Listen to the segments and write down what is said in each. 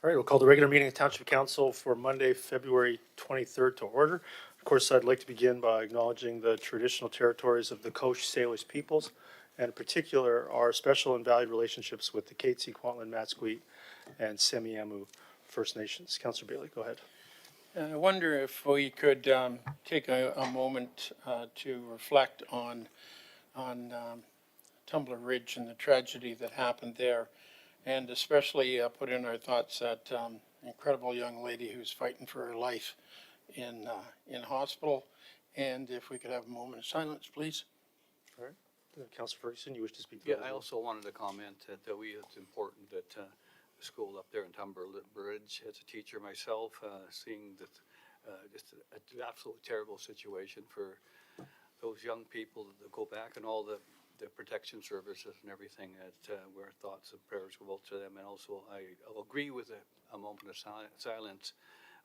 All right, we'll call the regular meeting of Township Council for Monday, February 23rd to order. Of course, I'd like to begin by acknowledging the traditional territories of the Coast Salish peoples, and in particular, our special and valued relationships with the Katzie, Kwantlen, Matsquit, and Semiahmoo First Nations. Councillor Bailey, go ahead. I wonder if we could take a moment to reflect on Tumbler Ridge and the tragedy that happened there, and especially put in our thoughts that incredible young lady who's fighting for her life in hospital. And if we could have a moment of silence, please. All right. Councillor Ferguson, you wish to speak? Yeah, I also wanted to comment that it's important that the school up there in Tumbler Ridge, as a teacher myself, seeing that just an absolutely terrible situation for those young people that go back, and all the protection services and everything, that where thoughts and prayers go out to them. And also, I'll agree with a moment of silence.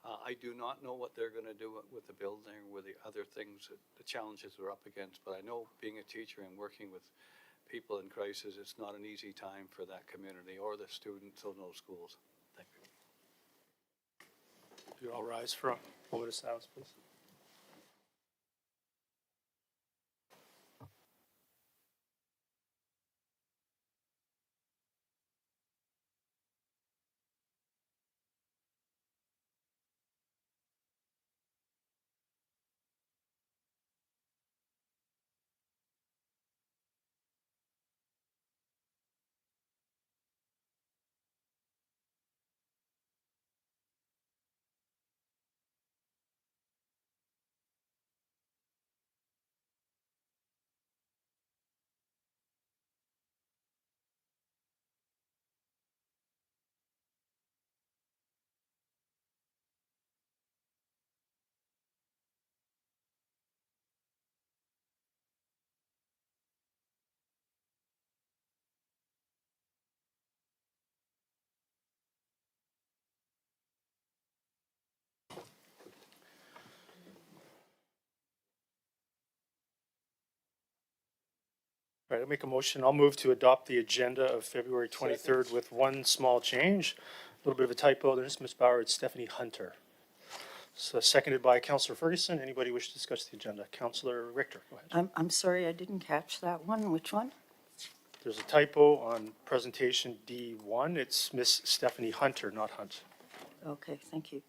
I do not know what they're going to do with the building, with the other things, the challenges they're up against. But I know, being a teacher and working with people in crisis, it's not an easy time for that community or the students of those schools. Thank you. You all rise for a moment of silence, please. All right, I'll make a motion. I'll move to adopt the agenda of February 23rd with one small change. A little bit of a typo. There's Ms. Bauer. It's Stephanie Hunter. So seconded by Councillor Ferguson. Anybody wish to discuss the agenda? Councillor Richter, go ahead. I'm sorry, I didn't catch that one. Which one? There's a typo on presentation D1. It's Miss Stephanie Hunter, not Hunt. Okay, thank you.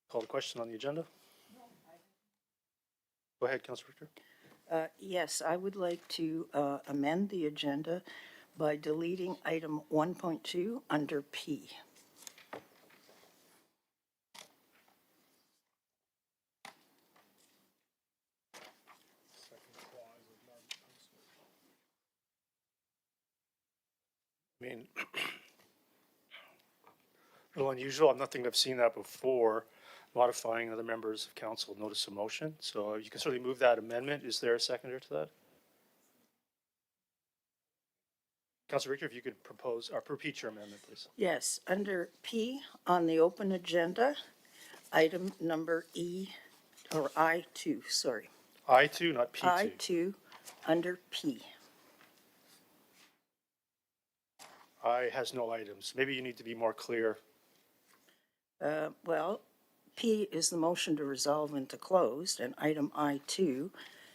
Call the question on the agenda. Go ahead, Councillor Richter. Yes, I would like to amend the agenda by deleting item 1.2 under P. I mean, a little unusual. I'm not thinking I've seen that before, modifying other members of council notice of motion. So you can certainly move that amendment. Is there a seconder to that? Councillor Richter, if you could propose or repeat your amendment, please. Yes, under P on the open agenda, item number E, or I2, sorry. I2, not P2. I2 under P. I has no items. Maybe you need to be more clear. Well, P is the motion to resolve into closed, and item I2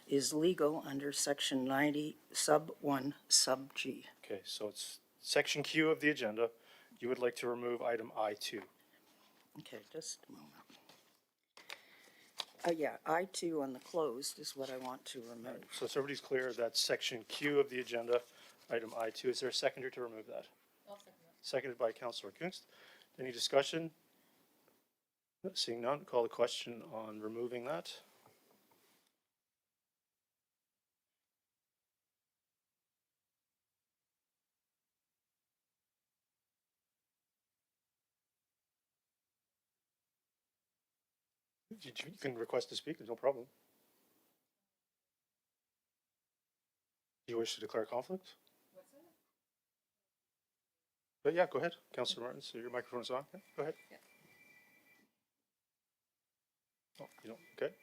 is legal under section 90 sub 1 sub G. Okay, so it's section Q of the agenda. You would like to remove item I2. Okay, just a moment. Yeah, I2 on the closed is what I want to remove. So everybody's clear, that's section Q of the agenda, item I2. Is there a seconder to remove that? I'll second that. Seconded by Councillor Kunst. Any discussion? Seeing none, call the question on removing that. You can request to speak, there's no problem. Do you wish to declare conflict? What's that? But yeah, go ahead, Councillor Martin. So your microphone is on. Yeah, go ahead. Yeah. Oh, you don't. Okay.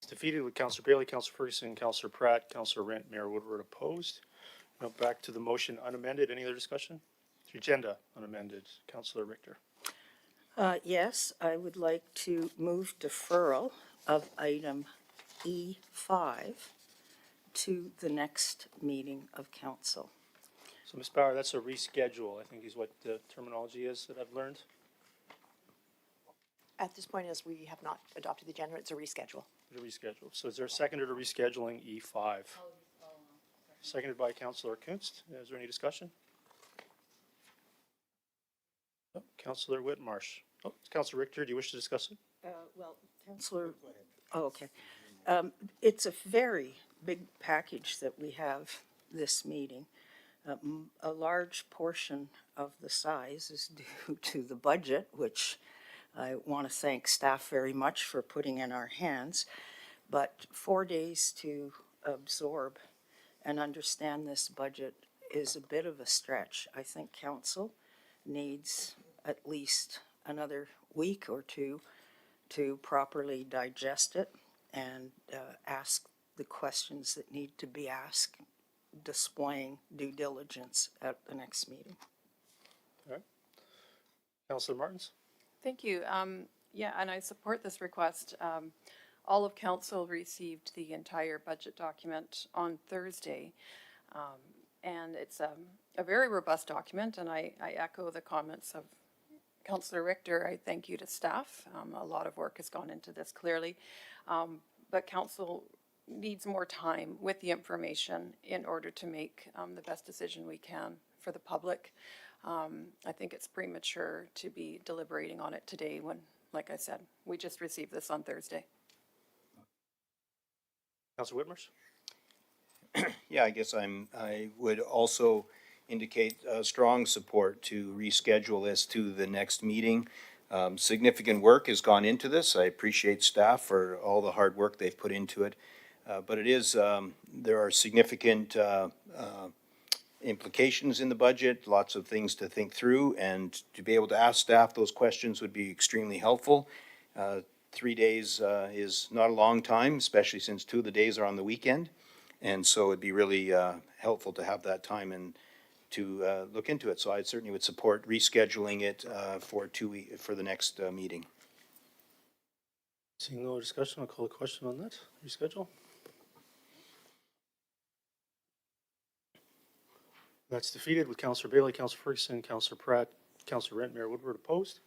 defeated with Councillor Bailey, Councillor Ferguson, Councillor Pratt, Councillor Rent, Mayor Woodward opposed. Now back to the motion unamended. Any other discussion? The agenda unamended. Councillor Richter. Yes, I would like to move deferral of item E5 to the next meeting of council. So Ms. Bauer, that's a reschedule, I think is what the terminology is that I've learned. At this point, as we have not adopted the agenda, it's a reschedule. The reschedule. So is there a seconder to rescheduling E5? Seconded by Councillor Kunst. Is there any discussion? Oh, Councillor Whitmarsh. Oh, Councillor Richter, do you wish to discuss it? Well, Councillor, oh, okay. It's a very big package that we have this meeting. A large portion of the size is due to the budget, which I want to thank staff very much for putting in our hands. But 4 days to absorb and understand this budget is a bit of a stretch. I think council needs at least another week or two to properly digest it and ask the questions that need to be asked, displaying due diligence at the next meeting. All right. Councillor Martins? Thank you. Yeah, and I support this request. All of council received the entire budget document on Thursday. And it's a very robust document, and I echo the comments of Councillor Richter. I thank you to staff. A lot of work has gone into this clearly. But council needs more time with the information in order to make the best decision we can for the public. I think it's premature to be deliberating on it today when, like I said, we just received this on Thursday. Councillor Whitmarsh? Yeah, I guess I would also indicate strong support to reschedule this to the next meeting. Significant work has gone into this. I appreciate staff for all the hard work they've put into it. But it is, there are significant implications in the budget, lots of things to think through, and to be able to ask staff those questions would be extremely helpful. 3 days is not a long time, especially since 2 of the days are on the weekend. And so it'd be really helpful to have that time and to look into it. So I certainly would support rescheduling it for the next meeting. Seeing no discussion, I'll call a question on that. Reschedule. That's defeated with Councillor Bailey, Councillor Ferguson, Councillor Pratt, Councillor Rent, Mayor Woodward opposed.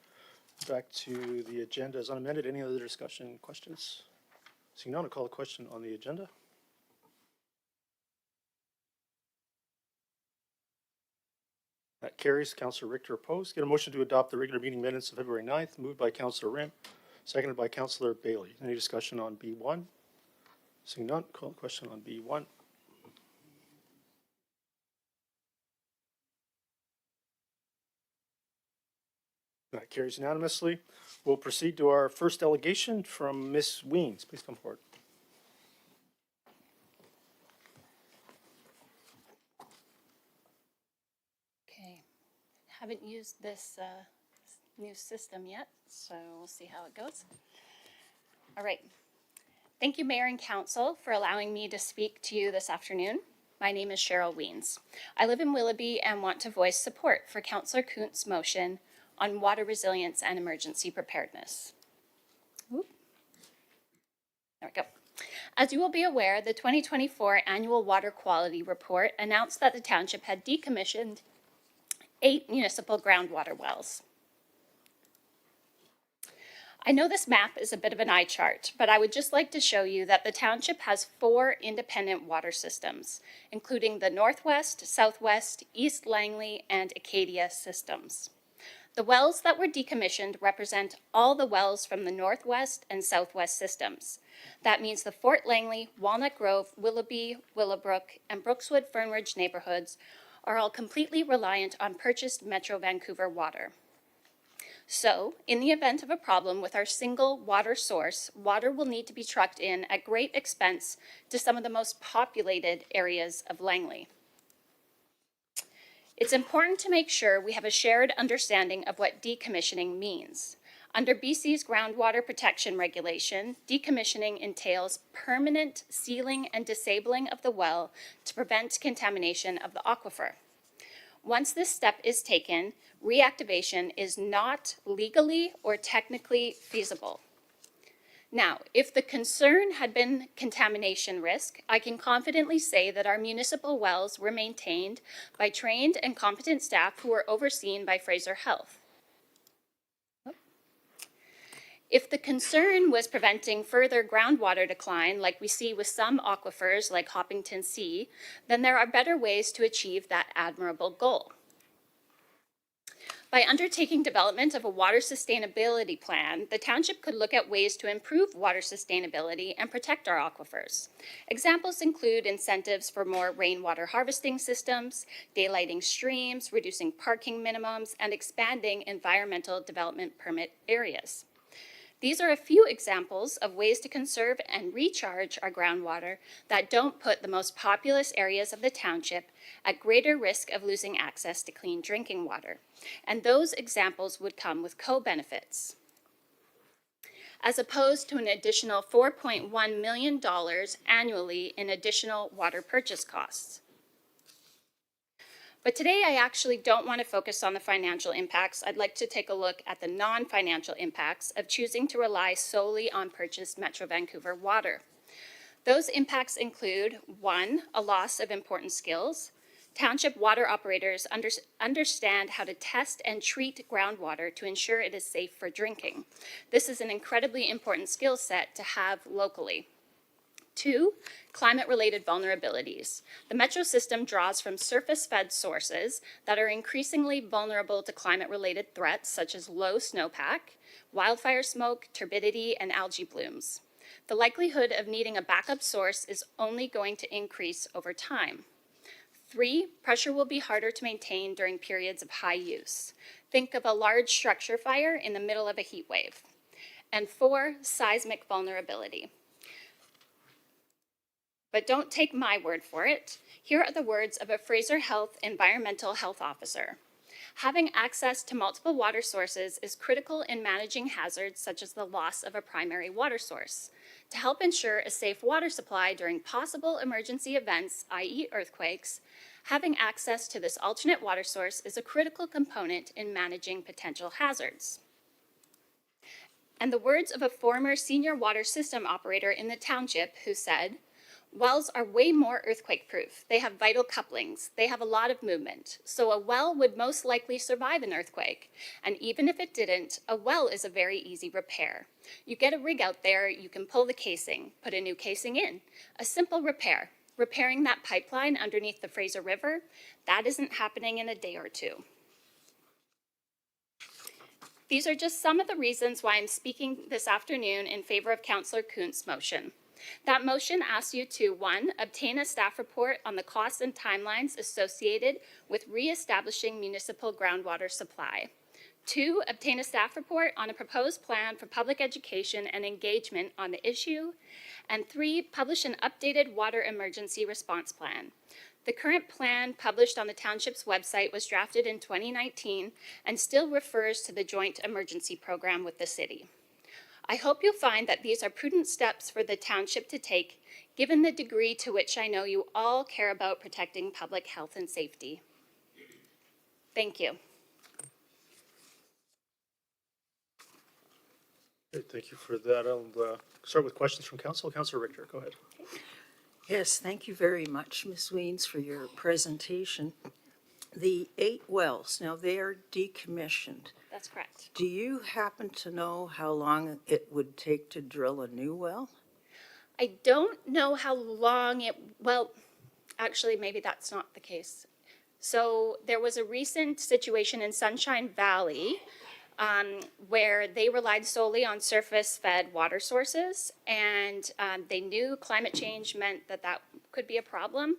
Back to the agenda as unamended. Any other discussion, questions? Seeing none, I'll call a question on the agenda. That carries. Councillor Richter opposed. Get a motion to adopt the regular meeting minutes of February 9th, moved by Councillor Rent, seconded by Councillor Bailey. Any discussion on B1? Seeing none, call a question on B1. That carries unanimously. We'll proceed to our first delegation from Ms. Weens. Please come forward. Okay, haven't used this new system yet, so we'll see how it goes. All right. Thank you, Mayor and Council, for allowing me to speak to you this afternoon. My name is Cheryl Weens. I live in Willoughby and want to voice support for Councillor Kuntz's motion on water resilience and emergency preparedness. Oop. There we go. As you will be aware, the 2024 Annual Water Quality Report announced that the township had decommissioned 8 municipal groundwater wells. I know this map is a bit of an eye chart, but I would just like to show you that the township has 4 independent water systems, including the Northwest, Southwest, East Langley, and Acadia systems. The wells that were decommissioned represent all the wells from the Northwest and Southwest systems. That means the Fort Langley, Walnut Grove, Willoughby, Willowbrook, and Brookswood Fernridge neighborhoods are all completely reliant on purchased Metro Vancouver water. So, in the event of a problem with our single water source, water will need to be trucked in at great expense to some of the most populated areas of Langley. It's important to make sure we have a shared understanding of what decommissioning means. Under BC's groundwater protection regulation, decommissioning entails permanent sealing and disabling of the well to prevent contamination of the aquifer. Once this step is taken, reactivation is not legally or technically feasible. Now, if the concern had been contamination risk, I can confidently say that our municipal wells were maintained by trained and competent staff who were overseen by Fraser Health. If the concern was preventing further groundwater decline, like we see with some aquifers like Hoppington Sea, then there are better ways to achieve that admirable goal. By undertaking development of a water sustainability plan, the township could look at ways to improve water sustainability and protect our aquifers. Examples include incentives for more rainwater harvesting systems, daylighting streams, reducing parking minimums, and expanding environmental development permit areas. These are a few examples of ways to conserve and recharge our groundwater that don't put the most populous areas of the township at greater risk of losing access to clean drinking water. And those examples would come with co-benefits, as opposed to an additional $4.1 million annually in additional water purchase costs. But today I actually don't want to focus on the financial impacts. I'd like to take a look at the non-financial impacts of choosing to rely solely on purchased Metro Vancouver water. Those impacts include, 1, a loss of important skills. Township water operators understand how to test and treat groundwater to ensure it is safe for drinking. This is an incredibly important skill set to have locally. 2, climate-related vulnerabilities. The Metro system draws from surface-fed sources that are increasingly vulnerable to climate-related threats such as low snowpack, wildfire smoke, turbidity, and algae blooms. The likelihood of needing a backup source is only going to increase over time. 3, pressure will be harder to maintain during periods of high use. Think of a large structure fire in the middle of a heat wave. And 4, seismic vulnerability. But don't take my word for it. Here are the words of a Fraser Health environmental health officer. Having access to multiple water sources is critical in managing hazards such as the loss of a primary water source. To help ensure a safe water supply during possible emergency events, i.e. earthquakes, having access to this alternate water source is a critical component in managing potential hazards. And the words of a former senior water system operator in the township who said, "Wells are way more earthquake-proof. They have vital couplings. They have a lot of movement. So a well would most likely survive an earthquake. And even if it didn't, a well is a very easy repair. You get a rig out there, you can pull the casing, put a new casing in. A simple repair. Repairing that pipeline underneath the Fraser River, that isn't happening in a day or two." These are just some of the reasons why I'm speaking this afternoon in favor of Councillor Kuntz's motion. That motion asks you to, 1, obtain a staff report on the costs and timelines associated with reestablishing municipal groundwater supply. 2, obtain a staff report on a proposed plan for public education and engagement on the issue. And 3, publish an updated water emergency response plan. The current plan published on the township's website was drafted in 2019 and still refers to the joint emergency program with the city. I hope you'll find that these are prudent steps for the township to take, given the degree to which I know you all care about protecting public health and safety. Thank you. Great, thank you for that. I'll start with questions from council. Councillor Richter, go ahead. Yes, thank you very much, Ms. Weens, for your presentation. The 8 wells, now they are decommissioned. That's correct. Do you happen to know how long it would take to drill a new well? I don't know how long actually, maybe that's not the case. So there was a recent situation in Sunshine Valley where they relied solely on surface-fed water sources, and they knew climate change meant that that could be a problem.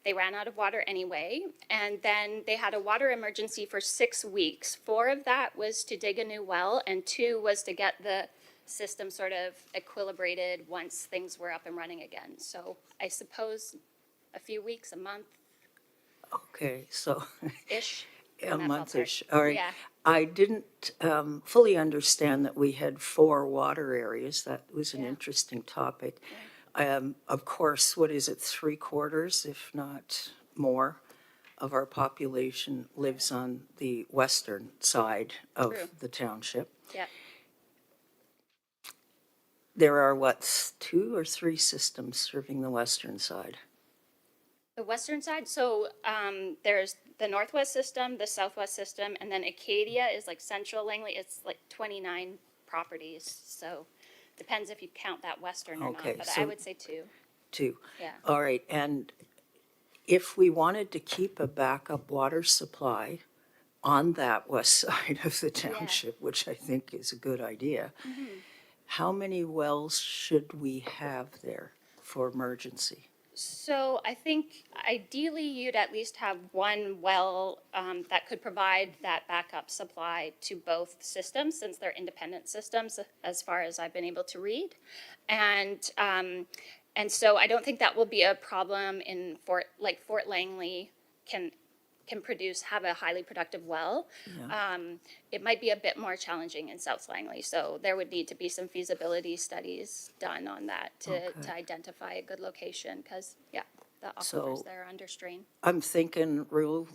They ran out of water anyway, and then they had a water emergency for 6 weeks. 4 of that was to dig a new well, and 2 was to get the system sort of equilibrated once things were up and running again. So I suppose a few weeks, a month-ish. Okay, so In a that month-ish, ballpark. all right. Yeah. I didn't fully understand that we had 4 water areas. That was an Yeah. interesting topic. Of course, what is it, 3/4, if not more, of our population lives on the western side of True. the township. Yeah. There are, what, 2 or 3 systems serving the western side? The western side, so there's the northwest system, the southwest system, and then Acadia is like central Langley. It's like 29 properties, so depends if you count that western or Okay, not, but I so- would say 2. 2. Yeah. All right, and if we wanted to keep a backup water supply on that west side of the township, which I think is a good idea, how many wells should we have there for emergency? So I think ideally you'd at least have one well that could provide that backup supply to both systems, since they're independent systems, as far as I've been able to read. And so I don't think that will be a problem in Fort Langley can have a highly productive well. It might be a bit more challenging in South Langley, so there would need to be some feasibility studies done on that to Okay. identify a good location, because, yeah, the So- aquifers there are under strain. I'm thinking real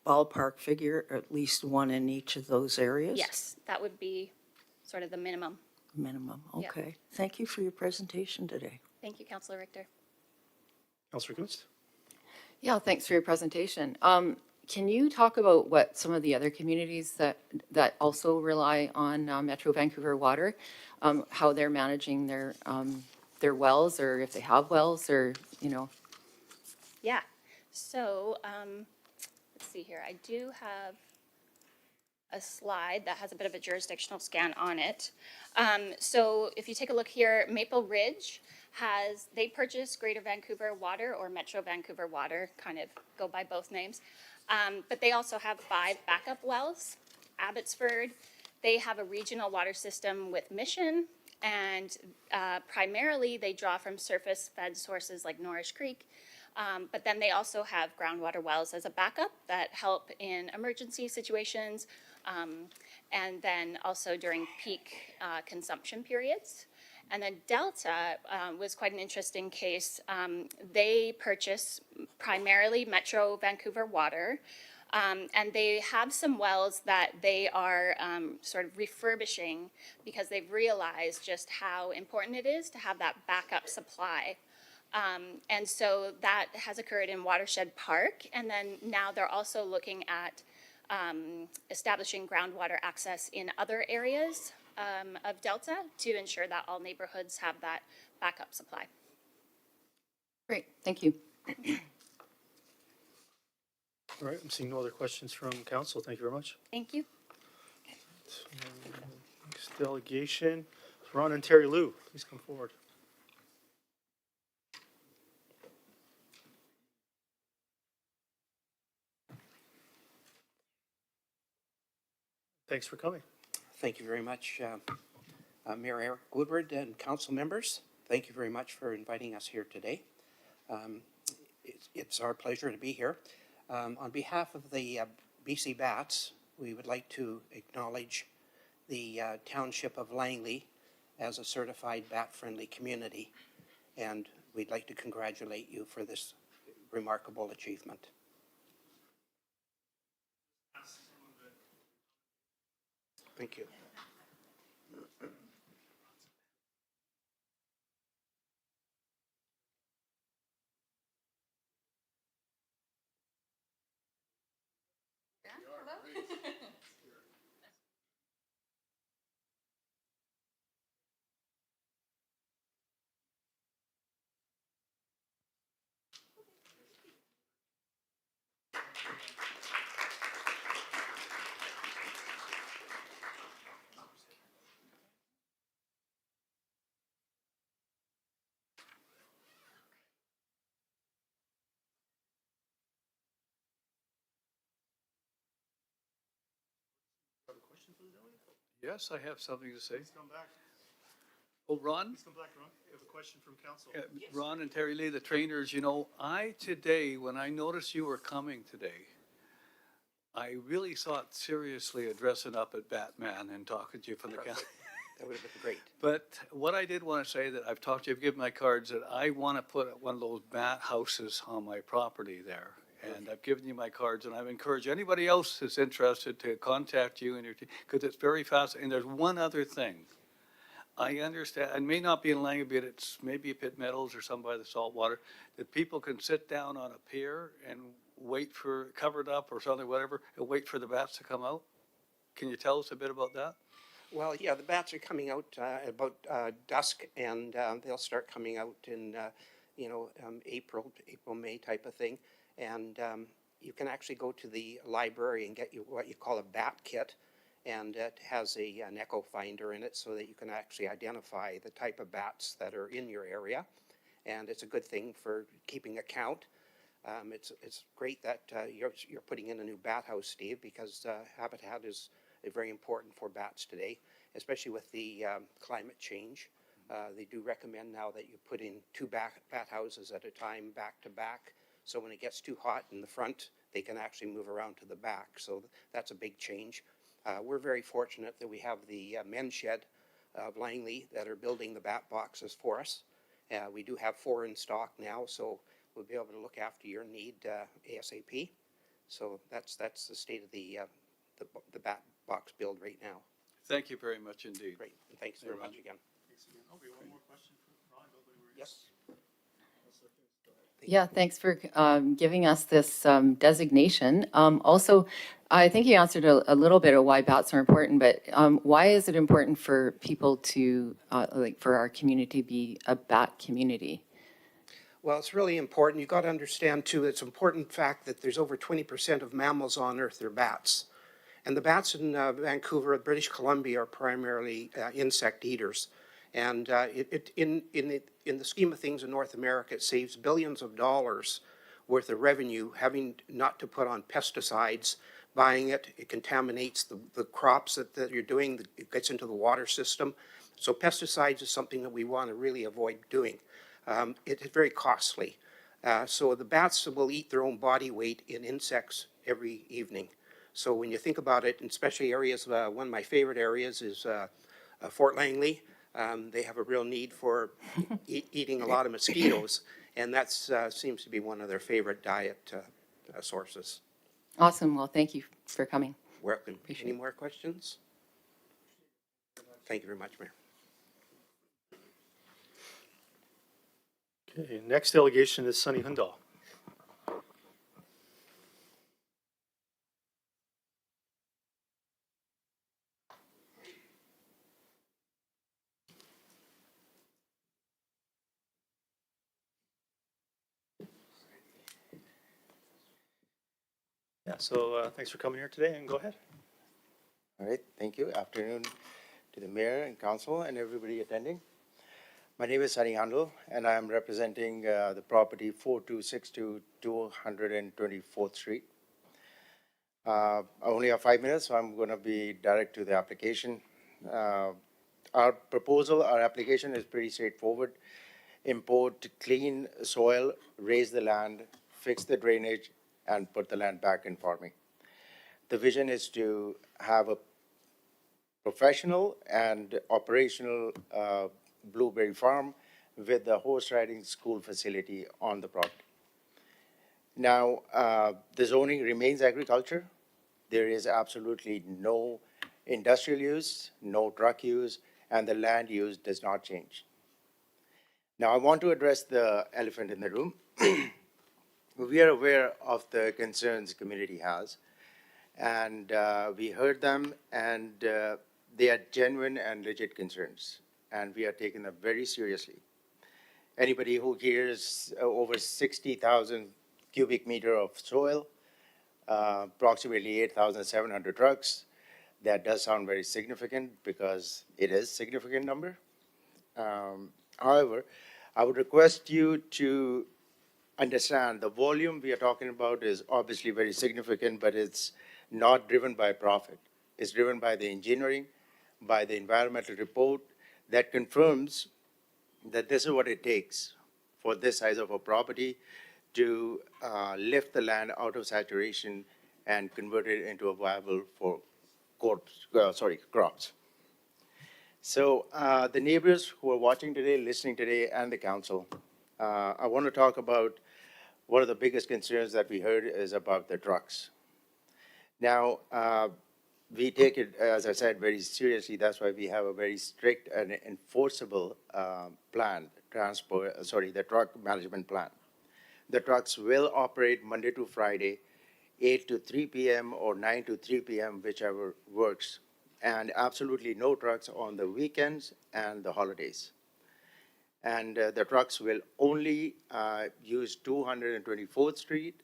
ballpark figure, at least one in each of those areas? Yes, that would be sort of the minimum. Minimum, Yeah. okay. Thank you for your presentation today. Thank you, Councilor Richter. Councillor Kunst? Yeah, thanks for your presentation. Can you talk about what some of the other communities that also rely on Metro Vancouver water, how they're managing their wells, or if they have wells, or, you know? Yeah, so, let's see here, I do have a slide that has a bit of a jurisdictional scan on it. So if you take a look here, Maple Ridge they purchase Greater Vancouver Water or Metro Vancouver Water, kind of go by both names. But they also have 5 backup wells. Abbotsford, they have a regional water system with Mission, and primarily they draw from surface-fed sources like Norris Creek. But then they also have groundwater wells as a backup that help in emergency situations, and then also during peak consumption periods. And then Delta was quite an interesting case. They purchase primarily Metro Vancouver Water, and they have some wells that they are sort of refurbishing because they've realized just how important it is to have that backup supply. And so that has occurred in Watershed Park, and then now they're also looking at establishing groundwater access in other areas of Delta to ensure that all neighborhoods have that backup supply. Great, thank you. All right, I'm seeing no other questions from council. Thank you very much. Thank you. Next delegation, Ron and Terry Lou, please come forward. Thanks for coming. Thank you very much, Mayor Eric Woodward and council members. Thank you very much for inviting us here today. It's our pleasure to be here. On behalf of the BC Bats, we would like to acknowledge the Township of Langley as a certified bat-friendly community, and we'd like to congratulate you for this remarkable achievement. Thank you. Yes, I have something to say. Please come back. Well, Ron? Please come back, Ron. You have a question from council. Ron and Terry Lee, the trainers, you know, today, when I noticed you were coming today, I really thought seriously of dressing up at Batman and talking to you from the county. That would have been great. But what I did want to say that I've talked to you, I've given my cards, that I want to put one of those bat houses on my property there. And I've given you my cards, and I've encouraged anybody else who's interested to contact you and your team, because it's very fast. And there's one other thing. I understand, it may not be in Langley, but it's maybe Pitt Meadows or some by the salt water, that people can sit down on a pier and wait for, covered up or something, whatever, and wait for the bats to come out. Can you tell us a bit about that? Well, yeah, the bats are coming out about dusk, and they'll start coming out in, April, May type of thing. And you can actually go to the library and get you what you call a bat kit, and it has an echo finder in it so that you can actually identify the type of bats that are in your area. And it's a good thing for keeping account. It's great that you're putting in a new bat house, Steve, because habitat is very important for bats today, especially with the climate change. They do recommend now that you put in 2 bat houses at a time, back to back. So when it gets too hot in the front, they can actually move around to the back. So that's a big change. We're very fortunate that we have the men's shed of Langley that are building the bat boxes for us. We do have 4 in stock now, so we'll be able to look after your need ASAP. So that's the state of the bat box build right now. Thank you very much indeed. Great, and thanks very much again. One more question for Ron. Yes. Yeah, thanks for giving us this designation. Also, I think you answered a little bit of why bats are important, but why is it important for people to, for our community to be a bat community? Well, it's really important. You've got to understand, too, it's an important fact that there's over 20% of mammals on Earth are bats. And the bats in Vancouver, British Columbia, are primarily insect eaters. And in the scheme of things in North America, it saves billions of dollars worth of revenue having not to put on pesticides, buying it. It contaminates the crops that you're doing. It gets into the water system. So pesticides is something that we want to really avoid doing. It is very costly. So the bats will eat their own body weight in insects every evening. So when you think about it, and especially areas, one of my favorite areas is Fort Langley. They have a real need for eating a lot of mosquitoes, and that seems to be one of their favorite diet sources. Awesome. Well, thank you for coming. Welcome. Appreciate Any it. more questions? Thank you very much, Mayor. Okay, next delegation is Sunny Hundal. Yeah, so thanks for coming here today, and go ahead. All right, thank you. Afternoon to the mayor and council and everybody attending. My name is Sunny Handel, and I'm representing the property 4262 224th Street. I only have 5 minutes, so I'm going to be direct to the application. Our proposal, our application is pretty straightforward. Import clean soil, raise the land, fix the drainage, and put the land back in farming. The vision is to have a professional and operational blueberry farm with the horse riding school facility on the property. Now, the zoning remains agriculture. There is absolutely no industrial use, no truck use, and the land use does not change. Now, I want to address the elephant in the room. We are aware of the concerns the community has, and we heard them, and they are genuine and legit concerns, and we are taking them very seriously. Anybody who hears over 60,000 cubic meter of soil, approximately 8,700 trucks, that does sound very significant because it is a significant number. However, I would request you to understand the volume we are talking about is obviously very significant, but it's not driven by profit. It's driven by the engineering, by the environmental report that confirms that this is what it takes for this size of a property to lift the land out of saturation and convert it into a viable for crops. So the neighbors who are watching today, listening today, and the council, I want to talk about one of the biggest concerns that we heard is about the trucks. Now, we take it, as I said, very seriously. That's why we have a very strict and enforceable plan, the truck management plan. The trucks will operate Monday to Friday, 8 to 3 p.m. or 9 to 3 p.m., whichever works, and absolutely no trucks on the weekends and the holidays. And the trucks will only use 224th Street,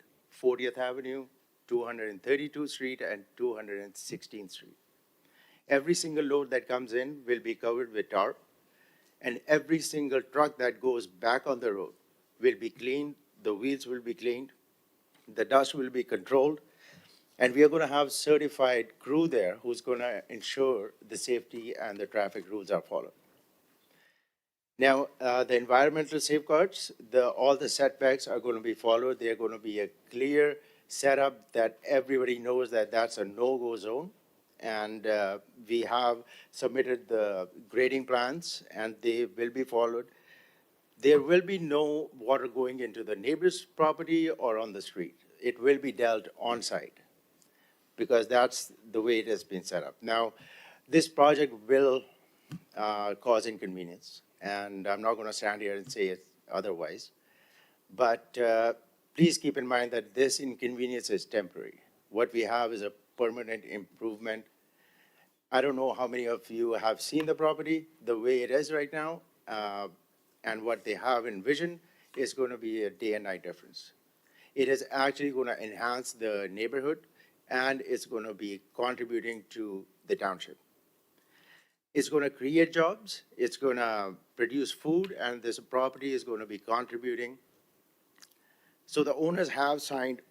40th Avenue, 232th Street, and 216th Street. Every single load that comes in will be covered with tarp, and every single truck that goes back on the road will be cleaned, the wheels will be cleaned, the dust will be controlled, and we are going to have certified crew there who's going to ensure the safety and the traffic rules are followed. Now, the environmental safeguards, all the setbacks are going to be followed. They're going to be a clear setup that everybody knows that that's a no-go zone. And we have submitted the grading plans, and they will be followed. There will be no water going into the neighbor's property or on the street. It will be dealt on site because that's the way it has been set up. Now, this project will cause inconvenience, and I'm not going to stand here and say it otherwise. But please keep in mind that this inconvenience is temporary. What we have is a permanent improvement. I don't know how many of you have seen the property the way it is right now, and what they have envisioned is going to be a day and night difference. It is actually going to enhance the neighborhood, and it's going to be contributing to the township. It's going to create jobs, it's going to produce food, and this property is going to be contributing. So the owners have signed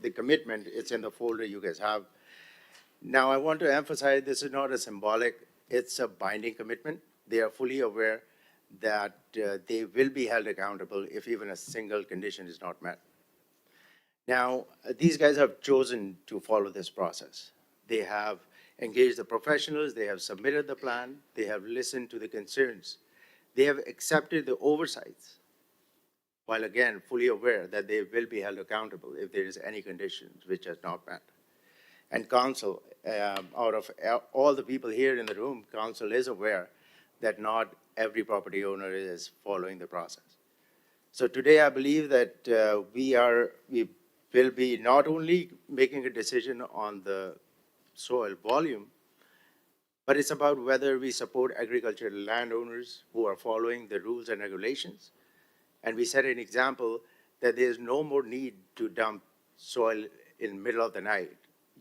the commitment. It's in the folder you guys have. Now, I want to emphasize this is not a symbolic, it's a binding commitment. They are fully aware that they will be held accountable if even a single condition is not met. Now, these guys have chosen to follow this process. They have engaged the professionals, they have submitted the plan, they have listened to the concerns, they have accepted the oversights, while again, fully aware that they will be held accountable if there is any conditions which are not met. And council, out of all the people here in the room, council is aware that not every property owner is following the process. So today I believe that we will be not only making a decision on the soil volume, but it's about whether we support agricultural landowners who are following the rules and regulations. And we set an example that there's no more need to dump soil in the middle of the night.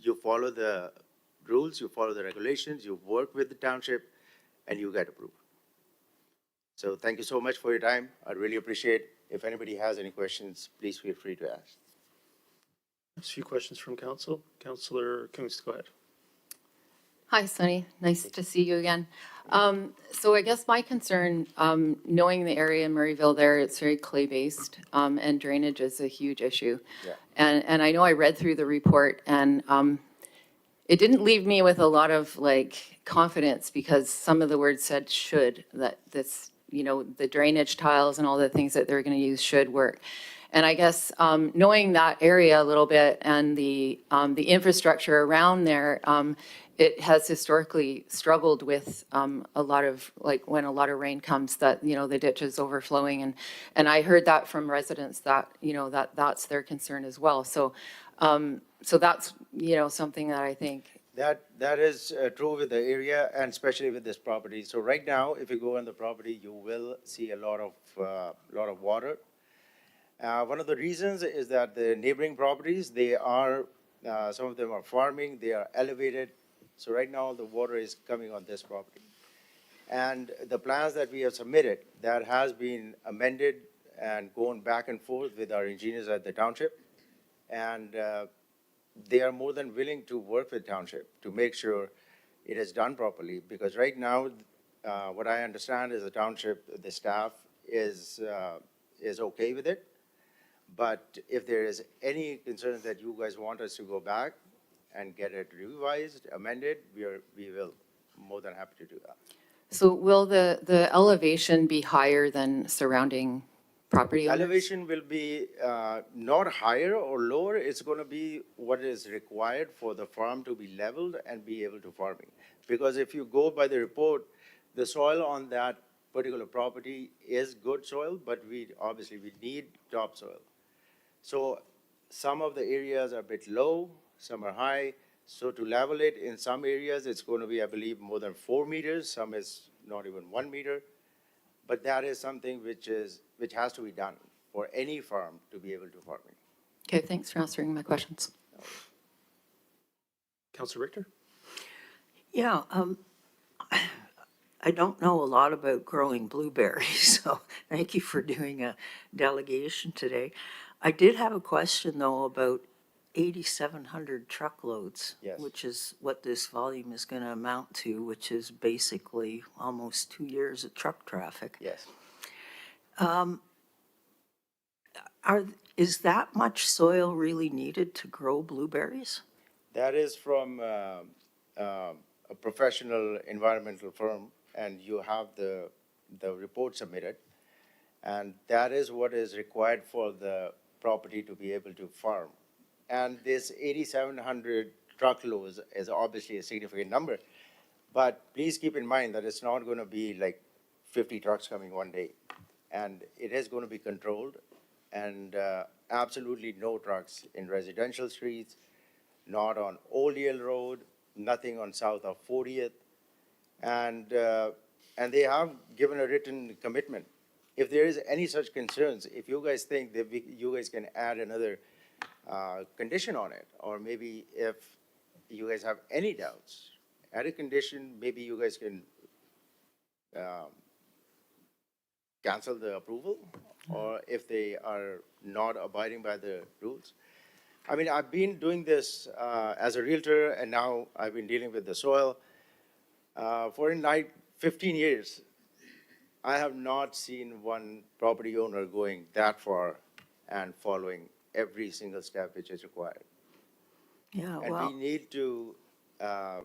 You follow the rules, you follow the regulations, you work with the township, and you get approved. So thank you so much for your time. I really appreciate it. If anybody has any questions, please feel free to ask. A few questions from council. Councillor Coons, go ahead. Hi, Sunny. Nice to see you again. So I guess my concern, knowing the area in Murrayville there, it's very clay-based, and drainage is a huge issue. Yeah. And I know I read through the report, and it didn't leave me with a lot of confidence because some of the words said should, that this, the drainage tiles and all the things that they're going to use should work. And I guess knowing that area a little bit and the infrastructure around there, it has historically struggled with a lot of, when a lot of rain comes, that, the ditch is overflowing. And I heard that from residents that, that's their concern as well. So that's, something that I think. That is true with the area and especially with this property. So right now, if you go on the property, you will see a lot of water. One of the reasons is that the neighboring properties, they are, some of them are farming, they are elevated. So right now the water is coming on this property. And the plans that we have submitted, that has been amended and gone back and forth with our engineers at the township. And they are more than willing to work with township to make sure it is done properly. Because right now, what I understand is the township, the staff is okay with it. But if there is any concern that you guys want us to go back and get it revised, amended, we will more than happy to do that. So will the elevation be higher than surrounding property owners? Elevation will be not higher or lower, it's gonna be what is required for the farm to be leveled and be able to farming. Because if you go by the report, the soil on that particular property is good soil, but we need topsoil. So some of the areas are a bit low, some are high. So to level it, in some areas, it's going to be, I believe, more than 4 meters, some is not even 1 meter. But that is something which has to be done for any farm to be able to farm it. Okay, thanks for answering my questions. Councilor Richter? Yeah, I don't know a lot about growing blueberries, so thank you for doing a delegation today. I did have a question, though, about 8,700 truckloads. Yes. Which is what this volume is going to amount to, which is basically almost 2 years of truck traffic. Yes. Is that much soil really needed to grow blueberries? That is from a professional environmental firm, and you have the report submitted. And that is what is required for the property to be able to farm. And this 8,700 truckloads is obviously a significant number. But please keep in mind that it's not going to be like 50 trucks coming one day. And it is going to be controlled, and absolutely no trucks in residential streets, not on Old Yale Road, nothing on south of 40th. And they have given a written commitment. If there is any such concerns, if you guys think that you guys can add another condition on it, or maybe if you guys have any doubts, add a condition, maybe you guys can cancel the approval, or if they are not abiding by the rules. I mean, I've been doing this as a realtor, and now I've been dealing with the soil for 15 years. I have not seen one property owner going that far and following every single step which is required. Yeah, And well. we need to, I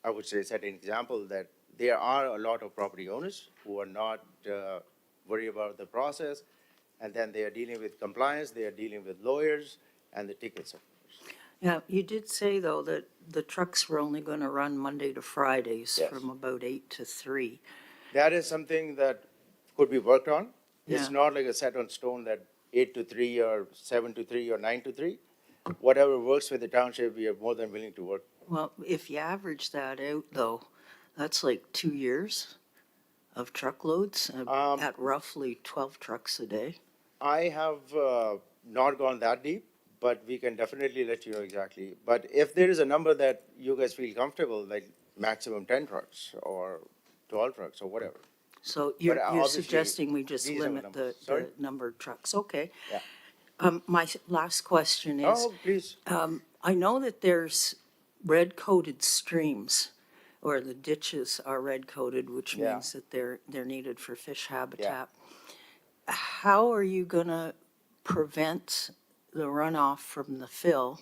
would say, set an example that there are a lot of property owners who are not worried about the process, and then they are dealing with compliance, they are dealing with lawyers, and the tickets, of course. Yeah, you did say, though, that the trucks were only going to run Monday to Fridays Yes. from about 8 to 3. That is something that could be worked on. It's Yeah. not like a set on stone that 8 to 3 or 7 to 3 or 9 to 3. Whatever works with the township, we are more than willing to work. Well, if you average that out, though, that's like 2 years of truckloads at roughly 12 trucks a day. I have not gone that deep, but we can definitely let you know exactly. But if there is a number that you guys feel comfortable, like maximum 10 trucks or 12 trucks or whatever. So you're obviously, suggesting we just reasonable limit the numbers. Sorry? number of trucks? Okay. Yeah. My last question is, Oh, please. I know that there's red-coated streams, or the ditches are red-coated, which Yeah. means that they're needed for fish habitat. How are you gonna prevent the runoff from the fill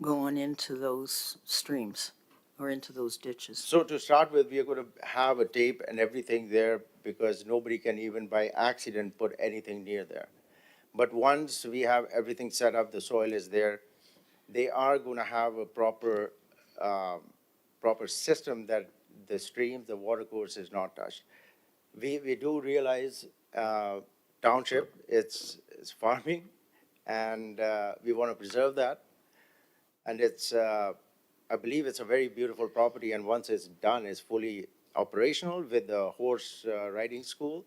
going into those streams or into those ditches? So to start with, we are going to have a tape and everything there because nobody can even by accident put anything near there. But once we have everything set up, the soil is there, they are going to have a proper system that the stream, the water course is not touched. We do realize township, it's farming, and we want to preserve that. And I believe it's a very beautiful property, and once it's done, it's fully operational with the horse riding school.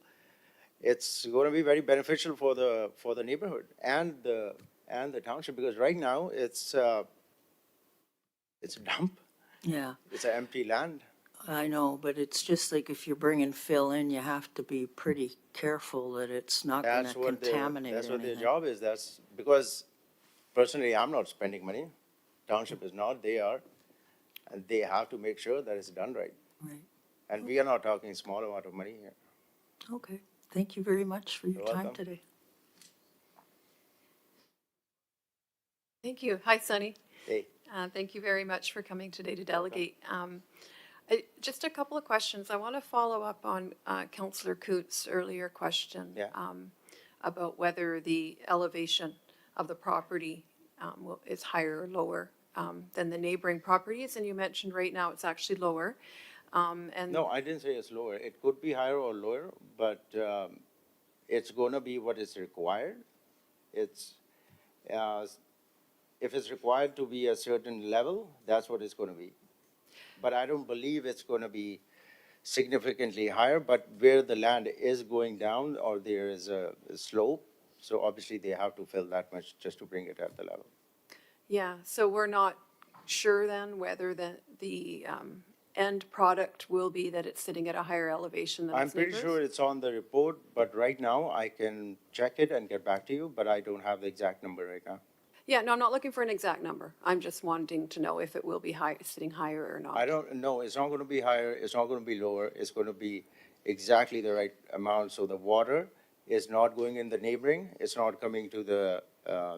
It's going to be very beneficial for the neighborhood and the township, because right now it's a dump. Yeah, It's an empty land. I know, but it's just like if you're bringing fill in, you have to be pretty careful that it's not gonna That's what contaminate that's what their anything. job is. That's because personally, I'm not spending money. Township is not. They are, and they have to make sure that it's done right. Right, And we are not talking small amount of money here. okay. Thank you very much for your You're time welcome. today. Thank you. Hi, Sunny. Hey, Thank you very much for coming today to delegate. Just a couple of questions. I want to follow up on Councillor Coots' earlier question Yeah. about whether the elevation of the property is higher or lower than the neighboring properties. And you mentioned right now it's actually lower. And no, I didn't say it's lower. It could be higher or lower, but it's gonna be what is required. It's, if it's required to be a certain level, that's what it's gonna be. But I don't believe it's gonna be significantly higher, but where the land is going down or there is a slope, so obviously they have to fill that much just to bring it at the level. yeah, so we're not sure then whether the end product will be that it's sitting at a higher elevation than I'm its pretty neighbors? sure it's on the report, but right now I can check it and get back to you, but I don't have the exact number right now. Yeah, no, I'm not looking for an exact number. I'm just wanting to know if it will be high, sitting higher or not. I don't know, it's not gonna be higher, it's not gonna be lower, it's gonna be exactly the right amount, so the water is not going in the neighboring, it's not coming to the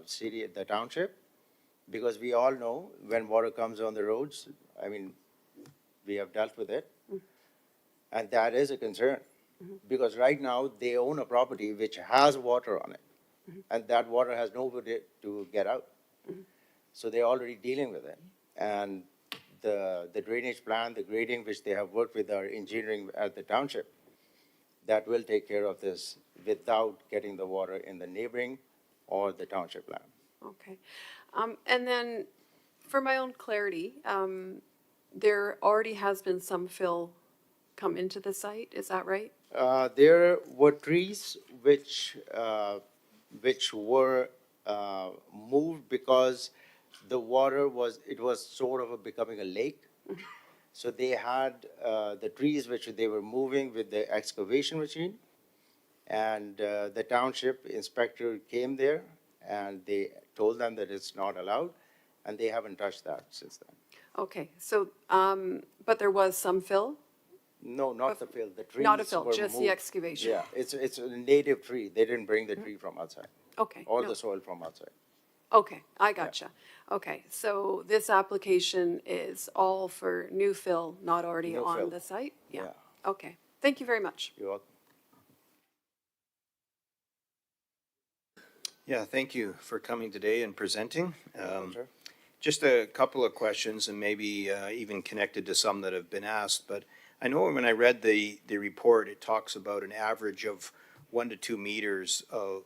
city, the township, because we all know when water comes on the roads, I mean, we have dealt with it, and that is a concern, because right now, they own a property which has water on it, and that water has nowhere to get out. So they're already dealing with it. And the drainage plan, the grading, which they have worked with our engineering at the township, that will take care of this without getting the water in the neighboring or the township land. Okay. And then, for my own clarity, there already has been some fill come into the site, is that right? There were trees which were moved because the water it was sort of becoming a lake. So they had the trees which they were moving with the excavation machine. And the township inspector came there and they told them that it's not allowed, and they haven't touched that since then. Okay, so, but there was some fill? No, not the fill, the trees Not a fill, were just the moved. excavation? Yeah, it's a native tree. They didn't bring the tree from outside Okay. or no. the soil from outside. Okay, I gotcha. Okay, so this application is all for new fill, not already New on fill. the site? Yeah. Okay, thank you very much. You're welcome. Yeah, thank you for coming today and presenting. Sure. Just a couple of questions and maybe even connected to some that have been asked, but I know when I read the report, it talks about an average of 1 to 2 meters of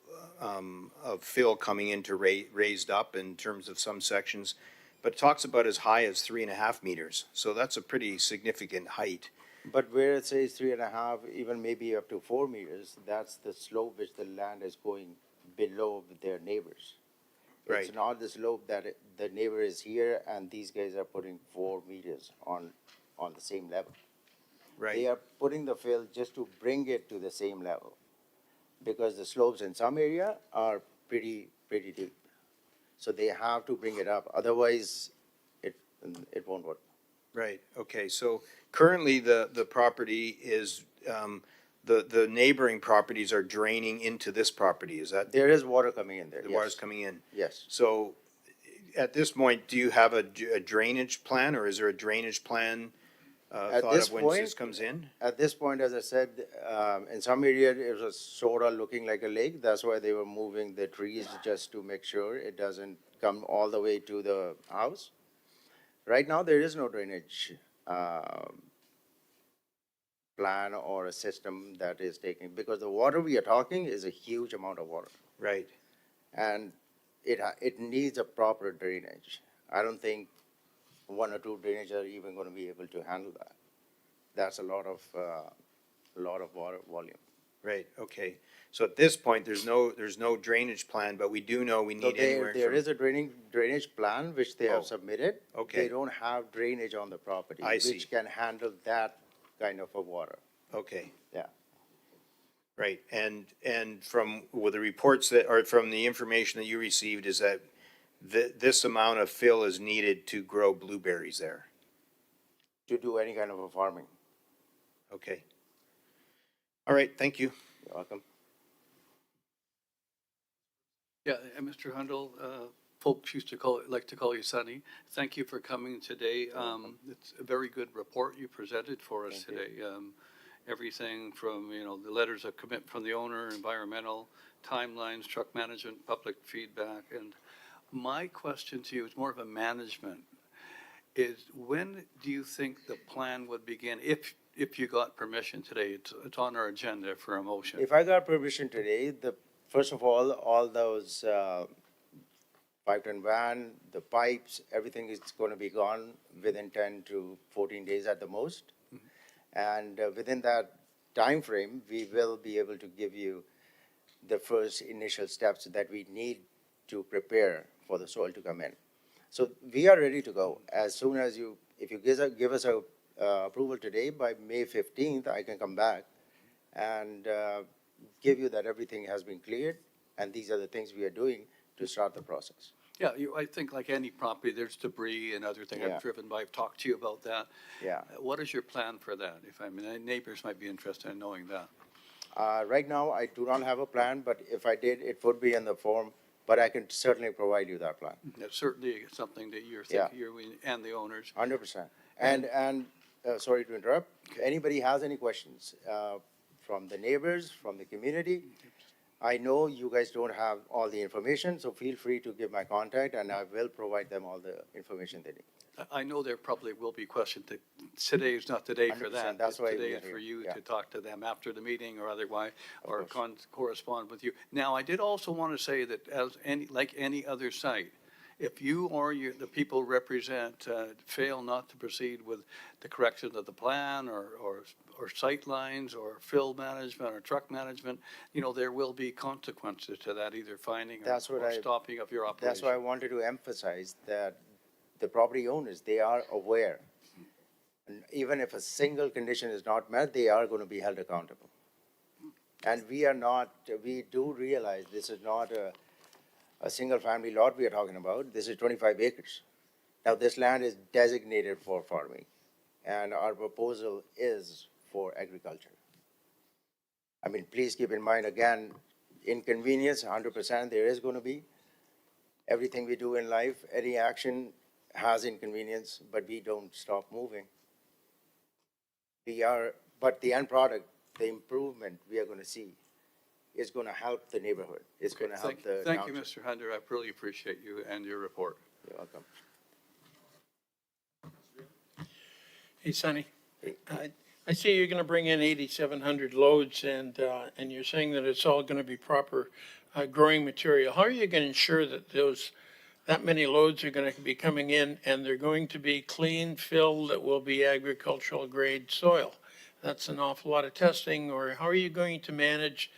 fill coming into raised up in terms of some sections, but it talks about as high as 3.5 meters. So that's a pretty significant height. But where it says 3.5, even maybe up to 4 meters, that's the slope which the land is going below their neighbors. Right. It's not the slope that the neighbor is here and these guys are putting 4 meters on the same level. They Right, are putting the fill just to bring it to the same level, because the slopes in some area are pretty deep. So they have to bring it up, otherwise it won't work. right. Okay, so currently the property is, the neighboring properties are draining into this property, is that? There is water coming in there, The yes. water's coming in. Yes. So at this point, do you have a drainage plan, or is there a drainage plan At thought this of when point- this comes in? At this point, as I said, in some area, it was sort of looking like a lake. That's why they were moving the trees just to make sure it doesn't come all the way to the house. Right now, there is no drainage plan or a system that is taking, because the water we are talking is a huge amount of water. Right, And it needs a proper drainage. I don't think 1 or 2 drainage are even gonna be able to handle that. That's a lot of water volume. right, okay. So at this point, there's no drainage plan, but we do know we So need anywhere there from. is a drainage plan which they Oh, have submitted. okay. They don't have drainage on the property. I see. Which can handle that kind of a water, Okay, yeah. right, and from, the reports that, or from the information that you received, is that this amount of fill is needed to grow blueberries there? To do any kind of a farming. Okay. All right, thank you. You're welcome. Yeah, Mr. Hundle, folks used to like to call you Sonny. Thank you for coming today. It's a very good report you presented for us today. Everything from, the letters of commitment from the owner, environmental, timelines, truck management, public feedback. And my question to you is more of a management, is when do you think the plan would begin, if you got permission today? It's on our agenda for a motion. If I got permission today, first of all those 5-ton van, the pipes, everything is going to be gone within 10 to 14 days at the most. And within that time frame, we will be able to give you the first initial steps that we need to prepare for the soil to come in. So we are ready to go. As soon as if you give us a approval today, by May 15th, I can come back and give you that everything has been cleared, and these are the things we are doing to start the process. Yeah, I think like any property, there's debris and other things Yeah. I've driven by. I've talked to you about that. Yeah. What is your plan for that? Neighbors might be interested in knowing that. Right now, I do not have a plan, but if I did, it would be in the form, but I can certainly provide you that plan. That's certainly something that you're Yeah. thinking, you and the owners. 100%. And sorry to interrupt, anybody has any questions from the neighbors, from the community? I know you guys don't have all the information, so feel free to give my contact, and I will provide them all the information they need. I know there probably will be questions. Today is not the day for 100%, that. that's why Today we are is for here, you yeah. to talk to them after the meeting or otherwise, or course. correspond with you. Now, I did also want to say that like any other site, if you or the people represent fail not to proceed with the correction of the plan or sight lines or fill management or truck management, there will be consequences to that, either finding or stopping of your operation. That's why I wanted to emphasize that the property owners, they are aware. And even if a single condition is not met, they are going to be held accountable. And we do realize this is not a single-family lot we are talking about. This is 25 acres. Now, this land is designated for farming, and our proposal is for agriculture. I mean, please keep in mind, again, inconvenience, 100% there is going to be. Everything we do in life, any action has inconvenience, but we don't stop moving. But the end product, the improvement we are going to see is going to help the neighborhood. It's going to help the Thank you, township. Mr. Hunter. I really appreciate you and your report. You're welcome. Hey, Sonny, I see you're gonna bring in 8,700 loads and you're saying that it's all gonna be proper, growing material. How are you gonna ensure that that many loads are gonna be coming in and they're going to be clean fill that will be agricultural grade soil? That's an awful lot of testing, or how are you going to manage,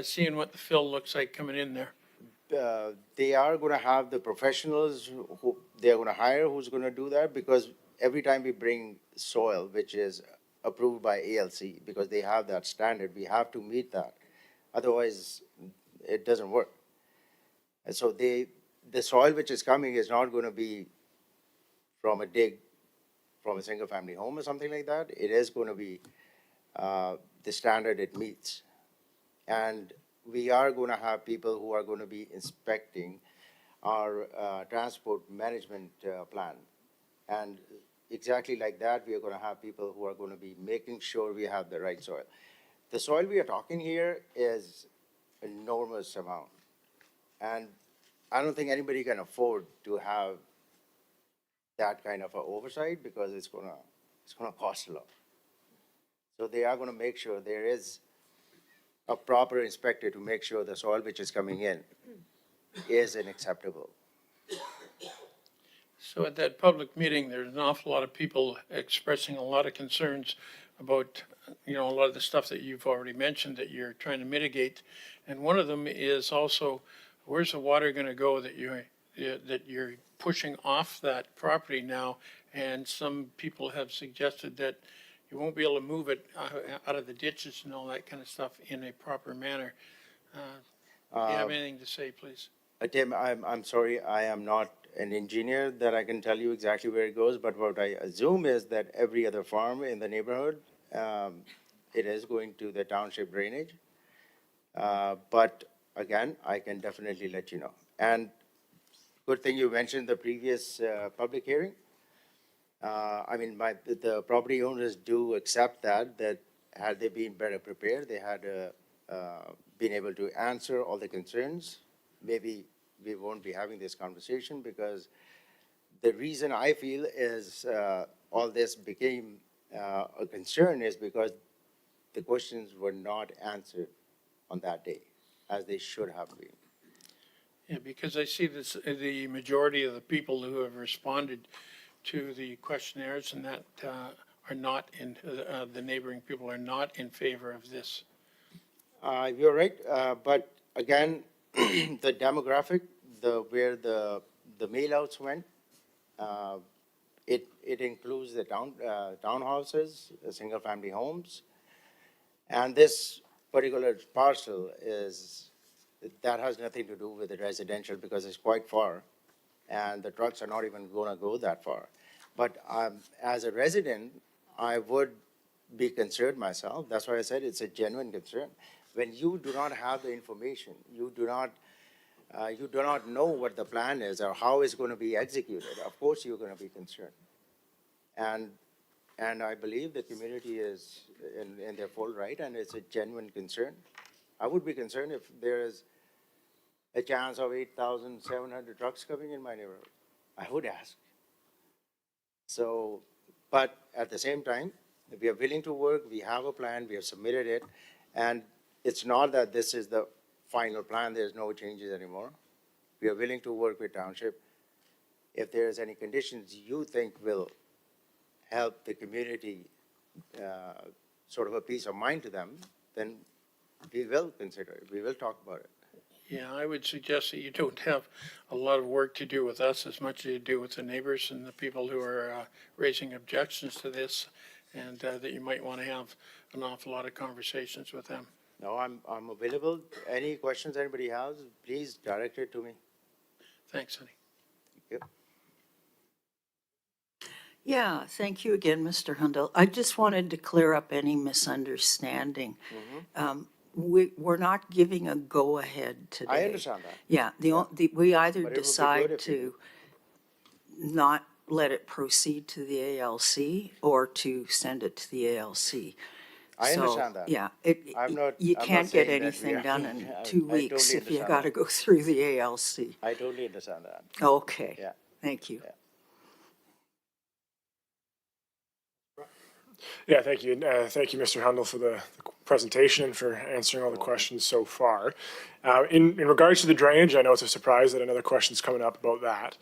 seeing what the fill looks like coming in there? They are going to have the professionals who they are going to hire who's going to do that, because every time we bring soil, which is approved by ALC, because they have that standard, we have to meet that. Otherwise, it doesn't work. And so the soil which is coming is not going to be from a single-family home or something like that. It is going to be the standard it meets. And we are going to have people who are going to be inspecting our transport management plan. And exactly like that, we are going to have people who are going to be making sure we have the right soil. The soil we are talking here is enormous amount. And I don't think anybody can afford to have that kind of a oversight, because it's gonna cost a lot. So they are gonna make sure there is a proper inspector to make sure the soil which is coming in is unacceptable. So at that public meeting, there's an awful lot of people expressing a lot of concerns about, a lot of the stuff that you've already mentioned that you're trying to mitigate. And one of them is also, where's the water gonna go that you're pushing off that property now? And some people have suggested that you won't be able to move it out of the ditches and all that kind of stuff in a proper manner. Do you have anything to say, please? Tim, I'm sorry, I am not an engineer that I can tell you exactly where it goes, but what I assume is that every other farm in the neighborhood, it is going to the township drainage. But again, I can definitely let you know. And good thing you mentioned the previous public hearing. I mean, the property owners do accept that had they been better prepared, they had been able to answer all the concerns. Maybe we won't be having this conversation, because the reason I feel is all this became a concern is because the questions were not answered on that day as they should have been. Yeah, because I see this, the majority of the people who have responded to the questionnaires and that are not in, the neighboring people are not in favor of this. You're right, but again, the demographic, where the mail-outs went, it includes the townhouses, single-family homes, and this particular parcel that has nothing to do with the residential because it's quite far, and the trucks are not even gonna go that far. But as a resident, I would be concerned myself. That's why I said it's a genuine concern. When you do not have the information, you do not know what the plan is or how it's going to be executed, of course you're going to be concerned. And I believe the community is in their full right, and it's a genuine concern. I would be concerned if there is a chance of 8,700 trucks coming in my neighborhood. I would ask. So, but at the same time, we are willing to work, we have a plan, we have submitted it, and it's not that this is the final plan, there's no changes anymore. We are willing to work with Township. If there's any conditions you think will help the community, sort of a peace of mind to them, then we will consider it, we will talk about it. Yeah, I would suggest that you don't have a lot of work to do with us as much as you do with the neighbors and the people who are raising objections to this, and that you might want to have an awful lot of conversations with them. No, I'm available. Any questions anybody has, please direct it to me. Thanks, Sonny. Thank you. Yeah, thank you again, Mr. Hundle. I just wanted to clear up any misunderstanding. We're not giving a go-ahead today. I understand that. Yeah, we either But it would be good decide if you to not let it proceed to the ALC or to send it to the ALC. I So, understand that. Yeah, I'm you not can't get saying that we anything are- done in I 2 totally weeks if you understand gotta that. go through the ALC. I totally understand that. Okay. Yeah. Thank you. Yeah. Yeah, thank you. Thank you, Mr. Hundle, for the presentation and for answering all the questions so far. In regards to the drainage, I know it's a surprise that another question's coming up about that.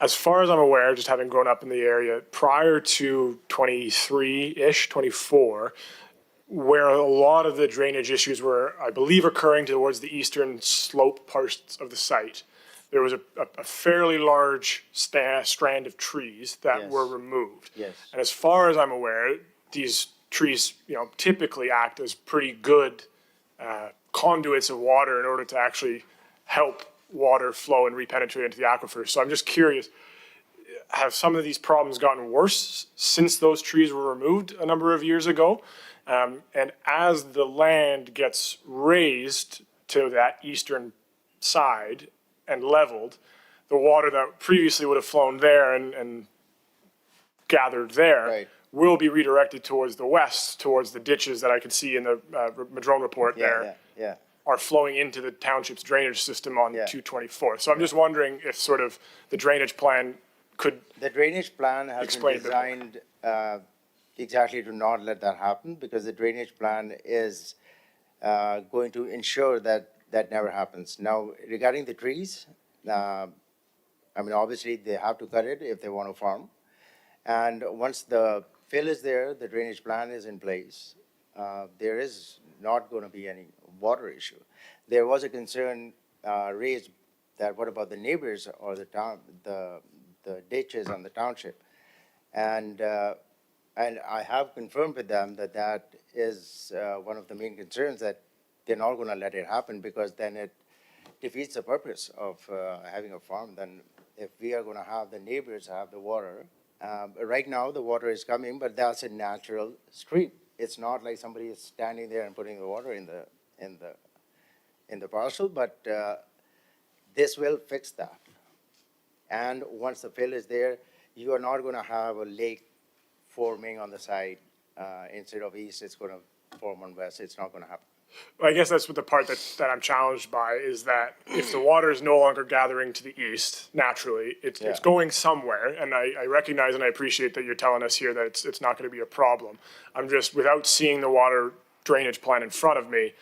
As far as I'm aware, just having grown up in the area, prior to 23-ish, 24, where a lot of the drainage issues were, I believe, occurring towards the eastern slope parts of the site, there was a fairly large strand of trees that Yes. were removed. Yes. And as far as I'm aware, these trees, typically act as pretty good conduits of water in order to actually help water flow and repenetrate into the aquifer. So I'm just curious, have some of these problems gotten worse since those trees were removed a number of years ago? And as the land gets raised to that eastern side and leveled, the water that previously would have flown there and gathered there Right. will be redirected towards the west, towards the ditches that I could see in the Madrone report there, Yeah. are flowing into the township's drainage system on Yeah. 224. So I'm just wondering if sort of the drainage plan could, The drainage plan has been Explain a bit more. designed exactly to not let that happen, because the drainage plan is going to ensure that that never happens. Now, regarding the trees, obviously they have to cut it if they want to farm. And once the fill is there, the drainage plan is in place, there is not going to be any water issue. There was a concern raised that what about the neighbors or the town, the ditches on the township? And I have confirmed with them that is one of the main concerns, that they're not going to let it happen, because then it defeats the purpose of having a farm. Then if we are going to have the neighbors have the water, right now the water is coming, but that's a natural stream. It's not like somebody is standing there and putting the water in the parcel, but this will fix that. And once the fill is there, you are not gonna have a lake forming on the side. Instead of east, it's gonna form on west. It's not gonna happen. I guess that's what the part that I'm challenged by is that if the water is no longer gathering to the east naturally, it's Yeah. going somewhere. And I recognize and I appreciate that you're telling us here that it's not going to be a problem. I'm just, without seeing the water drainage plan in front of me,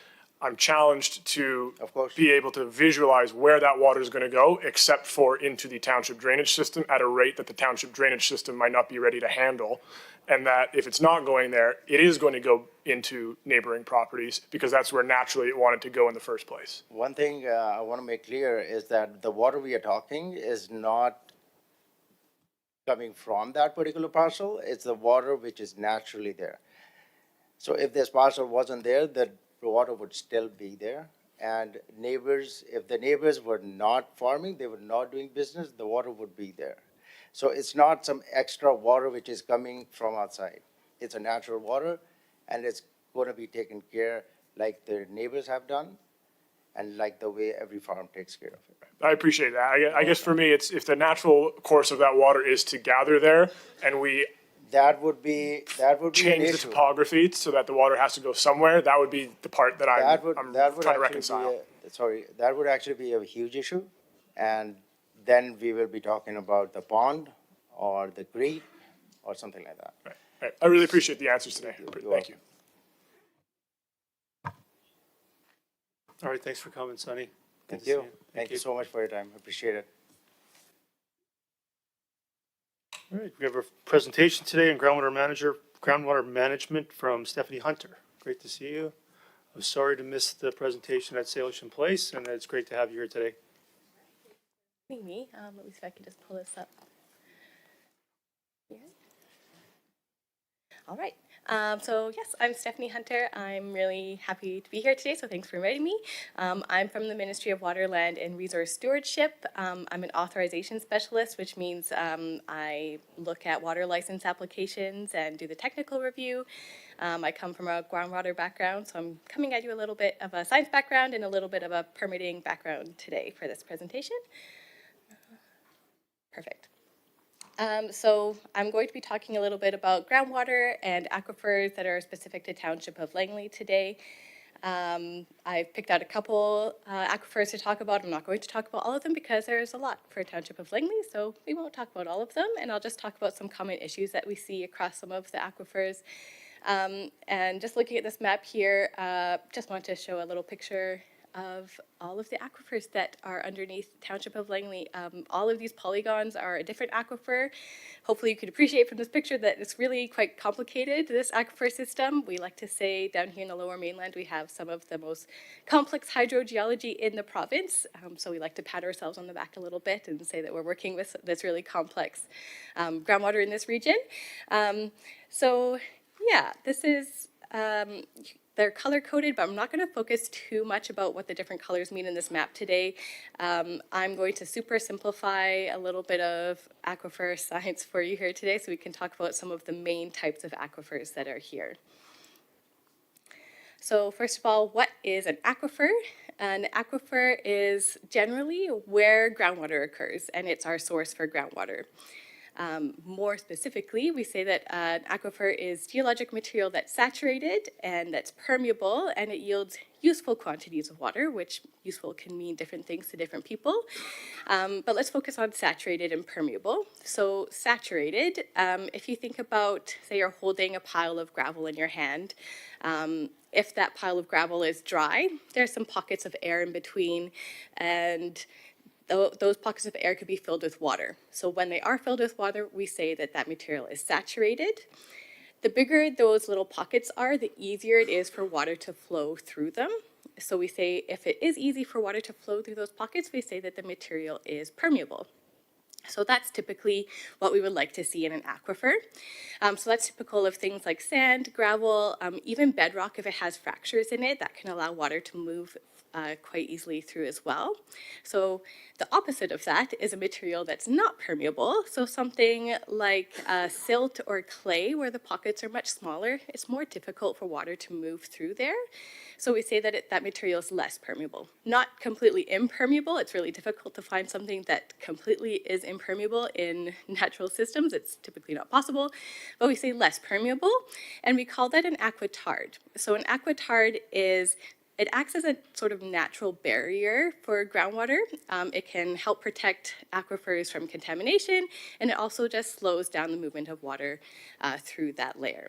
I'm challenged to Of course. be able to visualize where that water is going to go, except for into the township drainage system at a rate that the township drainage system might not be ready to handle. And that if it's not going there, it is going to go into neighboring properties because that's where naturally it wanted to go in the first place. One thing I want to make clear is that the water we are talking is not coming from that particular parcel. It's the water which is naturally there. So if this parcel wasn't there, the water would still be there. And neighbors, if the neighbors were not farming, they were not doing business, the water would be there. So it's not some extra water which is coming from outside. It's a natural water, and it's going to be taken care like the neighbors have done, and like the way every farm takes care of it. I appreciate that. I guess for me, it's if the natural course of that water is to gather there and we That would be an change the issue. topography so that the water has to go somewhere, that would be the part that I'm That would trying to actually reconcile. that would actually be a huge issue, and then we will be talking about the pond or the creek or something like that. Right. I really appreciate the answers today. Thank you. All right, thanks for coming, Sonny. Good Thank to see you. Thank you so much for your time. Appreciate it. All right, we have a presentation today on groundwater management from Stephanie Hunter. Great to see you. I'm sorry to miss the presentation at Salishan Place, and it's great to have you here today. Me. Let me see if I can just pull this up. Here. All right. So yes, I'm Stephanie Hunter. I'm really happy to be here today, so thanks for inviting me. I'm from the Ministry of Water, Land, and Resource Stewardship. I'm an authorization specialist, which means I look at water license applications and do the technical review. I come from a groundwater background, so I'm coming at you a little bit of a science background and a little bit of a permitting background today for this presentation. Perfect. So I'm going to be talking a little bit about groundwater and aquifers that are specific to Township of Langley today. I've picked out a couple aquifers to talk about. I'm not going to talk about all of them because there's a lot for Township of Langley, so we won't talk about all of them, and I'll just talk about some common issues that we see across some of the aquifers. And just looking at this map here, just want to show a little picture of all of the aquifers that are underneath Township of Langley. All of these polygons are a different aquifer. Hopefully you could appreciate from this picture that it's really quite complicated, this aquifer system. We like to say down here in the Lower Mainland we have some of the most complex hydrogeology in the province. So we like to pat ourselves on the back a little bit and say that we're working with this really complex groundwater in this region. So yeah, this is they're color-coded, but I'm not going to focus too much about what the different colors mean in this map today. I'm going to super simplify a little bit of aquifer science for you here today so we can talk about some of the main types of aquifers that are here. So first of all, what is an aquifer? An aquifer is generally where groundwater occurs, and it's our source for groundwater. More specifically, we say that an aquifer is geologic material that's saturated and that's permeable, and it yields useful quantities of water, which useful can mean different things to different people. But let's focus on saturated and permeable. So saturated, if you think about, say you're holding a pile of gravel in your hand, if that pile of gravel is dry, there's some pockets of air in between, and those pockets of air could be filled with water. So when they are filled with water, we say that that material is saturated. The bigger those little pockets are, the easier it is for water to flow through them. So we say if it is easy for water to flow through those pockets, we say that the material is permeable. So that's typically what we would like to see in an aquifer. So that's typical of things like sand, gravel, even bedrock if it has fractures in it, that can allow water to move quite easily through as well. So the opposite of that is a material that's not permeable. So something like silt or clay, where the pockets are much smaller, it's more difficult for water to move through there. So we say that that material is less permeable. Not completely impermeable. It's really difficult to find something that completely is impermeable in natural systems. It's typically not possible, but we say less permeable, and we call that an aquitard. So an aquitard it acts as a sort of natural barrier for groundwater. It can help protect aquifers from contamination, and it also just slows down the movement of water through that layer.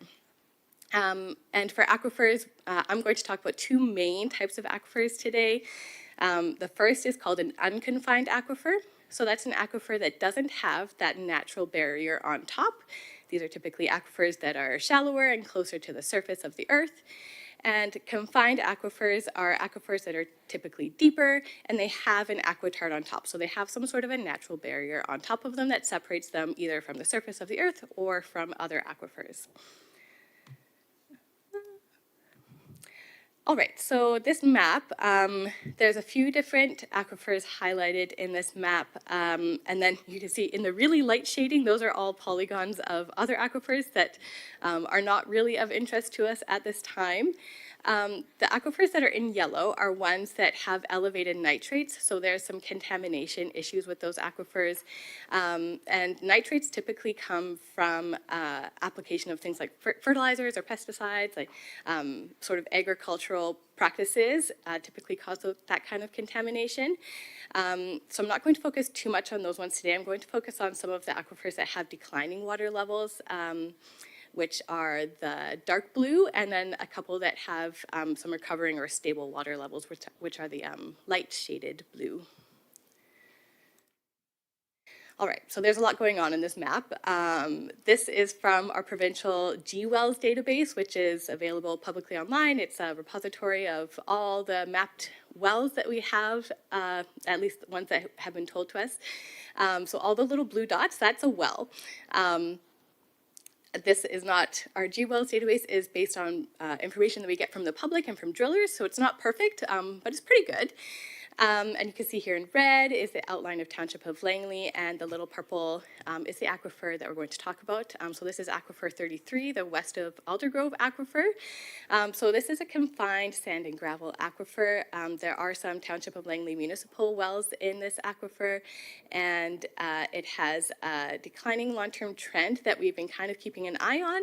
And for aquifers, I'm going to talk about two main types of aquifers today. The first is called an unconfined aquifer. So that's an aquifer that doesn't have that natural barrier on top. These are typically aquifers that are shallower and closer to the surface of the earth. And confined aquifers are aquifers that are typically deeper, and they have an aquitard on top. So they have some sort of a natural barrier on top of them that separates them either from the surface of the earth or from other aquifers. All right, so this map, there's a few different aquifers highlighted in this map. And then you can see in the really light shading, those are all polygons of other aquifers that are not really of interest to us at this time. The aquifers that are in yellow are ones that have elevated nitrates, so there's some contamination issues with those aquifers. And nitrates typically come from application of things like fertilizers or pesticides, like sort of agricultural practices typically cause that kind of contamination. So I'm not going to focus too much on those ones today. I'm going to focus on some of the aquifers that have declining water levels, which are the dark blue, and then a couple that have some recovering or stable water levels, which are the light shaded blue. All right, so there's a lot going on in this map. This is from our provincial GWells database, which is available publicly online. It's a repository of all the mapped wells that we have, at least the ones that have been told to us. So all the little blue dots, that's a well. This is not, our GWells database is based on information that we get from the public and from drillers, so it's not perfect, but it's pretty good. And you can see here in red is the outline of Township of Langley, and the little purple is the aquifer that we're going to talk about. So this is Aquifer 33, the west of Aldergrove Aquifer. So this is a confined sand and gravel aquifer. There are some Township of Langley municipal wells in this aquifer, and it has a declining long-term trend that we've been kind of keeping an eye on.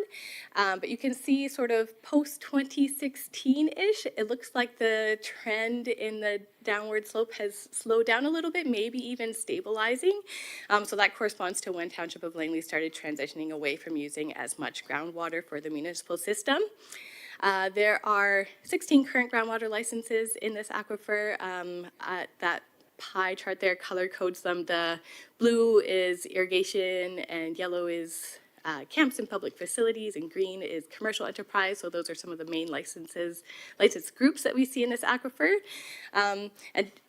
But you can see sort of post-2016-ish, it looks like the trend in the downward slope has slowed down a little bit, maybe even stabilizing. So that corresponds to when Township of Langley started transitioning away from using as much groundwater for the municipal system. There are 16 current groundwater licenses in this aquifer. That pie chart there color codes them. The blue is irrigation, and yellow is camps and public facilities, and green is commercial enterprise. So those are some of the main license groups that we see in this aquifer. And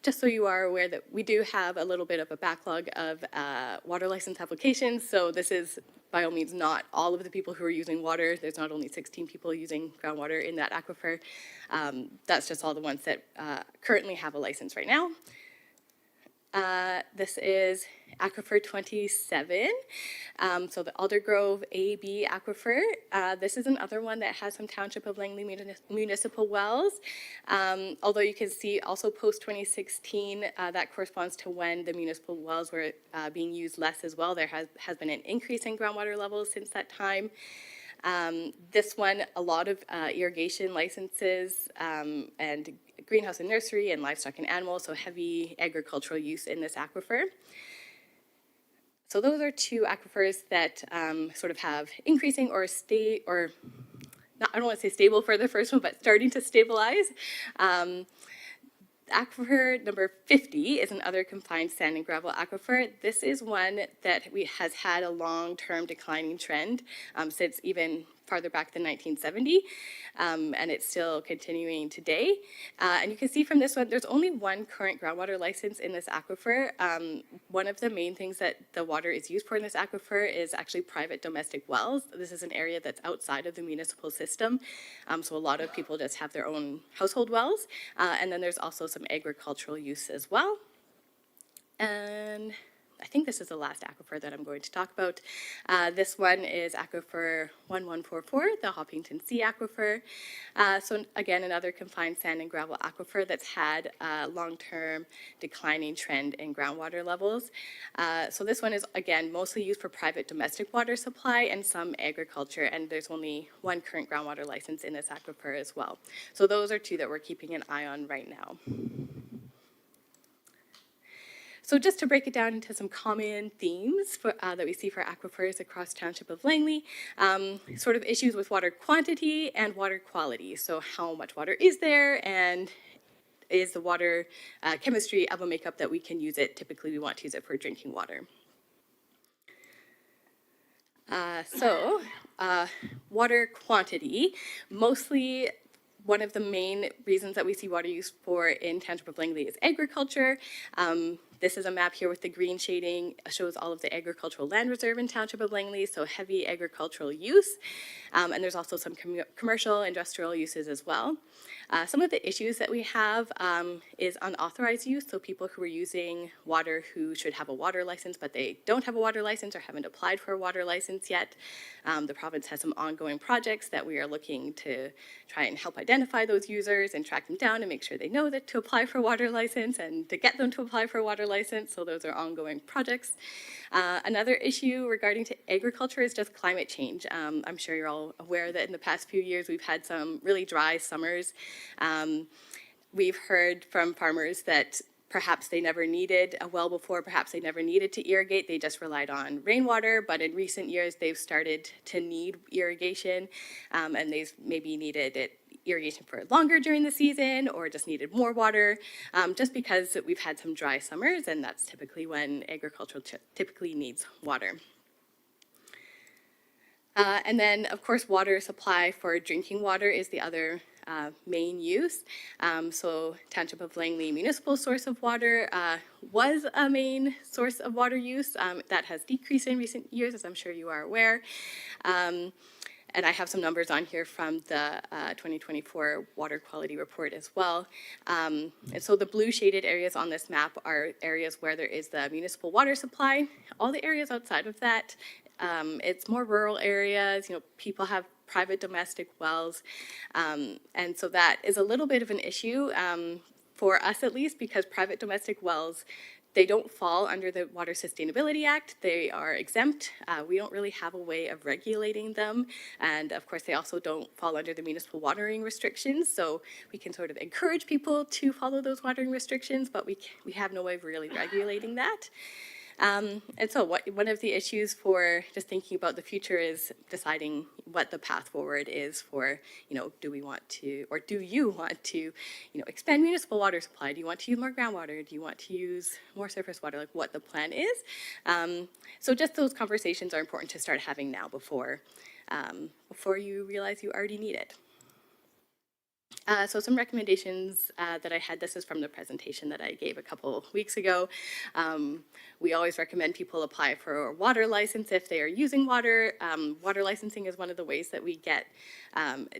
just so you are aware that we do have a little bit of a backlog of water license applications. So this is by all means not all of the people who are using water. There's not only 16 people using groundwater in that aquifer. That's just all the ones that currently have a license right now. This is Aquifer 27, so the Aldergrove AB Aquifer. This is another one that has some Township of Langley municipal wells. Although you can see also post-2016, that corresponds to when the municipal wells were being used less as well. There has been an increase in groundwater levels since that time. This one, a lot of irrigation licenses and greenhouse and nursery and livestock and animals, so heavy agricultural use in this aquifer. So those are two aquifers that sort of have increasing or not, I don't want to say stable for the first one, but starting to stabilize. Aquifer number 50 is another confined sand and gravel aquifer. This is one that has had a long-term declining trend since even farther back than 1970, and it's still continuing today. And you can see from this one, there's only one current groundwater license in this aquifer. One of the main things that the water is used for in this aquifer is actually private domestic wells. This is an area that's outside of the municipal system, so a lot of people just have their own household wells. And then there's also some agricultural use as well. And I think this is the last aquifer that I'm going to talk about. This one is aquifer 1144, the Hopkinton Sea aquifer. So again, another confined sand and gravel aquifer that's had a long-term declining trend in groundwater levels. So this one is, again, mostly used for private domestic water supply and some agriculture, and there's only one current groundwater license in this aquifer as well. So those are two that we're keeping an eye on right now. So just to break it down into some common themes that we see for aquifers across Township of Langley, sort of issues with water quantity and water quality. So how much water is there, and is the water chemistry of a makeup that we can use it? Typically we want to use it for drinking water. Water quantity, mostly one of the main reasons that we see water used for in Township of Langley is agriculture. This is a map here with the green shading, shows all of the agricultural land reserve in Township of Langley, so heavy agricultural use. And there's also some commercial, industrial uses as well. Some of the issues that we have is unauthorized use, so people who are using water who should have a water license, but they don't have a water license or haven't applied for a water license yet. The province has some ongoing projects that we are looking to try and help identify those users and track them down and make sure they know that to apply for a water license and to get them to apply for a water license, so those are ongoing projects. Another issue regarding to agriculture is just climate change. I'm sure you're all aware that in the past few years we've had some really dry summers. We've heard from farmers that perhaps they never needed a well before, perhaps they never needed to irrigate, they just relied on rainwater, but in recent years they've started to need irrigation, and they've maybe needed irrigation for longer during the season or just needed more water, just because we've had some dry summers, and that's typically when agriculture typically needs water. And then, of course, water supply for drinking water is the other main use. So Township of Langley municipal source of water was a main source of water use. That has decreased in recent years, as I'm sure you are aware. And I have some numbers on here from the 2024 water quality report as well. And so the blue shaded areas on this map are areas where there is the municipal water supply. All the areas outside of that, it's more rural areas, people have private domestic wells. And so that is a little bit of an issue for us at least, because private domestic wells, they don't fall under the Water Sustainability Act. They are exempt. We don't really have a way of regulating them. And of course, they also don't fall under the municipal watering restrictions. So we can sort of encourage people to follow those watering restrictions, but we have no way of really regulating that. And so one of the issues for just thinking about the future is deciding what the path forward is for, do we want to, or do you want to, expand municipal water supply? Do you want to use more groundwater? Do you want to use more surface water? Like what the plan is. So just those conversations are important to start having now before you realize you already need it. So some recommendations that I had, this is from the presentation that I gave a couple weeks ago. We always recommend people apply for a water license if they are using water. Water licensing is one of the ways that we get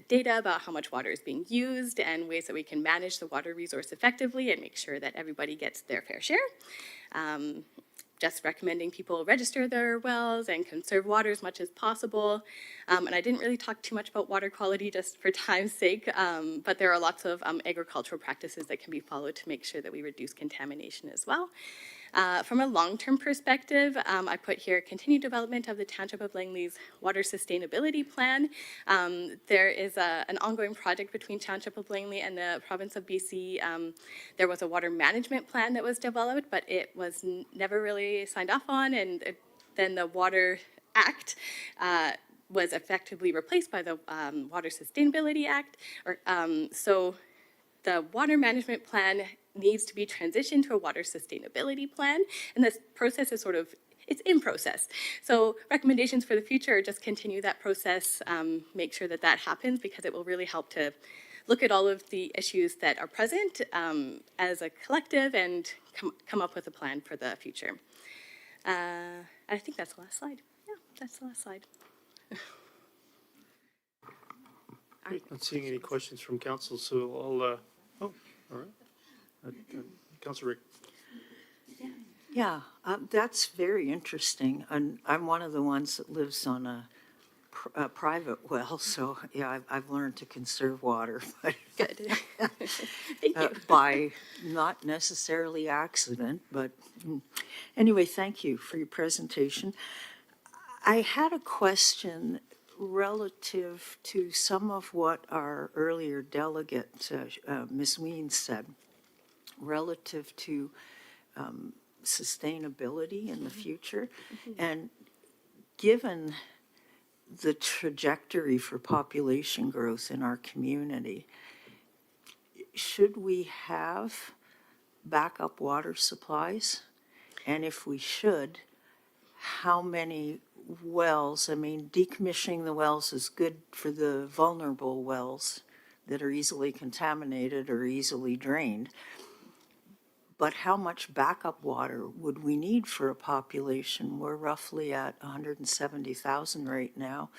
data about how much water is being used and ways that we can manage the water resource effectively and make sure that everybody gets their fair share. Just recommending people register their wells and conserve water as much as possible. And I didn't really talk too much about water quality just for time's sake, but there are lots of agricultural practices that can be followed to make sure that we reduce contamination as well. From a long-term perspective, I put here continued development of the Township of Langley's water sustainability plan. There is an ongoing project between Township of Langley and the province of BC. There was a water management plan that was developed, but it was never really signed off on, and then the Water Act was effectively replaced by the Water Sustainability Act. So the water management plan needs to be transitioned to a water sustainability plan, and this process is sort of it's in process. So recommendations for the future are just continue that process, make sure that that happens, because it will really help to look at all of the issues that are present as a collective and come up with a plan for the future. I think that's the last slide. Yeah, that's the last slide. Not seeing any questions from council, so I'll, all right. Councilor Rick. Yeah, that's very interesting. And I'm one of the ones that lives on a private well, so yeah, I've learned to conserve water. But Good. Thank you. by not necessarily accident, but anyway, thank you for your presentation. I had a question relative to some of what our earlier delegate, Ms. Ween, said, relative to sustainability in the future. And given the trajectory for population growth in our community, should we have backup water supplies? And if we should, how many wells? I mean, decommissioning the wells is good for the vulnerable wells that are easily contaminated or easily drained. But how much backup water would we need for a population? We're roughly at 170,000 right now,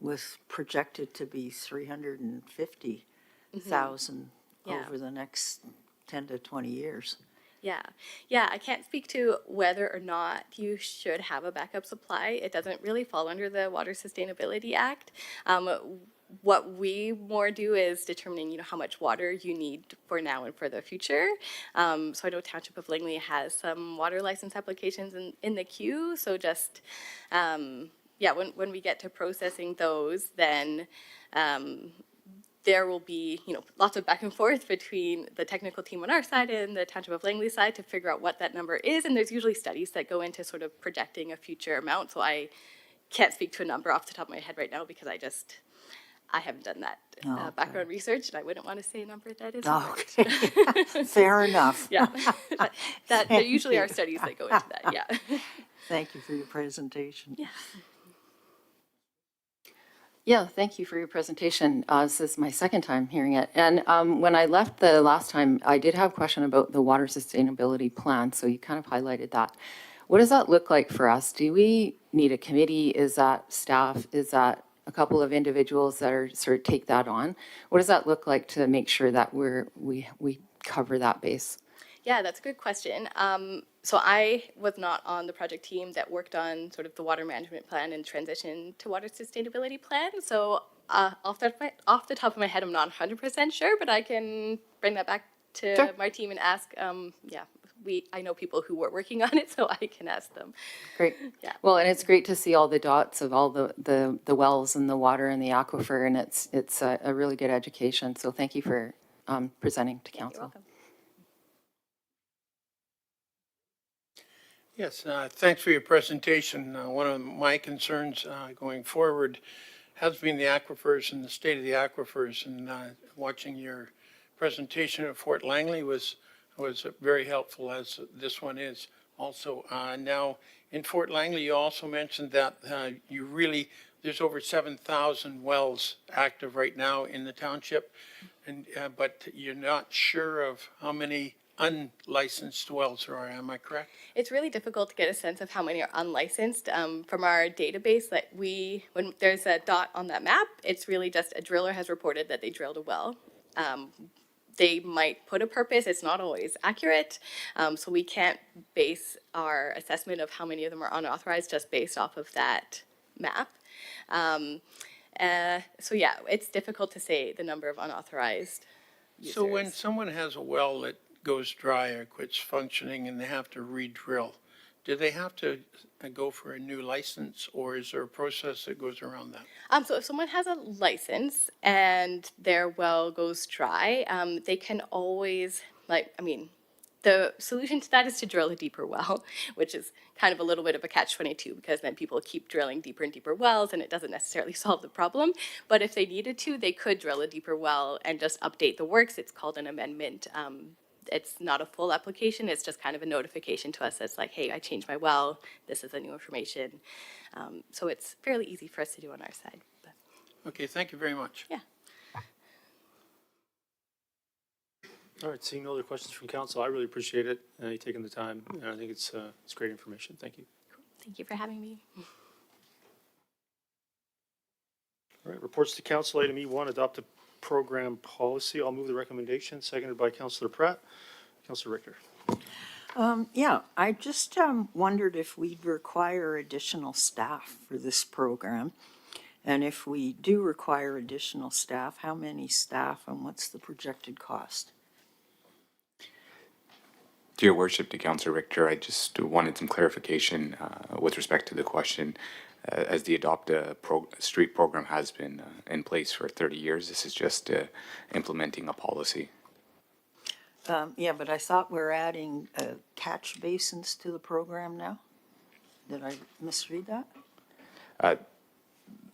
with projected to be 350,000 Yeah. over the next 10 to 20 years. Yeah, I can't speak to whether or not you should have a backup supply. It doesn't really fall under the Water Sustainability Act. What we more do is determining, how much water you need for now and for the future. So I know Township of Langley has some water license applications in the queue. So just, when we get to processing those, then there will be, lots of back and forth between the technical team on our side and the Township of Langley side to figure out what that number is. And there's usually studies that go into sort of projecting a future amount. So I can't speak to a number off the top of my head right now because I haven't done that background research, and I wouldn't want to say a number that isn't right. Okay, fair enough. Yeah, there usually are studies that go into that, yeah. Thank you for your presentation. Yeah. Yeah, thank you for your presentation. This is my second time hearing it. And when I left the last time, I did have a question about the water sustainability plan, so you kind of highlighted that. What does that look like for us? Do we need a committee? Is that staff? Is that a couple of individuals that are sort of take that on? What does that look like to make sure that we cover that base? Yeah, that's a good question. So I was not on the project team that worked on sort of the water management plan and transition to water sustainability plan. So off the top of my head, I'm not 100% sure, but I can bring that back to my team and ask. I know people who were working on it, so I can ask them. Great. Yeah. Well, and it's great to see all the dots of all the wells and the water and the aquifer, and it's a really good education. So thank you for presenting to council. You're welcome. Yes, thanks for your presentation. One of my concerns going forward has been the aquifers and the state of the aquifers, and watching your presentation at Fort Langley was very helpful, as this one is also. Now, in Fort Langley, you also mentioned that there's over 7,000 wells active right now in the township, and but you're not sure of how many unlicensed wells there are, am I correct? It's really difficult to get a sense of how many are unlicensed. From our database, when there's a dot on that map, it's really just a driller has reported that they drilled a well. They might put a purpose, it's not always accurate, so we can't base our assessment of how many of them are unauthorized just based off of that map. So yeah, it's difficult to say the number of unauthorized users. So when someone has a well that goes dry or quits functioning and they have to re-drill, do they have to go for a new license, or is there a process that goes around that? So if someone has a license and their well goes dry, they can always, the solution to that is to drill a deeper well, which is kind of a little bit of a catch-22 because then people keep drilling deeper and deeper wells and it doesn't necessarily solve the problem. But if they needed to, they could drill a deeper well and just update the works. It's called an amendment. It's not a full application, it's just kind of a notification to us that's like, hey, I changed my well, this is the new information. So it's fairly easy for us to do on our side. But, Okay, thank you very much. yeah. All right, seeing no other questions from council, I really appreciate it, you taking the time, and I think it's great information. Thank you. Thank you for having me. All right, reports to council, item E1, adopt a program policy. I'll move the recommendation, seconded by Councillor Pratt. Councillor Richter. Yeah, I just wondered if we'd require additional staff for this program. And if we do require additional staff, how many staff and what's the projected cost? To your worship, to Councillor Richter, I just wanted some clarification with respect to the question. As the Adopt a Street program has been in place for 30 years, this is just implementing a policy. Yeah, but I thought we're adding catch basins to the program now. Did I misread that?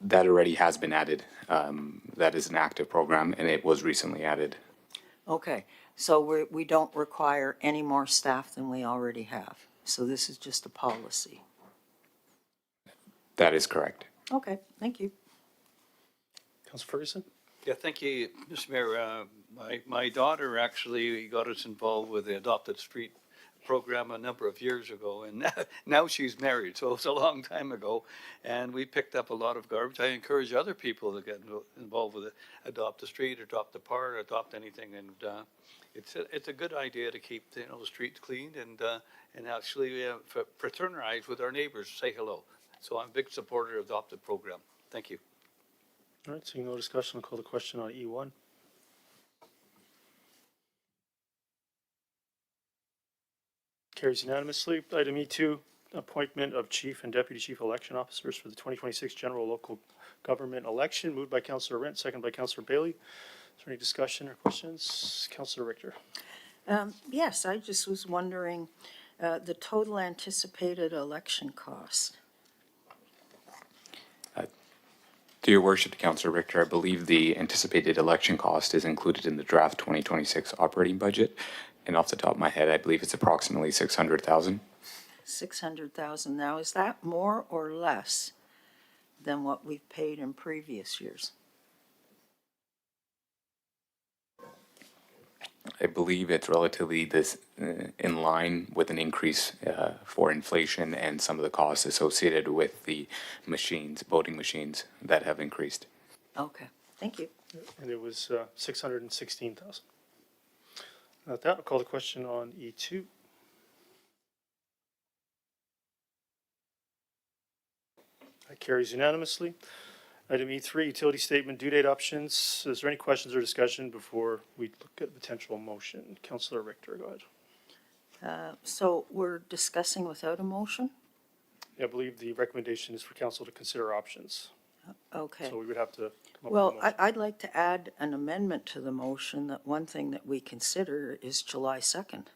That already has been added. That is an active program, and it was recently added. Okay, so we don't require any more staff than we already have. So this is just a policy. That is correct. Okay, thank you. Councillor Ferguson. Yeah, thank you, Mr. Mayor. My daughter actually got us involved with the Adopted Street program a number of years ago, and now she's married, so it's a long time ago, and we picked up a lot of garbage. I encourage other people to get involved with it, Adopt a Street, Adopt a Park, Adopt anything, and it's a good idea to keep the streets clean and actually fraternize with our neighbors, say hello. So I'm a big supporter of the adopted program. Thank you. All right, seeing no discussion, I'll call the question on E1. Carries unanimously. Item E2, appointment of chief and deputy chief election officers for the 2026 general local government election, moved by Councillor Rent, second by Councillor Bailey. Is there any discussion or questions? Councillor Richter. Yes, I just was wondering the total anticipated election cost. To your worship, Councillor Richter, I believe the anticipated election cost is included in the draft 2026 operating budget. And off the top of my head, I believe it's approximately 600,000. 600,000. Now, is that more or less than what we've paid in previous years? I believe it's relatively in line with an increase for inflation and some of the costs associated with the machines, voting machines that have increased. Okay, thank you. And it was 616,000. At that, I'll call the question on E2. That carries unanimously. Item E3, utility statement due date options. Is there any questions or discussion before we look at potential motion? Councillor Richter, go ahead. So we're discussing without a motion? I believe the recommendation is for council to consider options. Okay. So we would have to come up with a Well, motion. I'd like to add an amendment to the motion that one thing that we consider is July 2nd,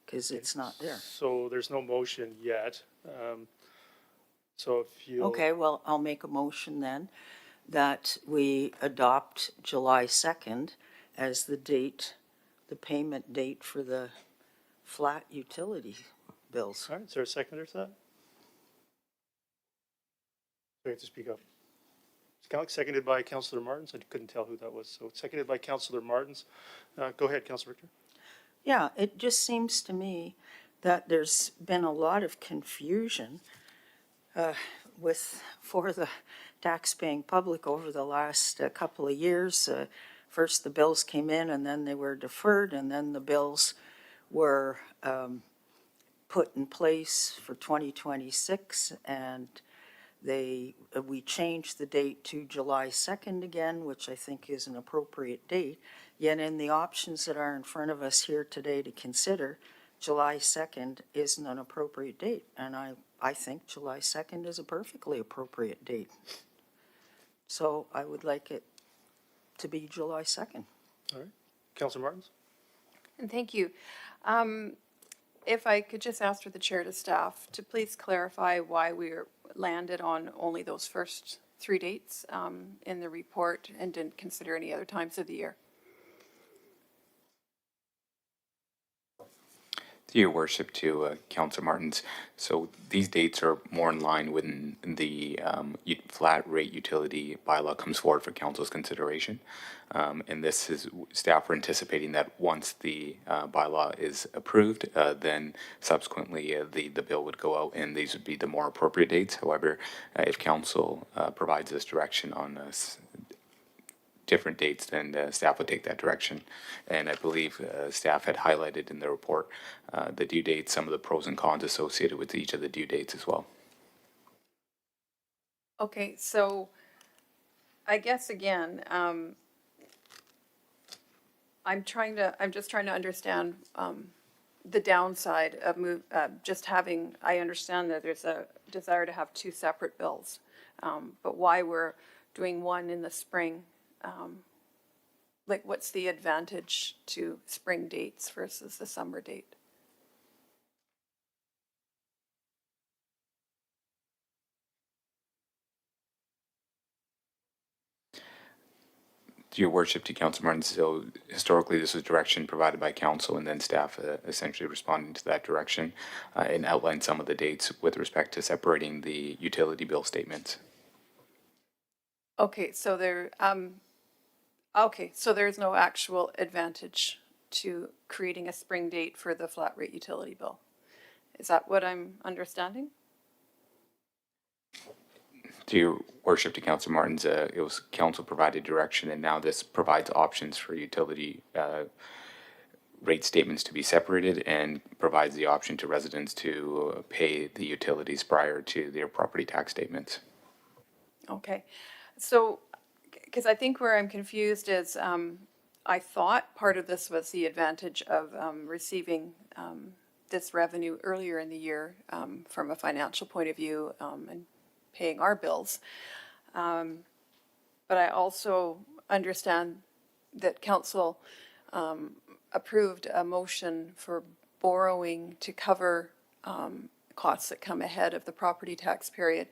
because it's not there. So there's no motion yet. So if you. Okay, well, I'll make a motion then that we adopt July 2nd as the date, the payment date for the flat utility bills. All right, is there a seconder to that? So you have to speak up. Seconded by Councillor Martins. I couldn't tell who that was. So it's seconded by Councillor Martins. Go ahead, Councillor Richter. Yeah, it just seems to me that there's been a lot of confusion for the taxpaying public over the last couple of years. First, the bills came in and then they were deferred, and then the bills were put in place for 2026, and we changed the date to July 2nd again, which I think is an appropriate date. Yet in the options that are in front of us here today to consider, July 2nd isn't an appropriate date, and I think July 2nd is a perfectly appropriate date. So I would like it to be July 2nd. All right. Councillor Martins? And thank you. If I could just ask for the chair to staff to please clarify why we landed on only those first three dates in the report and didn't consider any other times of the year. To your worship, to Councillor Martins. So these dates are more in line when the flat rate utility bylaw comes forward for council's consideration. And this is, staff are anticipating that once the bylaw is approved, then subsequently the bill would go out and these would be the more appropriate dates. However, if council provides us direction on different dates, then staff would take that direction. And I believe staff had highlighted in the report the due dates, some of the pros and cons associated with each of the due dates as well. Okay, so I guess again, I'm just trying to understand the downside of just having, I understand that there's a desire to have two separate bills, but why we're doing one in the spring? Like, what's the advantage to spring dates versus the summer date? To your worship, to Councillor Martin, so historically this was direction provided by council and then staff essentially responding to that direction and outlined some of the dates with respect to separating the utility bill statements. Okay, so there's no actual advantage to creating a spring date for the flat rate utility bill. Is that what I'm understanding? To your worship, to Councillor Martins, it was council provided direction, and now this provides options for utility rate statements to be separated and provides the option to residents to pay the utilities prior to their property tax statements. Okay, so, because I think where I'm confused is, I thought part of this was the advantage of receiving this revenue earlier in the year from a financial point of view and paying our bills. But I also understand that council approved a motion for borrowing to cover costs that come ahead of the property tax period.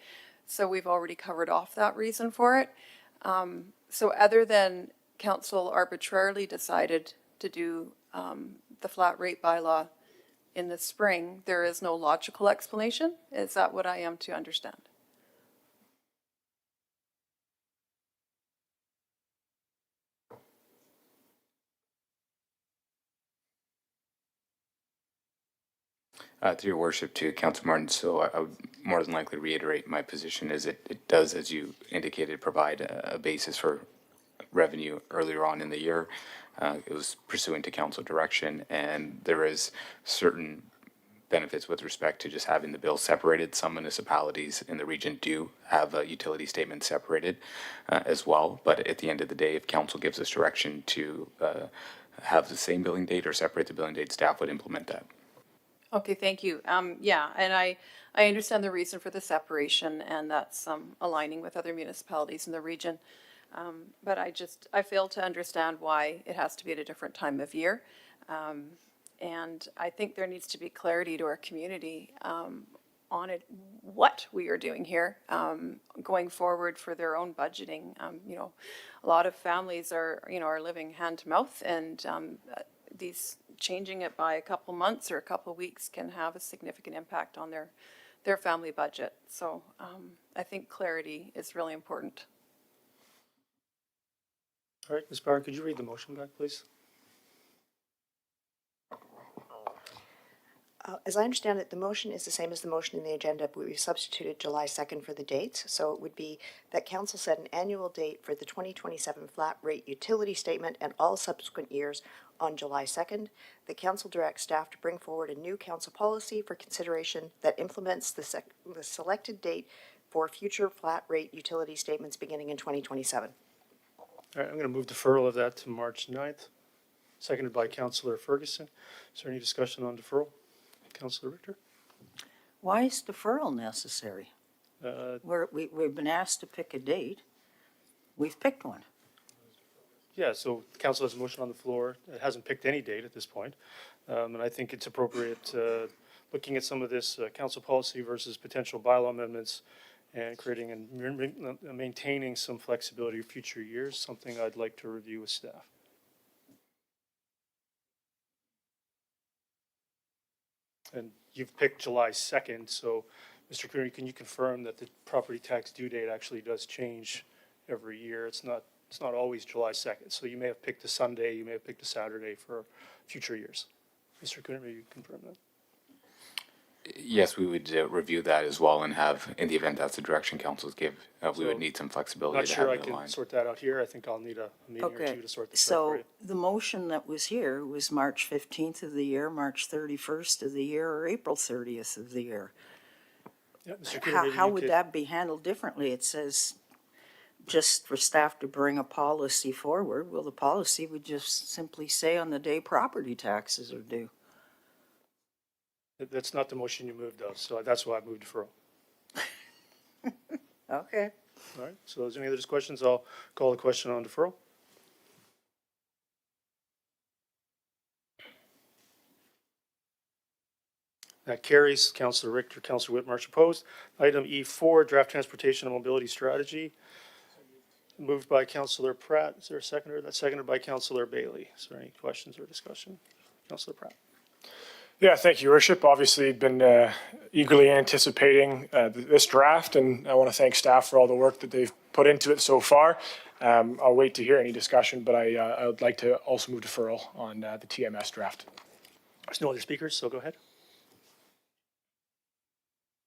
So we've already covered off that reason for it. So other than council arbitrarily decided to do the flat rate bylaw in the spring, there is no logical explanation? Is that what I am to understand? To your worship, to Councillor Martin, so I would more than likely reiterate my position is it does, as you indicated, provide a basis for revenue earlier on in the year. It was pursuant to council direction, and there is certain benefits with respect to just having the bill separated. Some municipalities in the region do have a utility statement separated as well, but at the end of the day, if council gives us direction to have the same billing date or separate the billing date, staff would implement that. Okay, thank you. Yeah, and I understand the reason for the separation, and that's aligning with other municipalities in the region. But I fail to understand why it has to be at a different time of year. And I think there needs to be clarity to our community on it, what we are doing here going forward for their own budgeting. You know, a lot of families are living hand to mouth, and these changing it by a couple months or a couple weeks can have a significant impact on their family budget. So I think clarity is really important. All right, Ms. Bauer, could you read the motion back, please? As I understand it, the motion is the same as the motion in the agenda, but we've substituted July 2nd for the dates. So it would be that council set an annual date for the 2027 flat rate utility statement and all subsequent years on July 2nd. The council directs staff to bring forward a new council policy for consideration that implements the selected date for future flat rate utility statements beginning in 2027. All right, I'm going to move deferral of that to March 9th, seconded by Councillor Ferguson. Is there any discussion on deferral? Councillor Richter? Why is deferral necessary? We've been asked to pick a date. We've picked one. Yeah, so the council has a motion on the floor. It hasn't picked any date at this point. And I think it's appropriate, looking at some of this council policy versus potential bylaw amendments and creating and maintaining some flexibility for future years, something I'd like to review with staff. And you've picked July 2nd, so Mr. Cooney, can you confirm that the property tax due date actually does change every year? It's not always July 2nd. So you may have picked a Sunday, you may have picked a Saturday for future years. Mr. Cooney, may you confirm that? Yes, we would review that as well and have, in the event that's the direction councils give, we So, would need some flexibility Not to sure have I it can aligned. sort that out here. I think I'll need a meeting or Okay, two to sort this out for so you. the motion that was here was March 15th of the year, March 31st of the year, or April 30th of the year. Yeah, Mr. Cooney, maybe How you would could- that be handled differently? It says just for staff to bring a policy forward. Well, the policy would just simply say on the day property taxes are due. That's not the motion you moved though, so that's why I moved deferral. Okay. All right, so is there any other questions? I'll call the question on deferral. That carries. Councillor Richter, Councillor Whitmarsh opposed. Item E4, draft transportation and mobility strategy. Moved by Councillor Pratt. Is there a seconder? That's seconded by Councillor Bailey. Is there any questions or discussion? Councillor Pratt. Yeah, thank you, Your Worship. Obviously, been eagerly anticipating this draft, and I want to thank staff for all the work that they've put into it so far. I'll wait to hear any discussion, but I would like to also move deferral on the TMS draft. There's no other speakers, so go ahead.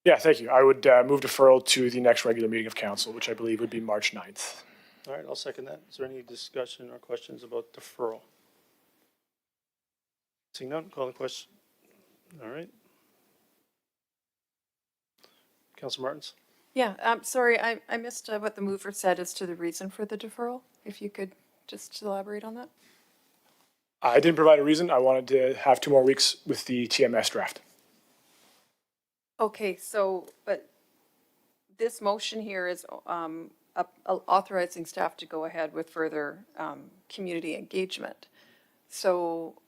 Yeah, thank you. I would move deferral to the next regular meeting of council, which I believe would be March 9th. All right, I'll second that. Is there any discussion or questions about deferral? Seeing none, call the question. All right. Councillor Martins? Yeah, I'm sorry, I missed what the mover said as to the reason for the deferral. If you could just elaborate on that. I didn't provide a reason. I wanted to have 2 more weeks with the TMS draft. Okay, so, but this motion here is authorizing staff to go ahead with further community engagement. So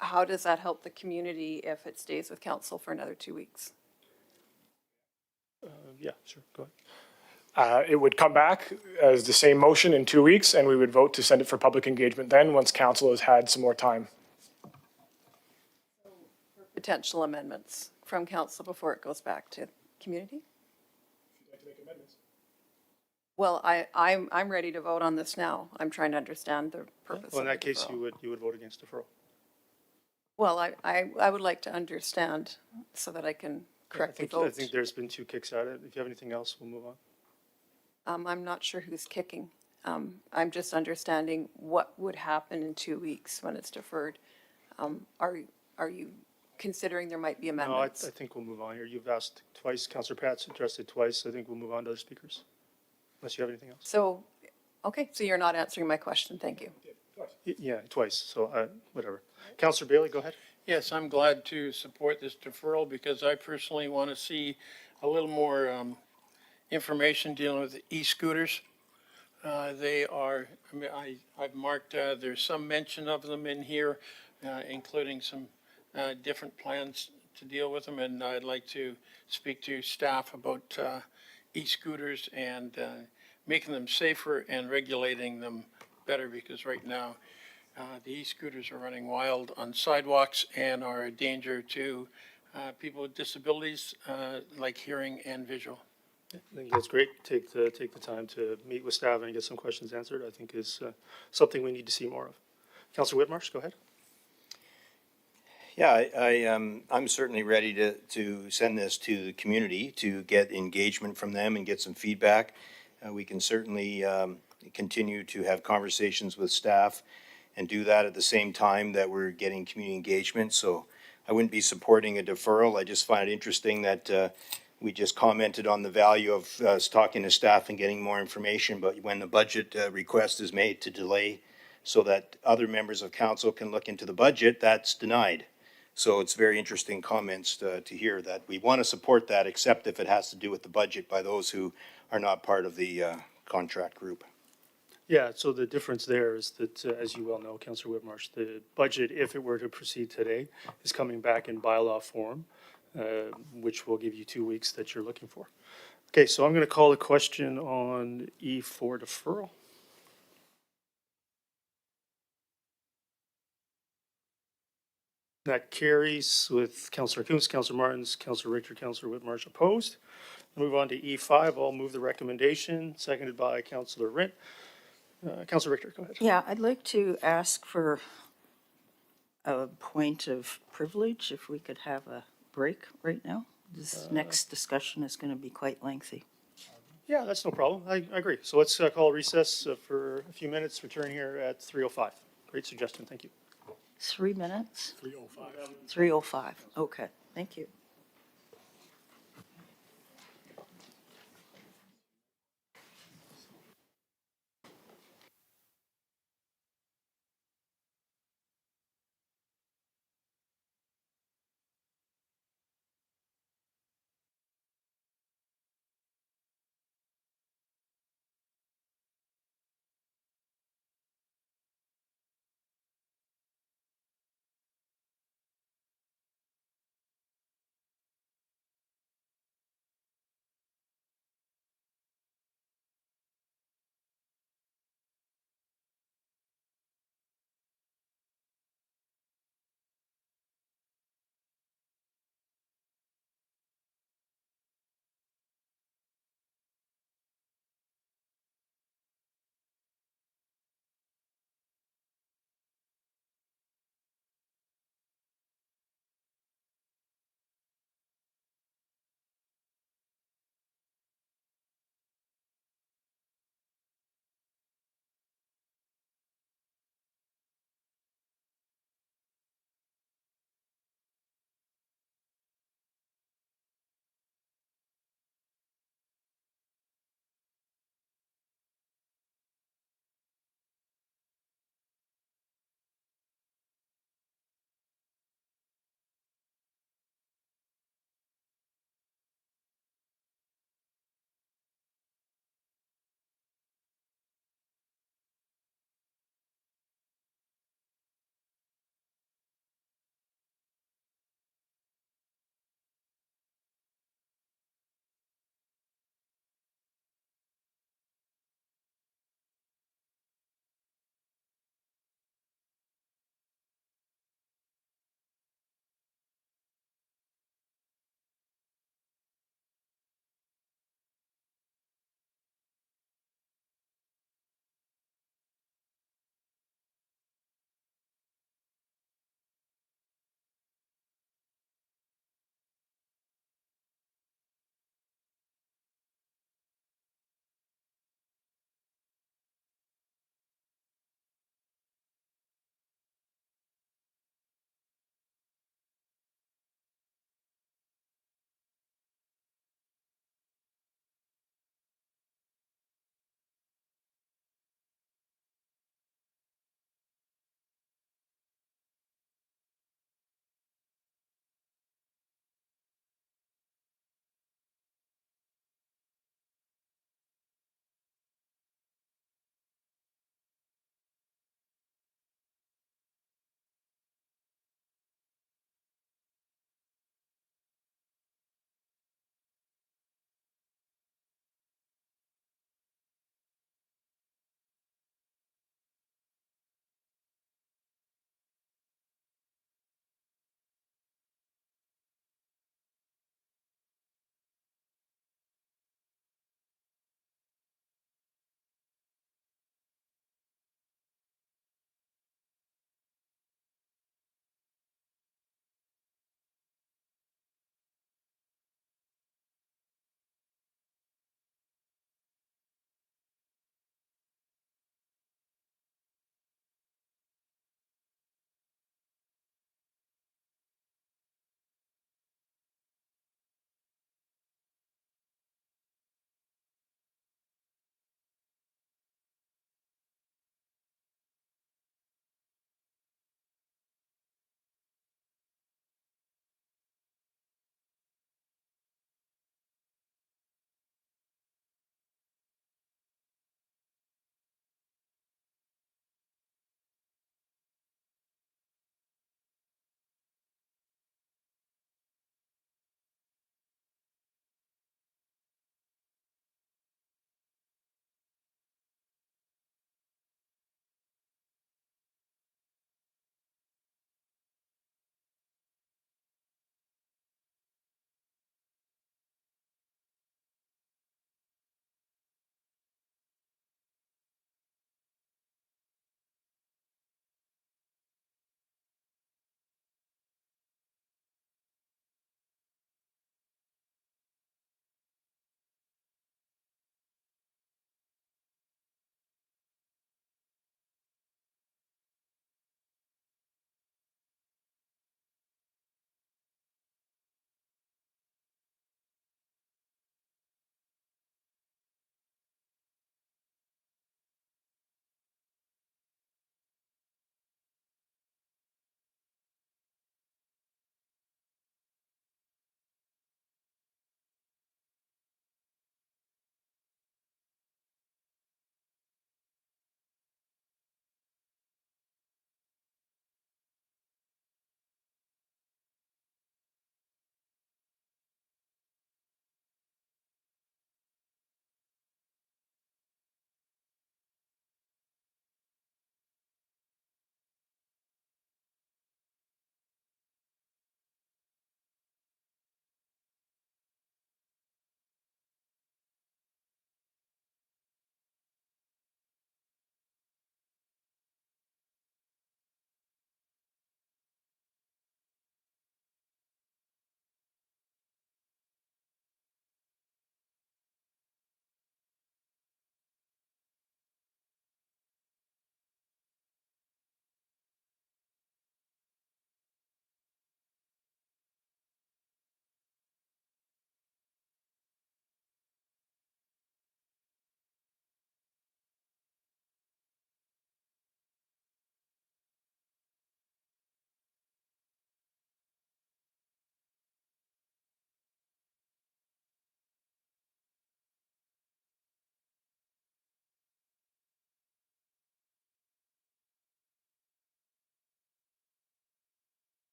how does that help the community if it stays with council for another 2 weeks? Yeah, sure, go ahead. It would come back as the same motion in 2 weeks, and we would vote to send it for public engagement then, once council has had some more time. Potential amendments from council before it goes back to community? Well, I'm ready to vote on this now. I'm trying to understand the purpose Well, in of that the case, deferral. you would vote against deferral. Well, I would like to understand so that I can correctly I vote. think there's been 2 kicks at it. If you have anything else, we'll move on. I'm not sure who's kicking. I'm just understanding what would happen in 2 weeks when it's deferred. Are you considering there might be No, I amendments? think we'll move on here. You've asked twice, Councillor Pratt's addressed it twice. I think we'll move on to other speakers. Unless you have anything else. So, okay, so you're not answering my question. Thank you. Yeah, twice, so whatever. Councillor Bailey, go ahead. Yes, I'm glad to support this deferral because I personally want to see a little more information dealing with e-scooters. They are, I mean, I've marked, there's some mention of them in here, including some different plans to deal with them, and I'd like to speak to staff about e-scooters and making them safer and regulating them better, because right now the e-scooters are running wild on sidewalks and are a danger to people with disabilities like hearing and visual. I think that's great. Take the time to meet with staff and get some questions answered, I think is something we need to see more of. Councillor Whitmarsh, go ahead. Yeah, I'm certainly ready to send this to the community to get engagement from them and get some feedback. We can certainly continue to have conversations with staff and do that at the same time that we're getting community engagement. So I wouldn't be supporting a deferral. I just find it interesting that we just commented on the value of us talking to staff and getting more information, but when the budget request is made to delay so that other members of council can look into the budget, that's denied. So it's very interesting comments to hear that we want to support that, except if it has to do with the budget by those who are not part of the contract group. Yeah, so the difference there is that, as you well know, Councillor Whitmarsh, the budget, if it were to proceed today, is coming back in bylaw form, which will give you 2 weeks that you're looking for. Okay, so I'm going to call a question on E4 deferral. That carries with Councillor Coons, Councillor Martins, Councillor Richter, Councillor Whitmarsh opposed. Move on to E5. I'll move the recommendation, seconded by Councillor Rint. Councillor Richter, go ahead. Yeah, I'd like to ask for a point of privilege, if we could have a break right now. This next discussion is going to be quite lengthy. Yeah, that's no problem. I agree. So let's call a recess for a few minutes, return here at 3:05. Great suggestion, thank you. 3 minutes? 3:05. 3:05, okay, thank you.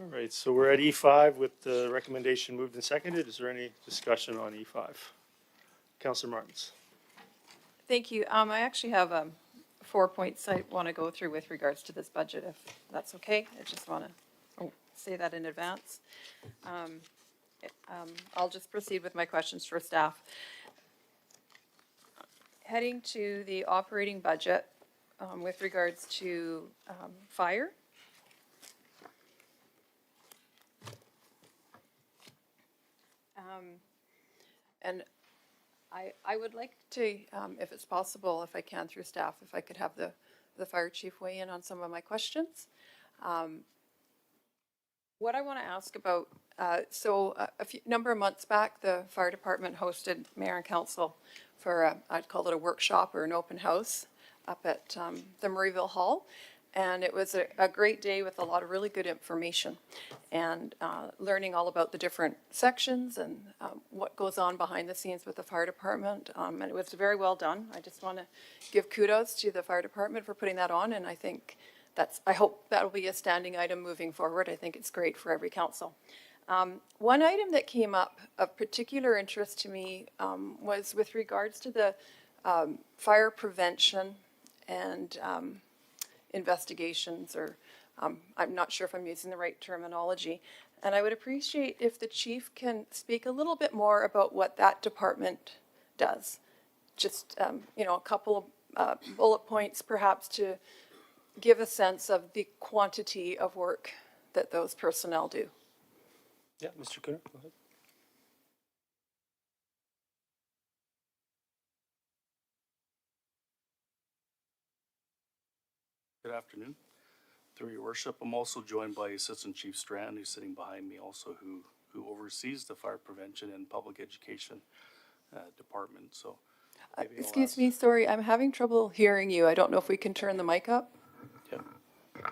All right, so we're at E5 with the recommendation moved and seconded. Is there any discussion on E5? Councillor Martins. Thank you. I actually have 4 points I want to go through with regards to this budget, if that's okay. I just want to say that in advance. I'll just proceed with my questions for staff. Heading to the operating budget with regards to fire. And I would like to, if it's possible, if I can through staff, if I could have the fire chief weigh in on some of my questions. What I want to ask about, a few number of months back, the fire department hosted mayor and council for, I'd call it a workshop or an open house up at the Murrayville Hall. And it was a great day with a lot of really good information and learning all about the different sections and what goes on behind the scenes with the fire department. And it was very well done. I just want to give kudos to the fire department for putting that on. And I think I hope that'll be a standing item moving forward. I think it's great for every council. One item that came up of particular interest to me was with regards to the fire prevention and investigations, or I'm not sure if I'm using the right terminology. And I would appreciate if the chief can speak a little bit more about what that department does. Just, a couple of bullet points perhaps to give a sense of the quantity of work that those personnel do. Yeah, Mr. Cooner, go ahead. Good afternoon. Through your worship, I'm also joined by Assistant Chief Strand, who's sitting behind me also, who oversees the fire prevention and public education department. So maybe I'll Excuse ask- me, sorry, I'm having trouble hearing you. I don't know if we can turn the mic up. Yeah.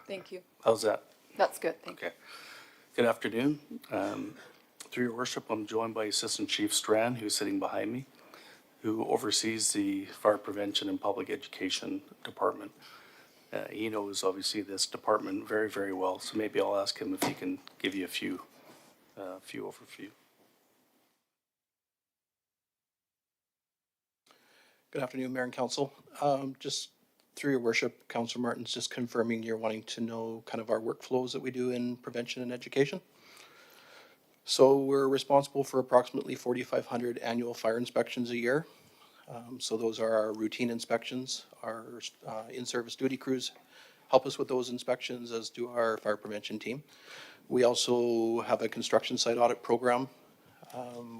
Thank you. How's that? That's good, thank you. Okay. Good afternoon. Through your worship, I'm joined by Assistant Chief Strand, who's sitting behind me, who oversees the fire prevention and public education department. He knows obviously this department very, very well, so maybe I'll ask him if he can give you a few overview. Good afternoon, Mayor and Council. Just through your worship, Councillor Martin's just confirming you're wanting to know kind of our workflows that we do in prevention and education. So we're responsible for approximately 4,500 annual fire inspections a year. So those are our routine inspections. Our in-service duty crews help us with those inspections, as do our fire prevention team. We also have a construction site audit program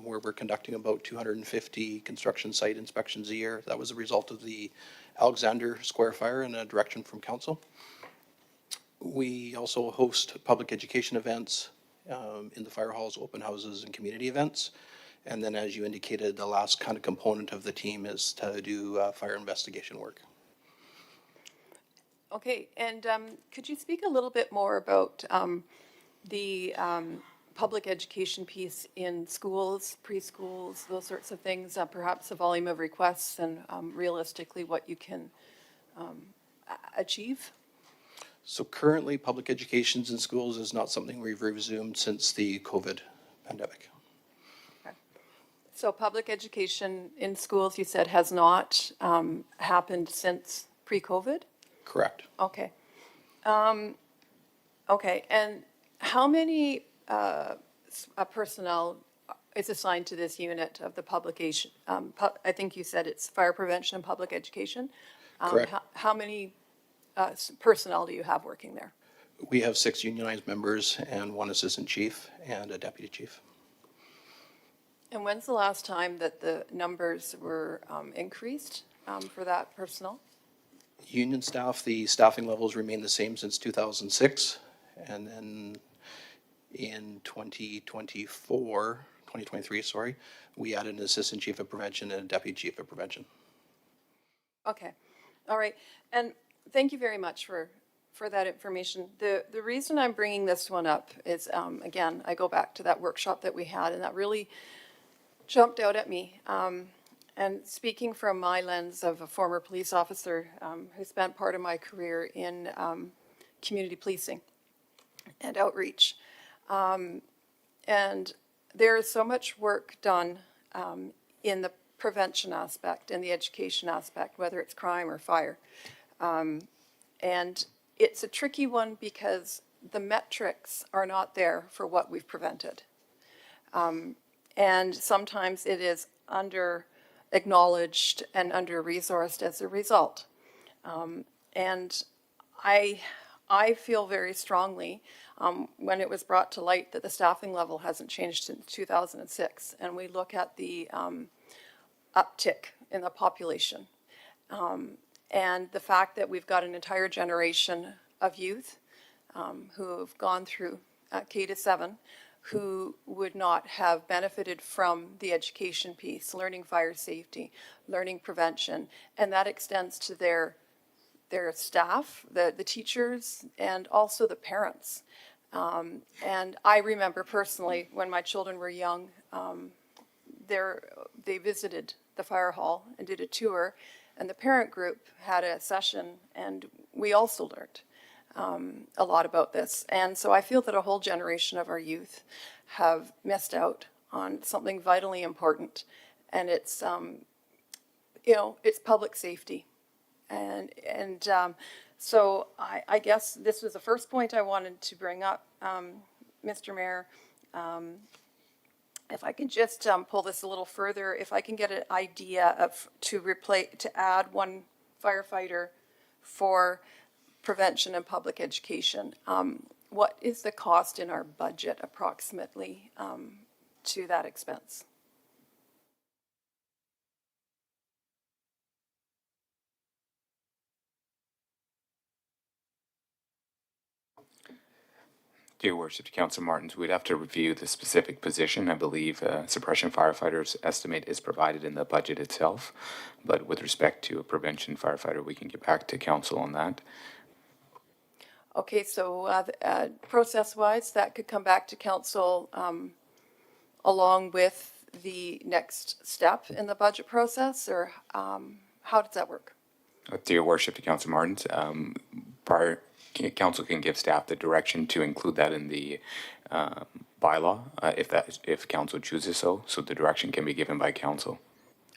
where we're conducting about 250 construction site inspections a year. That was a result of the Alexander Square fire and a direction from council. We also host public education events in the fire halls, open houses, and community events. And then, as you indicated, the last kind of component of the team is to do fire investigation work. Okay, and could you speak a little bit more about the public education piece in schools, preschools, those sorts of things, perhaps the volume of requests and realistically what you can achieve? So currently, public educations in schools is not something we've resumed since the COVID pandemic. So public education in schools, you said, has not happened since pre-COVID? Correct. Okay. Okay, and how many personnel is assigned to this unit of the publication? I think you said it's fire prevention and public education. Correct. How many personnel do you have working there? We have 6 unionized members and 1 assistant chief and a deputy chief. And when's the last time that the numbers were increased for that personnel? Union staff, the staffing levels remain the same since 2006. And then in 2023, we added an assistant chief of prevention and a deputy chief of prevention. Okay, all right. And thank you very much for that information. The reason I'm bringing this one up is, again, I go back to that workshop that we had, and that really jumped out at me. And speaking from my lens of a former police officer who spent part of my career in community policing and outreach, And there is so much work done in the prevention aspect and the education aspect, whether it's crime or fire. And it's a tricky one because the metrics are not there for what we've prevented. And sometimes it is under-acknowledged and under-resourced as a result. And I feel very strongly when it was brought to light that the staffing level hasn't changed since 2006, and we look at the uptick in the population. And the fact that we've got an entire generation of youth who have gone through K-7 who would not have benefited from the education piece, learning fire safety, learning prevention, and that extends to their staff, the teachers, and also the parents. And I remember personally, when my children were young, they visited the fire hall and did a tour, and the parent group had a session, and we also learned a lot about this. And so I feel that a whole generation of our youth have missed out on something vitally important, and it's, it's public safety. And so I guess this was the first point I wanted to bring up, Mr. Mayor. If I can just pull this a little further, if I can get an idea of to add one firefighter for prevention and public education, what is the cost in our budget approximately to that expense? Dear Worship, to Council Martins, we'd have to review the specific position. I believe suppression firefighters estimate is provided in the budget itself, but with respect to a prevention firefighter, we can get back to council on that. Okay, so process-wise, that could come back to council along with the next step in the budget process, or how does that work? Dear Worship, to Council Martins, council can give staff the direction to include that in the bylaw if council chooses so the direction can be given by council.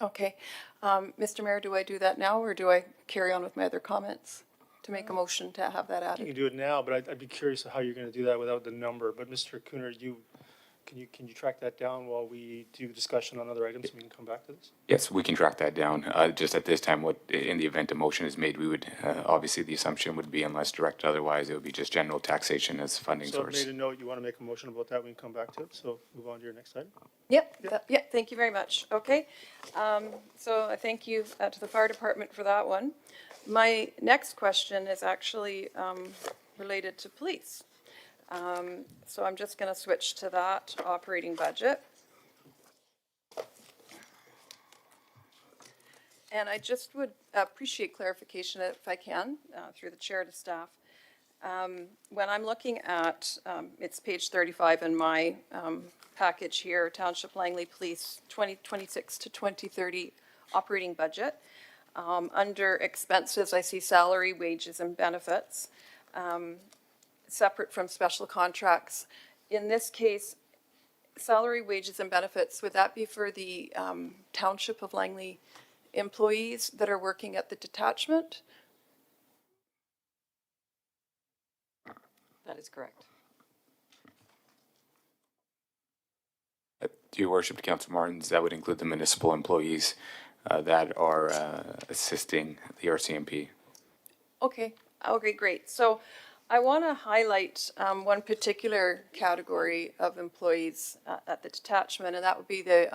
Okay. Mr. Mayor, do I do that now, or do I carry on with my other comments to make a motion to have that You added? can do it now, but I'd be curious how you're going to do that without the number. But Mr. Cooner, can you track that down while we do discussion on other items, and we can come back to this? Yes, we can track that down. Just at this time, in the event a motion is made, we would, obviously the assumption would be unless directed otherwise, it would be just general taxation as funding So I've source. made a note, you want to make a motion about that, we can come back to it. So move on to your next item. Yep, thank you very much. Okay. So I thank you to the fire department for that one. My next question is actually related to police. So I'm just going to switch to that operating budget. And I just would appreciate clarification if I can, through the chair to staff. When I'm looking at, it's page 35 in my package here, Township Langley Police 2026 to 2030 operating budget. Under expenses, I see salary, wages, and benefits, separate from special contracts. In this case, salary, wages, and benefits, would that be for the Township of Langley employees that are working at the detachment? That is correct. Your Worship, Council Martins, that would include the municipal employees that are assisting the RCMP. Okay, great. So I want to highlight one particular category of employees at the detachment, and that would be the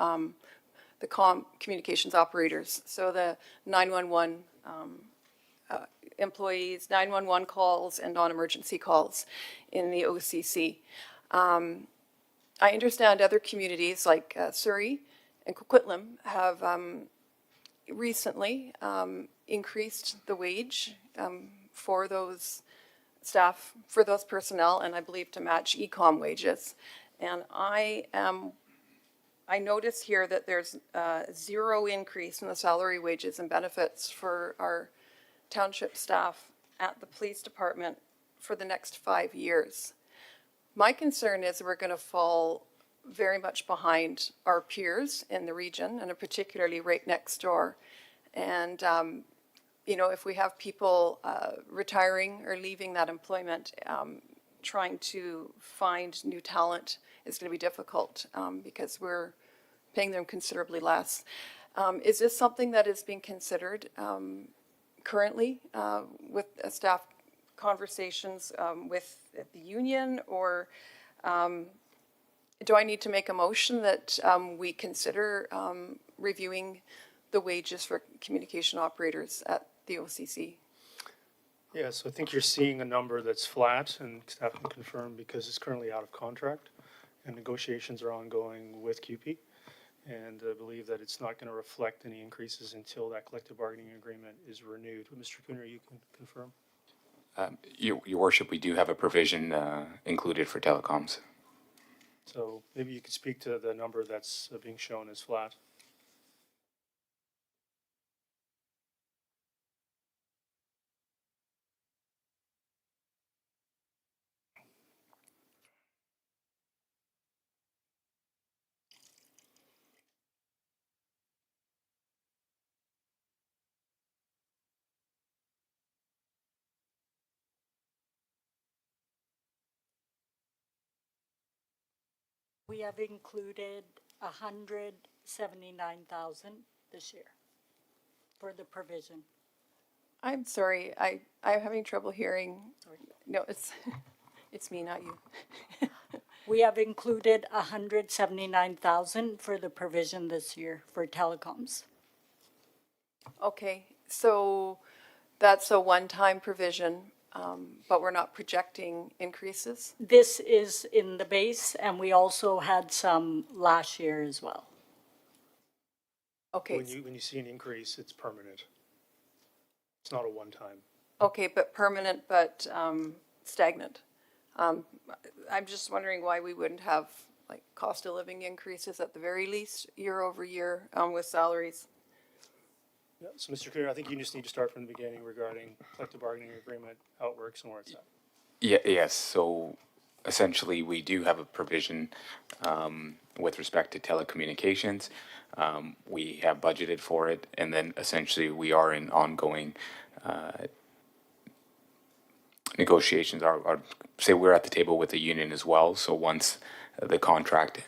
communications operators. So the 911 employees, 911 calls, and non-emergency calls in the OCC. I understand other communities like Surrey and Coquitlam have recently increased the wage for those staff, for those personnel, and I believe to match e-com wages. And I notice here that there's zero increase in the salary, wages, and benefits for our township staff at the police department for the next 5 years. My concern is we're going to fall very much behind our peers in the region, and particularly right next door. And, you know, if we have people retiring or leaving that employment, trying to find new talent is going to be difficult because we're paying them considerably less. Is this something that is being considered currently with staff conversations with the union, or do I need to make a motion that we consider reviewing the wages for communication operators at the OCC? Yeah, so I think you're seeing a number that's flat, and staff can confirm because it's currently out of contract, and negotiations are ongoing with QP. And I believe that it's not going to reflect any increases until that collective bargaining agreement is renewed. Mr. Cooner, you can confirm? Your worship, we do have a provision included for telecoms. So maybe you could speak to the number that's being shown as flat. We have included 179,000 this year for the provision. I'm sorry, I'm having trouble hearing. No, it's it's me, not you. We have included 179,000 for the provision this year for telecoms. Okay, so that's a one-time provision, but we're not projecting increases? This is in the base, and we also had some last year as well. Okay. When you see an increase, it's permanent. It's not a one-time. Okay, but permanent, but stagnant. I'm just wondering why we wouldn't have like cost of living increases at the very least year over year with salaries. Yeah, so Mr. Cooner, I think you just need to start from the beginning regarding collective bargaining agreement, how it works and where it's at. Yes, so essentially we do have a provision with respect to telecommunications. We have budgeted for it, and then essentially we are in ongoing negotiations. Say we're at the table with the union as well, so once the contract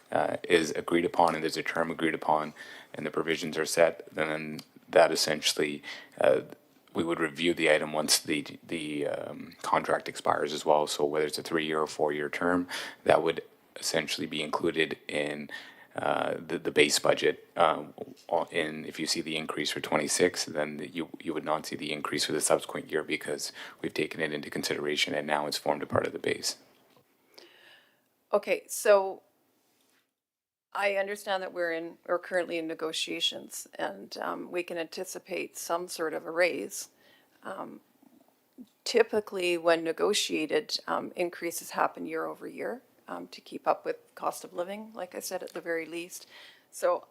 is agreed upon and there's a term agreed upon and the provisions are set, then that essentially we would review the item once the contract expires as well. So whether it's a 3-year or 4-year term, that would essentially be included in the base budget. If you see the increase for 26, then you would not see the increase for the subsequent year because we've taken it into consideration and now it's formed a part of the base. Okay, so I understand that we're currently in negotiations, and we can anticipate some sort of a raise. Typically, when negotiated, increases happen year over year to keep up with cost of living, like I said, at the very least. So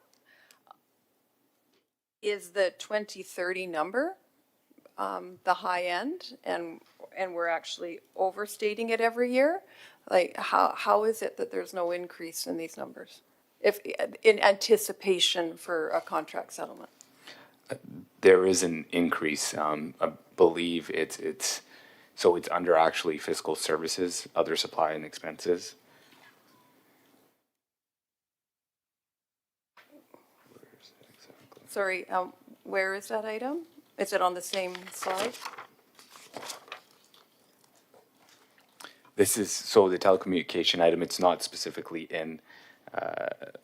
is the 2030 number the high end, and we're actually overstating it every year? Like, how is it that there's no increase in these numbers, if in anticipation for a contract settlement? There is an increase. I believe it's under actually fiscal services, other supply and expenses. Sorry, where is that item? Is it on the same slide? This is, so the telecommunication item, it's not specifically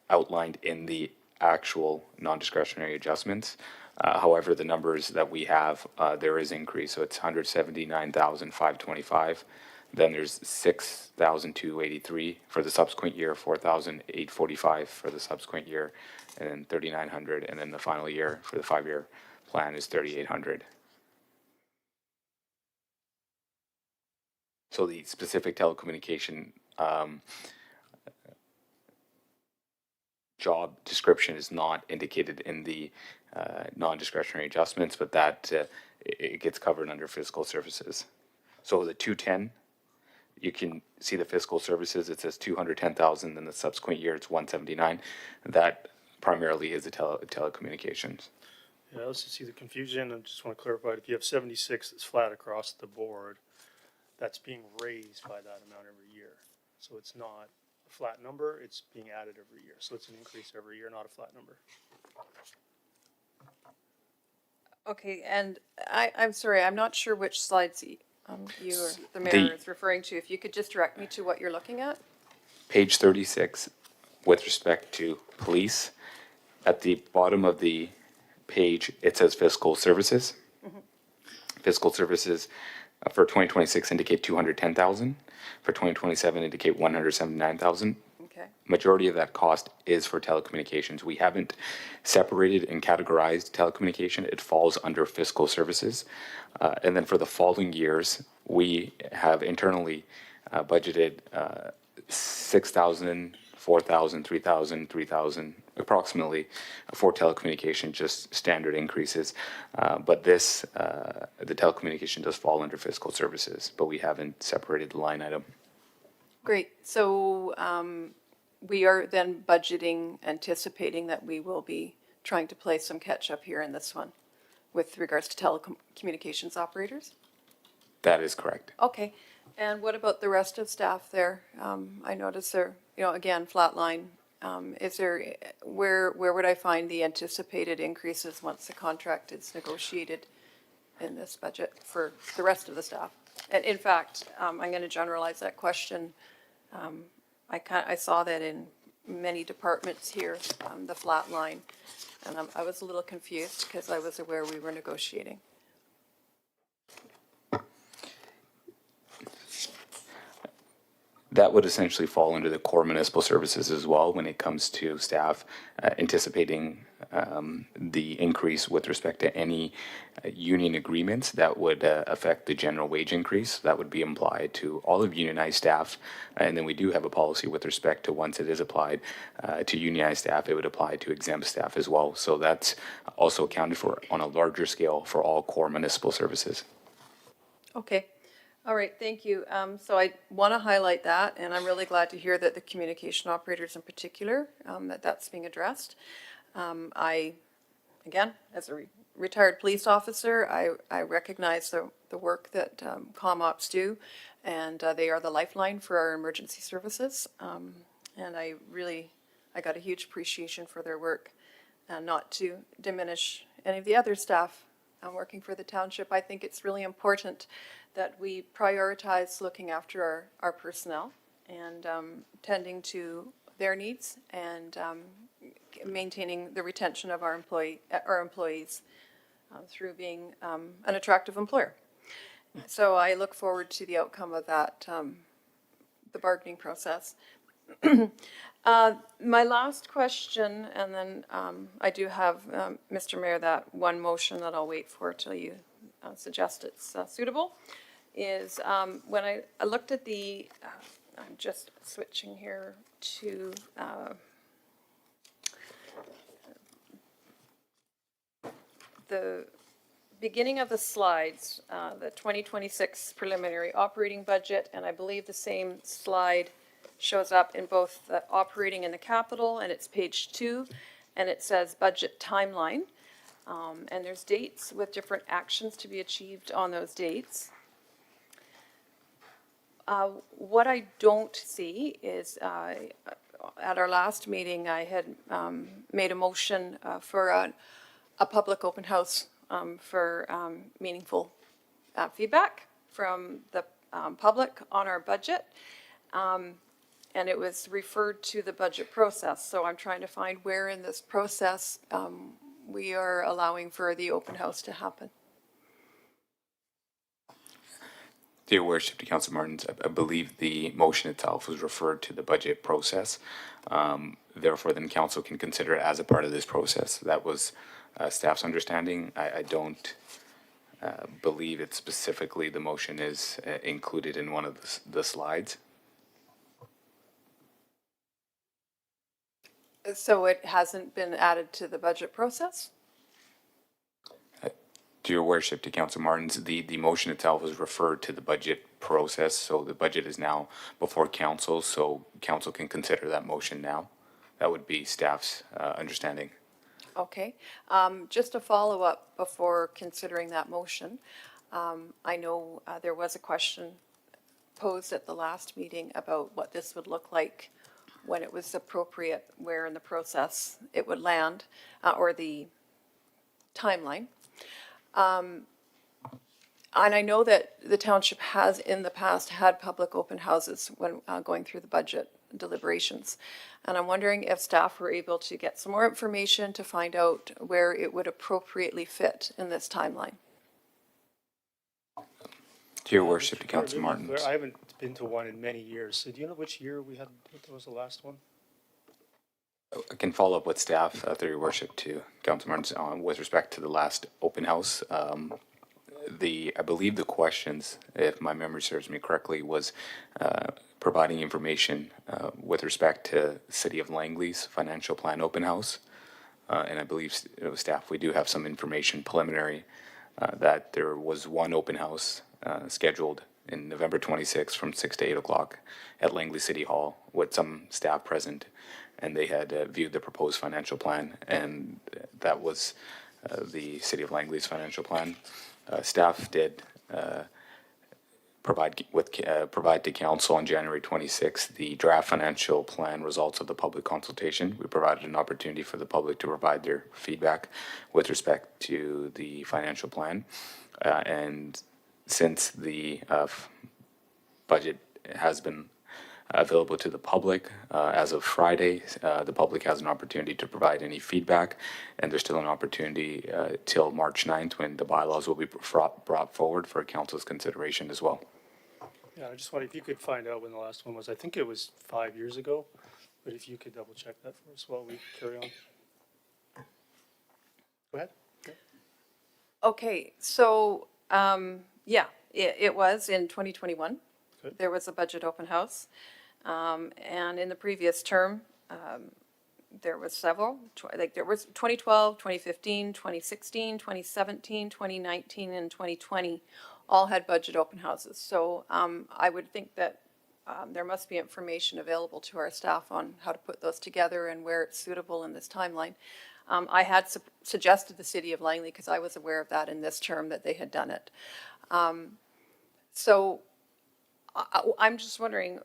outlined in the actual non-discretionary adjustments. However, the numbers that we have, there is increase, so it's 179,525. Then there's 6,283 for the subsequent year, 4,845 for the subsequent year, and then 3,900, and then the final year for the 5-year plan is 3,800. So the specific telecommunication job description is not indicated in the non-discretionary adjustments, but that it gets covered under fiscal services. So the 210, you can see the fiscal services, it says 210,000, then the subsequent year it's 179. That primarily is the telecommunications. Yeah, I also see the confusion, and just want to clarify, if you have 76 that's flat across the board, that's being raised by that amount every year. So it's not a flat number, it's being added every year. So it's an increase every year, not a flat number. Okay, and I'm sorry, I'm not sure which slides you or the mayor The- is referring to. If you could just direct me to what you're looking at? Page 36, with respect to police, at the bottom of the page, it says fiscal services. Fiscal services for 2026 indicate 210,000. For 2027 indicate 179,000. Okay. Majority of that cost is for telecommunications. We haven't separated and categorized telecommunication. It falls under fiscal services. And then for the following years, we have internally budgeted 6,000, 4,000, 3,000, 3,000, approximately for telecommunication, just standard increases. But this, the telecommunication does fall under fiscal services, but we haven't separated the line item. Great. So we are then budgeting, anticipating that we will be trying to play some catch up here in this one with regards to telecommunications operators? That is correct. Okay. And what about the rest of staff there? I noticed there, again, flat line. Is there, where would I find the anticipated increases once the contract is negotiated in this budget for the rest of the staff? And in fact, I'm going to generalize that question. I saw that in many departments here, the flat line, and I was a little confused because I was aware we were negotiating. That would essentially fall under the core municipal services as well when it comes to staff anticipating the increase with respect to any union agreements that would affect the general wage increase. That would be applied to all of unionized staff. And then we do have a policy with respect to once it is applied to unionized staff, it would apply to exempt staff as well. So that's also accounted for on a larger scale for all core municipal services. Okay. All right, thank you. So I want to highlight that, and I'm really glad to hear that the communication operators in particular, that's being addressed. Again, as a retired police officer, I recognize the work that ComOps do, and they are the lifeline for our emergency services. And I got a huge appreciation for their work, and not to diminish any of the other staff working for the township. I think it's really important that we prioritize looking after our personnel and tending to their needs and maintaining the retention of our employees through being an attractive employer. So I look forward to the outcome of that, the bargaining process. My last question, and then I do have, Mr. Mayor, that one motion that I'll wait for till you suggest it's suitable, is when I looked at the, I'm just switching here to the beginning of the slides, the 2026 preliminary operating budget, and I believe the same slide shows up in both the operating and the capital, and it's page 2, and it says budget timeline. And there's dates with different actions to be achieved on those dates. What I don't see is, at our last meeting, I had made a motion for a public open house for meaningful feedback from the public on our budget. And it was referred to the budget process. So I'm trying to find where in this process we are allowing for the open house to happen. Dear Worship to Council Martins, I believe the motion itself was referred to the budget process. Therefore, then council can consider it as a part of this process. That was staff's understanding. I don't believe it specifically, the motion is included in one of the slides. So it hasn't been added to the budget process? To your worship, to Council Martins, the motion itself was referred to the budget process, so the budget is now before council, so council can consider that motion now. That would be staff's understanding. Okay, just a follow-up before considering that motion. I know there was a question posed at the last meeting about what this would look like when it was appropriate, where in the process it would land, or the timeline. And I know that the township has in the past had public open houses when going through the budget deliberations. And I'm wondering if staff were able to get some more information to find out where it would appropriately fit in this timeline. To your worship, to Council Maybe Martins. I haven't been to one in many years. So do you know which year we had, what was the last one? I can follow up with staff, through your worship, to Council Martins, with respect to the last open house. I believe the questions, if my memory serves me correctly, was providing information with respect to City of Langley's financial plan open house. And I believe staff, we do have some information preliminary that there was one open house scheduled in November 26th from 6 to 8 o'clock at Langley City Hall with some staff present, and they had viewed the proposed financial plan, and that was the City of Langley's financial plan. Staff did provide to council on January 26th the draft financial plan results of the public consultation. We provided an opportunity for the public to provide their feedback with respect to the financial plan, and since the budget has been available to the public as of Friday, the public has an opportunity to provide any feedback, and there's still an opportunity till March 9th when the bylaws will be brought forward for council's consideration as well. Yeah, I just wondered if you could find out when the last one was. I think it was 5 years ago, but if you could double check that for us while we carry on. Go ahead. Okay, so, yeah, it was in 2021. Good. There was a budget open house. And in the previous term, there was several, there was 2012, 2015, 2016, 2017, 2019, and 2020 all had budget open houses. So I would think that there must be information available to our staff on how to put those together and where it's suitable in this timeline. I had suggested the City of Langley because I was aware of that in this term that they had done it. So I'm just wondering,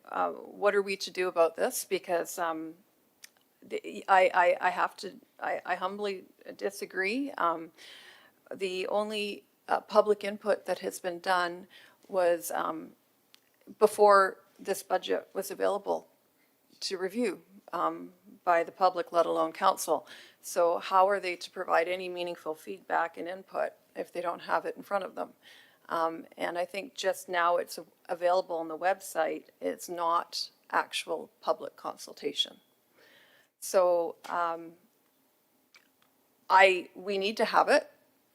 what are we to do about this? Because I humbly disagree. The only public input that has been done was before this budget was available to review by the public, let alone council. So how are they to provide any meaningful feedback and input if they don't have it in front of them? And I think just now it's available on the website. It's not actual public consultation. So we need to have it.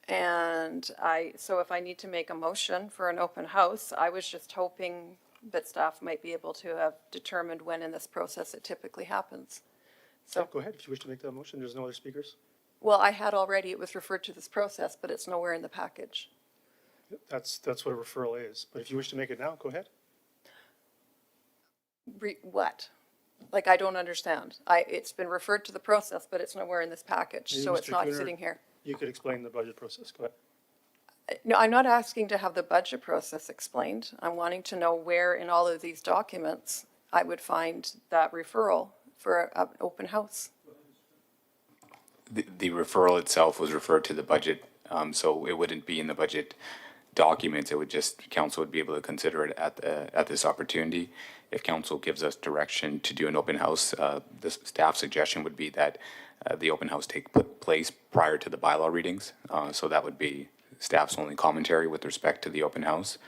And so if I need to make a motion for an open house, I was just hoping that staff might be able to have determined when in this process it typically happens. So Yeah, go ahead. If you wish to make that motion, there's no other speakers. well, I had already, it was referred to this process, but it's nowhere in the package. That's what a referral is. But if you wish to make it now, go ahead. What? Like, I don't understand. It's been referred to the process, but it's nowhere in this package, Maybe so it's Mr. not Cooner, sitting here. You could explain the budget process. Go ahead. No, I'm not asking to have the budget process explained. I'm wanting to know where in all of these documents I would find that referral for an open house. The referral itself was referred to the budget, so it wouldn't be in the budget documents. It would just, council would be able to consider it at this opportunity. If council gives us direction to do an open house, the staff suggestion would be that the open house take place prior to the bylaw readings. So that would be staff's only commentary with respect to the open house.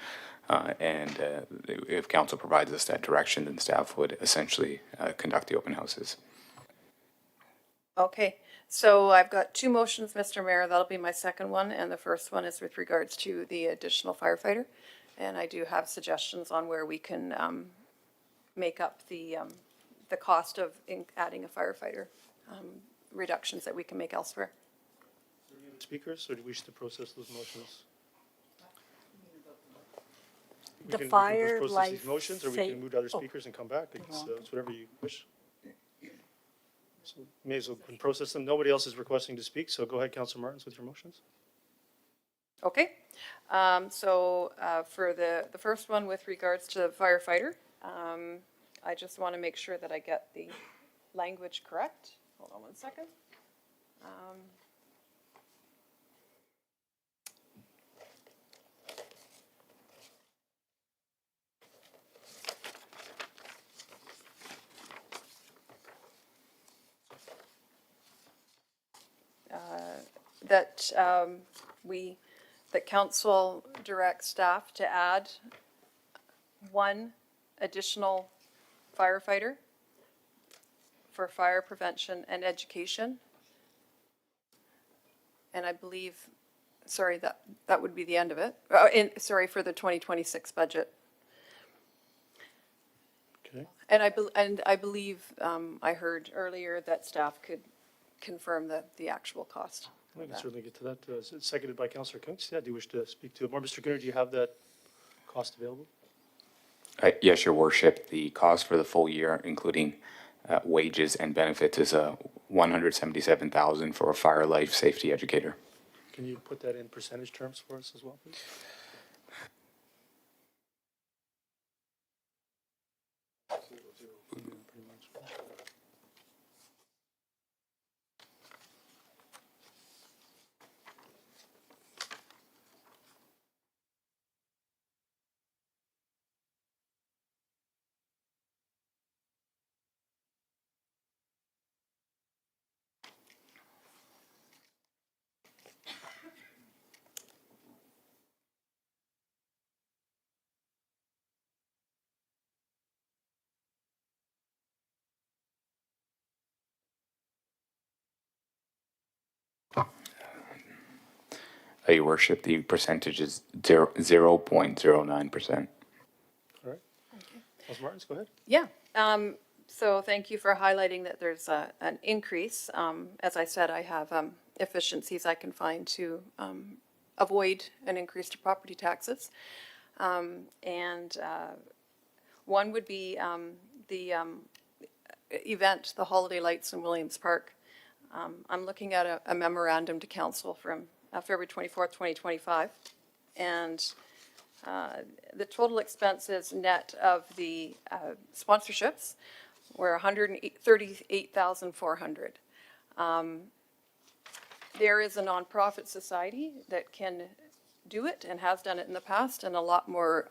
And if council provides us that direction, then staff would essentially conduct the open houses. Okay, so I've got two motions, Mr. Mayor. That'll be my second one, and the first one is with regards to the additional firefighter. And I do have suggestions on where we can make up the cost of adding a firefighter, reductions that we can make elsewhere. speakers, or do we wish to process those motions? We The can fire, process life, these motions, or we can move to other speakers and come back. It's whatever you wish. So may as well process them. Nobody else is requesting to speak, so go ahead, Councilor Martins, with your motions. Okay, for the first one with regards to firefighter, I just want to make sure that I get the language correct. Hold on one second. That that council directs staff to add one additional firefighter for fire prevention and education. And I believe, sorry, that would be the end of it. Sorry, for the 2026 budget. Okay. And I believe I heard earlier that staff could confirm the actual cost. I can certainly get to that. It's seconded by Councilor Kunz. Yeah, do you wish to speak to it more? Mr. Gunner, do you have that cost available? Yes, Your Worship. The cost for the full year, including wages and benefits, is $177,000 for a fire life safety educator. Can you put that in percentage terms for us as well, please? Your Worship, the percentage is 0.09%. All right. Councilor Martins, go ahead. Yeah. So thank you for highlighting that there's an increase. As I said, I have efficiencies I can find to avoid an increase to property taxes. And one would be the event, the Holiday Lights in Williams Park. I'm looking at a memorandum to council from February 24th, 2025. And the total expenses net of the sponsorships were $138,400. There is a nonprofit society that can do it and has done it in the past, and a lot more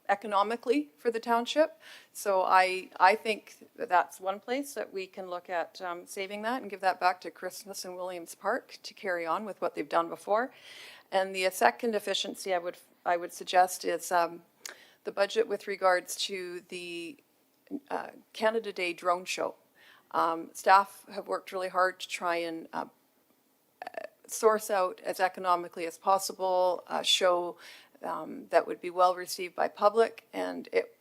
economically for the township. So I think that's one place that we can look at saving that and give that back to Christmas and Williams Park to carry on with what they've done before. And the second efficiency I would suggest is the budget with regards to the Canada Day drone show. Staff have worked really hard to try and source out as economically as possible a show that would be well received by public, and it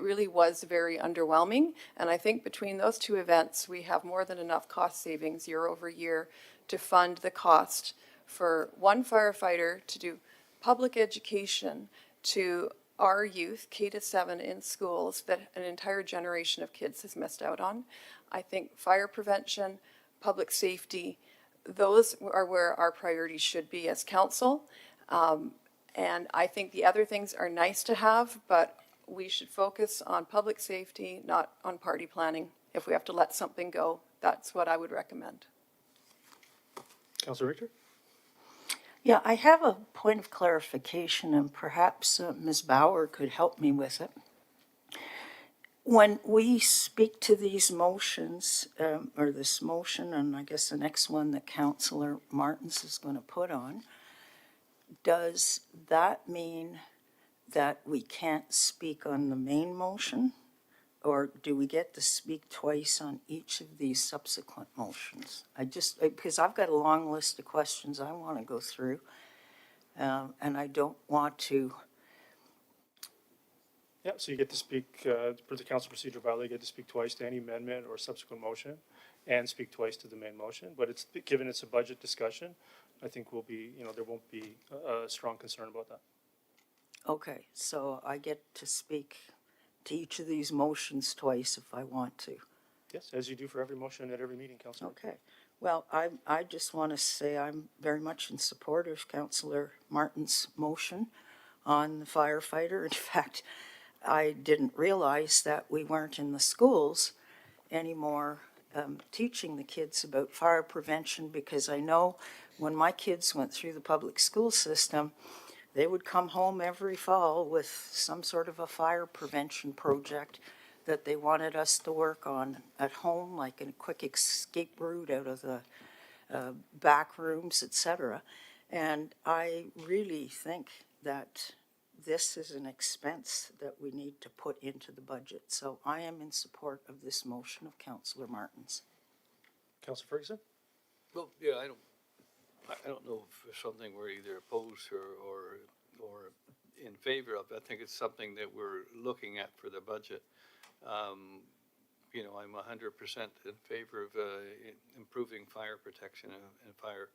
really was very underwhelming. And I think between those two events, we have more than enough cost savings year over year to fund the cost for one firefighter to do public education to our youth, K-7 in schools, that an entire generation of kids has missed out on. I think fire prevention, public safety, those are where our priorities should be as council. And I think the other things are nice to have, but we should focus on public safety, not on party planning. If we have to let something go, that's what I would recommend. Councilor Richter? Yeah, I have a point of clarification, and perhaps Ms. Bauer could help me with it. When we speak to these motions, or this motion, and I guess the next one that Councillor Martins is going to put on, does that mean that we can't speak on the main motion? Or do we get to speak twice on each of these subsequent motions? Because I've got a long list of questions I want to go through, and I don't want to. Yeah, so you get to speak, for the council procedure bylaw, you get to speak twice to any amendment or subsequent motion. and speak twice to the main motion. But it's, given it's a budget discussion, I think we'll be, there won't be a strong concern about that. Okay, so I get to speak to each of these motions twice if I want to. Yes, as you do for every motion at every meeting, Councillor. Okay. Well, I just want to say I'm very much in support of Councillor Martin's motion on the firefighter. In fact, I didn't realize that we weren't in the schools anymore teaching the kids about fire prevention, because I know when my kids went through the public school system, they would come home every fall with some sort of a fire prevention project that they wanted us to work on at home, like a quick escape route out of the back rooms, etc. And I really think that this is an expense that we need to put into the budget. So I am in support of this motion of Councillor Martin's. Councillor Ferguson? Well, yeah, I don't know if it's something we're either opposed or in favor of. I think it's something that we're looking at for the budget. I'm 100% in favor of improving fire protection and fire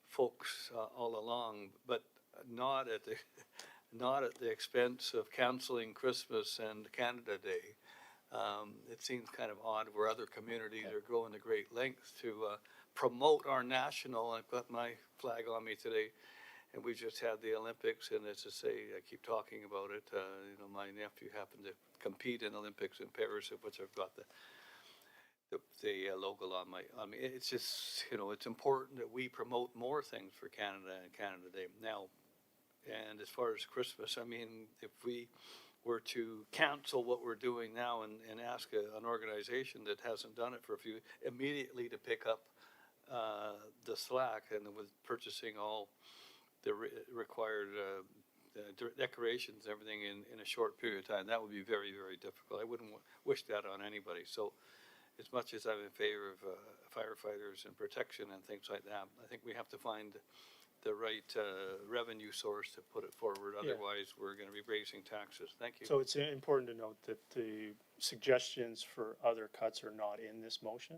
folks all along, but not at the expense of canceling Christmas and Canada Day. It seems kind of odd where other communities are going to great lengths to promote our national. I've got my flag on me today, and we just had the Olympics, and as I say, I keep talking about it. My nephew happened to compete in Olympics in Paris, of which I've got the logo on me. It's just, it's important that we promote more things for Canada and Canada Day now. And as far as Christmas, if we were to cancel what we're doing now and ask an organization that hasn't done it for a few, immediately to pick up the slack, and with purchasing all the required decorations and everything in a short period of time, that would be very, very difficult. I wouldn't wish that on anybody. So as much as I'm in favor of firefighters and protection and things like that, I think we have to find the right revenue source to put it forward. Otherwise, we're going to be raising taxes. Thank you. So it's important to note that the suggestions for other cuts are not in this motion.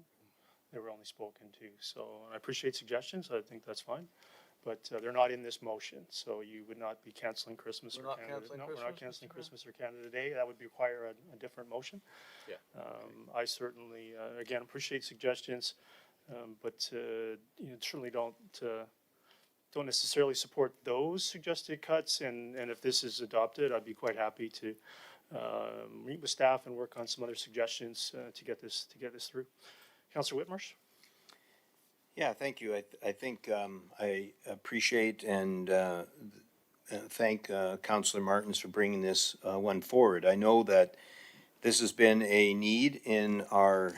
They were only spoken to. So I appreciate suggestions. I think that's fine. But they're not in this motion. So you would not be canceling Christmas or Canada. No, we're not canceling Christmas or Canada Day. That would require a different motion. Yeah. I certainly, again, appreciate suggestions, but certainly don't necessarily support those suggested cuts. And if this is adopted, I'd be quite happy to meet with staff and work on some other suggestions to get this through. Councillor Whitmarsh? Yeah, thank you. I think I appreciate and thank Councillor Martins for bringing this one forward. I know that this has been a need in our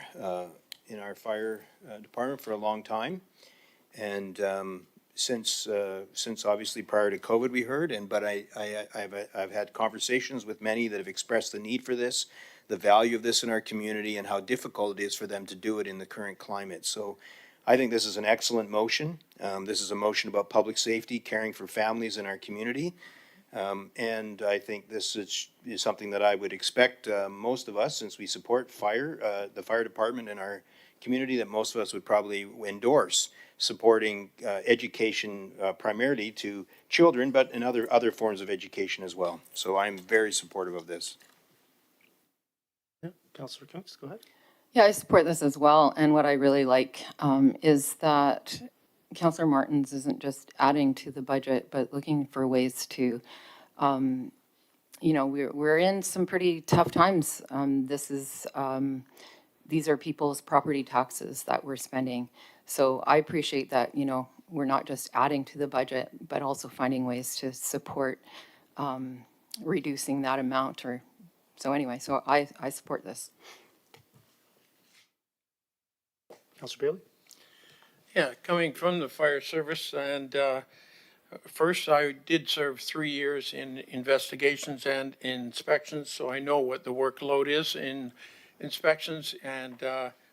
fire department for a long time, and since obviously prior to COVID we heard, but I've had conversations with many that have expressed the need for this, the value of this in our community, and how difficult it is for them to do it in the current climate. So I think this is an excellent motion. This is a motion about public safety, caring for families in our community. And I think this is something that I would expect most of us, since we support the fire department in our community, that most of us would probably endorse supporting education primarily to children, but in other forms of education as well. So I'm very supportive of this. Yeah, Councillor Kunst, go ahead. Yeah, I support this as well. And what I really like is that Councillor Martins isn't just adding to the budget, but looking for ways to, we're in some pretty tough times. These are people's property taxes that we're spending. So I appreciate that, we're not just adding to the budget, but also finding ways to support reducing that amount. So I support this. Councillor Bailey? Yeah, coming from the fire service, and first I did serve 3 years in investigations and inspections, so I know what the workload is in inspections, and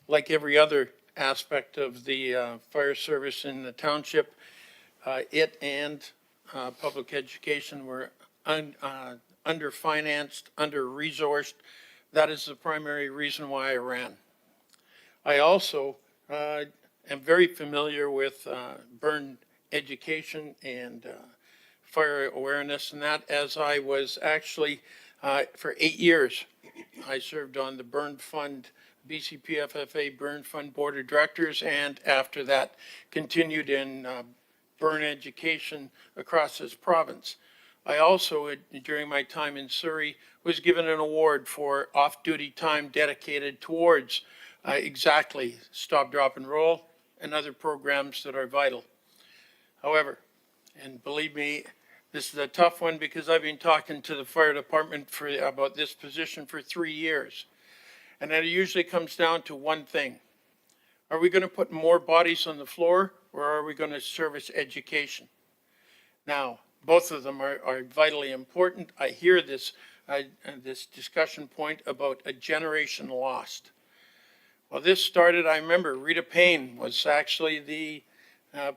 like every other aspect of the fire service in the township, it and public education were underfinanced, under-resourced. That is the primary reason why I ran. I also am very familiar with burn education and fire awareness and that, as I was actually, for 8 years, I served on the Burn Fund, BCPFFA Burn Fund Board of Directors, and after that, continued in burn education across this province. I also, during my time in Surrey, was given an award for off-duty time dedicated towards exactly Stop, Drop, and Roll and other programs that are vital. However, and believe me, this is a tough one because I've been talking to the fire department about this position for 3 years. And it usually comes down to one thing. Are we going to put more bodies on the floor, or are we going to service education? Now, both of them are vitally important. I hear this discussion point about a generation lost. Well, this started, I remember Rita Payne was actually the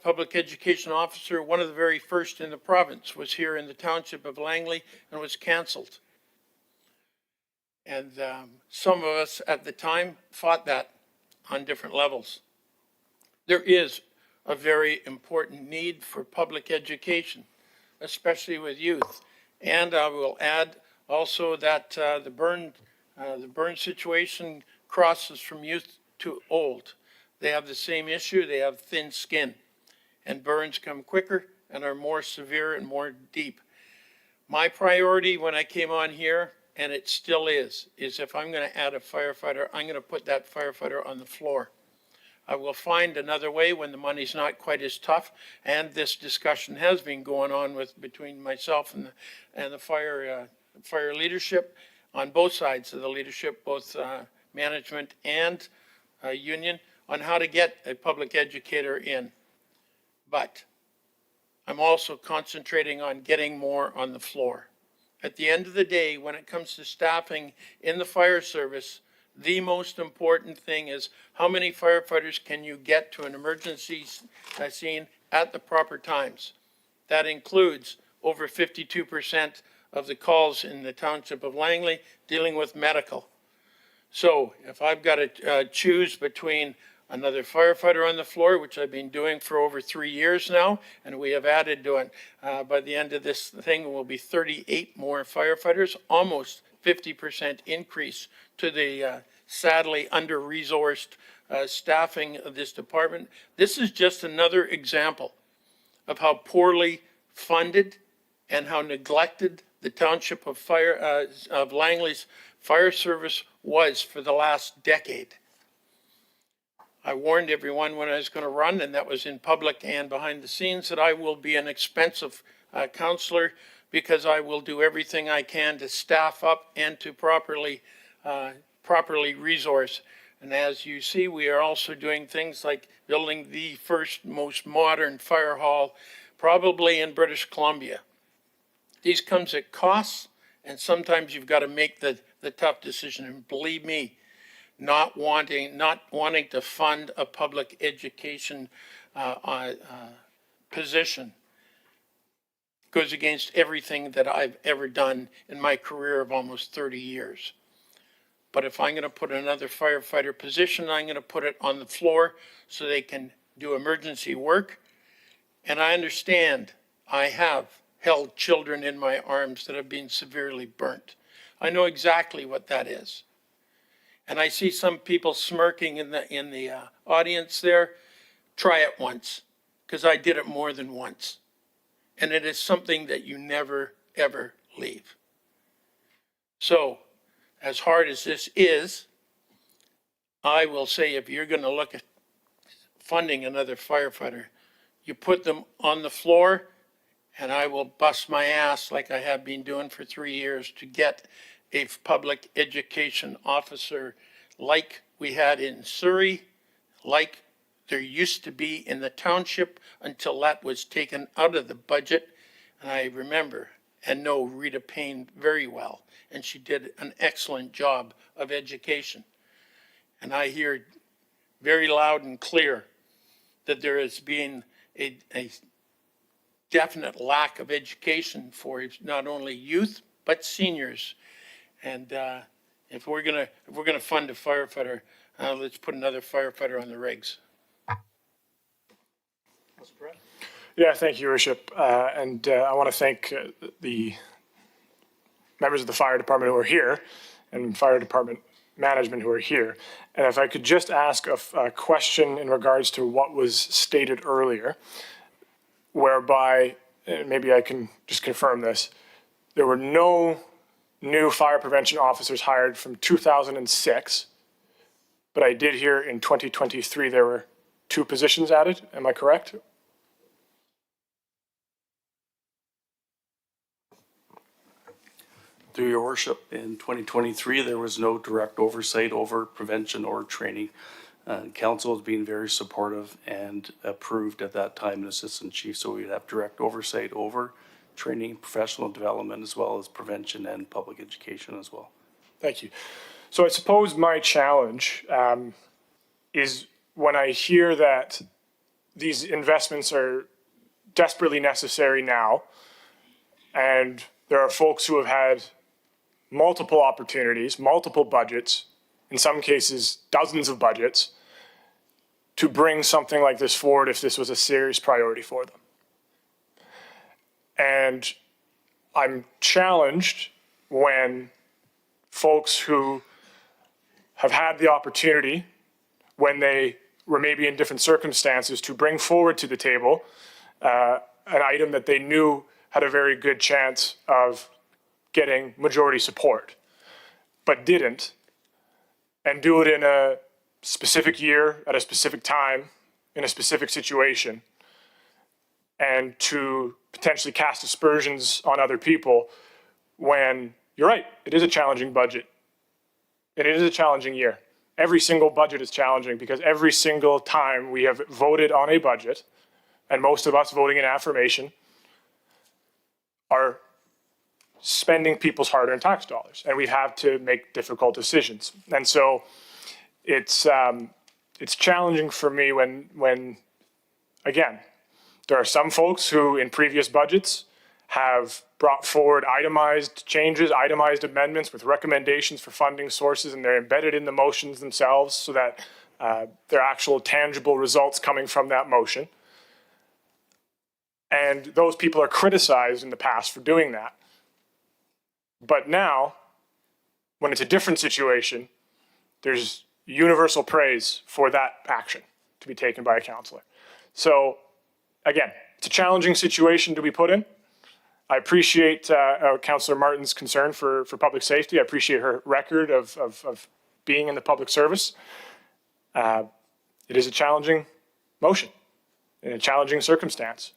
public education officer, one of the very first in the province, was here in the township of Langley and was canceled. And some of us at the time fought that on different levels. There is a very important need for public education, especially with youth. And I will add also that the burn situation crosses from youth to old. They have the same issue. They have thin skin, and burns come quicker and are more severe and more deep. My priority when I came on here, and it still is if I'm going to add a firefighter, I'm going to put that firefighter on the floor. I will find another way when the money's not quite as tough, and this discussion has been going on between myself and the fire leadership on both sides of the leadership, both management and union, on how to get a public educator in. But I'm also concentrating on getting more on the floor. At the end of the day, when it comes to staffing in the fire service, the most important thing is how many firefighters can you get to an emergency scene at the proper times. That includes over 52% of the calls in the township of Langley dealing with medical. So if I've got to choose between another firefighter on the floor, which I've been doing for over 3 years now, and we have added to it, by the end of this thing will be 38 more firefighters, almost 50% increase to the sadly under-resourced staffing of this department. This is just another example of how poorly funded and how neglected the township of Langley's fire service was for the last decade. I warned everyone when I was going to run, and that was in public and behind the scenes, that I will be an expensive counselor because I will do everything I can to staff up and to properly resource. And as you see, we are also doing things like building the first most modern fire hall, probably in British Columbia. These comes at costs, and sometimes you've got to make the tough decision. And believe me, not wanting to fund a public education position goes against everything that I've ever done in my career of almost 30 years. But if I'm going to put another firefighter position, I'm going to put it on the floor so they can do emergency work. And I understand I have held children in my arms that have been severely burnt. I know exactly what that is. And I see some people smirking in the audience there. Try it once, because I did it more than once. And it is something that you never, ever leave. So, as hard as this is, I will say if you're going to look at funding another firefighter, you put them on the floor, and I will bust my ass like I have been doing for 3 years to get a public education officer like we had in Surrey, like there used to be in the township until that was taken out of the budget. And I remember and know Rita Payne very well, and she did an excellent job of education. And I hear very loud and clear that there has been a definite lack of education for not only youth, but seniors. And if we're gonna fund a firefighter, let's put another firefighter on the regs. Yeah, thank you, Your Worship. I want to thank the members of the fire department who are here and fire department management who are here. And if I could just ask a question in regards to what was stated earlier, whereby, maybe I can just confirm this, there were no new fire prevention officers hired from 2006, but I did hear in 2023 there were 2 positions added. Am I correct? Through your worship, in 2023, there was no direct oversight over prevention or training. Council has been very supportive and approved at that time an assistant chief, so we'd have direct oversight over training, professional development, as well as prevention and public education as well. Thank you. So I suppose my challenge is when I hear that these investments are desperately necessary now, and there are folks who have had multiple opportunities, multiple budgets, in some cases dozens of budgets, to bring something like this forward if this was a serious priority for them. And I'm challenged when folks who have had the opportunity, when they were maybe in different circumstances, to bring forward to the table an item that they knew had a very good chance of getting majority support, but didn't, and do it in a specific year, at a specific time, in a specific situation, and to potentially cast aspersions on other people when, you're right, it is a challenging budget. And it is a challenging year. Every single budget is challenging because every single time we have voted on a budget, and most of us voting in affirmation, are spending people's hard-earned tax dollars, and we have to make difficult decisions. And so it's challenging for me when again, there are some folks who in previous budgets have brought forward itemized changes, itemized amendments with recommendations for funding sources, and they're embedded in the motions themselves so that there are actual tangible results coming from that motion. And those people are criticized in the past for doing that. But now, when it's a different situation, there's universal praise for that action to be taken by a councillor. So again, it's a challenging situation to be put in. I appreciate Councillor Martin's concern for public safety. I appreciate her record of being in the public service. It is a challenging motion in a challenging circumstance.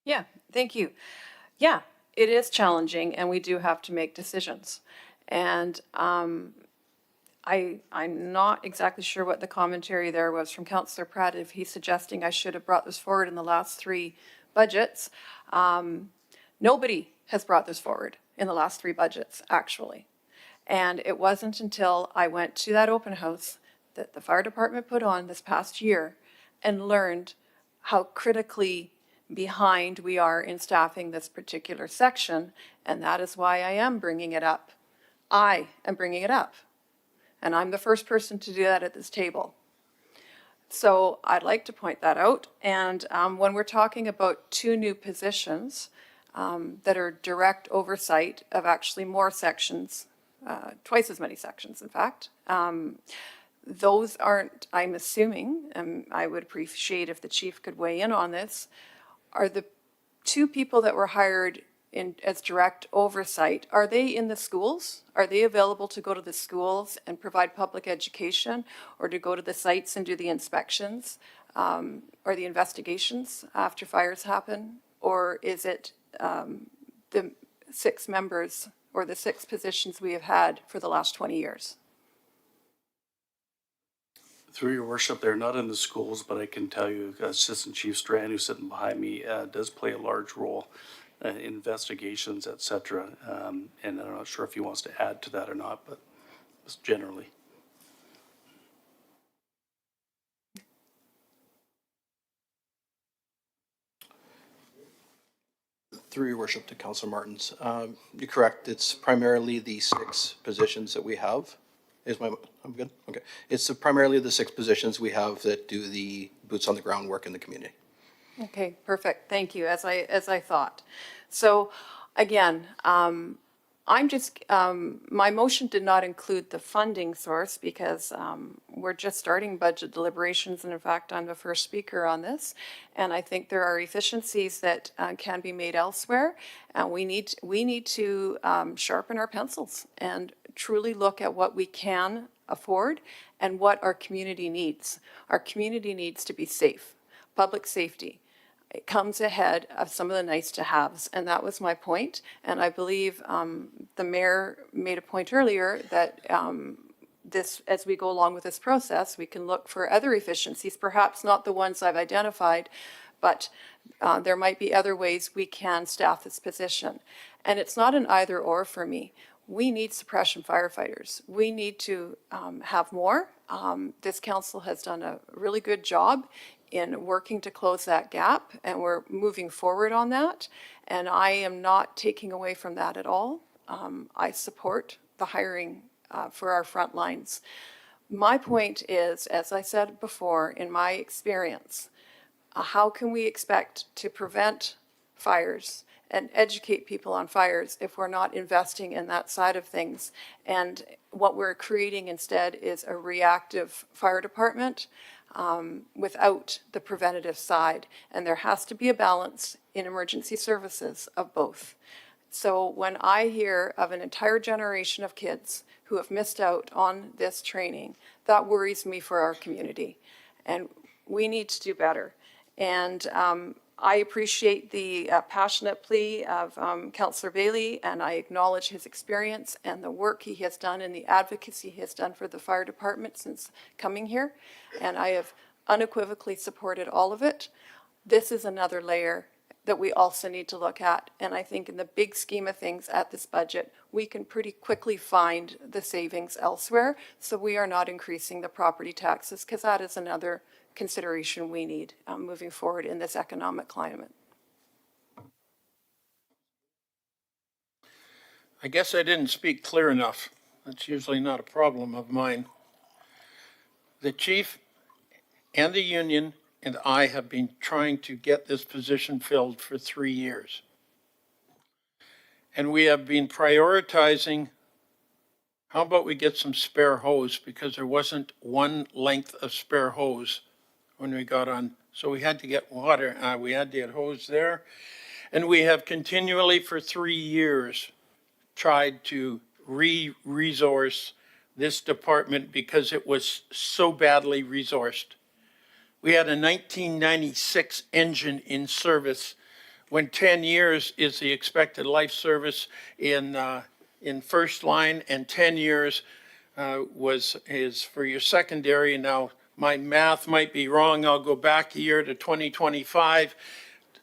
Yeah, thank you. Yeah, it is challenging and we do have to make decisions. And I'm not exactly sure what the commentary there was from Councillor Pratt, if he's suggesting I should have brought this forward in the last 3 budgets. Nobody has brought this forward in the last 3 budgets, actually. And it wasn't until I went to that open house that the fire department put on this past year and learned how critically behind we are in staffing this particular section, and that is why I am bringing it up. I am bringing it up, and I'm the first person to do that at this table. So I'd like to point that out, and when we're talking about 2 new positions that are direct oversight of actually more sections, twice as many sections, in fact, those aren't, I'm assuming, and I would appreciate if the chief could weigh in on this, are the 2 people that were hired in as direct oversight, are they in the schools? Are they available to go to the schools and provide public education, or to go to the sites and do the inspections or the investigations after fires happen? Or is it the 6 members or the 6 positions we have had for the last 20 years? Through your worship, they're not in the schools, but I can tell you Assistant Chief Strand, who's sitting behind me, does play a large role in investigations, et cetera. And I'm not sure if he wants to add to that or not, but just generally. Through your worship to Council Martins, you're correct. It's primarily the 6 positions that we have. I'm good? Okay. It's primarily the 6 positions we have that do the boots on the ground work in the community. Okay, perfect. Thank you, as I thought. So, again, I'm just, my motion did not include the funding source because we're just starting budget deliberations, and in fact, I'm the first speaker on this. And I think there are efficiencies that can be made elsewhere, and we need to sharpen our pencils and truly look at what we can afford and what our community needs. Our community needs to be safe, public safety. It comes ahead of some of the nice to haves, and that was my point. And I believe the mayor made a point earlier that this, as we go along with this process, we can look for other efficiencies, perhaps not the ones I've identified, but there might be other ways we can staff this position. And it's not an either or for me. We need suppression firefighters. We need to have more. This council has done a really good job in working to close that gap, and we're moving forward on that. And I am not taking away from that at all. I support the hiring for our front lines. My point is, as I said before, in my experience, how can we expect to prevent fires and educate people on fires if we're not investing in that side of things? And what we're creating instead is a reactive fire department without the preventative side. And there has to be a balance in emergency services of both. So when I hear of an entire generation of kids who have missed out on this training, that worries me for our community. And we need to do better. And I appreciate the passionate plea of Councillor Bailey, and I acknowledge his experience and the work he has done and the advocacy he has done for the fire department since coming here. And I have unequivocally supported all of it. This is another layer that we also need to look at. And I think in the big scheme of things at this budget, we can pretty quickly find the savings elsewhere. So we are not increasing the property taxes, because that is another consideration we need moving forward in this economic climate. I guess I didn't speak clear enough. That's usually not a problem of mine. The chief and the union and I have been trying to get this position filled for 3 years. And we have been prioritizing, how about we get some spare hose, because there wasn't one length of spare hose when we got on. So we had to get water, we had to get hose there. And we have continually for 3 years tried to resource this department because it was so badly resourced. We had a 1996 engine in service when 10 years is the expected life service in first line, and 10 years is for your secondary. Now, my math might be wrong. I'll go back a year to 2025.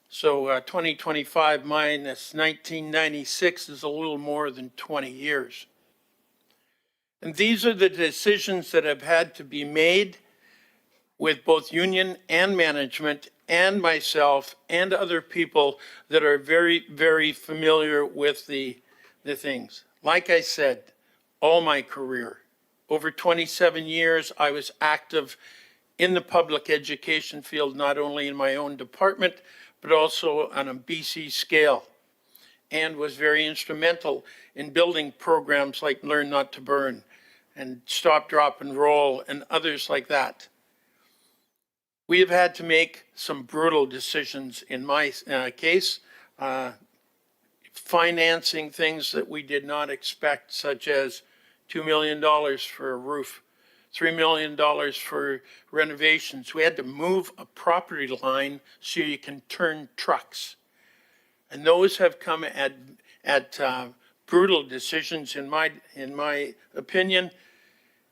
So 2025 minus 1996 is a little more than 20 years. And these are the decisions that have had to be made with both union and management and myself and other people that are very, very familiar with the things. Like I said, all my career, over 27 years, I was active in the public education field, not only in my own department, but also on a BC scale, and was very instrumental in building programs like Learn Not to Burn and Stop, Drop, and Roll and others like that. We have had to make some brutal decisions in my case, financing things that we did not expect, such as $2 million for a roof, $3 million for renovations. We had to move a property line so you can turn trucks. And those have come at brutal decisions in my opinion.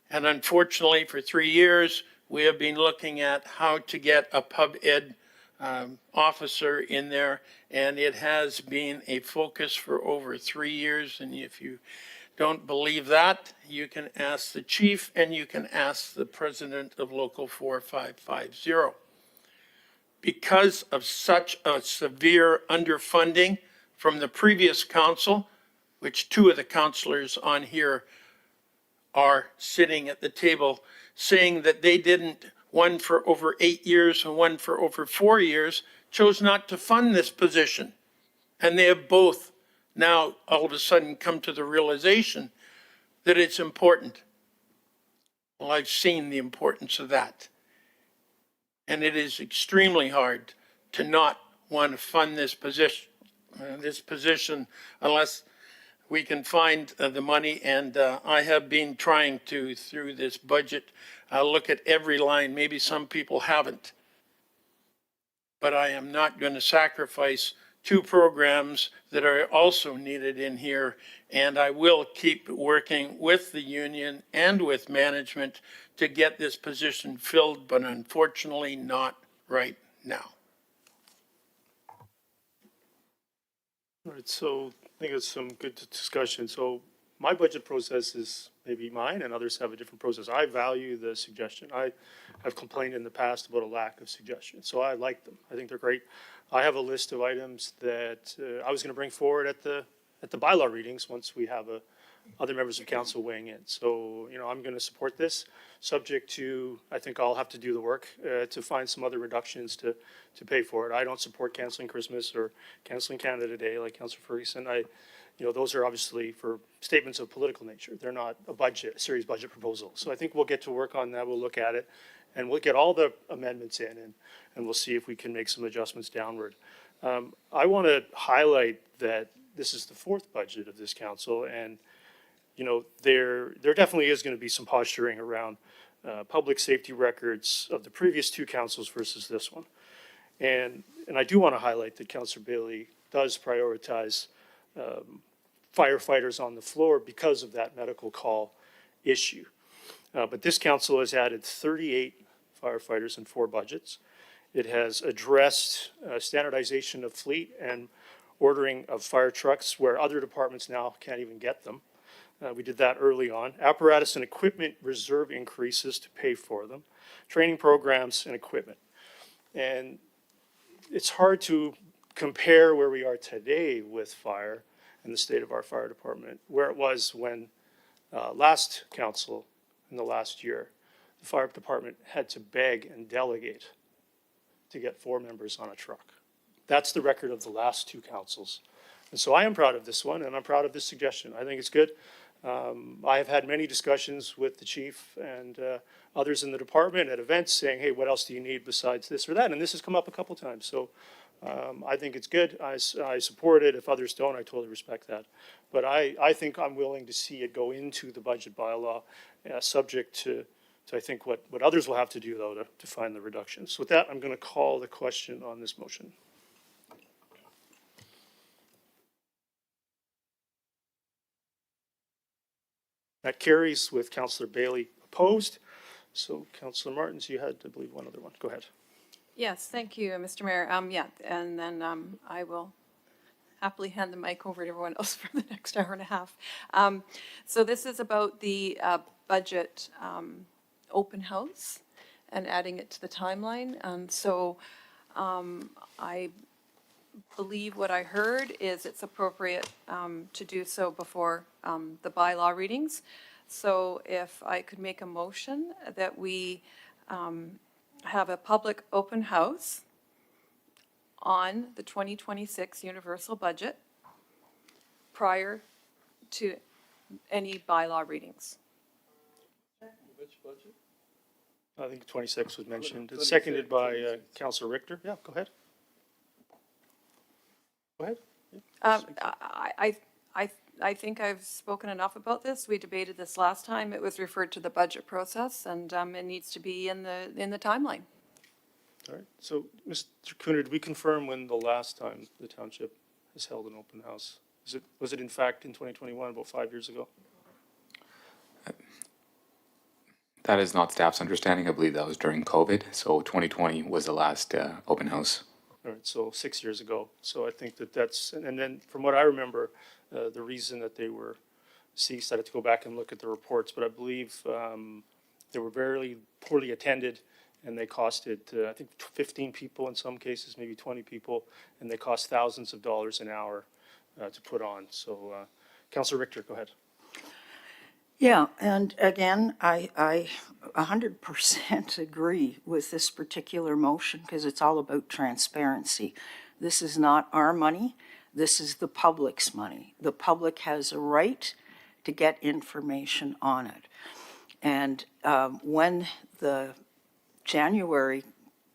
And unfortunately, for 3 years, we have been looking at how to get a pub ed officer in there, and it has been a focus for over 3 years. And if you don't believe that, you can ask the chief and you can ask the president of Local 4550. Because of such a severe underfunding from the previous council, which two of the councilors on here are sitting at the table, saying that they didn't, one for over 8 years and one for over 4 years, chose not to fund this position. And they have both now all of a sudden come to the realization that it's important. Well, I've seen the importance of that. And it is extremely hard to not want to fund this position unless we can find the money. And I have been trying to, through this budget, look at every line. Maybe some people haven't. But I am not going to sacrifice two programs that are also needed in here. And I will keep working with the union and with management to get this position filled, but unfortunately not right now. All right, so I think it's some good discussion. So my budget process is maybe mine and others have a different process. I value the suggestion. I have complained in the past about a lack of suggestions, so I like them. I think they're great. I have a list of items that I was going to bring forward at the bylaw readings once we have other members of council weighing in. So, you know, I'm going to support this, subject to, I think I'll have to do the work to find some other reductions to pay for it. I don't support canceling Christmas or canceling Canada Day like Councillor Ferguson. You know, those are obviously for statements of political nature. They're not a serious budget proposal. So I think we'll get to work on that. We'll look at it and we'll get all the amendments in and we'll see if we can make some adjustments downward. I want to highlight that this is the fourth budget of this council, and you know, there definitely is going to be some posturing around public safety records of the previous two councils versus this one. And I do want to highlight that Councillor Bailey does prioritize firefighters on the floor because of that medical call issue. But this council has added 38 firefighters in 4 budgets. It has addressed standardization of fleet and ordering of fire trucks where other departments now can't even get them. We did that early on. Apparatus and equipment reserve increases to pay for them. Training programs and equipment. And it's hard to compare where we are today with fire and the state of our fire department, where it was when last council in the last year, the fire department had to beg and delegate to get 4 members on a truck. That's the record of the last 2 councils. And so I am proud of this one, and I'm proud of this suggestion. I think it's good. I have had many discussions with the chief and others in the department at events saying, hey, what else do you need besides this or that? And this has come up a couple times. So I think it's good. I support it. If others don't, I totally respect that. But I think I'm willing to see it go into the budget bylaw, subject to I think what others will have to do, though, to find the reductions. So with that, I'm going to call the question on this motion. That carries with Councillor Bailey opposed. So Councillor Martins, you had, I believe, one other one. Go ahead. Yes, thank you, Mr. Mayor. Yeah, and then I will happily hand the mic over to everyone else for the next hour and a half. So this is about the budget open house and adding it to the timeline. So I believe what I heard is it's appropriate to do so before the bylaw readings. So if I could make a motion that we have a public open house on the 2026 universal budget prior to any bylaw readings. Which budget? I think 26 was mentioned. It's seconded by Councillor Richter. Yeah, go ahead. Go ahead. Yeah. I think I've spoken enough about this. We debated this last time. It was referred to the budget process, and it needs to be in the timeline. All right. So, Mr. Cooner, did we confirm when the last time the township has held an open house? Was it in fact in 2021, about 5 years ago? That is not staff's understanding. I believe that was during COVID. So 2020 was the last open house. All right, so 6 years ago. So I think that's, and then from what I remember, the reason that they were ceased, I had to go back and look at the reports, but I believe they were very poorly attended and they costed, I think 15 people in some cases, maybe 20 people, and they cost thousands of dollars an hour to put on. So, Councillor Richter, go ahead. Yeah, and again, I 100% agree with this particular motion because it's all about transparency. This is not our money. This is the public's money. The public has a right to get information on it. And when the January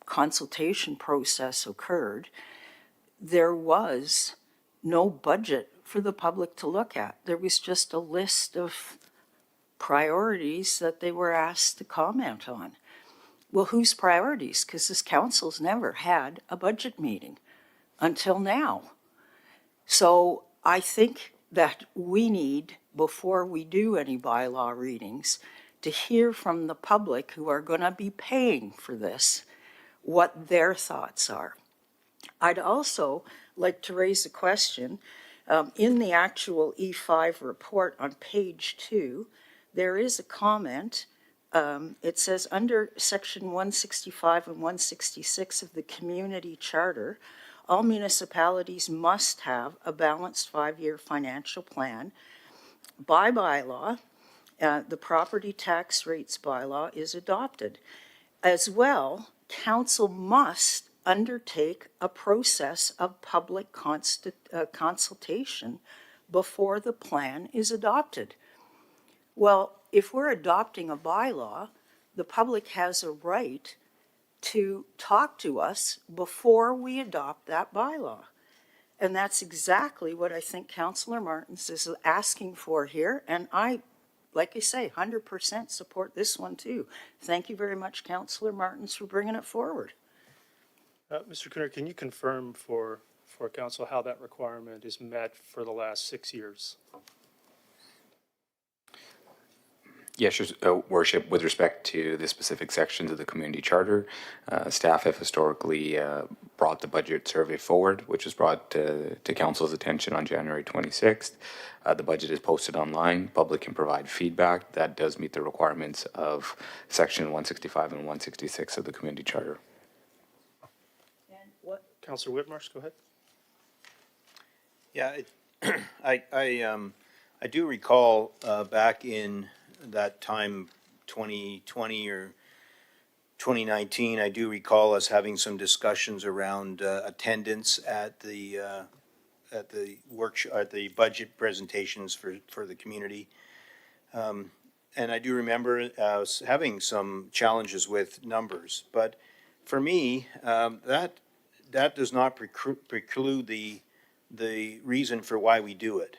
consultation process occurred, there was no budget for the public to look at. There was just a list of priorities that they were asked to comment on. Well, whose priorities? Because this council's never had a budget meeting until now. So I think that we need, before we do any bylaw readings, to hear from the public who are going to be paying for this, what their thoughts are. I'd also like to raise a question. In the actual E5 report on page 2, there is a comment. It says under section 165 and 166 of the community charter, all municipalities must have a balanced 5-year financial plan. By bylaw, the property tax rates bylaw is adopted. As well, council must undertake a process of public consultation before the plan is adopted. Well, if we're adopting a bylaw, the public has a right to talk to us before we adopt that bylaw. And that's exactly what I think Councillor Martins is asking for here. And I, like I say, 100% support this one too. Thank you very much, Councillor Martins, for bringing it forward. Mr. Cooner, can you confirm for council how that requirement is met for the last 6 years? Yes, Your Worship, with respect to the specific sections of the community charter, staff have historically brought the budget survey forward, which was brought to council's attention on January 26th. The budget is posted online. Public can provide feedback. That does meet the requirements of section 165 and 166 of the community charter. And what? Councillor Whitmarsh, go ahead. Yeah, I do recall back in that time, 2020 or 2019, I do recall us having some discussions around attendance at the workshop, at the budget presentations for the community. And I do remember us having some challenges with numbers, but for me, that does not preclude the reason for why we do it.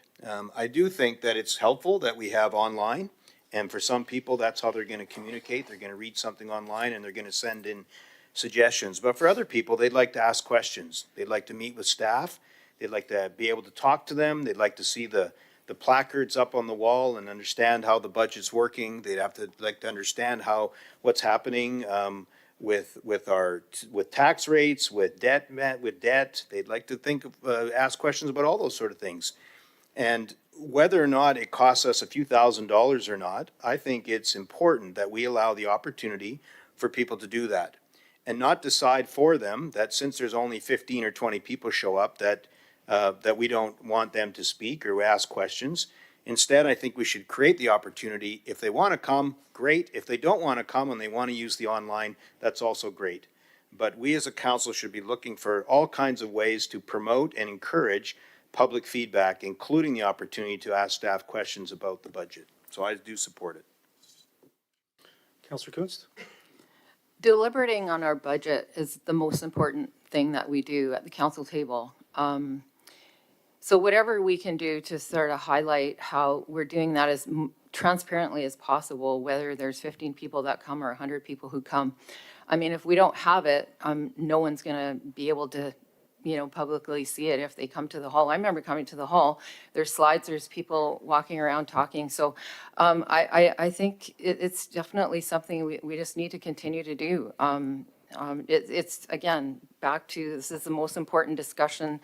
I do think that it's helpful that we have online. And for some people, that's how they're going to communicate. They're going to read something online and they're going to send in suggestions. But for other people, they'd like to ask questions. They'd like to meet with staff. They'd like to be able to talk to them. They'd like to see the placards up on the wall and understand how the budget's working. They'd like to understand what's happening with tax rates, with debt. They'd like to ask questions about all those sort of things. And whether or not it costs us a few $1,000s or not, I think it's important that we allow the opportunity for people to do that and not decide for them that since there's only 15 or 20 people show up that we don't want them to speak or ask questions. Instead, I think we should create the opportunity. If they want to come, great. If they don't want to come and they want to use the online, that's also great. But we as a council should be looking for all kinds of ways to promote and encourage public feedback, including the opportunity to ask staff questions about the budget. So I do support it. Councillor Kunst? Deliberating on our budget is the most important thing that we do at the council table. So whatever we can do to sort of highlight how we're doing that as transparently as possible, whether there's 15 people that come or 100 people who come. I mean, if we don't have it, no one's going to be able to publicly see it if they come to the hall. I remember coming to the hall, there's slides, there's people walking around talking. So I think it's definitely something we just need to continue to do. It's again, back to, this is the most important discussion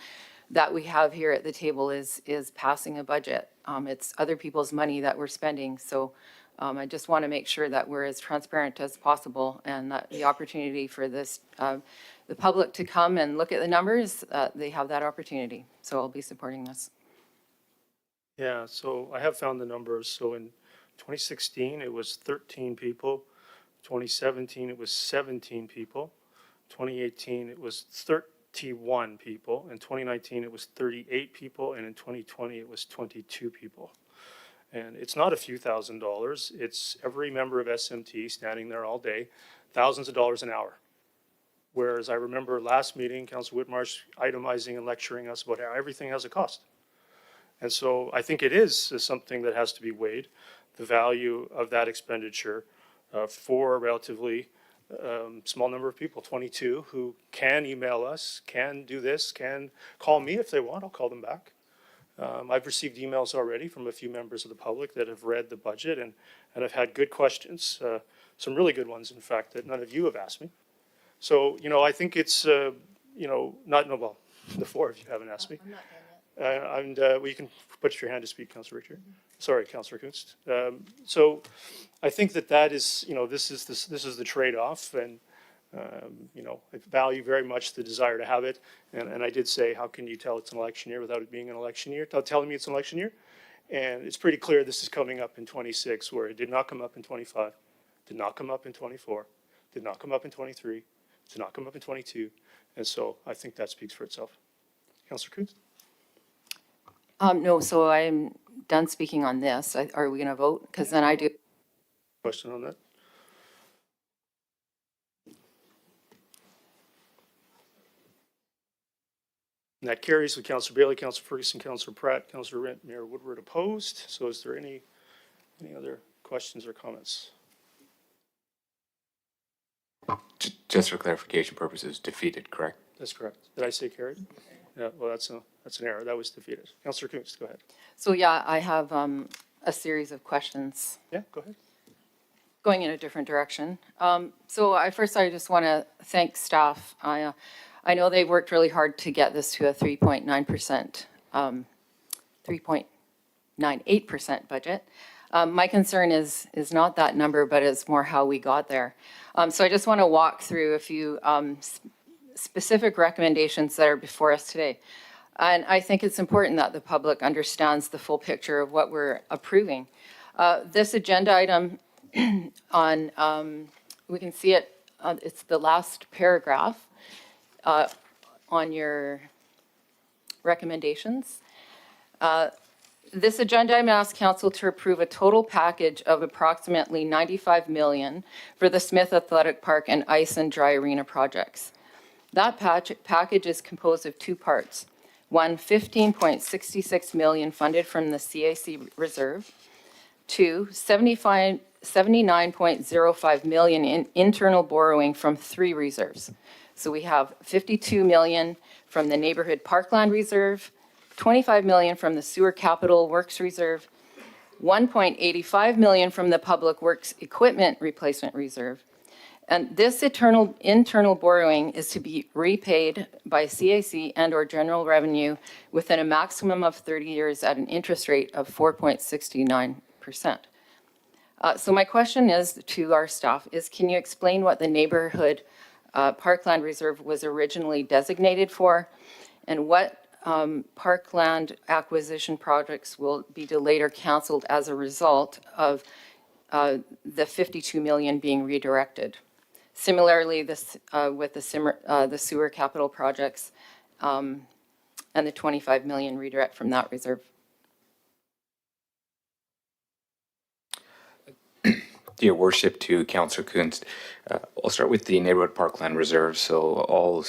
that we have here at the table is passing a budget. It's other people's money that we're spending. So I just want to make sure that we're as transparent as possible and that the opportunity for this, the public to come and look at the numbers, they have that opportunity. So I'll be supporting this. Yeah, so I have found the numbers. So in 2016, it was 13 people. 2017, it was 17 people. 2018, it was 31 people. In 2019, it was 38 people. And in 2020, it was 22 people. And it's not a few $1,000s. It's every member of SMT standing there all day, thousands of dollars an hour. Whereas I remember last meeting, Councilor Whitmarsh itemizing and lecturing us about how everything has a cost. And so I think it is something that has to be weighed, the value of that expenditure for a relatively small number of people, 22, who can email us, can do this, can call me if they want, I'll call them back. I've received emails already from a few members of the public that have read the budget and I've had good questions, some really good ones, in fact, that none of you have asked me. So, I think it's, well, the four of you haven't asked me. I'm not done yet. Well, you can put your hand to speak, Councillor Richard. Sorry, Councillor Kunst. So I think that is, this is the trade-off, and I value very much the desire to have it. And I did say, how can you tell it's an election year without it being an election year? Telling me it's an election year, and it's pretty clear this is coming up in 26, where it did not come up in 25, did not come up in 24, did not come up in 23, did not come up in 22, and so I think that speaks for itself. Councillor Kunst? No, so I'm done speaking on this. Are we going to vote? Because then I do. Question on that? And that carries with Councillor Bailey, Councillor Ferguson, Councillor Pratt, Councillor Rent, Mayor Woodward opposed. So is there any other questions or comments? Just for clarification purposes, defeated, correct? That's correct. Did I say carried? Yeah, well, that's an error. That was defeated. Councillor Kunst, go ahead. So yeah, I have a series of questions. Yeah, go ahead. Going in a different direction. So I just want to thank staff. I know they worked really hard to get this to a 3.9%, 3.98% budget. My concern is not that number, but it's more how we got there. So I just want to walk through a few specific recommendations that are before us today. And I think it's important that the public understands the full picture of what we're approving. This agenda item on, we can see it, it's the last paragraph on your recommendations. This agenda item asks council to approve a total package of approximately $95 million for the Smith Athletic Park and ice and dry arena projects. That package is composed of two parts. One, $15.66 million funded from the CAC reserve. Two, $79.05 million in internal borrowing from three reserves. So we have $52 million from the Neighborhood Parkland Reserve, $25 million from the Sewer Capital Works Reserve, $1.85 million from the Public Works Equipment Replacement Reserve. And this internal borrowing is to be repaid by CAC and or general revenue within a maximum of 30 years at an interest rate of 4.69%. So my question is to our staff is, can you explain what the Neighborhood Parkland Reserve was originally designated for, and what parkland acquisition projects will be delayed or canceled as a result of the $52 million being redirected? Similarly, this with the sewer capital projects and the $25 million redirect from that reserve. Your worship, to Councillor Kunst, I'll start with the Neighborhood Parkland Reserve. So all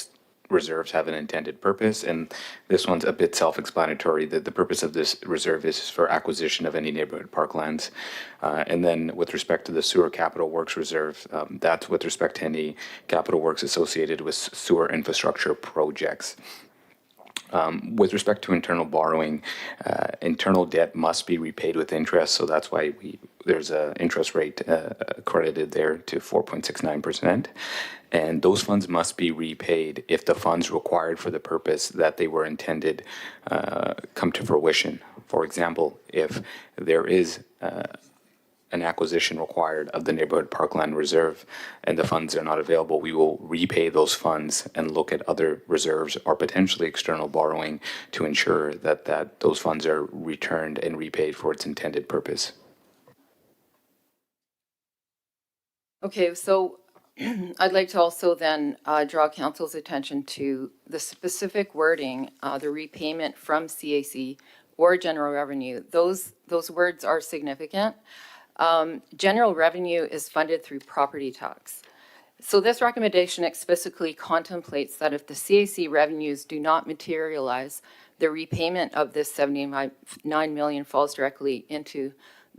reserves have an intended purpose, and this one's a bit self-explanatory. The purpose of this reserve is for acquisition of any neighborhood parklands. And then with respect to the Sewer Capital Works Reserve, that's with respect to any capital works associated with sewer infrastructure projects. With respect to internal borrowing, internal debt must be repaid with interest, so that's why there's an interest rate credited there to 4.69%. And those funds must be repaid if the funds required for the purpose that they were intended come to fruition. For example, if there is an acquisition required of the neighborhood parkland reserve and the funds are not available, we will repay those funds and look at other reserves or potentially external borrowing to ensure that those funds are returned and repaid for its intended purpose. Okay, so I'd like to also then draw council's attention to the specific wording, the repayment from CAC or general revenue. Those words are significant. General revenue is funded through property tax. So this recommendation explicitly contemplates that if the CAC revenues do not materialize, the repayment of this $79 million falls directly into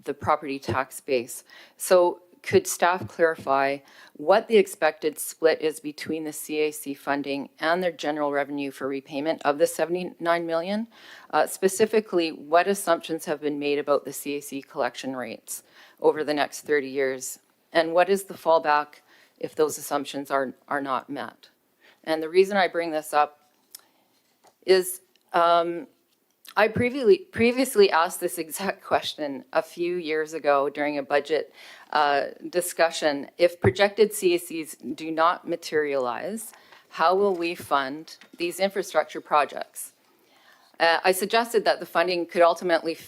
the property tax base. So could staff clarify what the expected split is between the CAC funding and their general revenue for repayment of the $79 million? Specifically, what assumptions have been made about the CAC collection rates over the next 30 years? And what is the fallback if those assumptions are not met? And the reason I bring this up is I previously asked this exact question a few years ago during a budget discussion. If projected CACs do not materialize, how will we fund these infrastructure projects? I suggested that the funding could ultimately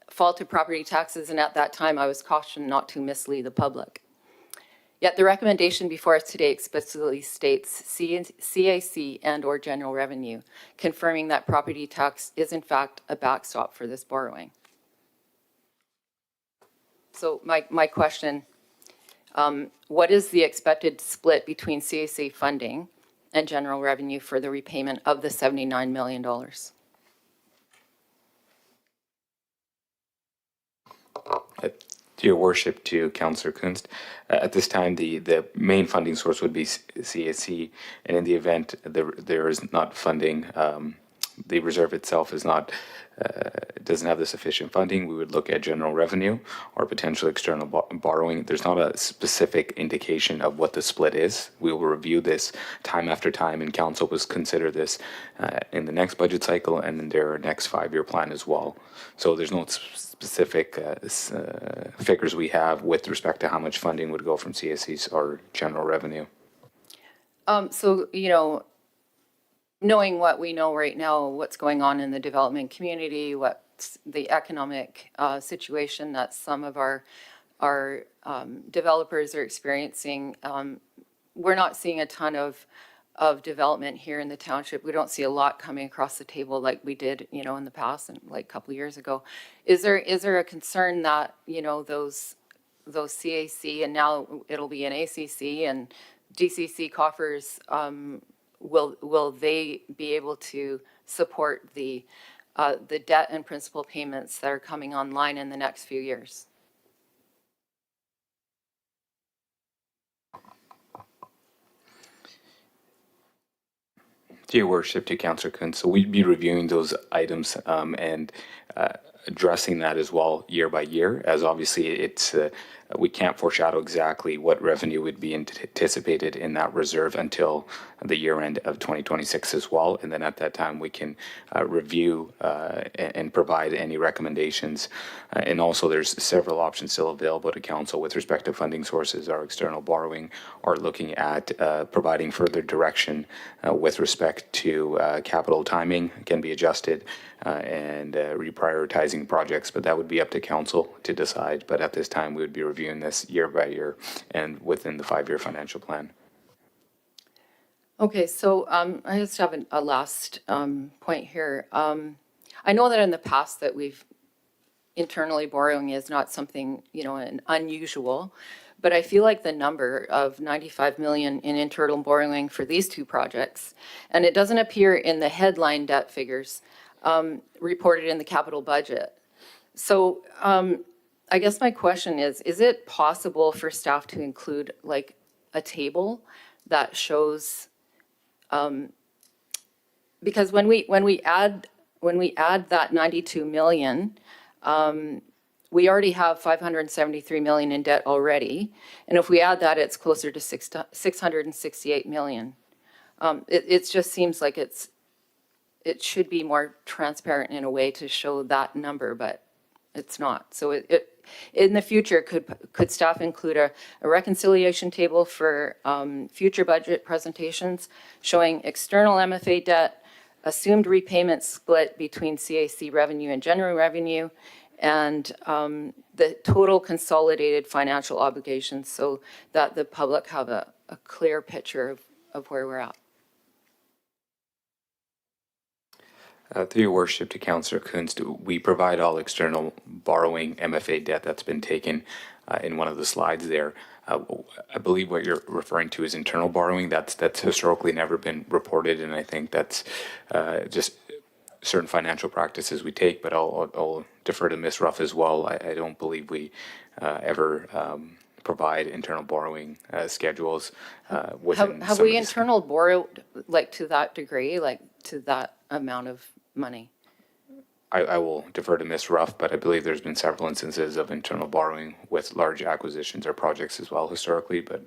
fall to property taxes, and at that time I was cautioned not to mislead the public. Yet the recommendation before us today explicitly states CAC and/or general revenue, confirming that property tax is in fact a backstop for this borrowing. So my question, what is the expected split between CAC funding and general revenue for the repayment of the $79 million? Your worship, to Councillor Kunst, at this time the main funding source would be CAC, and in the event there is not funding, the reserve itself is not doesn't have the sufficient funding, we would look at general revenue or potential external borrowing. There's not a specific indication of what the split is. We will review this time after time, and council will consider this in the next budget cycle and in their next 5-year plan as well. So there's no specific figures we have with respect to how much funding would go from CSEs or general revenue. So, you know, knowing what we know right now, what's going on in the development community, what's the economic situation that some of our developers are experiencing, we're not seeing a ton of development here in the township. We don't see a lot coming across the table like we did, you know, in the past and like a couple of years ago. Is there a concern that, you know, those CAC and now it'll be an ACC and DCC coffers, will they be able to support the debt and principal payments that are coming online in the next few years? Dear Worship, to Councillor Kuhn, so we'd be reviewing those items and addressing that as well year by year, as obviously it's we can't foreshadow exactly what revenue would be anticipated in that reserve until the year end of 2026 as well. And then at that time, we can review and provide any recommendations. And also there's several options still available to council with respect to funding sources or external borrowing, or looking at providing further direction with respect to capital timing can be adjusted and reprioritizing projects, but that would be up to council to decide. But at this time, we would be reviewing this year by year and within the 5-year financial plan. Okay, so I just have a last point here. I know that in the past that we've internally borrowing is not something, you know, unusual, but I feel like the number of 95 million in internal borrowing for these two projects, and it doesn't appear in the headline debt figures reported in the capital budget. So I guess my question is it possible for staff to include like a table that shows, because when we add that 92 million, we already have 573 million in debt already, and if we add that, it's closer to 668 million. It just seems like it should be more transparent in a way to show that number, but it's not. So in the future, could staff include a reconciliation table for future budget presentations showing external MFA debt, assumed repayment split between CAC revenue and general revenue, and the total consolidated financial obligations so that the public have a clear picture of where we're at. Through your worship to Councillor Kunst, we provide all external borrowing MFA debt that's been taken in one of the slides there. I believe what you're referring to is internal borrowing. That's historically never been reported, and I think that's just certain financial practices we take, but I'll defer to Ms. Ruff as well. I don't believe we ever provide internal borrowing schedules within Have we internal borrowed like to that degree, like to that amount of money? I will defer to Ms. Ruff, but I believe there's been several instances of internal borrowing with large acquisitions or projects as well historically, but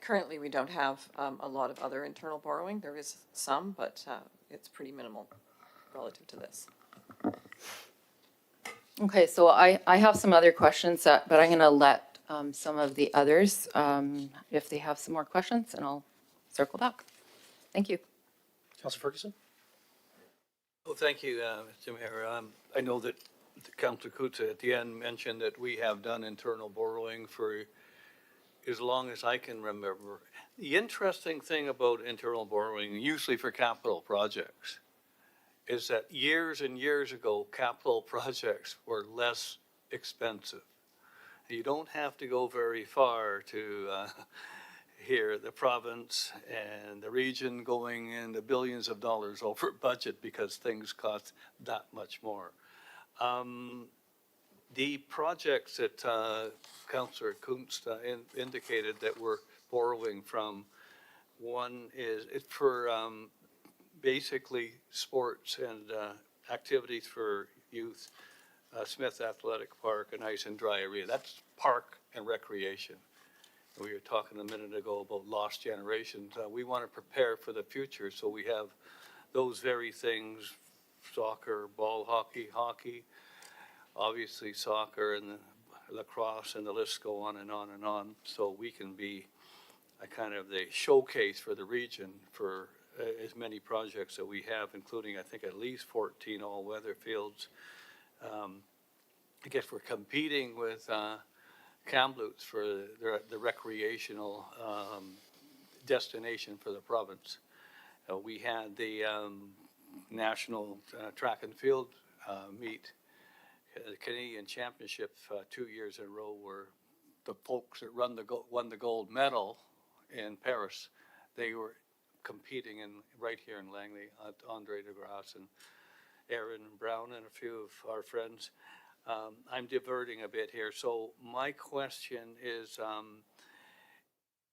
currently we don't have a lot of other internal borrowing. There is some, but it's pretty minimal relative to this. Okay, so I have some other questions, but I'm going to let some of the others, if they have some more questions, and I'll circle back. Thank you. Councillor Ferguson? Well, thank you, Mr. Mayor. I know that Councillor Kutza at the end mentioned that we have done internal borrowing for as long as I can remember. The interesting thing about internal borrowing, usually for capital projects, is that years and years ago, capital projects were less expensive. You don't have to go very far to hear the province and the region going into billions of dollars over budget because things cost that much more. The projects that Councillor Kunst indicated that we're borrowing from, one is for basically sports and activities for youth, Smith Athletic Park and Ice and Dry Area. That's park and recreation. We were talking a minute ago about lost generations. We want to prepare for the future, so we have those very things, soccer, ball hockey, obviously soccer and the lacrosse, and the list go on and on and on. So we can be a kind of the showcase for the region for as many projects that we have, including I think at least 14 all-weather fields. I guess we're competing with Kamloops for the recreational destination for the province. We had the national track and field meet, the Canadian Championship 2 years in a row, where the folks that won the gold medal in Paris, they were competing right here in Langley, Andre DeGrasse and Aaron Brown and a few of our friends. I'm diverting a bit here. So my question is,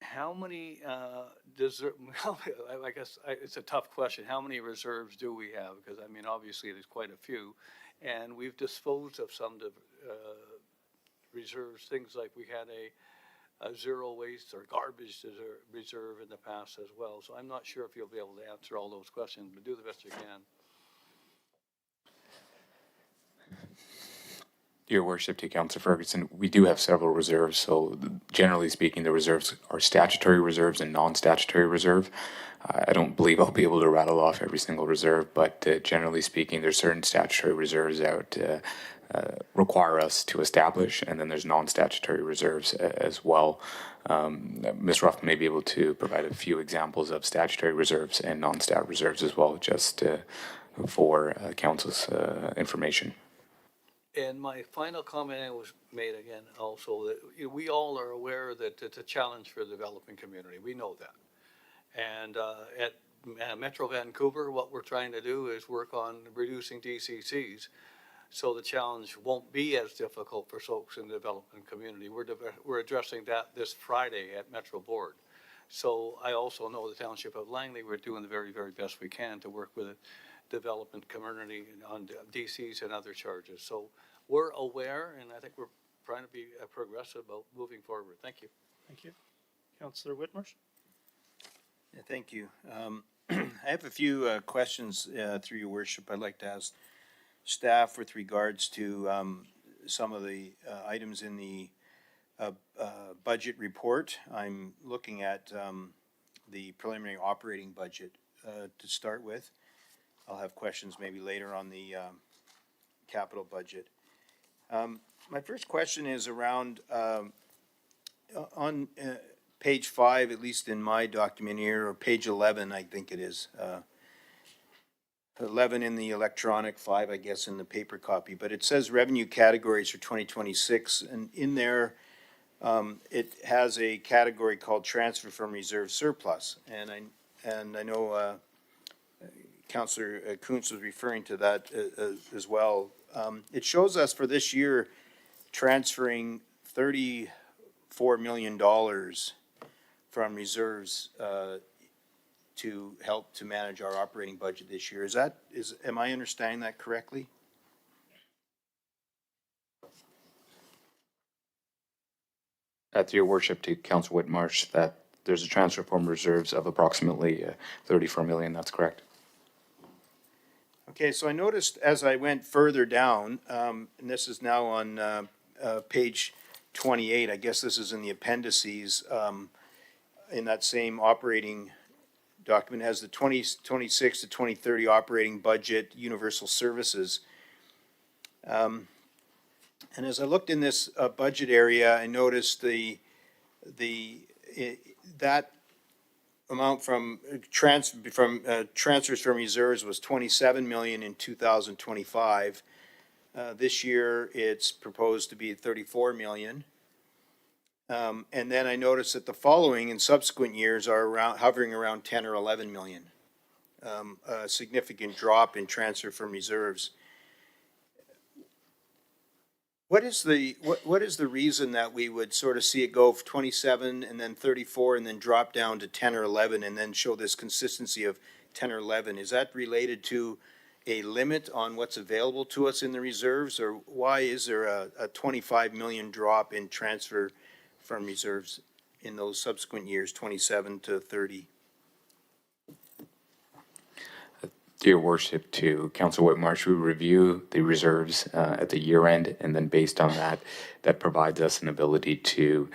how many I guess it's a tough question. How many reserves do we have? Because I mean, obviously there's quite a few, and we've disposed of some reserves. Things like we had a zero waste or garbage reserve in the past as well. So I'm not sure if you'll be able to answer all those questions, but do the best you can. Your worship to Councillor Ferguson, we do have several reserves. So generally speaking, the reserves are statutory reserves and non-statutory reserve. I don't believe I'll be able to rattle off every single reserve, but generally speaking, there's certain statutory reserves that require us to establish, and then there's non-statutory reserves as well. Ms. Ruff may be able to provide a few examples of statutory reserves and non-stat reserves as well, just for Council's information. And my final comment was made again also that we all are aware that it's a challenge for the developing community. We know that. And at Metro Vancouver, what we're trying to do is work on reducing DCCs, so the challenge won't be as difficult for folks in the development community. We're addressing that this Friday at Metro Board. So I also know the Township of Langley, we're doing the very, very best we can to work with the development community on DCs and other charges. So we're aware, and I think we're trying to be progressive about moving forward. Thank you. Thank you. Councillor Whitmarsh? Yeah, thank you. I have a few questions through your worship I'd like to ask staff with regards to some of the items in the budget report. I'm looking at the preliminary operating budget to start with. I'll have questions maybe later on the capital budget. My first question is around on page 5, at least in my document here, or page 11, I think it is. 11 in the electronic, 5, I guess, in the paper copy. But it says revenue categories for 2026, and in there, it has a category called transfer from reserve surplus. And I know Councillor Kuntz was referring to that as well. It shows us for this year transferring $34 million from reserves to help to manage our operating budget this year. Am I understanding that correctly? At your worship to Councillor Whitmarsh, that there's a transfer from reserves of approximately 34 million, that's correct? Okay, so I noticed as I went further down, and this is now on page 28, I guess this is in the appendices, in that same operating document, has the 2026 to 2030 operating budget, universal services. And as I looked in this budget area, I noticed that amount from transfers from reserves was 27 million in 2025. This year, it's proposed to be 34 million. And then I noticed that the following and subsequent years are hovering around 10 or 11 million. A significant drop in transfer from reserves. What is the reason that we would sort of see it go 27 and then 34 and then drop down to 10 or 11 and then show this consistency of 10 or 11? Is that related to a limit on what's available to us in the reserves, or why is there a 25 million drop in transfer from reserves in those subsequent years, 27 to 30? Your worship, to Councillor Whitmarsh, we review the reserves at the year end, and then based on that, that provides us an ability to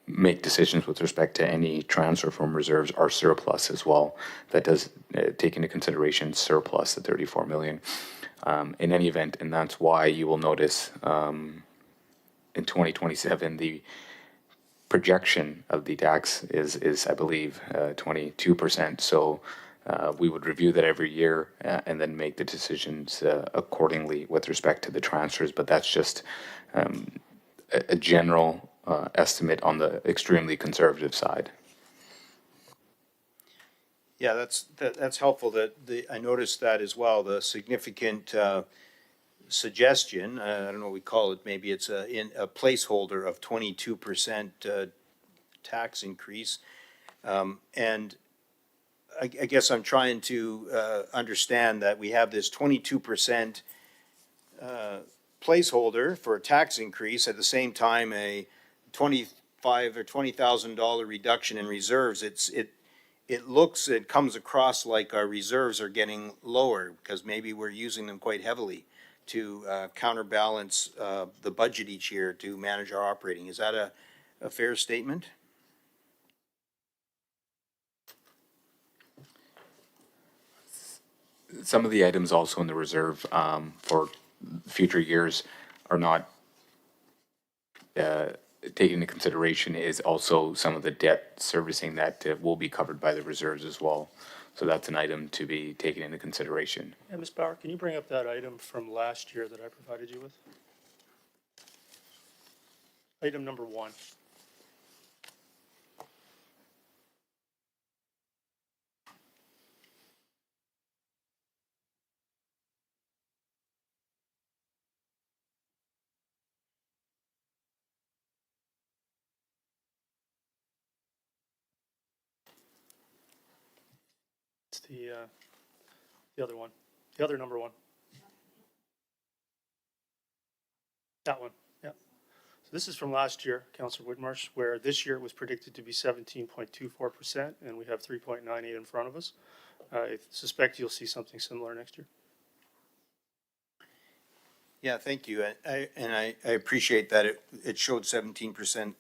make decisions with respect to any transfer from reserves or surplus as well. That does take into consideration surplus, the 34 million. In any event, and that's why you will notice in 2027, the projection of the tax is I believe, 22%. So we would review that every year and then make the decisions accordingly with respect to the transfers. But that's just a general estimate on the extremely conservative side. Yeah, that's helpful. I noticed that as well. The significant suggestion, I don't know what we call it. Maybe it's a placeholder of 22% tax increase, and I guess I'm trying to understand that we have this 22% placeholder for a tax increase, at the same time a $25,000 or $20,000 reduction in reserves. It comes across like our reserves are getting lower because maybe we're using them quite heavily to counterbalance the budget each year to manage our operating. Is that a fair statement? Some of the items also in the reserve for future years are not taken into consideration, is also some of the debt servicing that will be covered by the reserves as well. So that's an item to be taken into consideration. And Ms. Bauer, can you bring up that item from last year that I provided you with? Item number 1. It's the other one, the other number 1. That one, yeah. So this is from last year, Councillor Whitmarsh, where this year it was predicted to be 17.24%, and we have 3.98 in front of us. I suspect you'll see something similar next year. Yeah, thank you. I appreciate that it showed 17%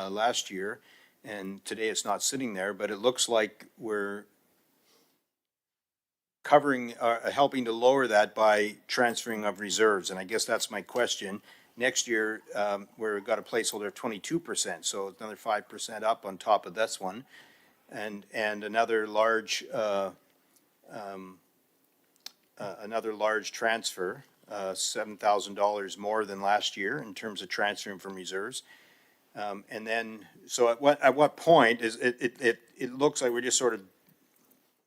last year, and today it's not sitting there, but it looks like we're covering, helping to lower that by transferring of reserves, and I guess that's my question. Next year, we've got a placeholder of 22%, so it's another 5% up on top of this one, and another large transfer, $7,000 more than last year in terms of transferring from reserves. And then, so at what point is it looks like we're just sort of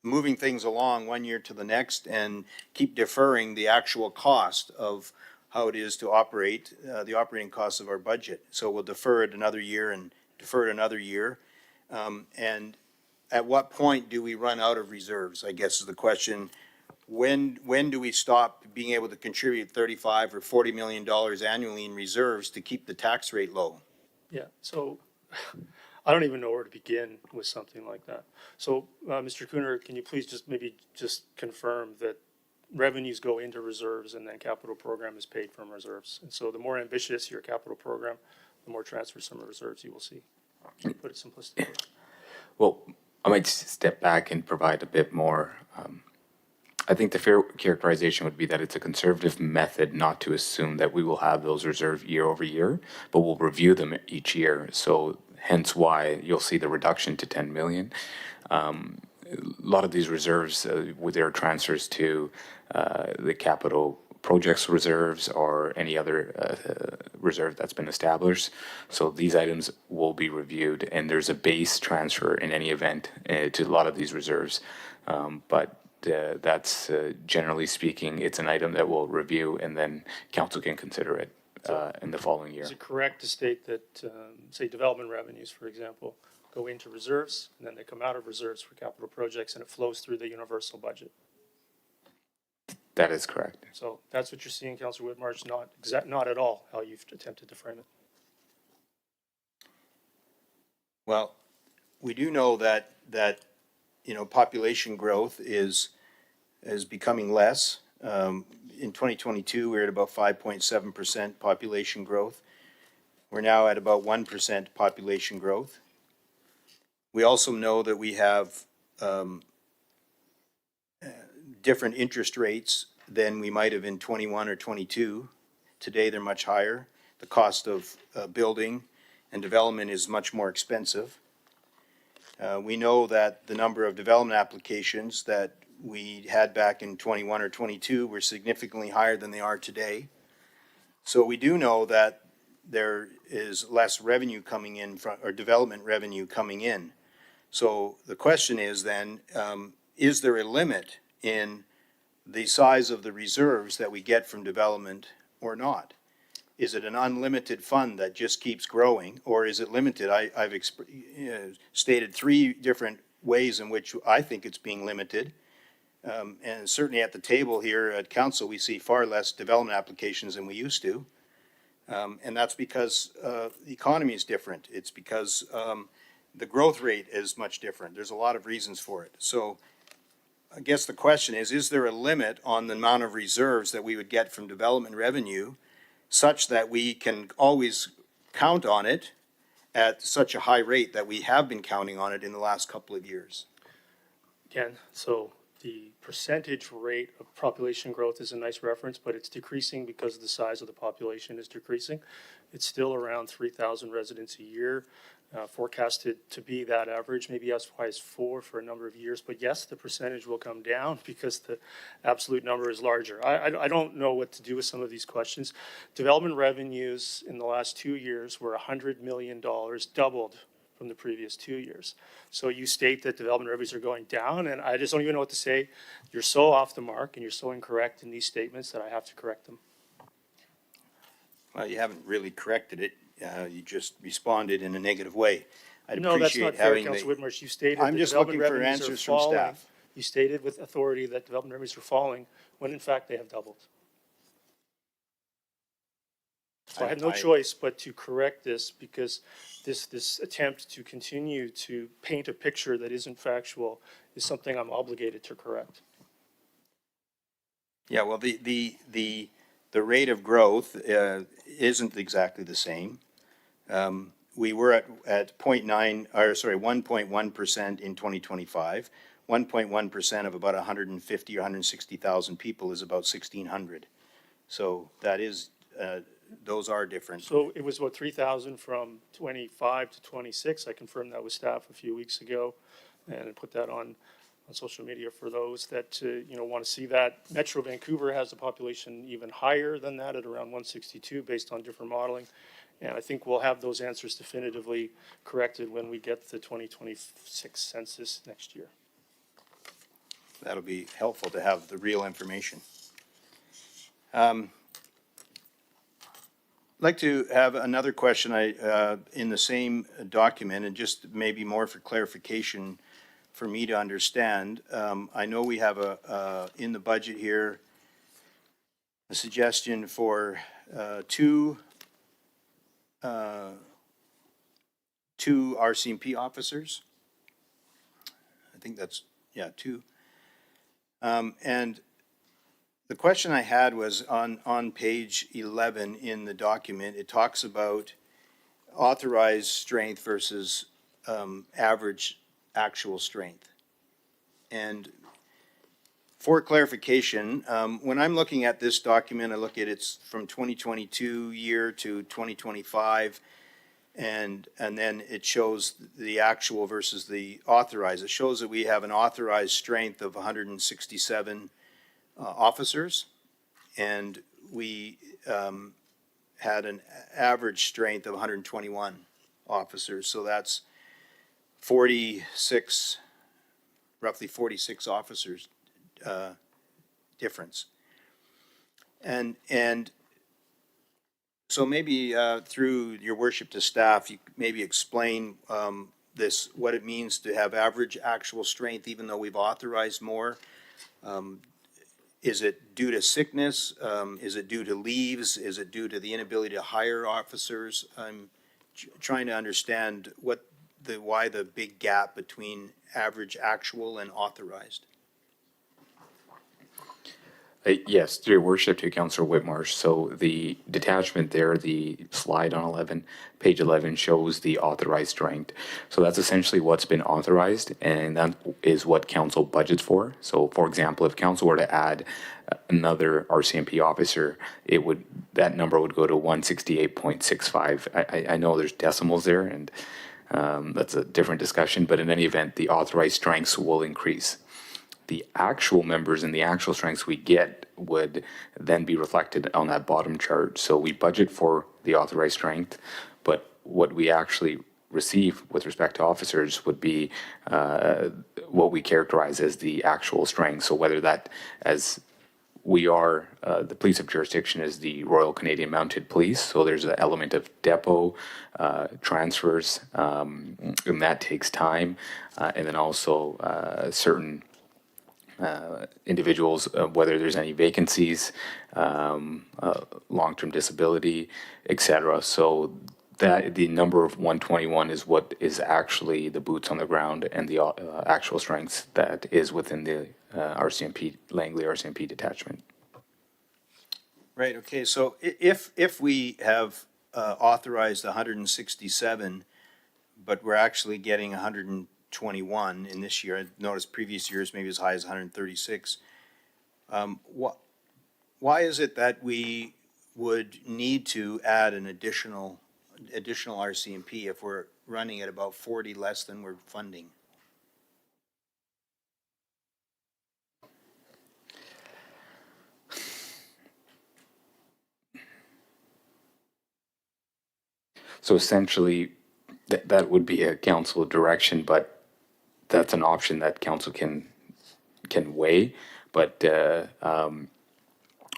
moving things along one year to the next and keep deferring the actual cost of how it is to operate, the operating costs of our budget. So we'll defer it another year and defer it another year. And at what point do we run out of reserves, I guess is the question. When do we stop being able to contribute $35 or $40 million annually in reserves to keep the tax rate low? Yeah, so I don't even know where to begin with something like that. So, Mr. Cooner, can you please just confirm that revenues go into reserves and then capital program is paid from reserves? And so the more ambitious your capital program, the more transfers from reserves you will see. Can you put it simplistically? Well, I might step back and provide a bit more. I think the fair characterization would be that it's a conservative method not to assume that we will have those reserves year over year, but we'll review them each year. So hence why you'll see the reduction to 10 million. A lot of these reserves, with their transfers to the capital projects reserves or any other reserve that's been established. So these items will be reviewed, and there's a base transfer in any event to a lot of these reserves. But that's generally speaking, it's an item that we'll review, and then council can consider it in the following year. Is it correct to state that, say, development revenues, for example, go into reserves, and then they come out of reserves for capital projects, and it flows through the universal budget? That is correct. So that's what you're seeing, Councilor Whitmarsh, not at all how you've attempted to frame it. Well, we do know that population growth is becoming less. In 2022, we're at about 5.7% population growth. We're now at about 1% population growth. We also know that we have different interest rates than we might have in 21 or 22. Today, they're much higher. The cost of building and development is much more expensive. We know that the number of development applications that we had back in 21 or 22 were significantly higher than they are today. So we do know that there is less revenue coming in or development revenue coming in. So the question is then, is there a limit in the size of the reserves that we get from development or not? Is it an unlimited fund that just keeps growing, or is it limited? I've stated three different ways in which I think it's being limited. And certainly at the table here at council, we see far less development applications than we used to. And that's because the economy is different. It's because the growth rate is much different. There's a lot of reasons for it. So I guess the question is there a limit on the amount of reserves that we would get from development revenue such that we can always count on it at such a high rate that we have been counting on it in the last couple of years? Again, so the percentage rate of population growth is a nice reference, but it's decreasing because the size of the population is decreasing. It's still around 3,000 residents a year, forecasted to be that average, maybe as high as 4 for a number of years. But yes, the percentage will come down because the absolute number is larger. I don't know what to do with some of these questions. Development revenues in the last 2 years were $100 million, doubled from the previous 2 years. So you state that development revenues are going down, and I just don't even know what to say. You're so off the mark and you're so incorrect in these statements that I have to correct them. Well, you haven't really corrected it. You just responded in a negative way. I'd No, that's not appreciate fair, having Councilor Whitmarsh. You stated I'm that just development looking for revenues are answers from falling. staff. You stated with authority that development revenues are falling, when in fact they have doubled. So I had no choice but to correct this because this attempt to continue to paint a picture that isn't factual is something I'm obligated to correct. Yeah, well, the the rate of growth isn't exactly the same. We were at 1.1% in 2025. 1.1% of about 150 or 160,000 people is about 1,600. So that is, those are different. So it was about 3,000 from 25 to 26. I confirmed that with staff a few weeks ago and I put that on social media for those that, want to see that. Metro Vancouver has a population even higher than that at around 162 based on different modeling. And I think we'll have those answers definitively corrected when we get the 2026 census next year. That'll be helpful to have the real information. Like to have another question in the same document, and just maybe more for clarification for me to understand. I know we have in the budget here a suggestion for two RCMP officers. I think that's, two. And the question I had was on page 11 in the document. It talks about authorized strength versus average actual strength. And for clarification, when I'm looking at this document, I look at it's from 2022 year to 2025, and then it shows the actual versus the authorized. It shows that we have an authorized strength of 167 officers, and we had an average strength of 121 officers. So that's 46, roughly 46 officers difference. And so maybe through your worship to staff, you maybe explain this, what it means to have average actual strength even though we've authorized more. Is it due to sickness? Is it due to leaves? Is it due to the inability to hire officers? I'm trying to understand why the big gap between average actual and authorized. Yes, through your worship to Councillor Whitmarsh. So the detachment there, the slide on page 11 shows the authorized strength. So that's essentially what's been authorized, and that is what council budgets for. So for example, if council were to add another RCMP officer, that number would go to 168.65. I know there's decimals there, and that's a different discussion, but in any event, the authorized strengths will increase. The actual members and the actual strengths we get would then be reflected on that bottom chart. So we budget for the authorized strength, but what we actually receive with respect to officers would be what we characterize as the actual strength. So whether that, as we are, the police of jurisdiction is the Royal Canadian Mounted Police, so there's an element of depot transfers, and that takes time, and then also certain individuals, whether there's any vacancies, long-term disability, etc. So that the number of 121 is what is actually the boots on the ground and the actual strengths that is within the RCMP, Langley RCMP detachment. Right, okay, so if we have authorized 167, but we're actually getting 121 in this year, I noticed previous years maybe as high as 136, why is it that we would need to add an additional RCMP if we're running at about 40 less than we're funding? So essentially, that would be a council direction, but that's an option that council can weigh. But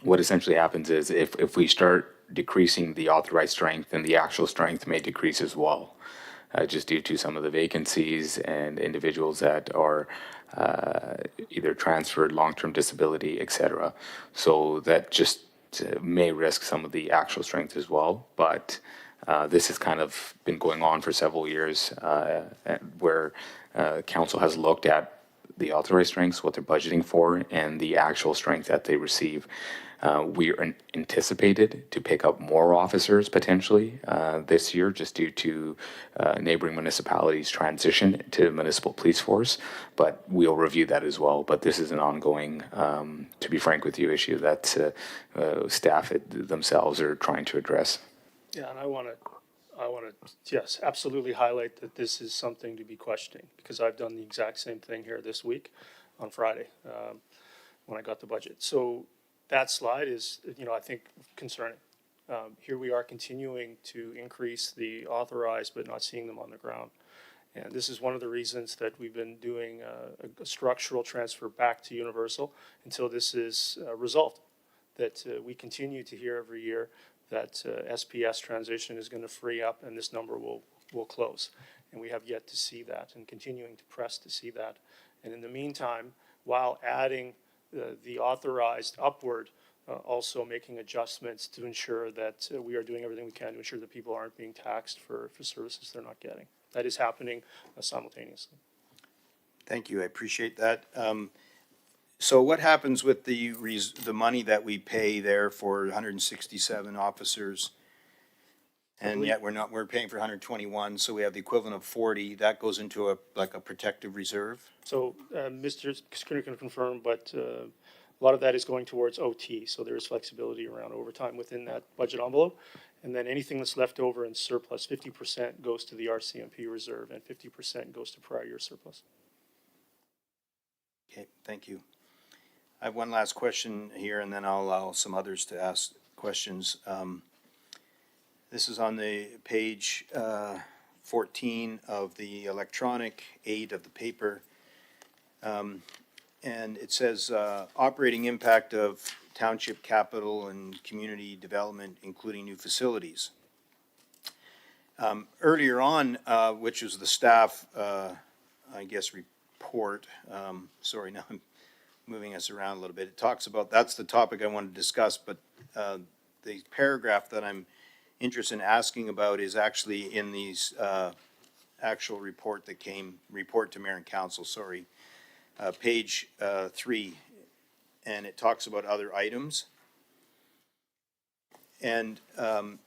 what essentially happens is if we start decreasing the authorized strength, then the actual strength may decrease as well, just due to some of the vacancies and individuals that are either transferred, long-term disability, etc. So that just may risk some of the actual strength as well. But this has kind of been going on for several years, where council has looked at the authorized strengths, what they're budgeting for, and the actual strength that they receive. We are anticipated to pick up more officers potentially this year just due to neighboring municipalities' transition to municipal police force, but we'll review that as well. But this is an ongoing, to be frank with you, issue that staff themselves are trying to address. Yeah, and I want to, yes, absolutely highlight that this is something to be questioning, because I've done the exact same thing here this week on Friday when I got the budget. So that slide is, I think concerning. Here we are continuing to increase the authorized, but not seeing them on the ground. And this is one of the reasons that we've been doing a structural transfer back to Universal until this is resolved. That we continue to hear every year that SPS transition is going to free up and this number will close. And we have yet to see that and continuing to press to see that. And in the meantime, while adding the authorized upward, also making adjustments to ensure that we are doing everything we can to ensure that people aren't being taxed for services they're not getting. That is happening simultaneously. Thank you, I appreciate that. So what happens with the money that we pay there for 167 officers? And yet we're paying for 121, so we have the equivalent of 40. That goes into a protective reserve? So Mr. Skinner can confirm, but a lot of that is going towards OT, so there is flexibility around overtime within that budget envelope. And then anything that's left over in surplus, 50% goes to the RCMP reserve and 50% goes to prior year surplus. Okay, thank you. I have one last question here, and then I'll allow some others to ask questions. This is on the page 14 of the electronic 8 of the paper. And it says operating impact of township capital and community development, including new facilities. Earlier on, which was the staff, I guess, report, sorry, now I'm moving us around a little bit. It talks about, that's the topic I wanted to discuss, but the paragraph that I'm interested in asking about is actually in these actual report to Mayor and Council, sorry. Page 3, and it talks about other items. And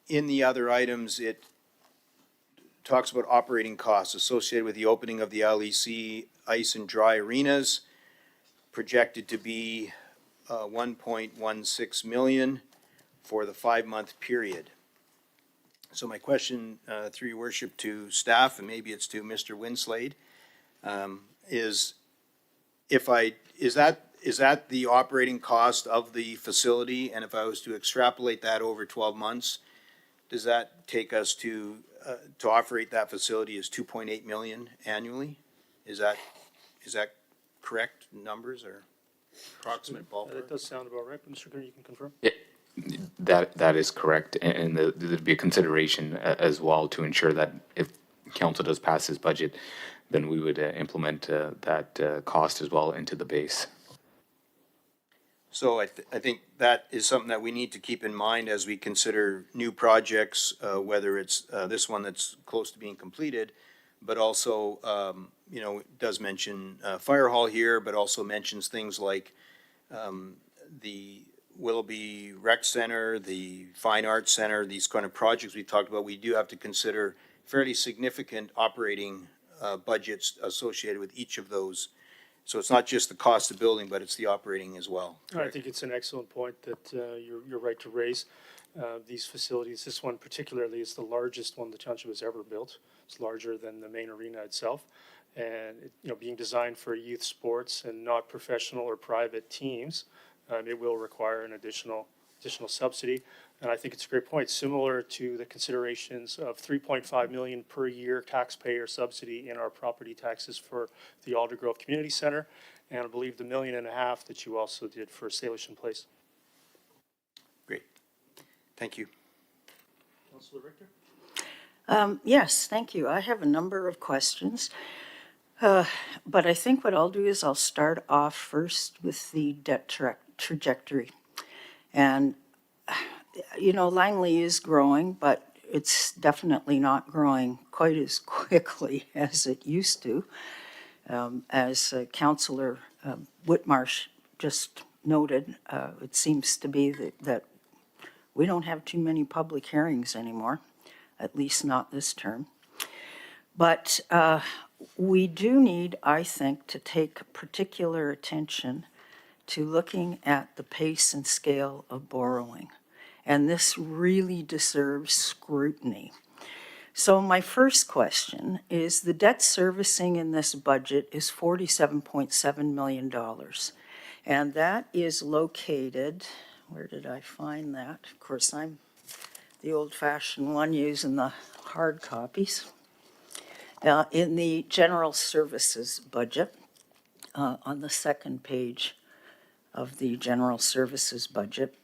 in the other items, it talks about operating costs associated with the opening of the LEC ice and dry arenas, projected to be 1.16 million for the 5-month period. So my question, through your worship, to staff, and maybe it's to Mr. Winslade, is that the operating cost of the facility? And if I was to extrapolate that over 12 months, does that take us to operate that facility is 2.8 million annually? Is that correct numbers or approximate ballpark? That does sound about right, but Mr. Kerr, you can confirm? Yeah, that is correct, and there'd be a consideration as well to ensure that if council does pass this budget, then we would implement that cost as well into the base. So I think that is something that we need to keep in mind as we consider new projects, whether it's this one that's close to being completed, but also, it does mention fire hall here, but also mentions things like the Willoughby Rec Center, the Fine Arts Center, these kind of projects we talked about. We do have to consider fairly significant operating budgets associated with each of those. So it's not just the cost of building, but it's the operating as well. I think it's an excellent point that you're right to raise these facilities. This one particularly is the largest one the township has ever built. It's larger than the main arena itself. And being designed for youth sports and not professional or private teams, it will require an additional subsidy. And I think it's a great point, similar to the considerations of 3.5 million per year taxpayer subsidy in our property taxes for the Aldergrove Community Center, and I believe the $1.5 million that you also did for Salish in Place. Great, thank you. Councilor Richter? Yes, thank you. I have a number of questions. But I think what I'll do is I'll start off first with the debt trajectory. And, Langley is growing, but it's definitely not growing quite as quickly as it used to. As Councillor Whitmarsh just noted, it seems to be that we don't have too many public hearings anymore, at least not this term. But we do need, I think, to take particular attention to looking at the pace and scale of borrowing. And this really deserves scrutiny. So my first question is, the debt servicing in this budget is $47.7 million. And that is located, where did I find that? Of course, I'm the old-fashioned one using the hard copies. In the general services budget, on the second page of the general services budget.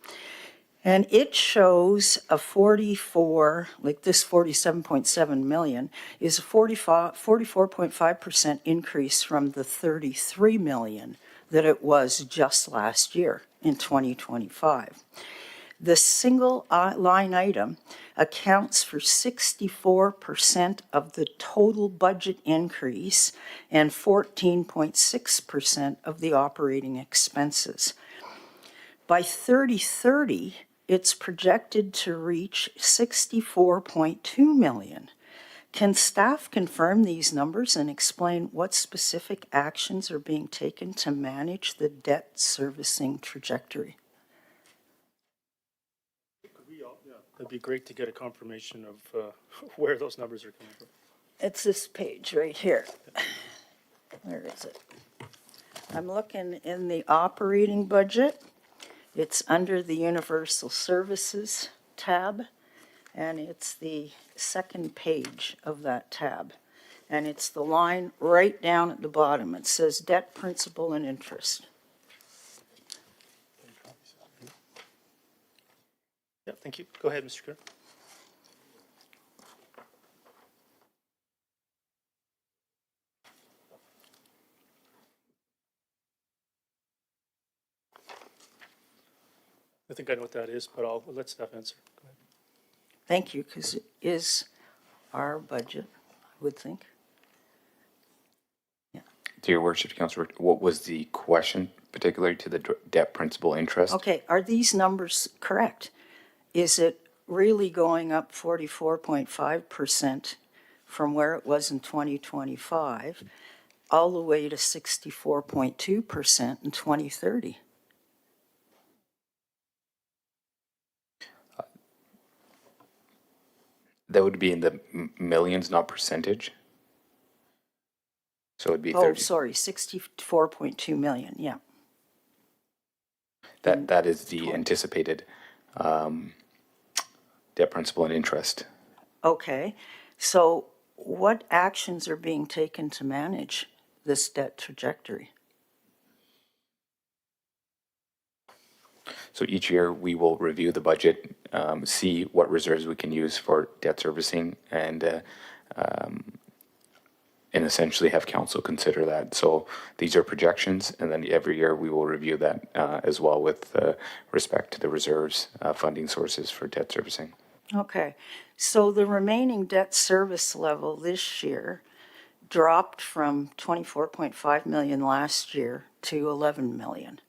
And it shows a 44, like this 47.7 million, is a 44.5% increase from the 33 million that it was just last year in 2025. The single line item accounts for 64% of the total budget increase and 14.6% of the operating expenses. By 2030, it's projected to reach 64.2 million. Can staff confirm these numbers and explain what specific actions are being taken to manage the debt servicing trajectory? That'd be great to get a confirmation of where those numbers are coming from. It's this page right here. Where is it? I'm looking in the operating budget. It's under the Universal Services tab, and it's the second page of that tab. And it's the line right down at the bottom. It says debt, principal, and interest. Yeah, thank you. Go ahead, Mr. Kerr. I think I know what that is, but I'll let staff answer. Go ahead. Thank you, because it is our budget, I would think. To your worship, Councillor, what was the question particularly to the debt principal interest? Okay, are these numbers correct? Is it really going up 44.5% from where it was in 2025 all the way to 64.2% in 2030? That would be in the millions, not percentage. So it'd be 30. Oh, sorry, 64.2 million, yeah. That is the anticipated debt principal and interest. Okay, so what actions are being taken to manage this debt trajectory? So each year we will review the budget, see what reserves we can use for debt servicing, and essentially have council consider that. So these are projections, and then every year we will review that as well with respect to the reserves, funding sources for debt servicing. Okay, so the remaining debt service level this year dropped from 24.5 million last year to 11 million.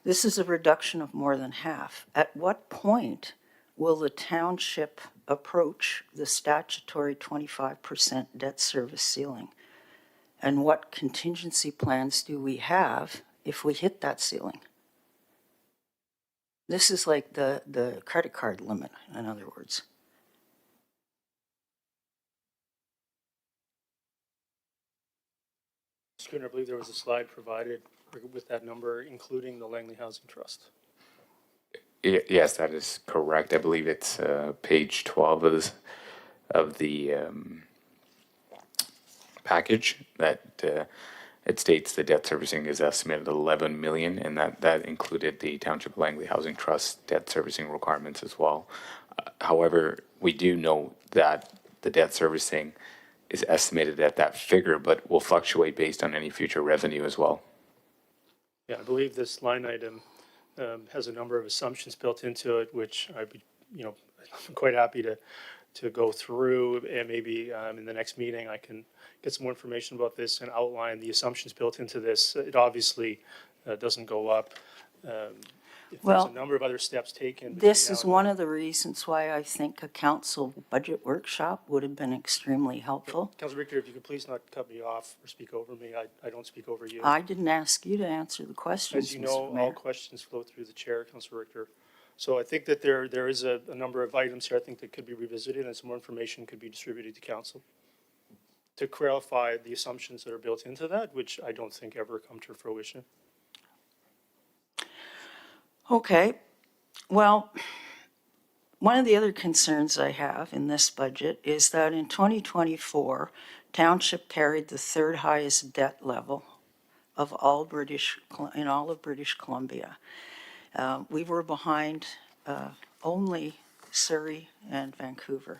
This is a reduction of more than half. At what point will the township approach the statutory 25% debt service ceiling? And what contingency plans do we have if we hit that ceiling? This is like the credit card limit, in other words. Schooner, I believe there was a slide provided with that number, including the Langley Housing Trust. Yes, that is correct. I believe it's page 12 of the package that it states the debt servicing is estimated at 11 million, and that included the Township Langley Housing Trust debt servicing requirements as well. However, we do know that the debt servicing is estimated at that figure, but will fluctuate based on any future revenue as well. Yeah, I believe this line item has a number of assumptions built into it, which I'd be, I'm quite happy to to go through, and maybe in the next meeting, I can get some more information about this and outline the assumptions built into this. It obviously doesn't go up. If there's a Well, number of other steps taken. This between is now and one then. of the reasons why I think a council budget workshop would have been extremely helpful. Councilor Richter, if you could please not cut me off or speak over me. I don't speak over you. I didn't ask you to answer the questions, As you Mr. know, all Mayor. questions flow through the chair, Councilor Richter. So I think that there is a number of items here I think that could be revisited and some more information could be distributed to council to clarify the assumptions that are built into that, which I don't think ever come to fruition. Okay, well, one of the other concerns I have in this budget is that in 2024, Township carried the third highest debt level of all in all of British Columbia. We were behind only Surrey and Vancouver,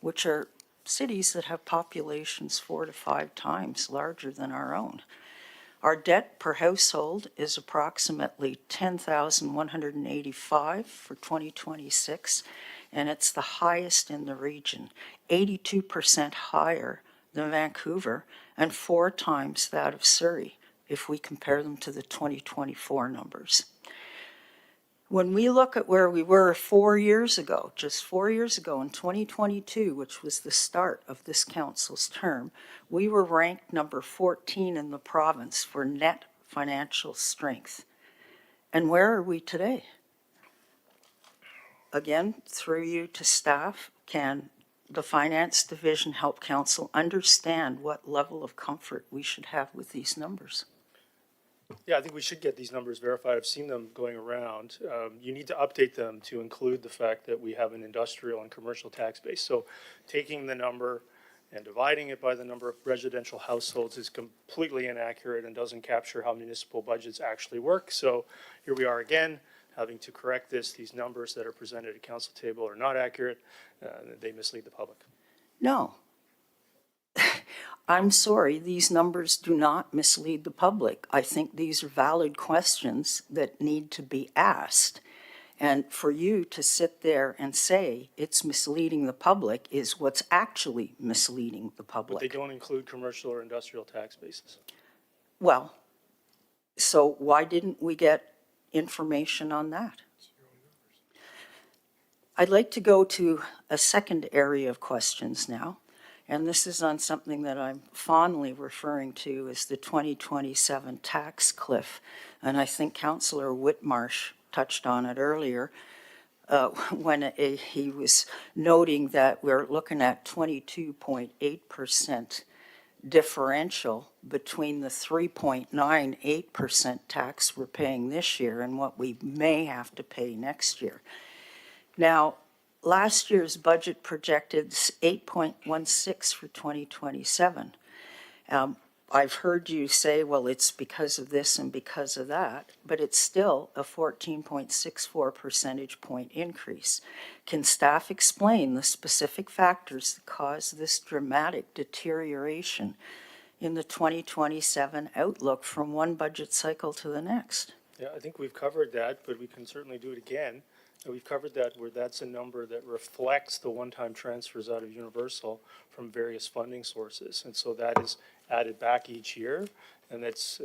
which are cities that have populations 4 to 5 times larger than our own. Our debt per household is approximately $10,185 for 2026, and it's the highest in the region, 82% higher than Vancouver and 4 times that of Surrey if we compare them to the 2024 numbers. When we look at where we were 4 years ago, just 4 years ago in 2022, which was the start of this council's term, we were ranked number 14 in the province for net financial strength. And where are we today? Again, through you to staff, can the Finance Division help council understand what level of comfort we should have with these numbers? Yeah, I think we should get these numbers verified. I've seen them going around. You need to update them to include the fact that we have an industrial and commercial tax base. So taking the number and dividing it by the number of residential households is completely inaccurate and doesn't capture how municipal budgets actually work. So here we are again, having to correct this. These numbers that are presented at council table are not accurate. They mislead the public. No. I'm sorry, these numbers do not mislead the public. I think these are valid questions that need to be asked. And for you to sit there and say it's misleading the public is what's actually misleading the public. But they don't include commercial or industrial tax bases. Well, so why didn't we get information on that? I'd like to go to a second area of questions now. And this is on something that I'm fondly referring to as the 2027 tax cliff. And I think Councillor Whitmarsh touched on it earlier when he was noting that we're looking at 22.8% differential between the 3.98% tax we're paying this year and what we may have to pay next year. Now, last year's budget projected 8.16 for 2027. I've heard you say, well, it's because of this and because of that, but it's still a 14.64 percentage point increase. Can staff explain the specific factors that cause this dramatic deterioration in the 2027 outlook from one budget cycle to the next? Yeah, I think we've covered that, but we can certainly do it again. And we've covered that where that's a number that reflects the one-time transfers out of Universal from various funding sources. And so that is added back each year. And it's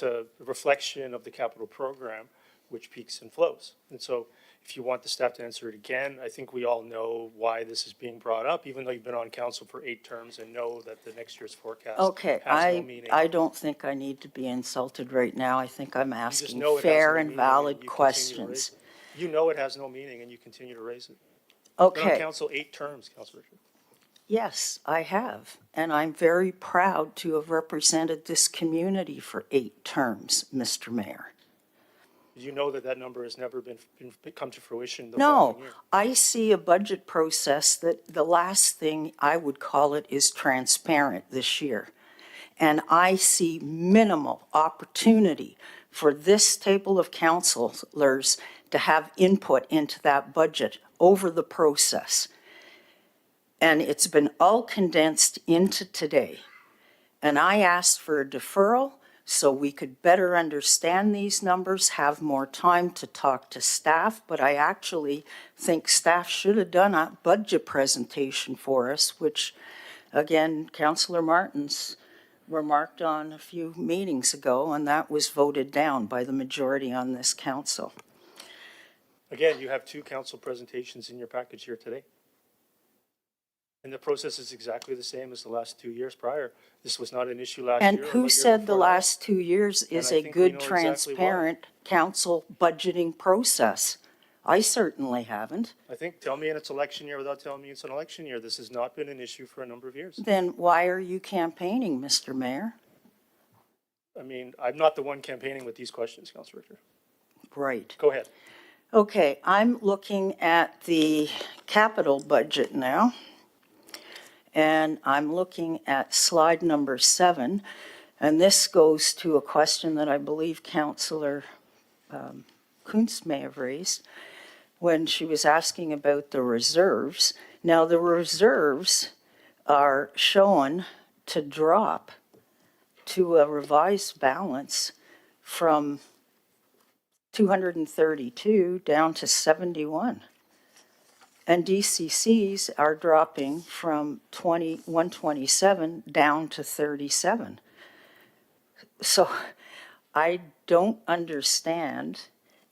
a reflection of the capital program, which peaks and flows. And so if you want the staff to answer it again, I think we all know why this is being brought up, even though you've been on council for 8 terms and know that the next year's forecast Okay, has no meaning. I don't think I need to be insulted right now. I think I'm You just asking know it has fair no and meaning valid you continue to raise questions. it. You know it has no meaning and you continue to raise it. Been on Okay. council 8 terms, Councilor Richard. Yes, I have, and I'm very proud to have represented this community for 8 terms, Mr. Mayor. You know that that number has never been come to fruition the No, following year. I see a budget process that the last thing I would call it is transparent this year. And I see minimal opportunity for this table of councilors to have input into that budget over the process. And it's been all condensed into today. And I asked for a deferral so we could better understand these numbers, have more time to talk to staff, but I actually think staff should have done a budget presentation for us, which, again, Councillor Martins remarked on a few meetings ago, and that was voted down by the majority on this council. Again, you have two council presentations in your package here today. And the process is exactly the same as the last 2 years prior. This was not an issue last year. And or who year said the before that. last 2 years is I a think we good, know exactly why. transparent council budgeting process? I certainly haven't. I think, tell me it's election year without telling me it's an election year. This has not been an issue for a number of years. Then why are you campaigning, Mr. Mayor? I mean, I'm not the one campaigning with these questions, Councillor Richter. Right. Go ahead. Okay, I'm looking at the capital budget now. And I'm looking at slide number 7. And this goes to a question that I believe Councillor Kuntz may have raised when she was asking about the reserves. Now, the reserves are shown to drop to a revised balance from 232 down to 71. And DCCs are dropping from 127 down to 37. So I don't understand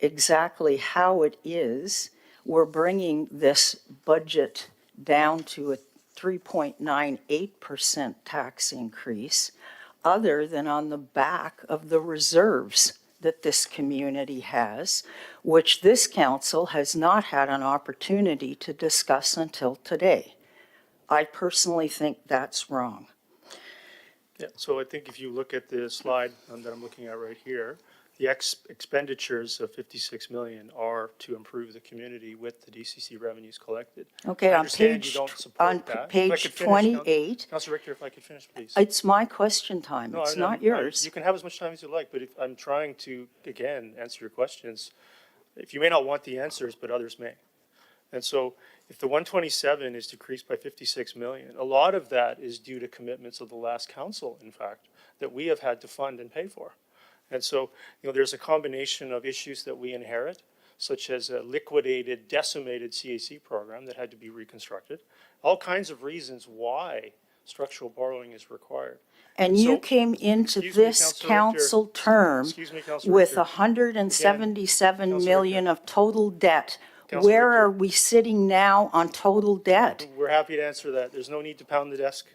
exactly how it is we're bringing this budget down to a 3.98% tax increase, other than on the back of the reserves that this community has, which this council has not had an opportunity to discuss until today. I personally think that's wrong. Yeah, so I think if you look at the slide that I'm looking at right here, the expenditures of 56 million are to improve the community with the DCC revenues collected. Okay, I on understand you page, don't support on that. If I page could finish, 28, Councillor Richter, if I could finish, please. it's my question time, No, it's I- not I'm- yours. You can have as much time as you like, but if I'm trying to, again, answer your questions. If you may not want the answers, but others may. And so if the 127 is decreased by 56 million, a lot of that is due to commitments of the last council, in fact, that we have had to fund and pay for. And so, there's a combination of issues that we inherit, such as a liquidated, decimated CAC program that had to be reconstructed. All kinds of reasons why structural borrowing is required. And so- you came into Excuse me, this Councillor Richter. council term Excuse me, Councillor with Richter. 177 Councillor million of total debt. Councillor Where Richter. are we sitting now on total debt? We're happy to answer that. There's no need to pound the desk.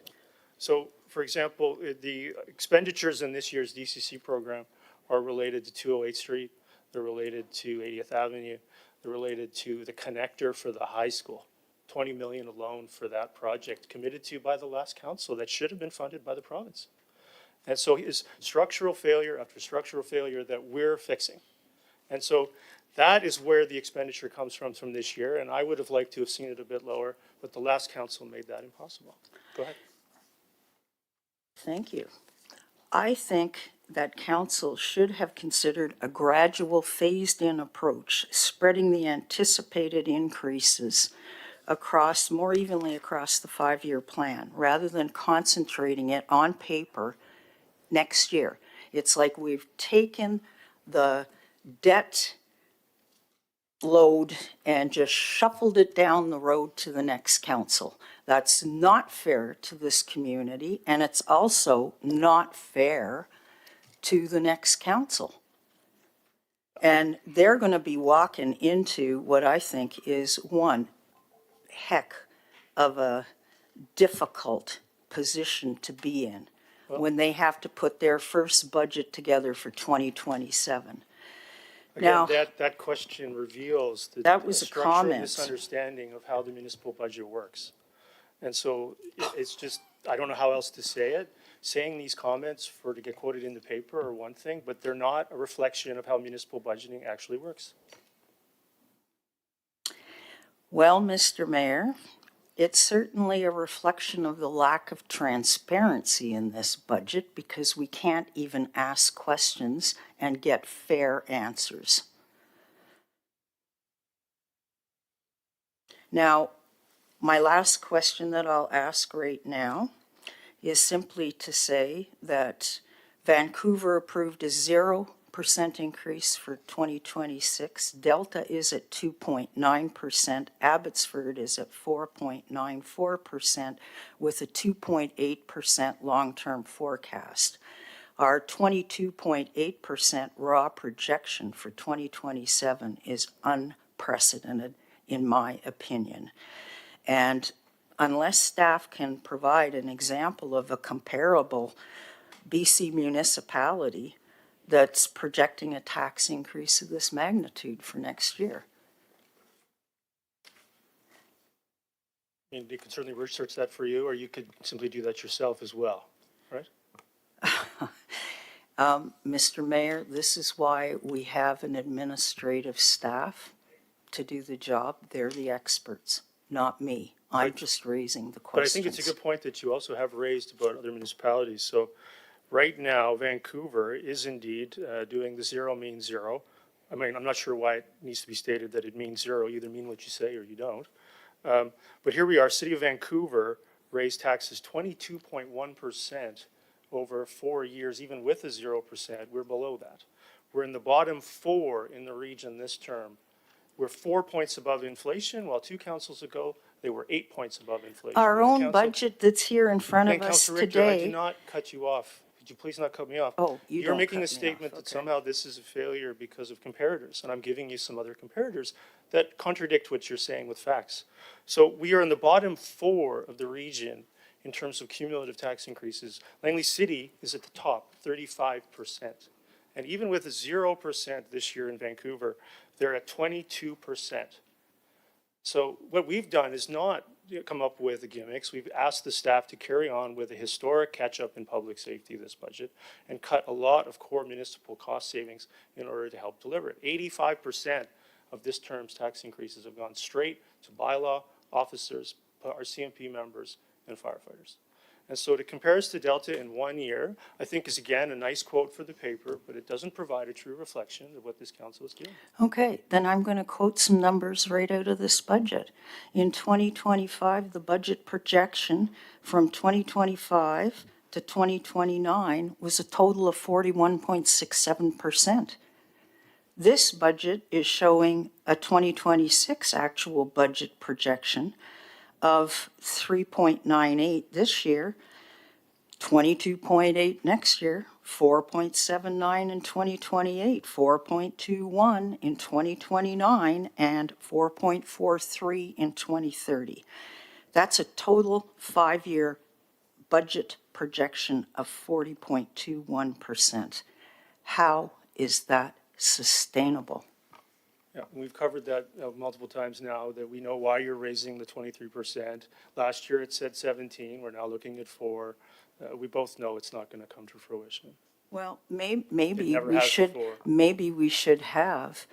So, for example, the expenditures in this year's DCC program are related to 208th Street. They're related to 80th Avenue. They're related to the connector for the high school. 20 million alone for that project, committed to by the last council that should have been funded by the province. And so it's structural failure after structural failure that we're fixing. And so that is where the expenditure comes from this year, and I would have liked to have seen it a bit lower, but the last council made that impossible. Go ahead. Thank you. I think that council should have considered a gradual phased-in approach, spreading the anticipated increases across, more evenly across the 5-year plan, rather than concentrating it on paper next year. It's like we've taken the debt load and just shuffled it down the road to the next council. That's not fair to this community, and it's also not fair to the next council. And they're going to be walking into what I think is one heck of a difficult position to be in when they have to put their first budget together for 2027. Now, Again, that question reveals that was a structural comment. misunderstanding of how the municipal budget works. And so it's just, I don't know how else to say it. Saying these comments to get quoted in the paper are one thing, but they're not a reflection of how municipal budgeting actually works. well, Mr. Mayor, it's certainly a reflection of the lack of transparency in this budget, because we can't even ask questions and get fair answers. Now, my last question that I'll ask right now is simply to say that Vancouver approved a 0% increase for 2026. Delta is at 2.9%. Abbotsford is at 4.94% with a 2.8% long-term forecast. Our 22.8% raw projection for 2027 is unprecedented, in my opinion. And unless staff can provide an example of a comparable BC municipality that's projecting a tax increase of this magnitude for next year. I mean, they can certainly research that for you, or you could simply do that yourself as well, right? Mr. Mayor, this is why we have an administrative staff to do the job. They're the experts, not me. I'm just raising the But I questions. think it's a good point that you also have raised about other municipalities. So right now, Vancouver is indeed doing the zero means zero. I mean, I'm not sure why it needs to be stated that it means zero. You either mean what you say or you don't. But here we are, City of Vancouver raised taxes 22.1% over 4 years, even with a 0%. We're below that. We're in the bottom 4 in the region this term. We're 4 points above inflation, while 2 councils ago, they were 8 points above inflation. Our own Council, budget that's here in front of and us Councilor Richter, I today. did not cut you off. Could you please not cut me off? Oh, you You're don't making a cut me off, statement that okay. somehow this is a failure because of comparators, and I'm giving you some other comparators that contradict what you're saying with facts. So we are in the bottom 4 of the region in terms of cumulative tax increases. Langley City is at the top, 35%. And even with a 0% this year in Vancouver, they're at 22%. So what we've done is not come up with gimmicks. We've asked the staff to carry on with a historic catch-up in public safety this budget and cut a lot of core municipal cost savings in order to help deliver it. 85% of this term's tax increases have gone straight to bylaw officers, our CMP members, and firefighters. And so to compare us to Delta in 1 year, I think is again a nice quote for the paper, but it doesn't provide a true reflection of what this council is doing. Okay, then I'm going to quote some numbers right out of this budget. In 2025, the budget projection from 2025 to 2029 was a total of 41.67%. This budget is showing a 2026 actual budget projection of 3.98 this year, 22.8 next year, 4.79 in 2028, 4.21 in 2029, and 4.43 in 2030. That's a total 5-year budget projection of 40.21%. How is that sustainable? Yeah, we've covered that multiple times now, that we know why you're raising the 23%. Last year it said 17, we're now looking at 4. We both know it's not going to come to fruition. Well, It maybe never we has should, before. maybe we should have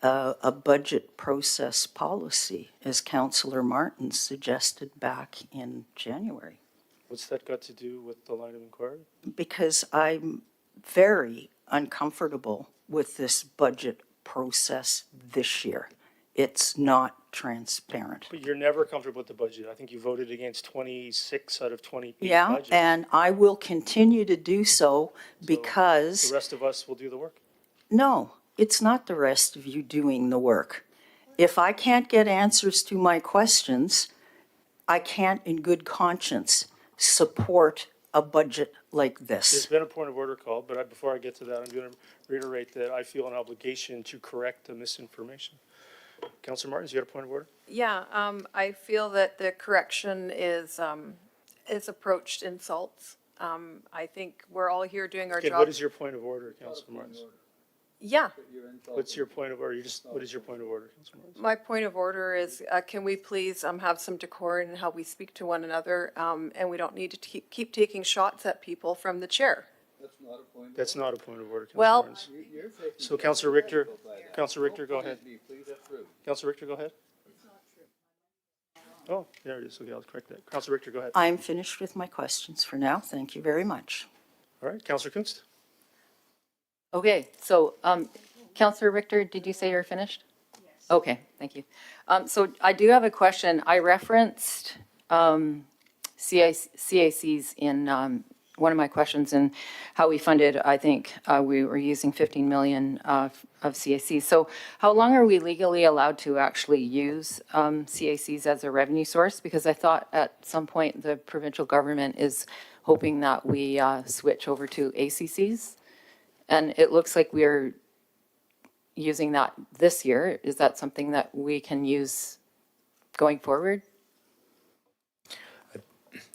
a budget process policy, as Councillor Martin suggested back in January. What's that got to do with the line of inquiry? Because I'm very uncomfortable with this budget process this year. It's not transparent. But you're never comfortable with the budget. I think you voted against 26 out of 28 Yeah, budgets. and I will continue to do so because, The rest of us will do the work. no, it's not the rest of you doing the work. If I can't get answers to my questions, I can't in good conscience support a budget like There's this. been a point of order called, but before I get to that, I'm going to reiterate that I feel an obligation to correct the misinformation. Councillor Martins, you got a point of order? Yeah, I feel that the correction is approached insults. I think we're all here doing our Okay, job. what is your point of order, Councillor Martins? Yeah, What's your point of order? What is your point of order, Councillor Martins? my point of order is, can we please have some decorum in how we speak to one another? And we don't need to keep taking shots at people from the chair. That's not a point of order, Councillor Well- Martins. So Councillor Richter, go ahead. Councillor Richter, go ahead. Oh, there it is. Okay, I'll correct that. Councillor Richter, go ahead. I'm finished with my questions for now. Thank you very much. All right, Councillor Kunst. Okay, so, Councillor Richter, did you say you're finished? Yes. Okay, thank you. So I do have a question. I referenced, CACs in, one of my questions in how we funded, I think we were using 15 million of CAC. So how long are we legally allowed to actually use CACs as a revenue source? Because I thought at some point the provincial government is hoping that we switch over to ACCs. And it looks like we're using that this year. Is that something that we can use going forward?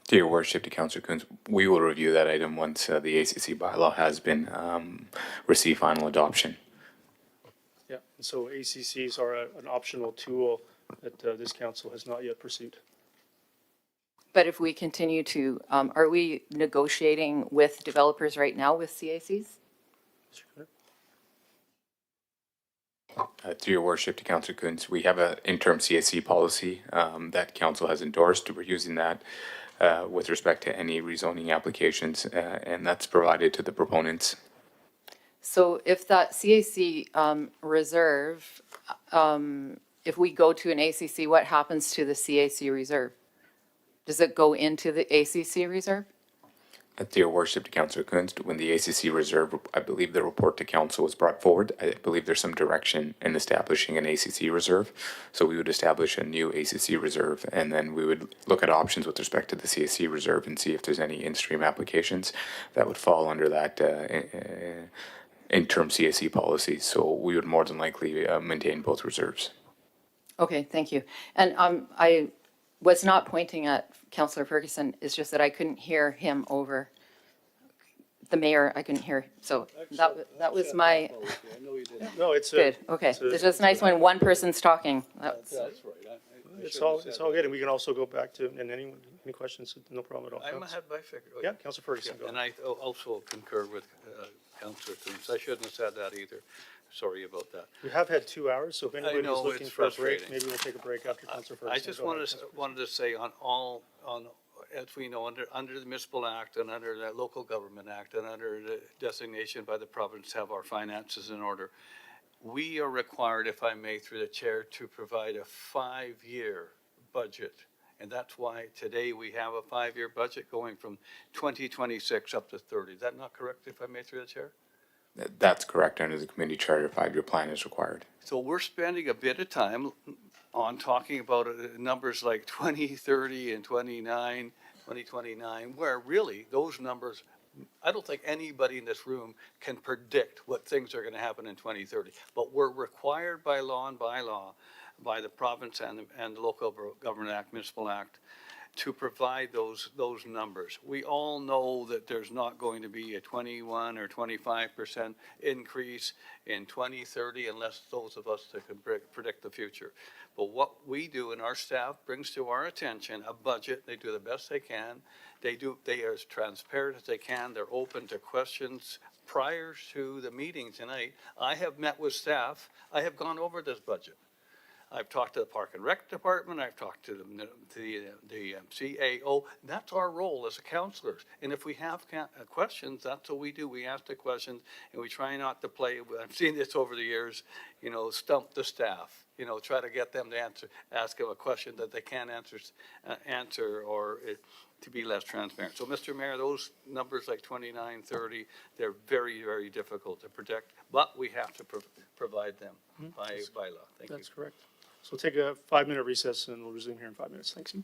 To your worship, to Councillor Coons, we will review that item once the ACC bylaw has been received final adoption. Yeah, and so ACCs are an optional tool that this council has not yet pursued. But if we continue to, are we negotiating with developers right now with CACs? Through your worship, to Councillor Coons, we have an interim CAC policy that council has endorsed. We're using that with respect to any rezoning applications, and that's provided to the proponents. So if that CAC reserve, if we go to an ACC, what happens to the CAC reserve? Does it go into the ACC reserve? To your worship, to Councillor Coons, when the ACC reserve, I believe the report to council was brought forward. I believe there's some direction in establishing an ACC reserve. So we would establish a new ACC reserve, and then we would look at options with respect to the CAC reserve and see if there's any in-stream applications that would fall under that interim CAC policy. So we would more than likely maintain both reserves. Okay, thank you. And I was not pointing at Councillor Ferguson. It's just that I couldn't hear him over the mayor. I couldn't hear. So that was my No, it's good. Okay, it's just nice when one person's talking. That's right. It's all good, and we can also go back to, and any questions, no problem at all. I had my figure. Yeah, Councillor Ferguson, go And ahead. I also concur with Councillor Coons. I shouldn't have said that either. Sorry about that. We have had 2 hours, so if anybody is know, looking it's for a break, frustrating. maybe we'll take a break after Councillor Ferguson. I just Go ahead, wanted to say as we know, under the Municipal Act and under the Local Government Act and under the designation by the province to have our finances in order, we are required, if I may, through the chair, to provide a 5-year budget. And that's why today we have a 5-year budget going from 2026 up to 30. Is that not correct, if I may, through the chair? That's correct. Under the community charter, 5-year plan is required. So we're spending a bit of time on talking about numbers like 2030 and 2029, where really those numbers, I don't think anybody in this room can predict what things are going to happen in 2030. But we're required by law and by law, by the province and the Local Government Act, Municipal Act, to provide those numbers. We all know that there's not going to be a 21 or 25% increase in 2030 unless those of us that can predict the future. But what we do and our staff brings to our attention a budget. They do the best they can. They are as transparent as they can. They're open to questions prior to the meeting tonight. I have met with staff. I have gone over this budget. I've talked to the Park and Rec Department. I've talked to the CAO. That's our role as councillors. And if we have questions, that's what we do. We ask the questions, and we try not to play. I've seen this over the years. Stump the staff. Try to get them to ask them a question that they can't answer, or to be less transparent. So, Mr. Mayor, those numbers like 29, 30, they're very, very difficult to predict, but we have to provide them by law. Thank you. That's correct. So we'll take a 5-minute recess, and we'll resume here in 5 minutes. Thanks.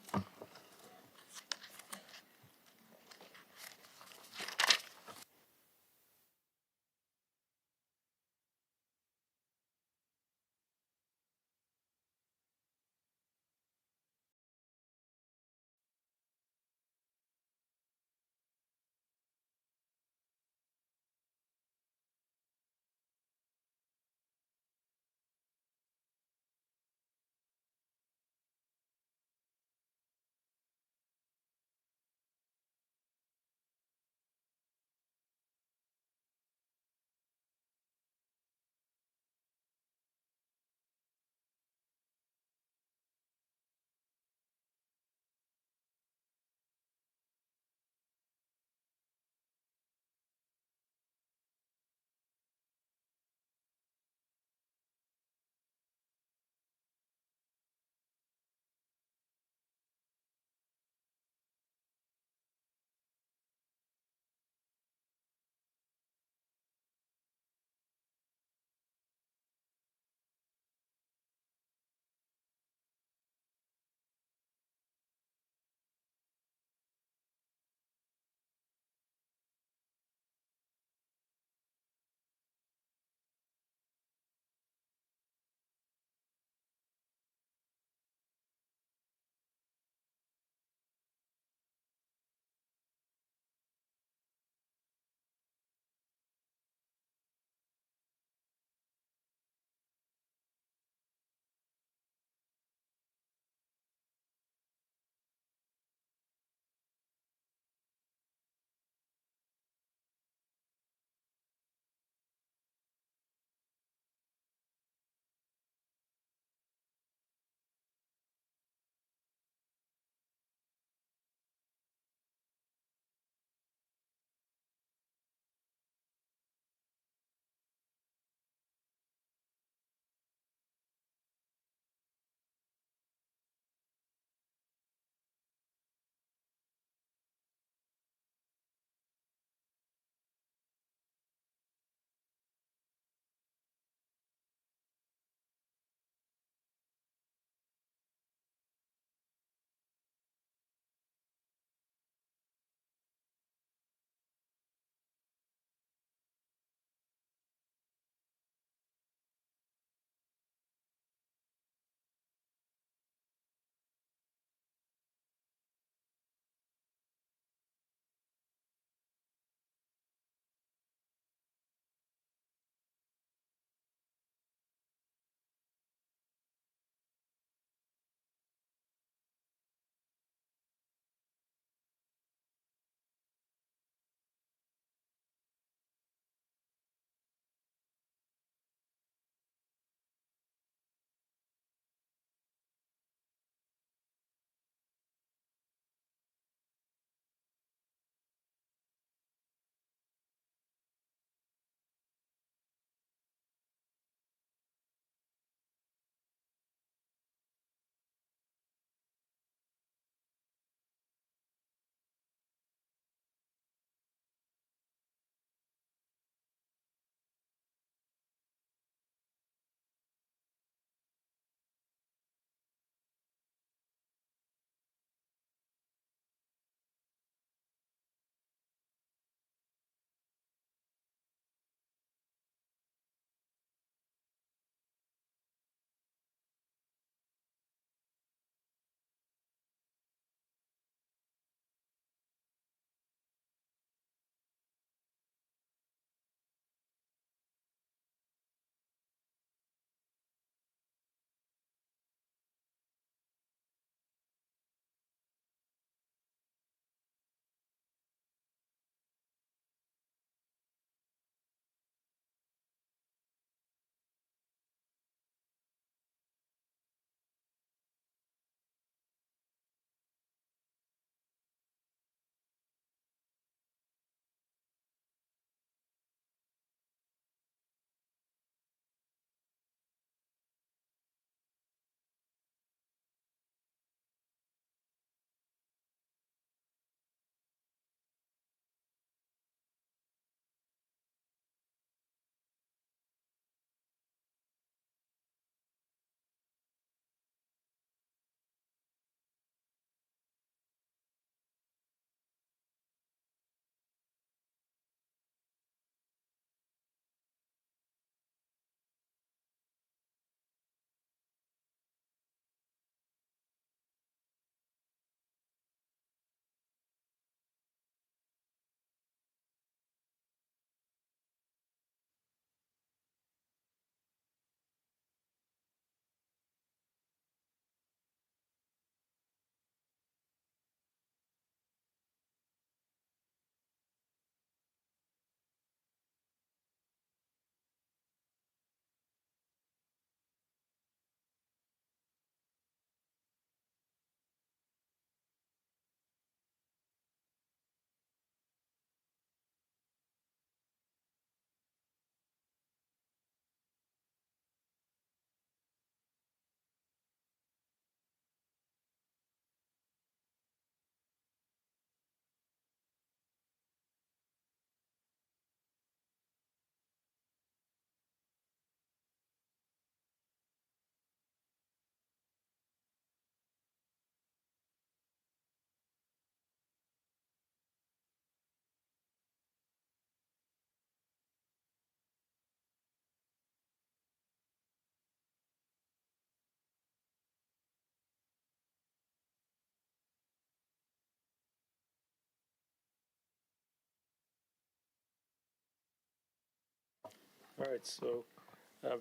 All right, so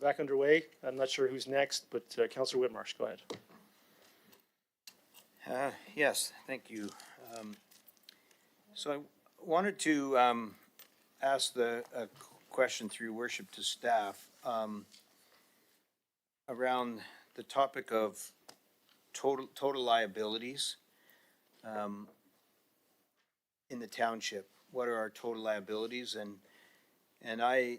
back underway. I'm not sure who's next, but Councillor Whitmarsh, go ahead. Yes, thank you. So I wanted to ask a question through your worship to staff around the topic of total liabilities in the township. What are our total liabilities? And I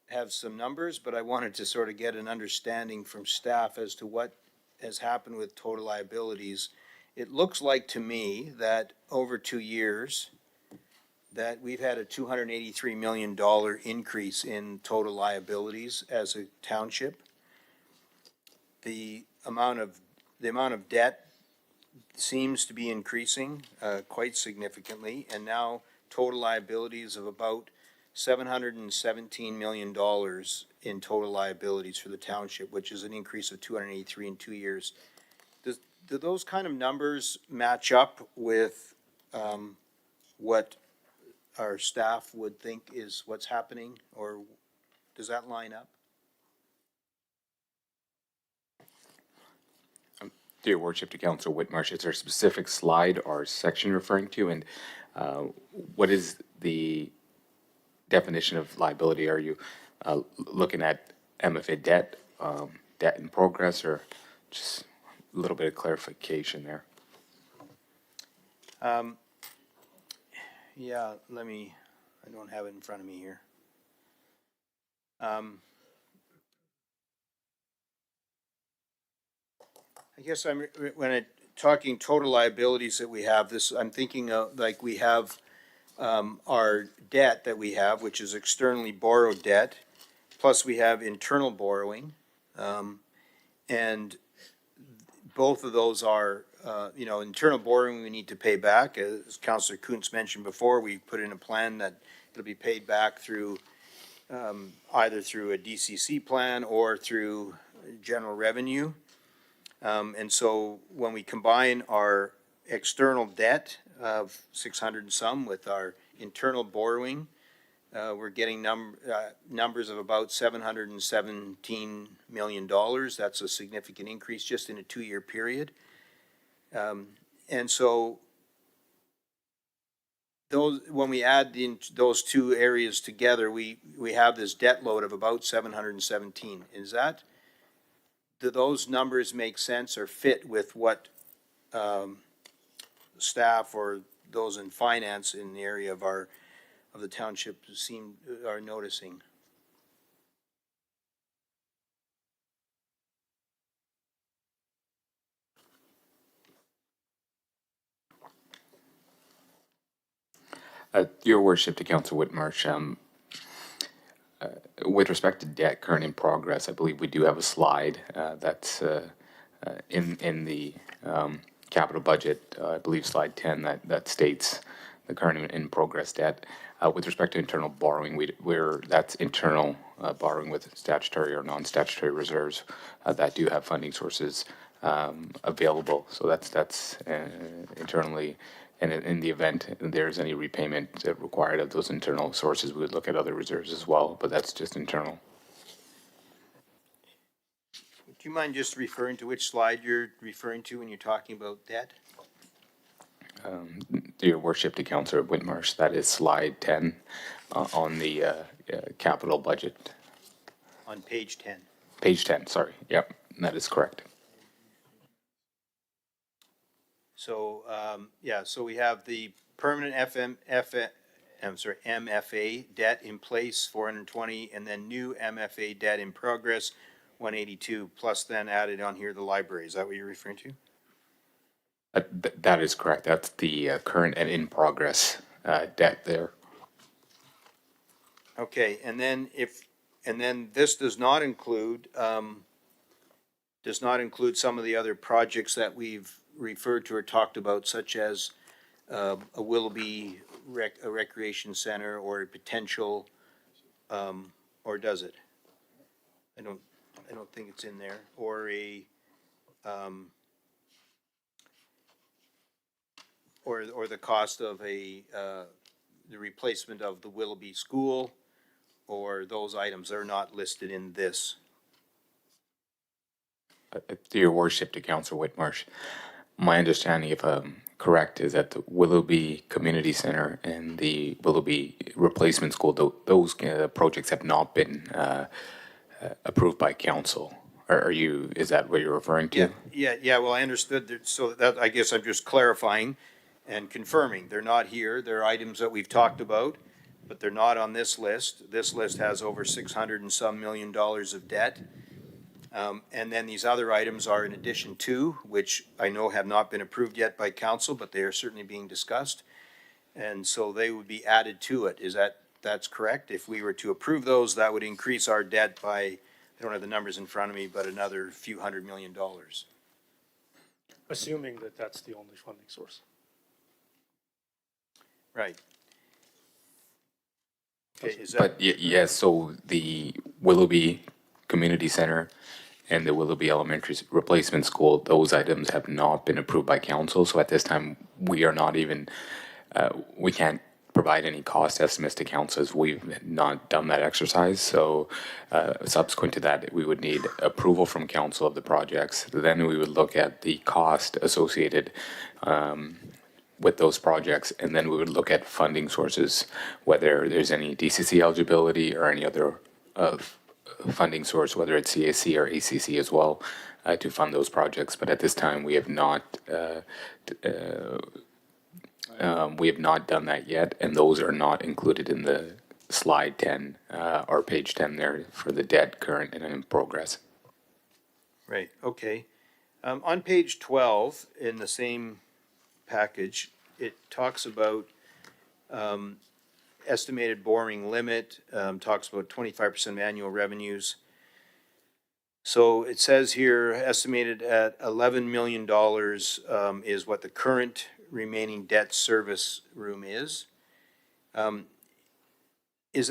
have some numbers, but I wanted to sort of get an understanding from staff as to what has happened with total liabilities. It looks like to me that over 2 years, that we've had a $283 million increase in total liabilities as a township. The amount of debt seems to be increasing quite significantly, and now total liabilities of about $717 million in total liabilities for the township, which is an increase of 283 in 2 years. Do those kind of numbers match up with what our staff would think is what's happening, or does that line up? Dear Worship to Council Whitmarsh, is there a specific slide or section you're referring to? And what is the definition of liability? Are you looking at MFA debt, debt in progress, or just a little bit of clarification there? Yeah, I don't have it in front of me here. I guess when talking total liabilities that we have, I'm thinking of, like, we have our debt that we have, which is externally borrowed debt, plus we have internal borrowing. And both of those are, internal borrowing we need to pay back. As Councillor Kuntz mentioned before, we put in a plan that it'll be paid back through either through a DCC plan or through general revenue. And so when we combine our external debt of 600 and some with our internal borrowing, we're getting numbers of about $717 million. That's a significant increase just in a 2-year period. And so when we add those two areas together, we have this debt load of about 717. Do those numbers make sense or fit with what staff or those in finance in the area of the township are noticing? Your Worship to Council Whitmarsh, with respect to debt current in progress, I believe we do have a slide that's in the capital budget, I believe slide 10, that states the current in progress debt. With respect to internal borrowing, that's internal borrowing with statutory or non-statutory reserves that do have funding sources available. So that's internally. And in the event there's any repayment required of those internal sources, we would look at other reserves as well, but that's just internal. Do you mind just referring to which slide you're referring to when you're talking about debt? Your Worship to Councillor Whitmarsh, that is slide 10 on the capital budget. On page 10. Page 10, sorry. Yep, that is correct. So, so we have the permanent MFA debt in place, 420, and then new MFA debt in progress, 182, plus then added on here the library. Is that what you're referring to? That is correct. That's the current and in progress debt there. Okay, and then this does not include some of the other projects that we've referred to or talked about, such as a Willoughby a recreation center or a potential, or does it? I don't think it's in there, or or the cost of the replacement of the Willoughby school, or those items are not listed in this? To your worship, to Councillor Whitmarsh, my understanding, if I'm correct, is that the Willoughby Community Center and the Willoughby Replacement School, those projects have not been approved by council. Is that what you're referring to? Yeah, well, I understood that, so that, I guess I'm just clarifying and confirming, they're not here, they're items that we've talked about, but they're not on this list. This list has over $600 and some million of debt. And then these other items are in addition to, which I know have not been approved yet by council, but they are certainly being discussed. And so they would be added to it. That's correct? If we were to approve those, that would increase our debt by, I don't have the numbers in front of me, but another few $100 million. Assuming that that's the only funding source. Right. Okay, is that? But yes, so the Willoughby Community Center and the Willoughby Elementary Replacement School, those items have not been approved by council. So at this time, we are not even, we can't provide any cost estimates to council as we've not done that exercise. So subsequent to that, we would need approval from council of the projects. Then we would look at the cost associated with those projects, and then we would look at funding sources, whether there's any DCC eligibility or any other funding source, whether it's CAC or ACC as well, to fund those projects. But at this time, we have not done that yet, and those are not included in the slide 10 or page 10 there for the debt current and in progress. Right, okay. On page 12, in the same package, it talks about estimated borrowing limit, talks about 25% of annual revenues. So it says here, estimated at $11 million is what the current remaining debt service room is. Is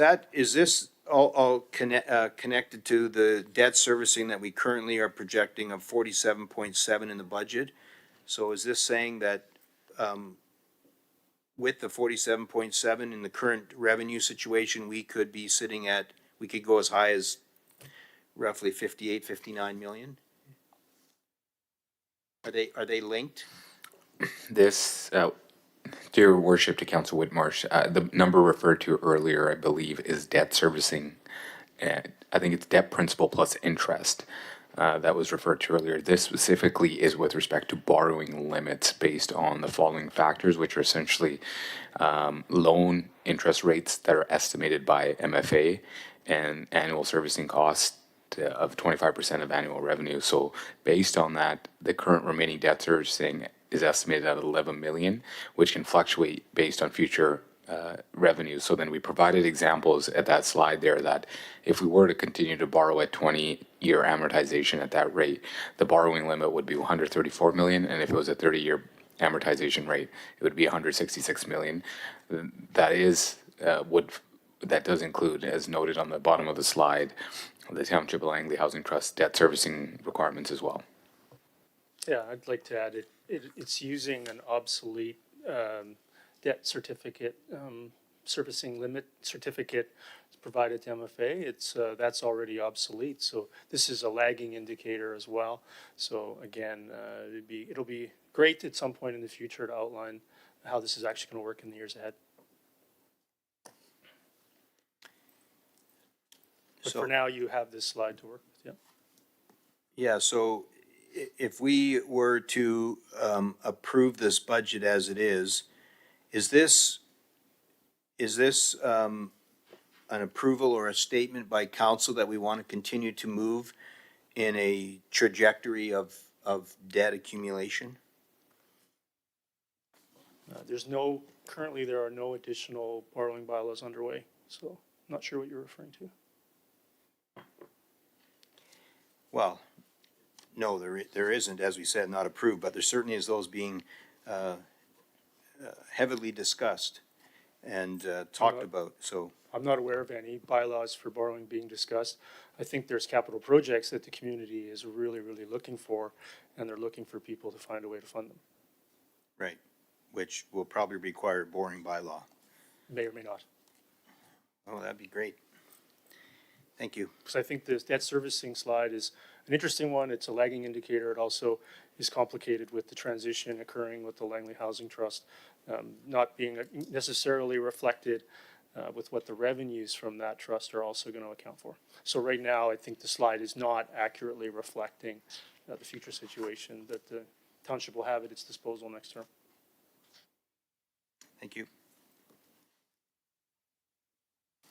this all connected to the debt servicing that we currently are projecting of 47.7 in the budget? So is this saying that with the 47.7 in the current revenue situation, we could be sitting at, we could go as high as roughly 58, 59 million? Are they linked? This, dear worship, to Council Whitmarsh, the number referred to earlier, I believe, is debt servicing. I think it's debt principal plus interest. That was referred to earlier. This specifically is with respect to borrowing limits based on the following factors, which are essentially loan interest rates that are estimated by MFA and annual servicing costs of 25% of annual revenue. So based on that, the current remaining debt servicing is estimated at 11 million, which can fluctuate based on future revenues. So then we provided examples at that slide there that if we were to continue to borrow at 20-year amortization at that rate, the borrowing limit would be 134 million, and if it was a 30-year amortization rate, it would be 166 million. That is that does include, as noted on the bottom of the slide, the Township of Langley Housing Trust debt servicing requirements as well. Yeah, I'd like to add it's using an obsolete debt certificate, servicing limit certificate provided to MFA. That's already obsolete. So this is a lagging indicator as well. So again, it'll be great at some point in the future to outline how this is actually going to work in the years ahead. But for now, you have this slide to work with, Yeah, so if we were to approve this budget as it is this an approval or a statement by council that we want to continue to move in a trajectory of debt accumulation? Currently there are no additional borrowing bylaws underway, so I'm not sure what you're referring to. Well, no, there isn't, as we said, not approved, but there certainly is those being heavily discussed and talked about, so. I'm not aware of any bylaws for borrowing being discussed. I think there's capital projects that the community is really, really looking for, and they're looking for people to find a way to fund them. Right, which will probably require borrowing bylaw. May or may not. Oh, that'd be great. Thank you. Because I think this debt servicing slide is an interesting one. It's a lagging indicator. It also is complicated with the transition occurring with the Langley Housing Trust not being necessarily reflected with what the revenues from that trust are also going to account for. So right now, I think the slide is not accurately reflecting the future situation that the township will have at its disposal next term. Thank you.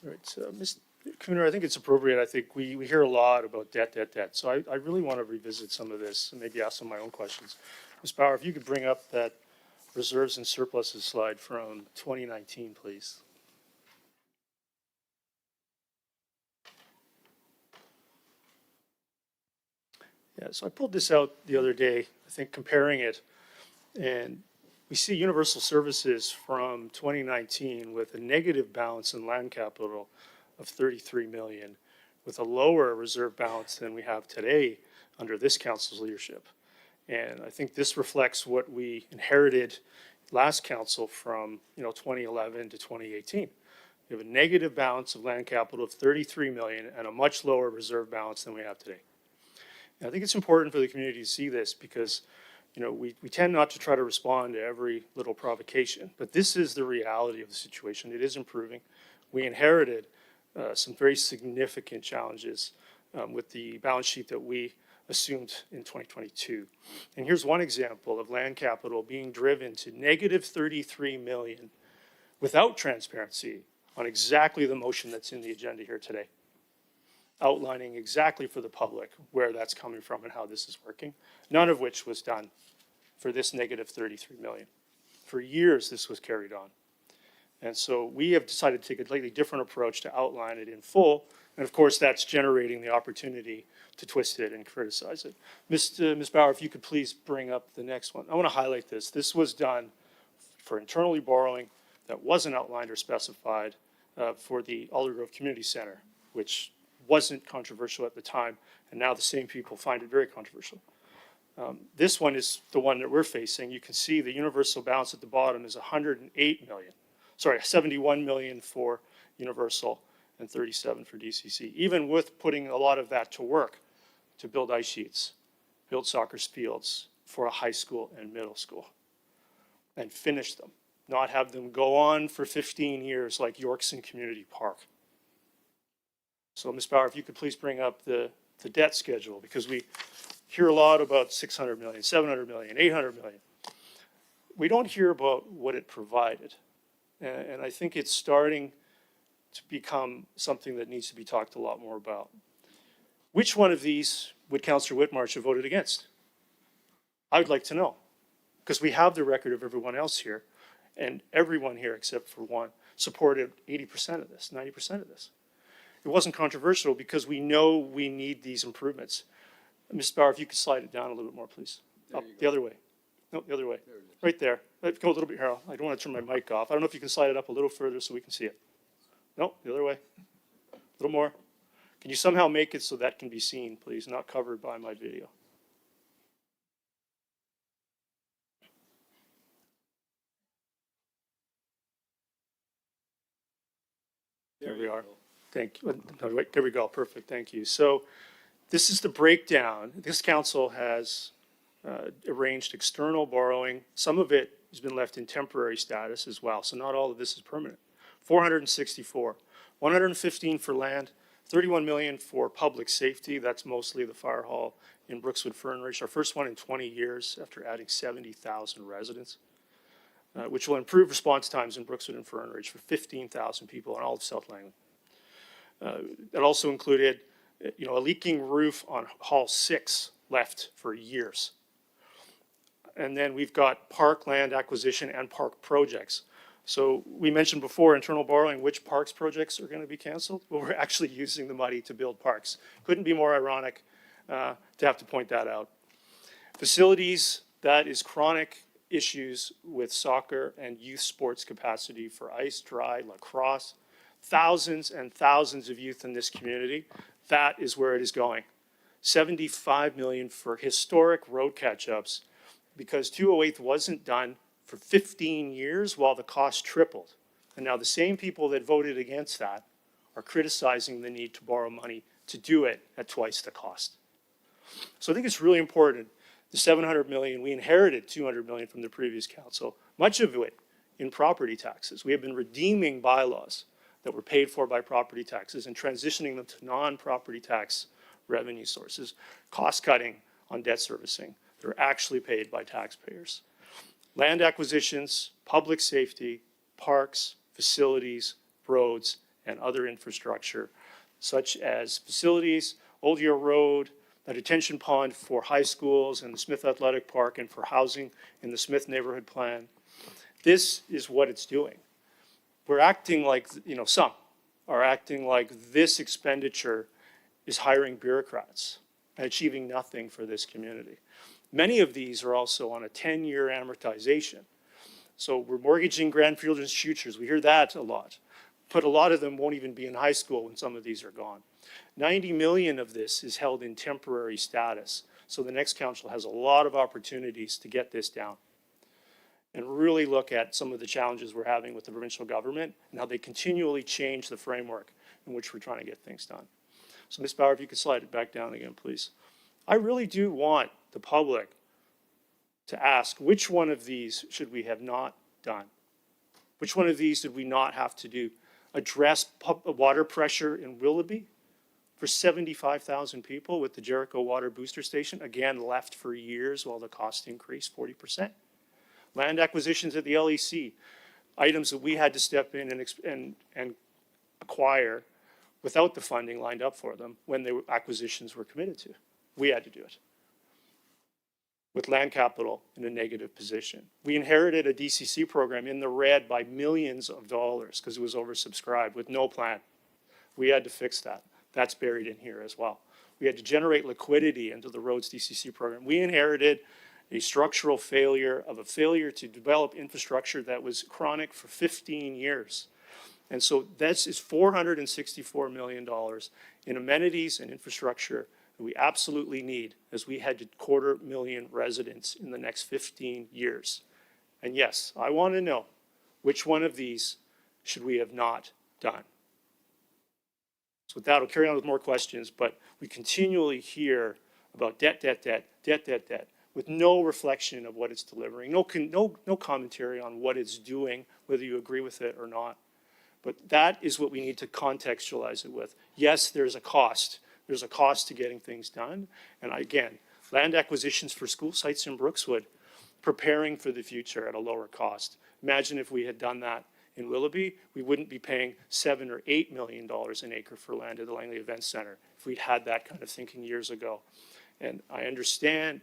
All right, so Ms. Cooner, I think it's appropriate. I think we hear a lot about debt. So I really want to revisit some of this and maybe ask some of my own questions. Ms. Bauer, if you could bring up that reserves and surpluses slide from 2019, please. Yeah, so I pulled this out the other day, I think comparing it, and we see universal services from 2019 with a negative balance in land capital of 33 million, with a lower reserve balance than we have today under this council's leadership. And I think this reflects what we inherited last council from 2011 to 2018. We have a negative balance of land capital of 33 million and a much lower reserve balance than we have today. And I think it's important for the community to see this because we tend not to try to respond to every little provocation, but this is the reality of the situation. It is improving. We inherited some very significant challenges with the balance sheet that we assumed in 2022. And here's one example of land capital being driven to negative 33 million without transparency on exactly the motion that's in the agenda here today, outlining exactly for the public where that's coming from and how this is working, none of which was done for this negative 33 million. For years, this was carried on. And so we have decided to take a slightly different approach to outline it in full. And of course, that's generating the opportunity to twist it and criticize it. Ms. Bauer, if you could please bring up the next one. I want to highlight this. This was done for internally borrowing that wasn't outlined or specified for the Aldergrove Community Center, which wasn't controversial at the time, and now the same people find it very controversial. This one is the one that we're facing. You can see the universal balance at the bottom is 71 million for universal and 37 for DCC, even with putting a lot of that to work to build ice sheets, build soccer fields for a high school and middle school, and finish them, not have them go on for 15 years like Yorkson Community Park. So Ms. Bauer, if you could please bring up the debt schedule, because we hear a lot about 600 million, 700 million, 800 million. We don't hear about what it provided. And I think it's starting to become something that needs to be talked a lot more about. Which one of these would Councillor Whitmarsh have voted against? I would like to know, because we have the record of everyone else here, and everyone here except for one supported 80% of this, 90% of this. It wasn't controversial because we know we need these improvements. Ms. Bauer, if you could slide it down a little bit more, please. Up, the other way. No, the other way. Right there. Go a little bit, Harold. I don't want to turn my mic off. I don't know if you can slide it up a little further so we can see it. No, the other way. A little more. Can you somehow make it so that can be seen, please, not covered by my video? There we are. Thank you. No, wait, there we go. Perfect. Thank you. So this is the breakdown. This council has arranged external borrowing. Some of it has been left in temporary status as well. So not all of this is permanent. 464, 115 for land, 31 million for public safety. That's mostly the fire hall in Brookswood Fernridge, our first one in 20 years after adding 70,000 residents, which will improve response times in Brookswood and Fernridge for 15,000 people in all of South Langley. That also included, a leaking roof on Hall 6 left for years. And then we've got park land acquisition and park projects. So we mentioned before internal borrowing, which parks projects are going to be canceled? Well, we're actually using the money to build parks. Couldn't be more ironic to have to point that out. Facilities, that is chronic issues with soccer and youth sports capacity for ice, dry, lacrosse. Thousands and thousands of youth in this community. That is where it is going. 75 million for historic road catch-ups because 208th wasn't done for 15 years while the cost tripled. And now the same people that voted against that are criticizing the need to borrow money to do it at twice the cost. So I think it's really important. The 700 million, we inherited 200 million from the previous council, much of it in property taxes. We have been redeeming bylaws that were paid for by property taxes and transitioning them to non-property tax revenue sources, cost cutting on debt servicing that are actually paid by taxpayers. Land acquisitions, public safety, parks, facilities, roads, and other infrastructure, such as facilities, Old Year Road, a detention pond for high schools and the Smith Athletic Park and for housing in the Smith Neighborhood Plan. This is what it's doing. We're acting like, some are acting like this expenditure is hiring bureaucrats and achieving nothing for this community. Many of these are also on a 10-year amortization. So we're mortgaging grandchildren's futures. We hear that a lot. But a lot of them won't even be in high school when some of these are gone. 90 million of this is held in temporary status. So the next council has a lot of opportunities to get this down and really look at some of the challenges we're having with the provincial government and how they continually change the framework in which we're trying to get things done. So Ms. Bauer, if you could slide it back down again, please. I really do want the public to ask, which one of these should we have not done? Which one of these did we not have to do? Address water pressure in Willoughby for 75,000 people with the Jericho Water Booster Station, again, left for years while the cost increased 40%. Land acquisitions at the LEC, items that we had to step in and acquire without the funding lined up for them when the acquisitions were committed to. We had to do it. With land capital in a negative position. We inherited a DCC program in the red by millions of dollars because it was oversubscribed with no plan. We had to fix that. That's buried in here as well. We had to generate liquidity into the roads DCC program. We inherited a structural failure to develop infrastructure that was chronic for 15 years. And so that's $464 million in amenities and infrastructure that we absolutely need as we head to 250,000 residents in the next 15 years. And yes, I want to know which one of these should we have not done. So with that, I'll carry on with more questions, but we continually hear about debt, with no reflection of what it's delivering, no commentary on what it's doing, whether you agree with it or not. But that is what we need to contextualize it with. Yes, there's a cost. There's a cost to getting things done. And again, land acquisitions for school sites in Brookswood, preparing for the future at a lower cost. Imagine if we had done that in Willoughby, we wouldn't be paying $7 or $8 million an acre for land at the Langley Event Center if we'd had that kind of thinking years ago. And I understand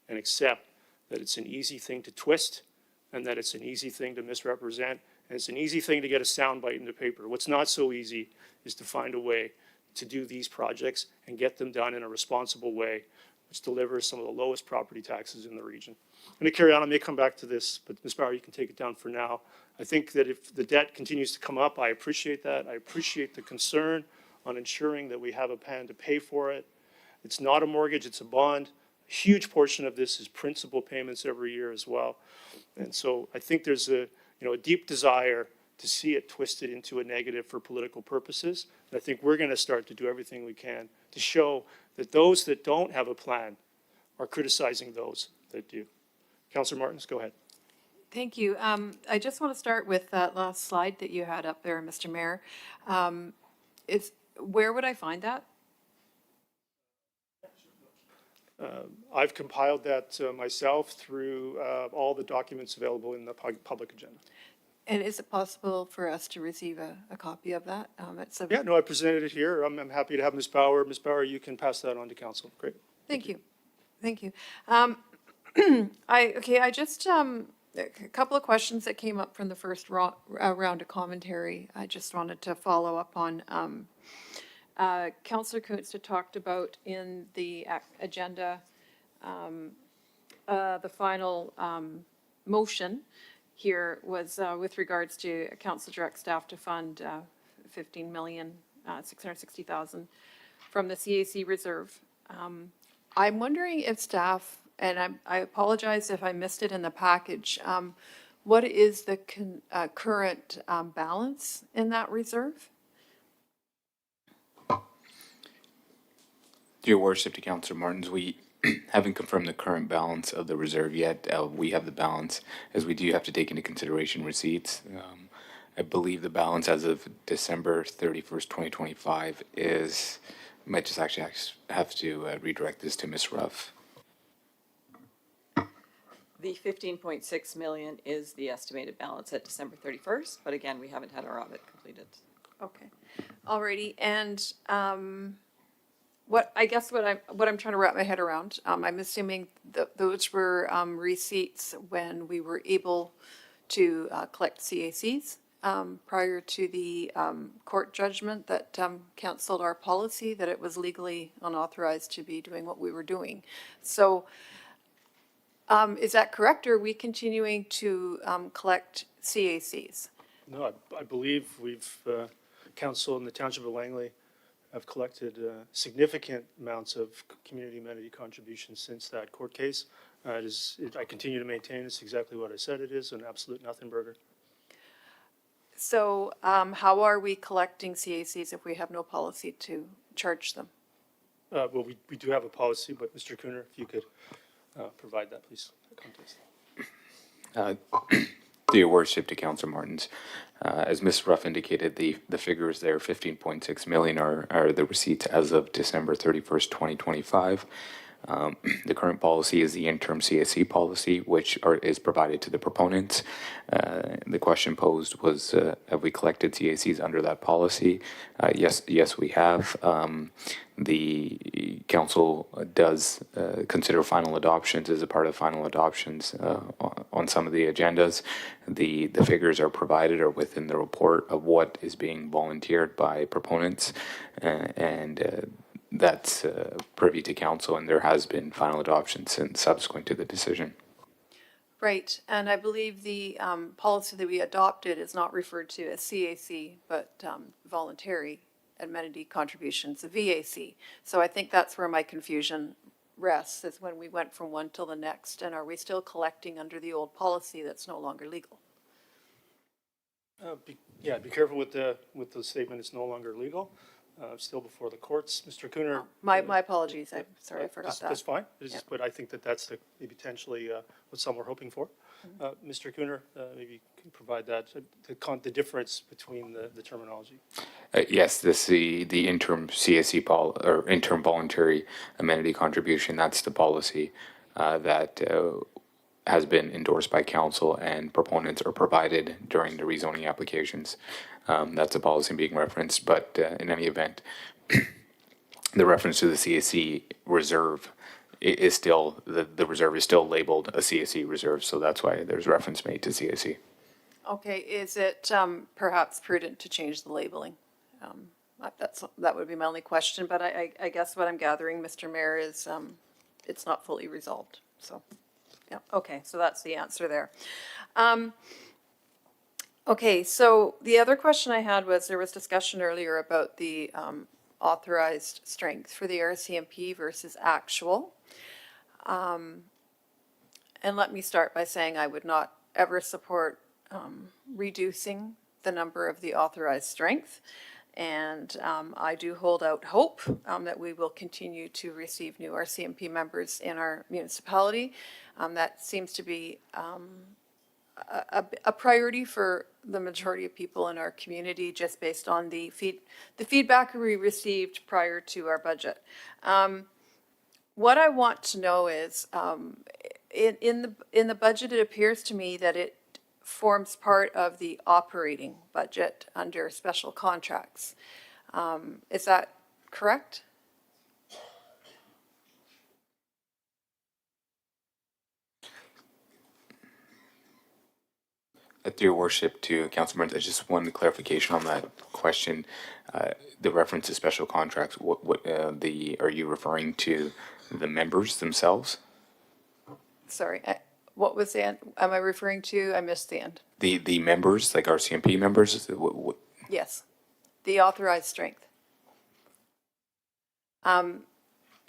and accept that it's an easy thing to twist and that it's an easy thing to misrepresent and it's an easy thing to get a soundbite in the paper. What's not so easy is to find a way to do these projects and get them done in a responsible way, which delivers some of the lowest property taxes in the region. I'm going to carry on. I may come back to this, but Ms. Bauer, you can take it down for now. I think that if the debt continues to come up, I appreciate that. I appreciate the concern on ensuring that we have a plan to pay for it. It's not a mortgage, it's a bond. A huge portion of this is principal payments every year as well. And so I think there's a deep desire to see it twisted into a negative for political purposes. And I think we're going to start to do everything we can to show that those that don't have a plan are criticizing those that do. Councillor Martins, go ahead. Thank you. I just want to start with that last slide that you had up there, Mr. Mayor. Where would I find that? I've compiled that myself through all the documents available in the public agenda. And is it possible for us to receive a copy of that? Yeah, no, I presented it here. I'm happy to have Ms. Bauer. Ms. Bauer, you can pass that on to council. Great. Thank you. Thank you. I just, a couple of questions that came up from the first round of commentary. I just wanted to follow up on. Councillor Kuntz had talked about in the agenda, the final motion here was with regards to council direct staff to fund $15,660,000 from the CAC reserve. I'm wondering if staff, and I apologize if I missed it in the package, what is the current balance in that reserve? Your worship, to Councillor Martins, we haven't confirmed the current balance of the reserve yet. We have the balance, as we do have to take into consideration receipts. I believe the balance as of December 31st, 2025 is, might just actually have to redirect this to Ms. Ruff. The 15.6 million is the estimated balance at December 31st, but again, we haven't had our audit completed. Okay, alrighty, and, what I'm trying to wrap my head around, I'm assuming that those were, receipts when we were able to, collect CACs, prior to the, court judgment that, canceled our policy, that it was legally unauthorized to be doing what we were doing. So, is that correct, or are we continuing to, collect CACs? No, I believe we've, council in the Township of Langley have collected significant amounts of community amenity contributions since that court case. I continue to maintain it's exactly what I said it is, an absolute nothing burger. So, how are we collecting CACs if we have no policy to charge them? Well, we do have a policy, but Mr. Cooner, if you could provide that, please. To your worship, to Councillor Martins, as Ms. Ruff indicated, the figures there, 15.6 million, are the receipts as of December 31st, 2025. The current policy is the interim CSC policy, which is provided to the proponents. The question posed was, have we collected CACs under that policy? Yes, we have. The council does consider final adoptions as a part of final adoptions on some of the agendas. The figures are provided or within the report of what is being volunteered by proponents, and that's privy to council, and there has been final adoption since subsequent to the decision. Right, and I believe the policy that we adopted is not referred to as CAC, but voluntary amenity contributions, the VAC. So I think that's where my confusion rests, is when we went from one till the next, and are we still collecting under the old policy that's no longer legal? Be careful with the statement, it's no longer legal. Still before the courts. Mr. Cooner. My apologies, I'm sorry, I forgot that. That's fine, but I think that's maybe potentially what some were hoping for. Mr. Cooner, maybe you can provide that, the difference between the terminology. Yes, the interim CSC or interim voluntary amenity contribution, that's the policy that has been endorsed by council, and proponents are provided during the rezoning applications. That's a policy being referenced, but in any event, the reference to the CSC reserve is still, the reserve is still labeled a CSC reserve, so that's why there's reference made to CSC. Okay, is it perhaps prudent to change the labeling? That would be my only question, but I guess what I'm gathering, Mr. Mayor, is it's not fully resolved, so. Yeah, okay, so that's the answer there. Okay, so the other question I had was, there was discussion earlier about the authorized strength for the RCMP versus actual. And let me start by saying I would not ever support reducing the number of the authorized strength. And I do hold out hope that we will continue to receive new RCMP members in our municipality. That seems to be a priority for the majority of people in our community, just based on the feedback we received prior to our budget. What I want to know is, in the budget, it appears to me that it forms part of the operating budget under special contracts. Is that correct? Your worship, to Councilor Martins, I just wanted clarification on that question. The reference to special contracts, are you referring to the members themselves? Sorry, what was the end? Am I referring to? I missed the end. The members, like RCMP members? Yes, the authorized strength.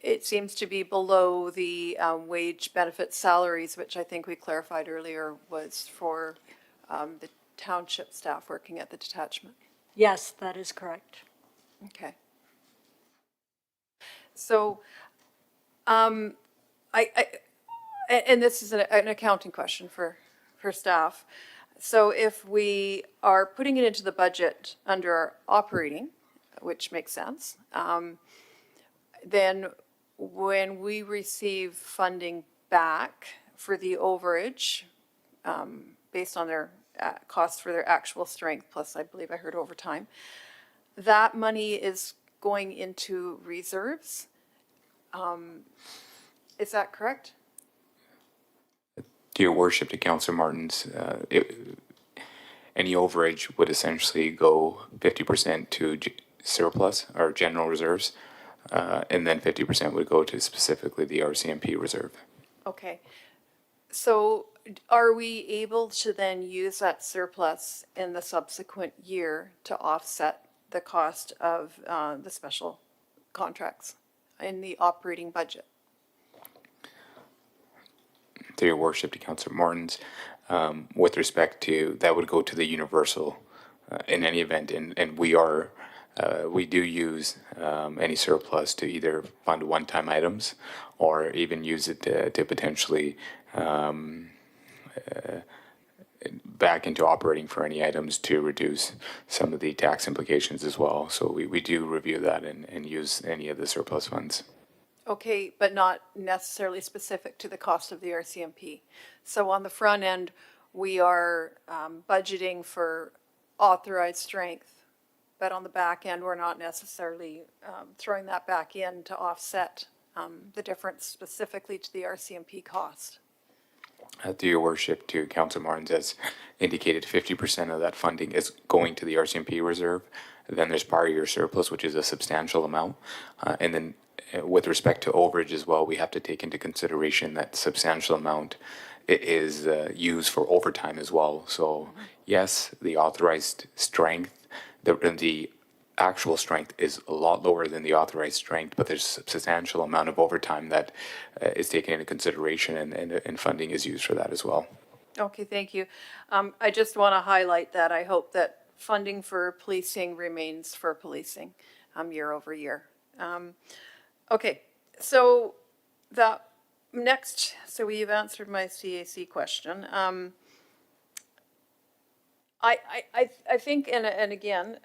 It seems to be below the wage benefit salaries, which I think we clarified earlier was for the township staff working at the detachment. Yes, that is correct. Okay. So, and this is an accounting question for staff. So if we are putting it into the budget under our operating, which makes sense, then when we receive funding back for the overage, based on their costs for their actual strength, plus I believe I heard overtime, that money is going into reserves. Is that correct? To your worship, to Councillor Martin's, any overage would essentially go 50% to surplus or general reserves, and then 50% would go to specifically the RCMP reserve. Okay. So are we able to then use that surplus in the subsequent year to offset the cost of the special contracts in the operating budget? To your worship, to Councillor Martin's, with respect to, that would go to the universal in any event, and we do use any surplus to either fund one-time items or even use it to potentially back into operating for any items to reduce some of the tax implications as well. So we do review that and use any of the surplus funds. Okay, but not necessarily specific to the cost of the RCMP. So on the front end, we are budgeting for authorized strength, but on the back end, we're not necessarily throwing that back in to offset the difference specifically to the RCMP cost. To your worship, to Councillor Martins, as indicated, 50% of that funding is going to the RCMP reserve. Then there's prior year surplus, which is a substantial amount. And then with respect to overage as well, we have to take into consideration that substantial amount is used for overtime as well. So yes, the authorized strength, the actual strength is a lot lower than the authorized strength, but there's a substantial amount of overtime that is taken into consideration, and funding is used for that as well. Okay, thank you. I just want to highlight that I hope that funding for policing remains for policing year over year. Okay, so the next, so we've answered my CAC question. I think, and again,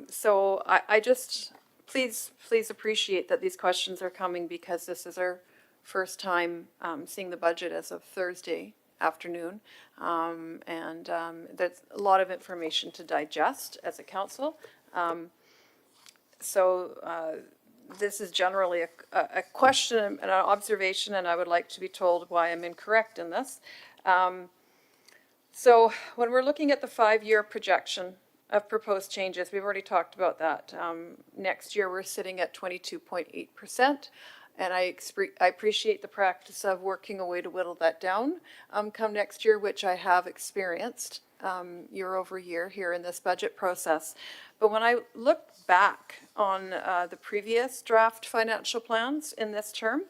so I just, please appreciate that these questions are coming because this is our first time seeing the budget as of Thursday afternoon. And there's a lot of information to digest as a council. So this is generally a question and an observation, and I would like to be told why I'm incorrect in this. So when we're looking at the 5-year projection of proposed changes, we've already talked about that. Next year, we're sitting at 22.8%. And I appreciate the practice of working a way to whittle that down come next year, which I have experienced year over year here in this budget process. But when I look back on the previous draft financial plans in this term,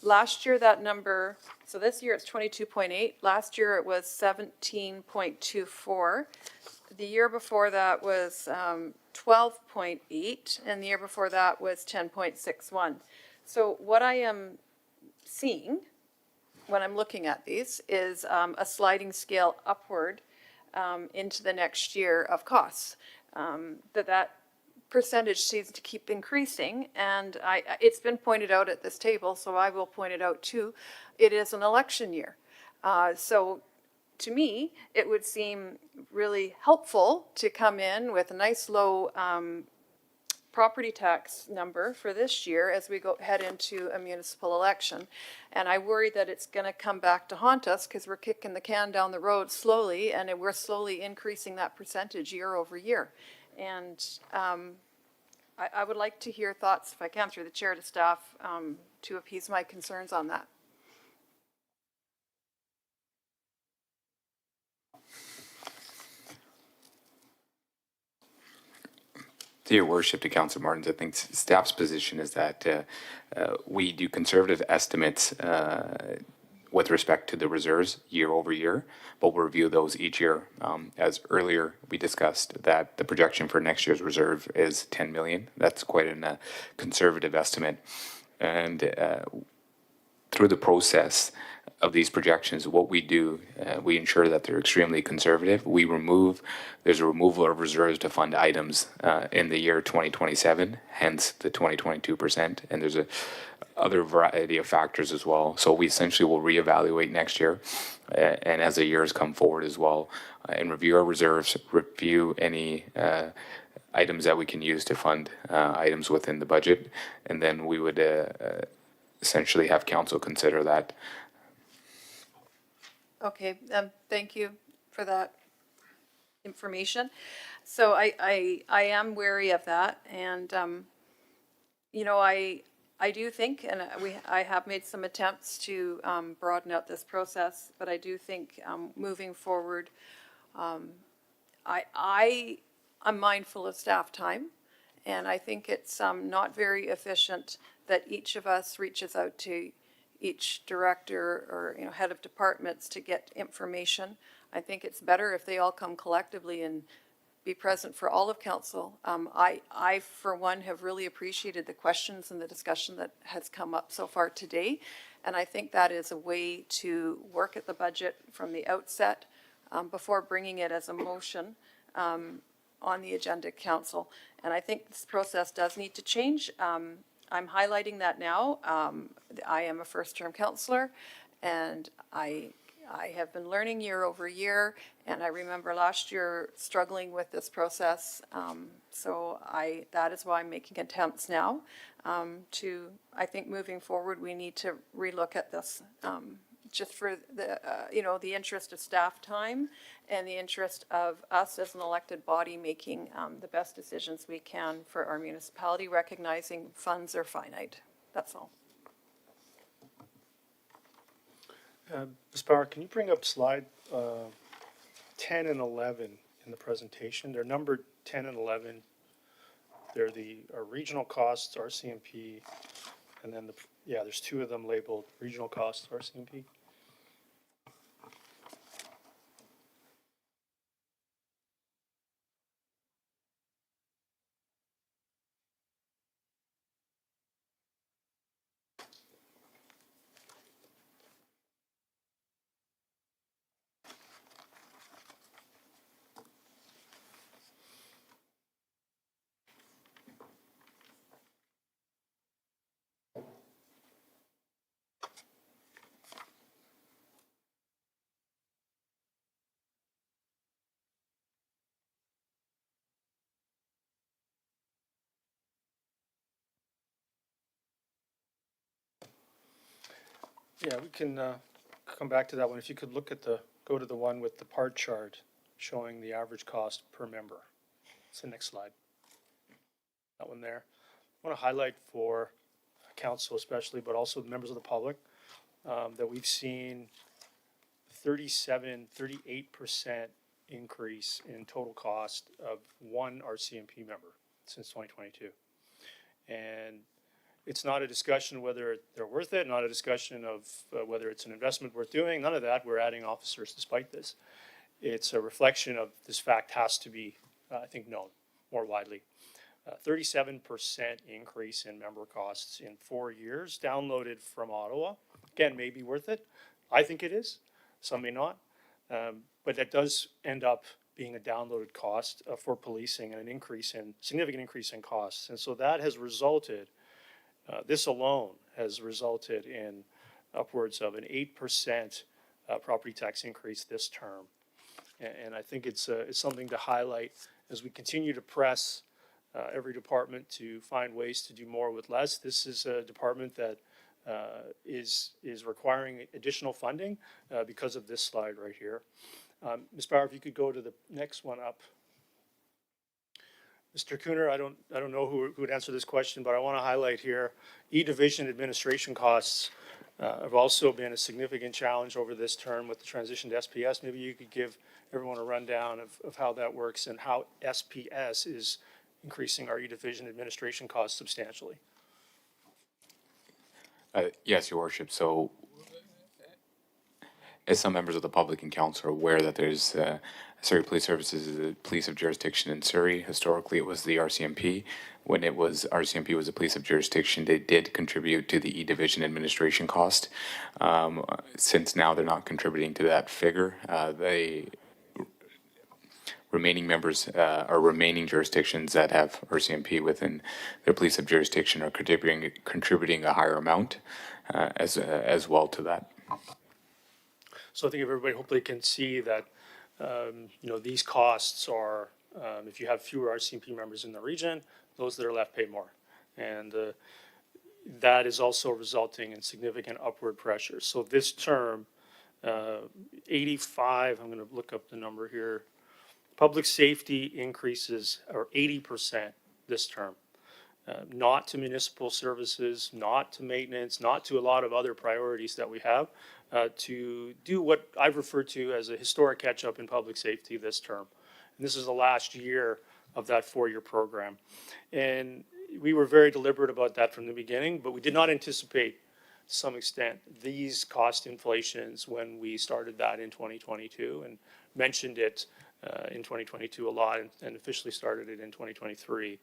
last year that number, so this year it's 22.8. Last year it was 17.24. The year before that was 12.8, and the year before that was 10.61. So what I am seeing when I'm looking at these is a sliding scale upward into the next year of costs. That percentage seems to keep increasing, and it's been pointed out at this table, so I will point it out too. It is an election year. So to me, it would seem really helpful to come in with a nice low property tax number for this year as we head into a municipal election. And I worry that it's going to come back to haunt us because we're kicking the can down the road slowly, and we're slowly increasing that percentage year over year. And I would like to hear thoughts, if I can, through the chair to staff to appease my concerns on that. To your worship, to Councillor Martins, I think staff's position is that we do conservative estimates with respect to the reserves year over year, but we'll review those each year. As earlier we discussed, that the projection for next year's reserve is 10 million. That's quite a conservative estimate. And through the process of these projections, what we do, we ensure that they're extremely conservative. There's a removal of reserves to fund items in the year 2027, hence the 2022%. And there's a other variety of factors as well. So we essentially will reevaluate next year, and as the years come forward as well, and review our reserves, review any items that we can use to fund items within the budget, and then we would essentially have council consider that. Okay, thank you for that information. So I am wary of that, and, you know, I do think, and I have made some attempts to broaden out this process, but I do think moving forward, I'm mindful of staff time, and I think it's not very efficient that each of us reaches out to each director or, you know, head of departments to get information. I think it's better if they all come collectively and be present for all of council. I, for one, have really appreciated the questions and the discussion that has come up so far today. And I think that is a way to work at the budget from the outset before bringing it as a motion on the agenda, council. And I think this process does need to change. I'm highlighting that now. I am a first-term councillor, and I have been learning year over year, and I remember last year struggling with this process. So that is why I'm making attempts now I think moving forward, we need to relook at this just for the, you know, the interest of staff time and the interest of us as an elected body making the best decisions we can for our municipality, recognizing funds are finite. That's all. Ms. Bauer, can you bring up slide 10 and 11 in the presentation? They're numbered 10 and 11. They're the regional costs, RCMP, and then there's two of them labeled regional costs, RCMP. Yeah, we can come back to that one. If you could look at go to the one with the part chart showing the average cost per member. It's the next slide. That one there. I want to highlight for council especially, but also the members of the public, that we've seen 38% increase in total cost of one RCMP member since 2022. And it's not a discussion whether they're worth it, not a discussion of whether it's an investment worth doing, none of that. We're adding officers despite this. It's a reflection of this fact has to be, I think, known more widely. 37% increase in member costs in 4 years, downloaded from Ottawa. Again, may be worth it. I think it is. Some may not. But that does end up being a downloaded cost for policing and significant increase in costs. And so that has resulted, this alone has resulted in upwards of an 8% property tax increase this term. And I think it's something to highlight as we continue to press every department to find ways to do more with less. This is a department that is requiring additional funding because of this slide right here. Ms. Bauer, if you could go to the next one up. Mr. Cooner, I don't know who would answer this question, but I want to highlight here, E-Division administration costs have also been a significant challenge over this term with the transition to SPS. Maybe you could give everyone a rundown of how that works and how SPS is increasing our E-Division administration costs substantially. Yes, Your Worship. So as some members of the public and council are aware, that there's Surrey Police Services is the police of jurisdiction in Surrey. Historically, it was the RCMP. When it was RCMP was a police of jurisdiction, they did contribute to the E-Division administration cost. Since now they're not contributing to that figure, they remaining members or remaining jurisdictions that have RCMP within their police of jurisdiction are contributing a higher amount as well to that. So I think everybody hopefully can see that, these costs are, if you have fewer RCMP members in the region, those that are left pay more. And that is also resulting in significant upward pressure. So this term, 85, I'm going to look up the number here. Public safety increases are 80% this term. Not to municipal services, not to maintenance, not to a lot of other priorities that we have, to do what I've referred to as a historic catch-up in public safety this term. And this is the last year of that 4-year program. And we were very deliberate about that from the beginning, but we did not anticipate, to some extent, these cost inflations when we started that in 2022 and mentioned it in 2022 a lot and officially started it in 2023.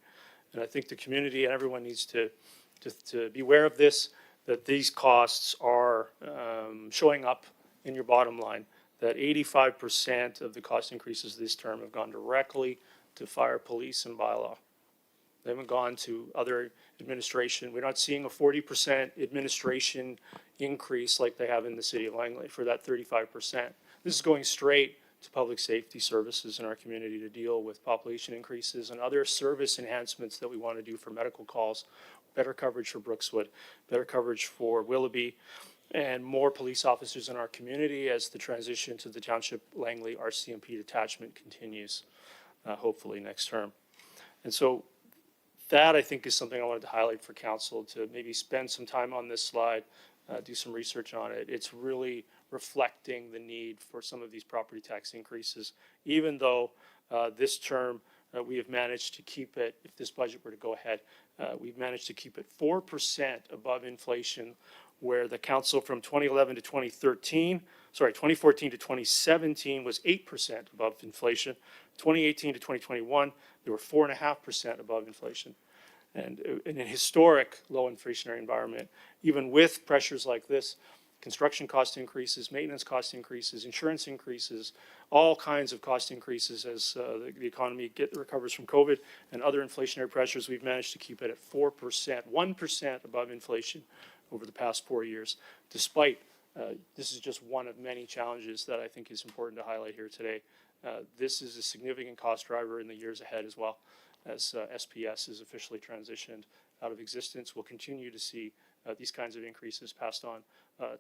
And I think the community and everyone needs to be aware of this, that these costs are showing up in your bottom line, that 85% of the cost increases this term have gone directly to fire, police, and bylaw. They haven't gone to other administration. We're not seeing a 40% administration increase like they have in the city of Langley for that 35%. This is going straight to public safety services in our community to deal with population increases and other service enhancements that we want to do for medical calls, better coverage for Brookswood, better coverage for Willoughby, and more police officers in our community as the transition to the Township Langley RCMP detachment continues, hopefully next term. And so that, I think, is something I wanted to highlight for council, to maybe spend some time on this slide, do some research on it. It's really reflecting the need for some of these property tax increases, even though this term we have managed to keep it, if this budget were to go ahead, we've managed to keep it 4% above inflation, where the council from 2011 to 2013, 2014 to 2017 was 8% above inflation. 2018 to 2021, they were 4.5% above inflation. And in a historic low inflationary environment, even with pressures like this, construction cost increases, maintenance cost increases, insurance increases, all kinds of cost increases as the economy recovers from COVID and other inflationary pressures, we've managed to keep it at 4%, 1% above inflation over the past 4 years, despite, this is just one of many challenges that I think is important to highlight here today. This is a significant cost driver in the years ahead as well, as SPS is officially transitioned out of existence. We'll continue to see these kinds of increases passed on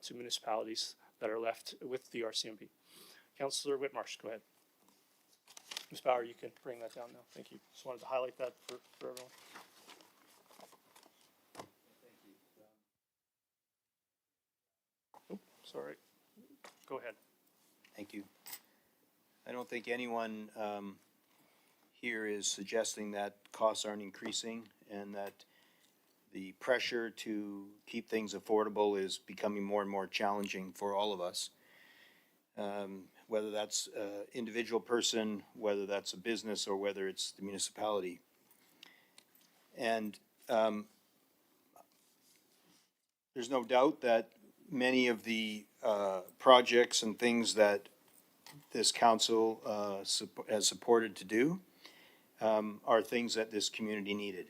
to municipalities that are left with the RCMP. Councillor Whitmarsh, go ahead. Ms. Bauer, you can bring that down now. Thank you. Just wanted to highlight that for everyone. Oh, sorry. Go ahead. Thank you. I don't think anyone here is suggesting that costs aren't increasing and that the pressure to keep things affordable is becoming more and more challenging for all of us. Whether that's an individual person, whether that's a business, or whether it's the municipality. And there's no doubt that many of the projects and things that this council has supported to do are things that this community needed.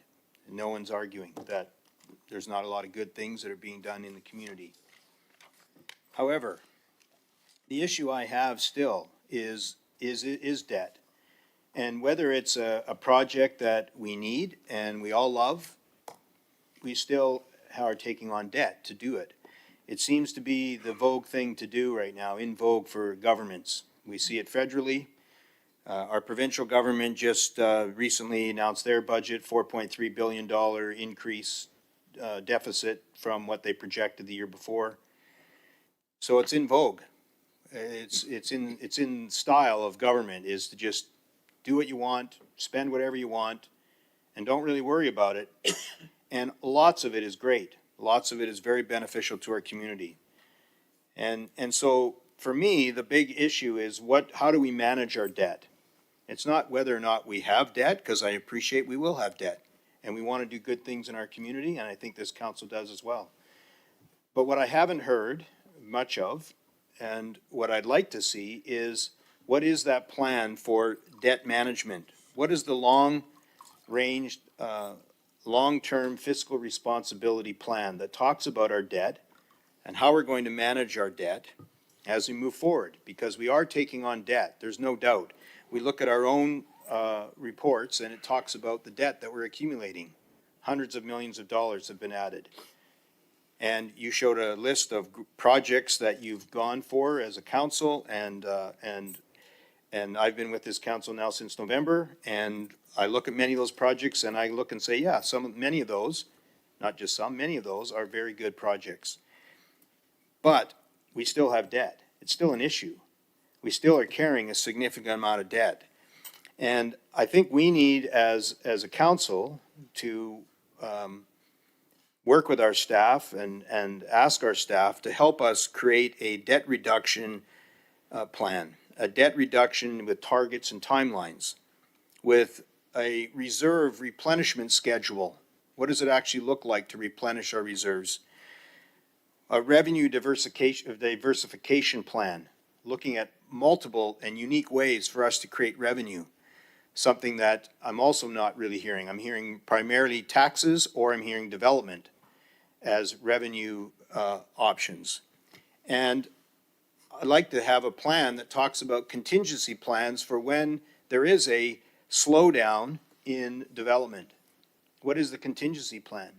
And no one's arguing that there's not a lot of good things that are being done in the community. However, the issue I have still is debt. And whether it's a project that we need and we all love, we still are taking on debt to do it. It seems to be the vogue thing to do right now, in vogue for governments. We see it federally. Our provincial government just recently announced their budget, $4.3 billion increase deficit from what they projected the year before. So it's in vogue. It's in style of government, is to just do what you want, spend whatever you want, and don't really worry about it. And lots of it is great. Lots of it is very beneficial to our community. And so for me, the big issue is how do we manage our debt? It's not whether or not we have debt, because I appreciate we will have debt. And we want to do good things in our community, and I think this council does as well. But what I haven't heard much of, and what I'd like to see, is what is that plan for debt management? What is the long-range, long-term fiscal responsibility plan that talks about our debt and how we're going to manage our debt as we move forward? Because we are taking on debt, there's no doubt. We look at our own reports and it talks about the debt that we're accumulating. Hundreds of millions of dollars have been added. And you showed a list of projects that you've gone for as a council, and I've been with this council now since November, and I look at many of those projects and I look and say, yeah, many of those, not just some, many of those are very good projects. But we still have debt. It's still an issue. We still are carrying a significant amount of debt. And I think we need, as a council, to work with our staff and ask our staff to help us create a debt reduction plan, a debt reduction with targets and timelines, with a reserve replenishment schedule. What does it actually look like to replenish our reserves? A revenue diversification plan, looking at multiple and unique ways for us to create revenue. Something that I'm also not really hearing. I'm hearing primarily taxes, or I'm hearing development as revenue options. And I'd like to have a plan that talks about contingency plans for when there is a slowdown in development. What is the contingency plan?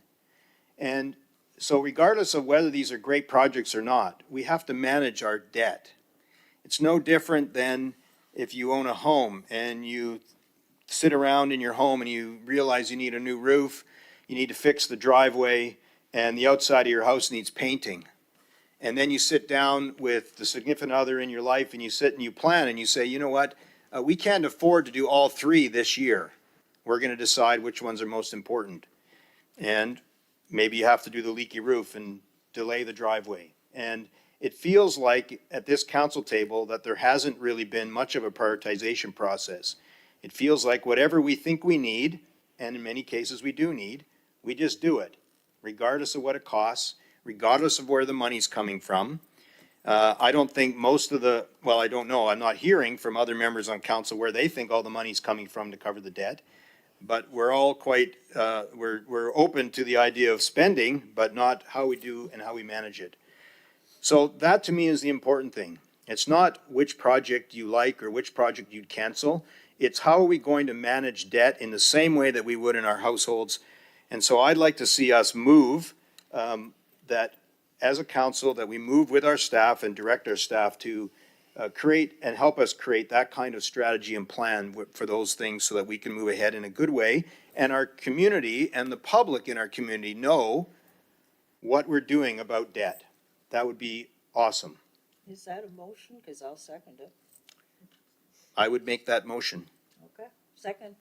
And so regardless of whether these are great projects or not, we have to manage our debt. It's no different than if you own a home and you sit around in your home and you realize you need a new roof, you need to fix the driveway, and the outside of your house needs painting. And then you sit down with the significant other in your life and you sit and you plan and you say, you know what, we can't afford to do all three this year. We're going to decide which ones are most important. And maybe you have to do the leaky roof and delay the driveway. And it feels like at this council table that there hasn't really been much of a prioritization process. It feels like whatever we think we need, and in many cases we do need, we just do it, regardless of what it costs, regardless of where the money's coming from. I don't think most of I don't know, I'm not hearing from other members on council where they think all the money's coming from to cover the debt. But we're all quite, we're open to the idea of spending, but not how we do and how we manage it. So that to me is the important thing. It's not which project you like or which project you'd cancel. It's how are we going to manage debt in the same way that we would in our households. And so I'd like to see us move that as a council, that we move with our staff and direct our staff to create and help us create that kind of strategy and plan for those things so that we can move ahead in a good way. And our community and the public in our community know what we're doing about debt. That would be awesome. Is that a motion? Because I'll second it. I would make that motion. Okay, second.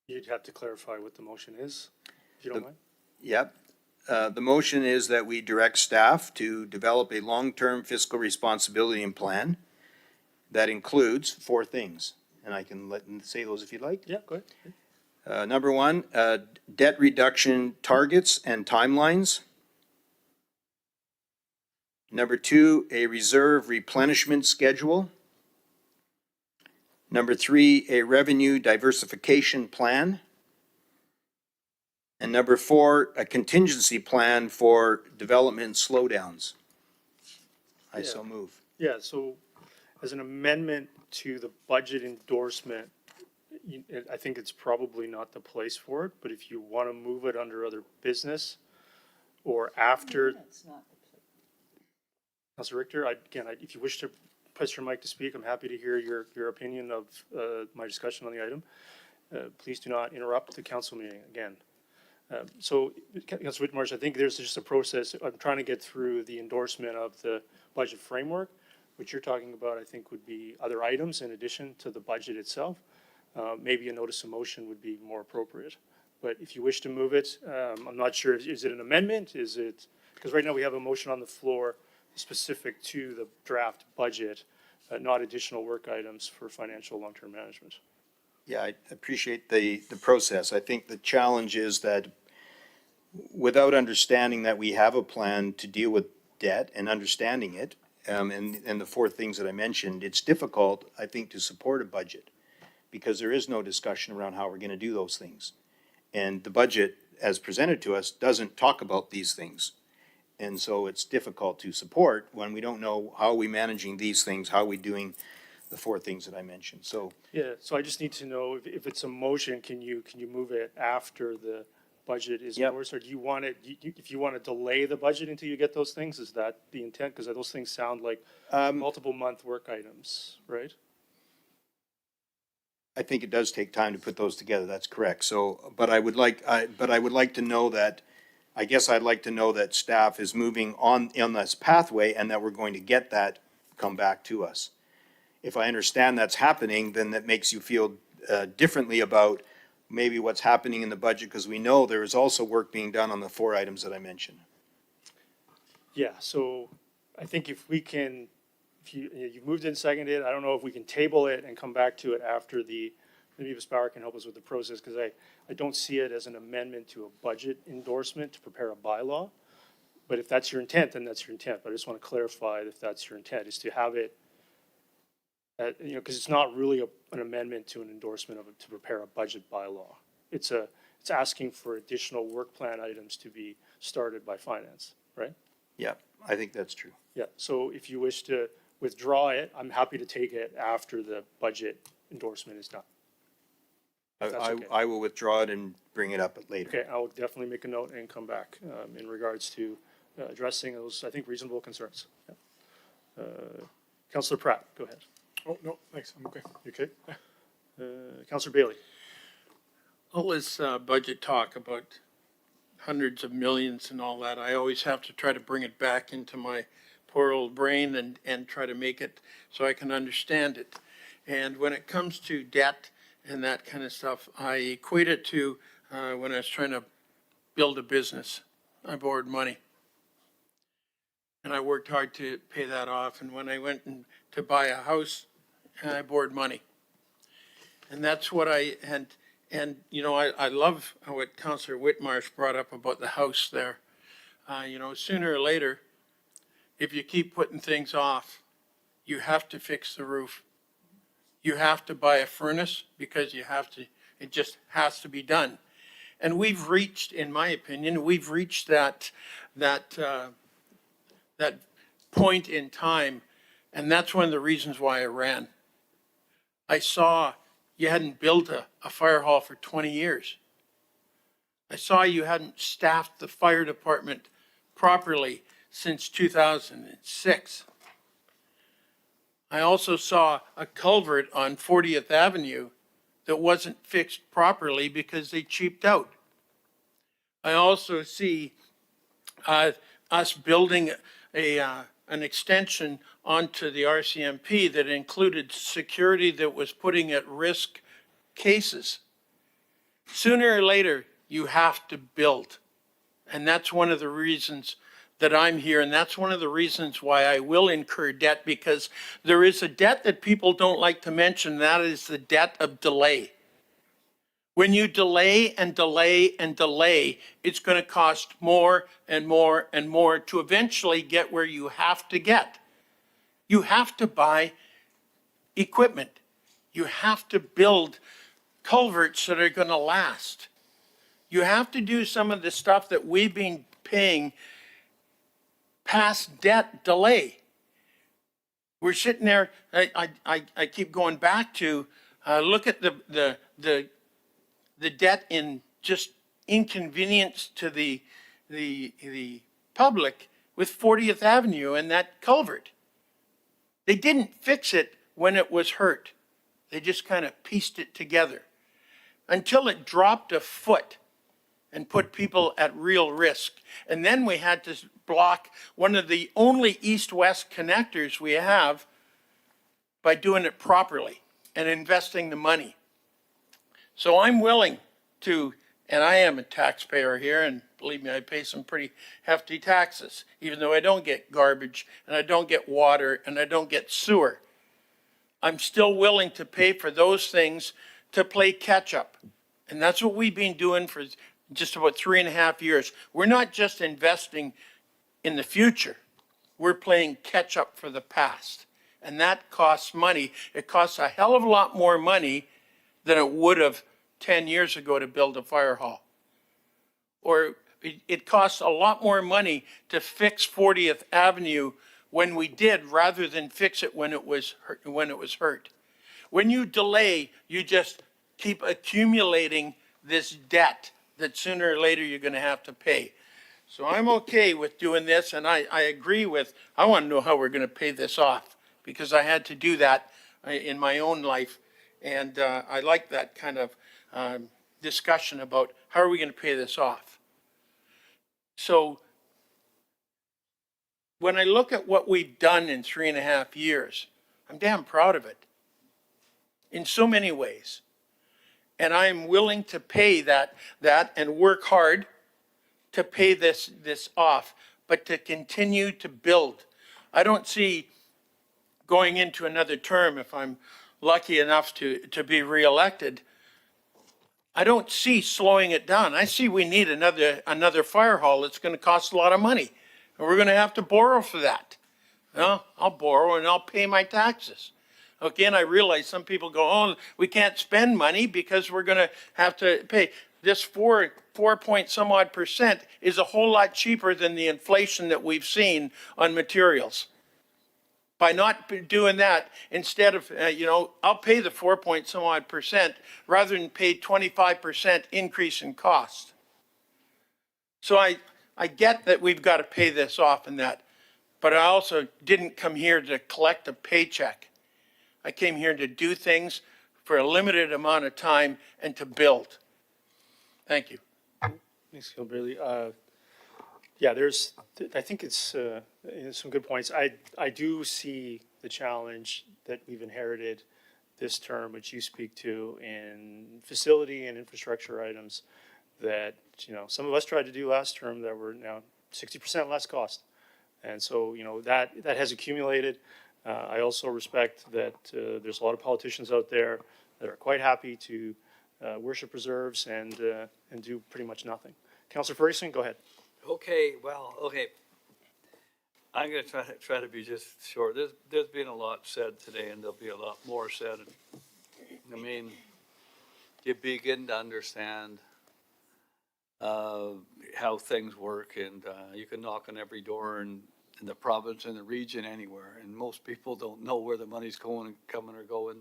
You'd have to clarify what the motion is, if you don't mind. Yep. The motion is that we direct staff to develop a long-term fiscal responsibility and plan that includes 4 things. And I can say those if you'd like. Yeah, go ahead. Number 1, debt reduction targets and timelines. Number 2, a reserve replenishment schedule. Number 3, a revenue diversification plan. And number 4, a contingency plan for development slowdowns. I so move. Yeah, so as an amendment to the budget endorsement, I think it's probably not the place for it, but if you want to move it under other business or after. Councilor Richter, if you wish to press your mic to speak, I'm happy to hear your opinion of my discussion on the item. Please do not interrupt the council meeting again. So, Councilor Whitmarsh, I think there's just a process. I'm trying to get through the endorsement of the budget framework, which you're talking about, I think would be other items in addition to the budget itself. Maybe a notice of motion would be more appropriate. But if you wish to move it, I'm not sure, is it an amendment? Is it, because right now we have a motion on the floor specific to the draft budget, not additional work items for financial long-term management. Yeah, I appreciate the process. I think the challenge is that without understanding that we have a plan to deal with debt and understanding it, and the four things that I mentioned, it's difficult, I think, to support a budget because there is no discussion around how we're going to do those things. And the budget, as presented to us, doesn't talk about these things. And so it's difficult to support when we don't know how are we managing these things, how are we doing the four things that I mentioned. So Yeah, so I just need to know if it's a motion, can you move it after the budget is Yep. endorsed? Or do you want it, if you want to delay the budget until you get those things, is that the intent? Because those things sound like multiple month work items, right? I think it does take time to put those together. That's correct. So, but I would like to know that, I guess I'd like to know that staff is moving on this pathway and that we're going to get that come back to us. If I understand that's happening, then that makes you feel differently about maybe what's happening in the budget, because we know there is also work being done on the four items that I mentioned. Yeah, so I think if we can, if you've moved and seconded, I don't know if we can table it and come back to it after maybe Ms. Bauer can help us with the process, because I don't see it as an amendment to a budget endorsement to prepare a bylaw. But if that's your intent, then that's your intent. But I just want to clarify if that's your intent, is to have it, because it's not really an amendment to an endorsement to prepare a budget bylaw. It's asking for additional work plan items to be started by finance, right? Yeah, I think that's true. Yeah, so if you wish to withdraw it, I'm happy to take it after the budget endorsement is done. If that's okay. I will withdraw it and bring it up later. Okay, I'll definitely make a note and come back in regards to addressing those, I think, reasonable concerns. Yeah. Councillor Pratt, go ahead. Oh, no, thanks, I'm okay. You okay? Councillor Bailey. All this budget talk about hundreds of millions and all that, I always have to try to bring it back into my poor old brain and try to make it so I can understand it. And when it comes to debt and that kind of stuff, I equate it to when I was trying to build a business. I borrowed money. And I worked hard to pay that off. And when I went to buy a house, I borrowed money. And that's what and you know, I love what Councillor Whitmarsh brought up about the house there. You know, sooner or later, if you keep putting things off, you have to fix the roof. You have to buy a furnace because it just has to be done. And we've reached, in my opinion, we've reached that point in time. And that's one of the reasons why I ran. I saw you hadn't built a fire hall for 20 years. I saw you hadn't staffed the fire department properly since 2006. I also saw a culvert on 40th Avenue that wasn't fixed properly because they cheaped out. I also see us building an extension onto the RCMP that included security that was putting at risk cases. Sooner or later, you have to build. And that's one of the reasons that I'm here. And that's one of the reasons why I will incur debt, because there is a debt that people don't like to mention. That is the debt of delay. When you delay and delay and delay, it's going to cost more and more and more to eventually get where you have to get. You have to buy equipment. You have to build culverts that are going to last. You have to do some of the stuff that we've been paying past debt delay. We're sitting there, I keep going back to, look at the debt in just inconvenience to the public with 40th Avenue and that culvert. They didn't fix it when it was hurt. They just kind of pieced it together until it dropped a foot and put people at real risk. And then we had to block one of the only east-west connectors we have by doing it properly and investing the money. So I'm willing to, and I am a taxpayer here, and Believe me, I pay some pretty hefty taxes, even though I don't get garbage, and I don't get water, and I don't get sewer. I'm still willing to pay for those things to play catch-up. And that's what we've been doing for just about 3.5 years. We're not just investing in the future. We're playing catch-up for the past. And that costs money. It costs a hell of a lot more money than it would have 10 years ago to build a fire hall. Or it costs a lot more money to fix 40th Avenue when we did, rather than fix it when it was hurt. When you delay, you just keep accumulating this debt that sooner or later you're going to have to pay. So I'm okay with doing this, and I agree with, I want to know how we're going to pay this off, because I had to do that in my own life, and I like that kind of discussion about how are we going to pay this off. So when I look at what we've done in 3.5 years, I'm damn proud of it in so many ways. And I'm willing to pay that and work hard to pay this off, but to continue to build. I don't see going into another term, if I'm lucky enough to be reelected, I don't see slowing it down. I see we need another fire hall. It's going to cost a lot of money, and we're going to have to borrow for that. Well, I'll borrow and I'll pay my taxes. Again, I realize some people go, oh, we can't spend money because we're going to have to pay. This 4 point some odd percent is a whole lot cheaper than the inflation that we've seen on materials. By not doing that, instead of, I'll pay the 4 point some odd percent rather than pay 25% increase in cost. So I get that we've got to pay this off and that, but I also didn't come here to collect a paycheck. I came here to do things for a limited amount of time and to build. Thank you. Thanks, Gilberly. Yeah, I think it's some good points. I do see the challenge that we've inherited this term, which you speak to, in facility and infrastructure items that, some of us tried to do last term that were now 60% less cost. And so, that has accumulated. I also respect that there's a lot of politicians out there that are quite happy to worship reserves and do pretty much nothing. Councillor Ferguson, go ahead. Okay. I'm going to try to be just short. There's been a lot said today, and there'll be a lot more said. I mean, you begin to understand how things work, and you can knock on every door in the province and the region anywhere, and most people don't know where the money's coming or going.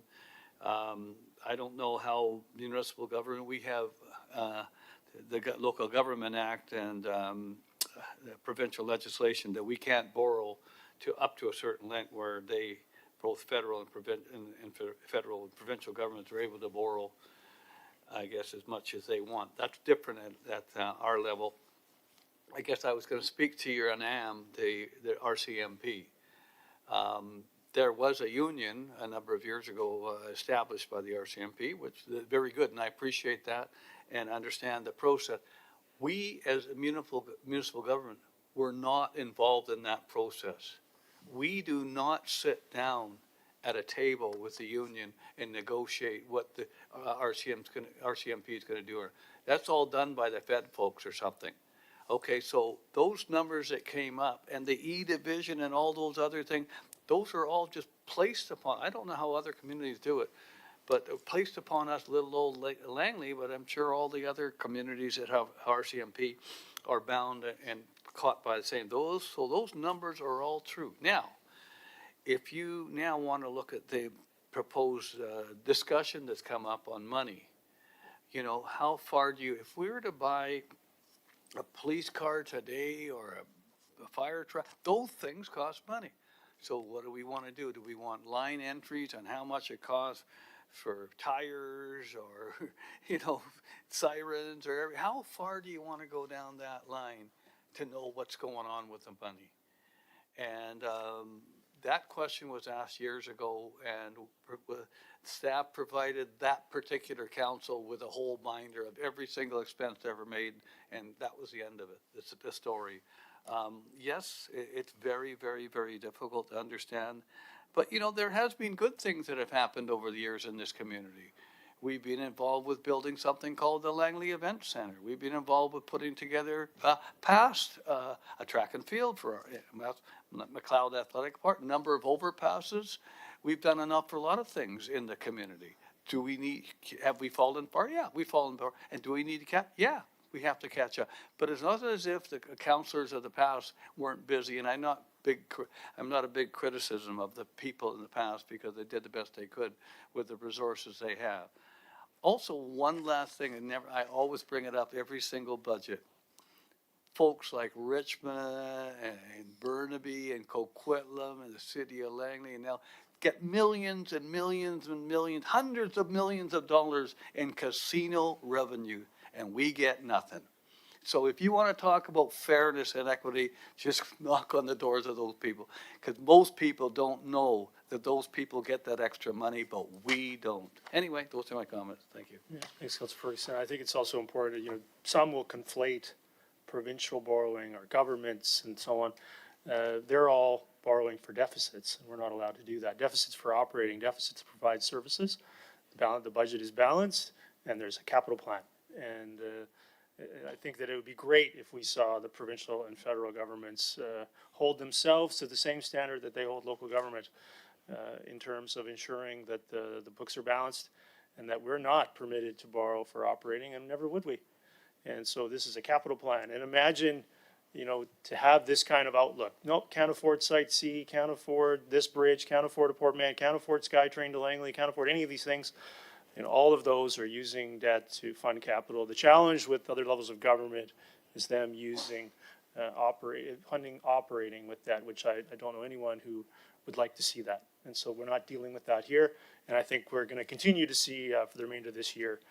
I don't know how municipal government, we have the Local Government Act and the provincial legislation that we can't borrow up to a certain length, where both federal and federal and provincial governments are able to borrow, I guess, as much as they want. That's different at our level. I guess I was going to speak to your NAM, the RCMP. There was a union a number of years ago established by the RCMP, which is very good, and I appreciate that and understand the process. We, as a municipal government, were not involved in that process. We do not sit down at a table with the union and negotiate what the RCMP is going to do. That's all done by the Fed folks or something. Okay, so those numbers that came up and the E-division and all those other things, those are all just placed upon, I don't know how other communities do it, but placed upon us, little old Langley, but I'm sure all the other communities that have RCMP are bound and caught by the same. So those numbers are all true. Now, if you now want to look at the proposed discussion that's come up on money, how far if we were to buy a police car today or a fire truck, those things cost money. So what do we want to do? Do we want line entries on how much it costs for tires or, sirens or how far do you want to go down that line to know what's going on with the money? And that question was asked years ago, and staff provided that particular council with a whole binder of every single expense ever made, and that was the end of it. It's the story. Yes, it's very, very, very difficult to understand, but you know, there has been good things that have happened over the years in this community. We've been involved with building something called the Langley Event Center. We've been involved with putting together a track and field for our McLeod Athletic Park, number of overpasses. We've done an awful lot of things in the community. Have we fallen far? Yeah, we've fallen far. And do we need to catch? Yeah, we have to catch up. But it's not as if the councilors of the past weren't busy, and I'm not a big criticism of the people in the past because they did the best they could with the resources they have. Also, one last thing, I always bring it up every single budget. Folks like Richmond and Burnaby and Coquitlam and the city of Langley and now get millions and millions and millions, hundreds of millions of dollars in casino revenue, and we get nothing. So if you want to talk about fairness and equity, just knock on the doors of those people, because most people don't know that those people get that extra money, but we don't. Anyway, those are my comments. Thank you. Yeah, thanks, Councilor Ferguson. I think it's also important, you know, some will conflate provincial borrowing or governments and so on. They're all borrowing for deficits, and we're not allowed to do that. Deficits for operating, deficits provide services. The budget is balanced, and there's a capital plan. And I think that it would be great if we saw the provincial and federal governments hold themselves to the same standard that they hold local government in terms of ensuring that the books are balanced and that we're not permitted to borrow for operating, and never would we. And so this is a capital plan. And imagine, you know, to have this kind of outlook. Nope, can't afford Site C, can't afford this bridge, can't afford a Port Man, can't afford SkyTrain to Langley, can't afford any of these things. You know, all of those are using debt to fund capital. The challenge with other levels of government is them using funding operating with debt, which I don't know anyone who would like to see that. And so we're not dealing with that here. And I think we're going to continue to see for the remainder of this year,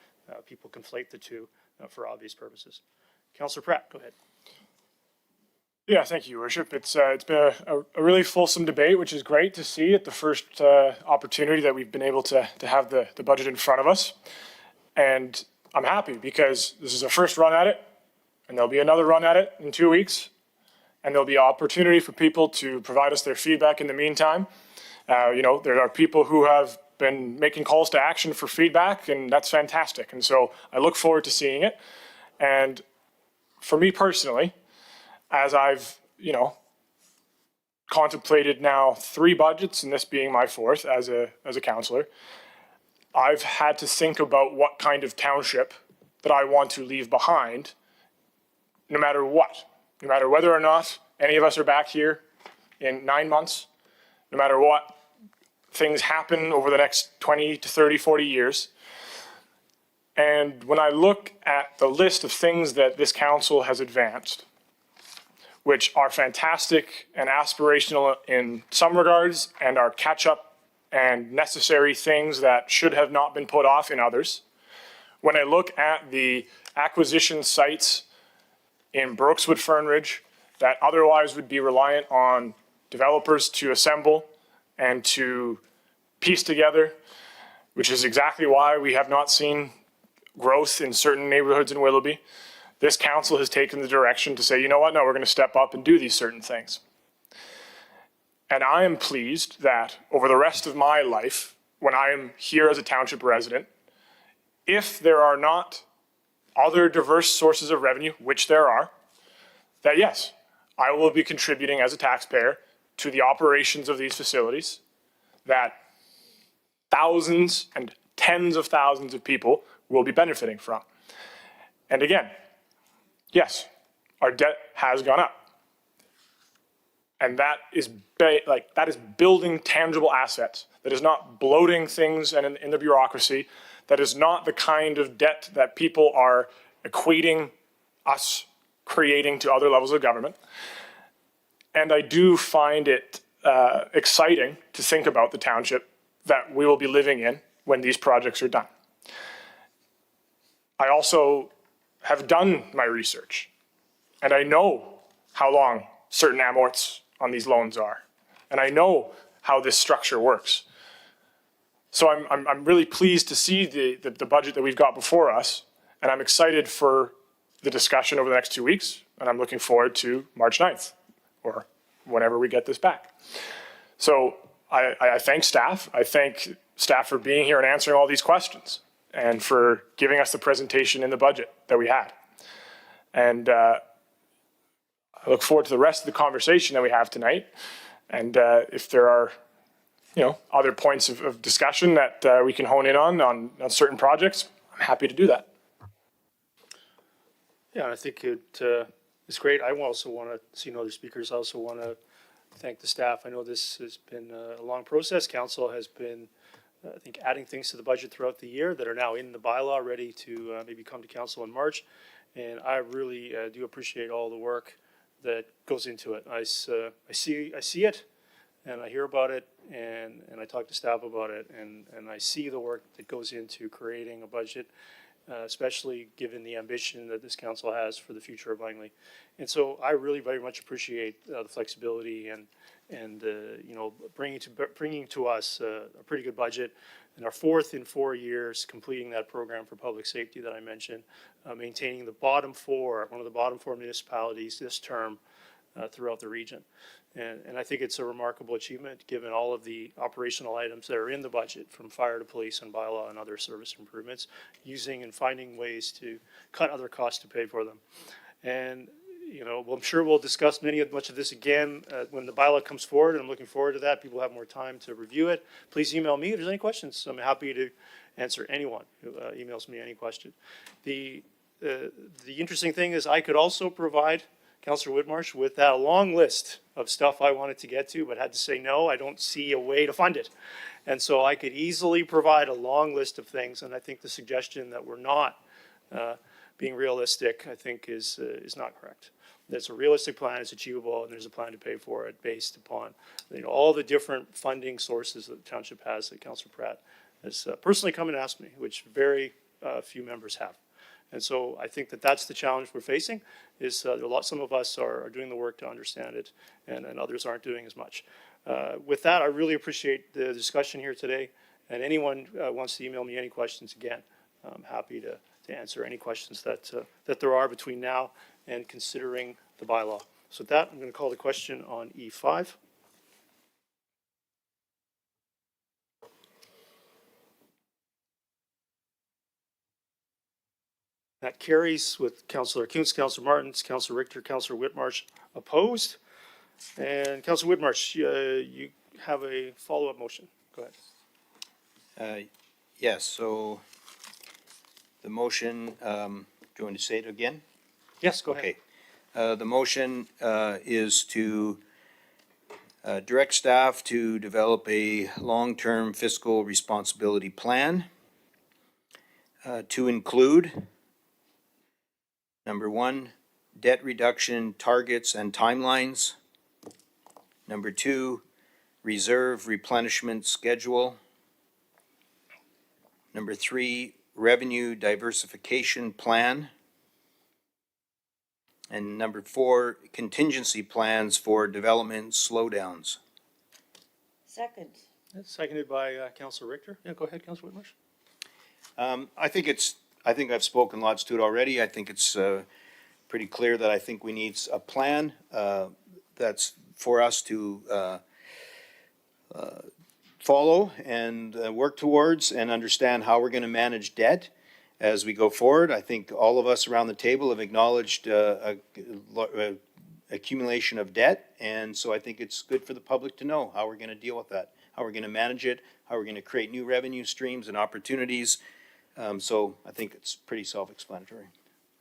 people conflate the two for obvious purposes. Councillor Pratt, go ahead. Yeah, thank you, Your Worship. It's been a really fulsome debate, which is great to see at the first opportunity that we've been able to have the budget in front of us. And I'm happy because this is a first run at it, and there'll be another run at it in 2 weeks. And there'll be opportunity for people to provide us their feedback in the meantime. You know, there are people who have been making calls to action for feedback, and that's fantastic. And so I look forward to seeing it. And for me personally, as I've, you know, contemplated now 3 budgets, and this being my 4th as a councillor, I've had to think about what kind of township that I want to leave behind, no matter what. No matter whether or not any of us are back here in 9 months, no matter what things happen over the next 20 to 30, 40 years. And when I look at the list of things that this council has advanced, which are fantastic and aspirational in some regards and are catch-up and necessary things that should have not been put off in others, when I look at the acquisition sites in Brookswood Fernridge that otherwise would be reliant on developers to assemble and to piece together, which is exactly why we have not seen growth in certain neighborhoods in Willoughby. This council has taken the direction to say, you know what, no, we're going to step up and do these certain things. And I am pleased that over the rest of my life, when I am here as a township resident, if there are not other diverse sources of revenue, which there are, that yes, I will be contributing as a taxpayer to the operations of these facilities, that thousands and tens of thousands of people will be benefiting from. And again, yes, our debt has gone up. And that is building tangible assets. That is not bloating things and in the bureaucracy. That is not the kind of debt that people are equating us creating to other levels of government. And I do find it exciting to think about the township that we will be living in when these projects are done. I also have done my research, and I know how long certain amorts on these loans are. And I know how this structure works. So I'm really pleased to see the budget that we've got before us, and I'm excited for the discussion over the next 2 weeks, and I'm looking forward to March 9th, or whenever we get this back. So I thank staff. I thank staff for being here and answering all these questions, and for giving us the presentation in the budget that we had. And I look forward to the rest of the conversation that we have tonight. And if there are, other points of discussion that we can hone in on certain projects, I'm happy to do that. Yeah, I think it's great. I also want to see no other speakers. I also want to thank the staff. I know this has been a long process. Council has been, I think, adding things to the budget throughout the year that are now in the bylaw, ready to maybe come to council in March. And I really do appreciate all the work that goes into it. I see it, and I hear about it, and I talk to staff about it, and I see the work that goes into creating a budget, especially given the ambition that this council has for the future of Langley. And so I really very much appreciate the flexibility and bringing to us a pretty good budget. And our fourth in 4 years, completing that program for public safety that I mentioned, maintaining the bottom four, one of the bottom four municipalities this term throughout the region. And I think it's a remarkable achievement, given all of the operational items that are in the budget, from fire to police and bylaw and other service improvements, using and finding ways to cut other costs to pay for them. And I'm sure we'll discuss much of this again when the bylaw comes forward, and I'm looking forward to that. People have more time to review it. Please email me if there's any questions. I'm happy to answer anyone who emails me any question. The interesting thing is I could also provide Councillor Whitmarsh with that long list of stuff I wanted to get to, but had to say no. I don't see a way to fund it. And so I could easily provide a long list of things, and I think the suggestion that we're not being realistic, I think, is not correct. There's a realistic plan, it's achievable, and there's a plan to pay for it based upon all the different funding sources that the township has that Councillor Pratt has personally come and asked me, which very few members have. And so I think that that's the challenge we're facing, is some of us are doing the work to understand it, and others aren't doing as much. With that, I really appreciate the discussion here today, and anyone wants to email me any questions, again, I'm happy to answer any questions that there are between now and considering the bylaw. So with that, I'm going to call the question on E5. That carries with Councillor Kuntz, Councillor Martins, Councillor Richter, Councillor Whitmarsh opposed. And Councillor Whitmarsh, you have a follow-up motion. Go ahead. Yes, so the motion, do you want to say it again? Yes, go ahead. Okay. The motion is to direct staff to develop a long-term fiscal responsibility plan to include, number one, debt reduction targets and timelines. Number two, reserve replenishment schedule. Number three, revenue diversification plan. And number four, contingency plans for development slowdowns. Second. That's seconded by Councillor Richter. Yeah, go ahead, Councillor Whitmarsh. I think I've spoken lots to it already. I think it's pretty clear that I think we need a plan that's for us to follow and work towards, and understand how we're going to manage debt as we go forward. I think all of us around the table have acknowledged accumulation of debt, and so I think it's good for the public to know how we're going to deal with that, how we're going to manage it, how we're going to create new revenue streams and opportunities. So I think it's pretty self-explanatory.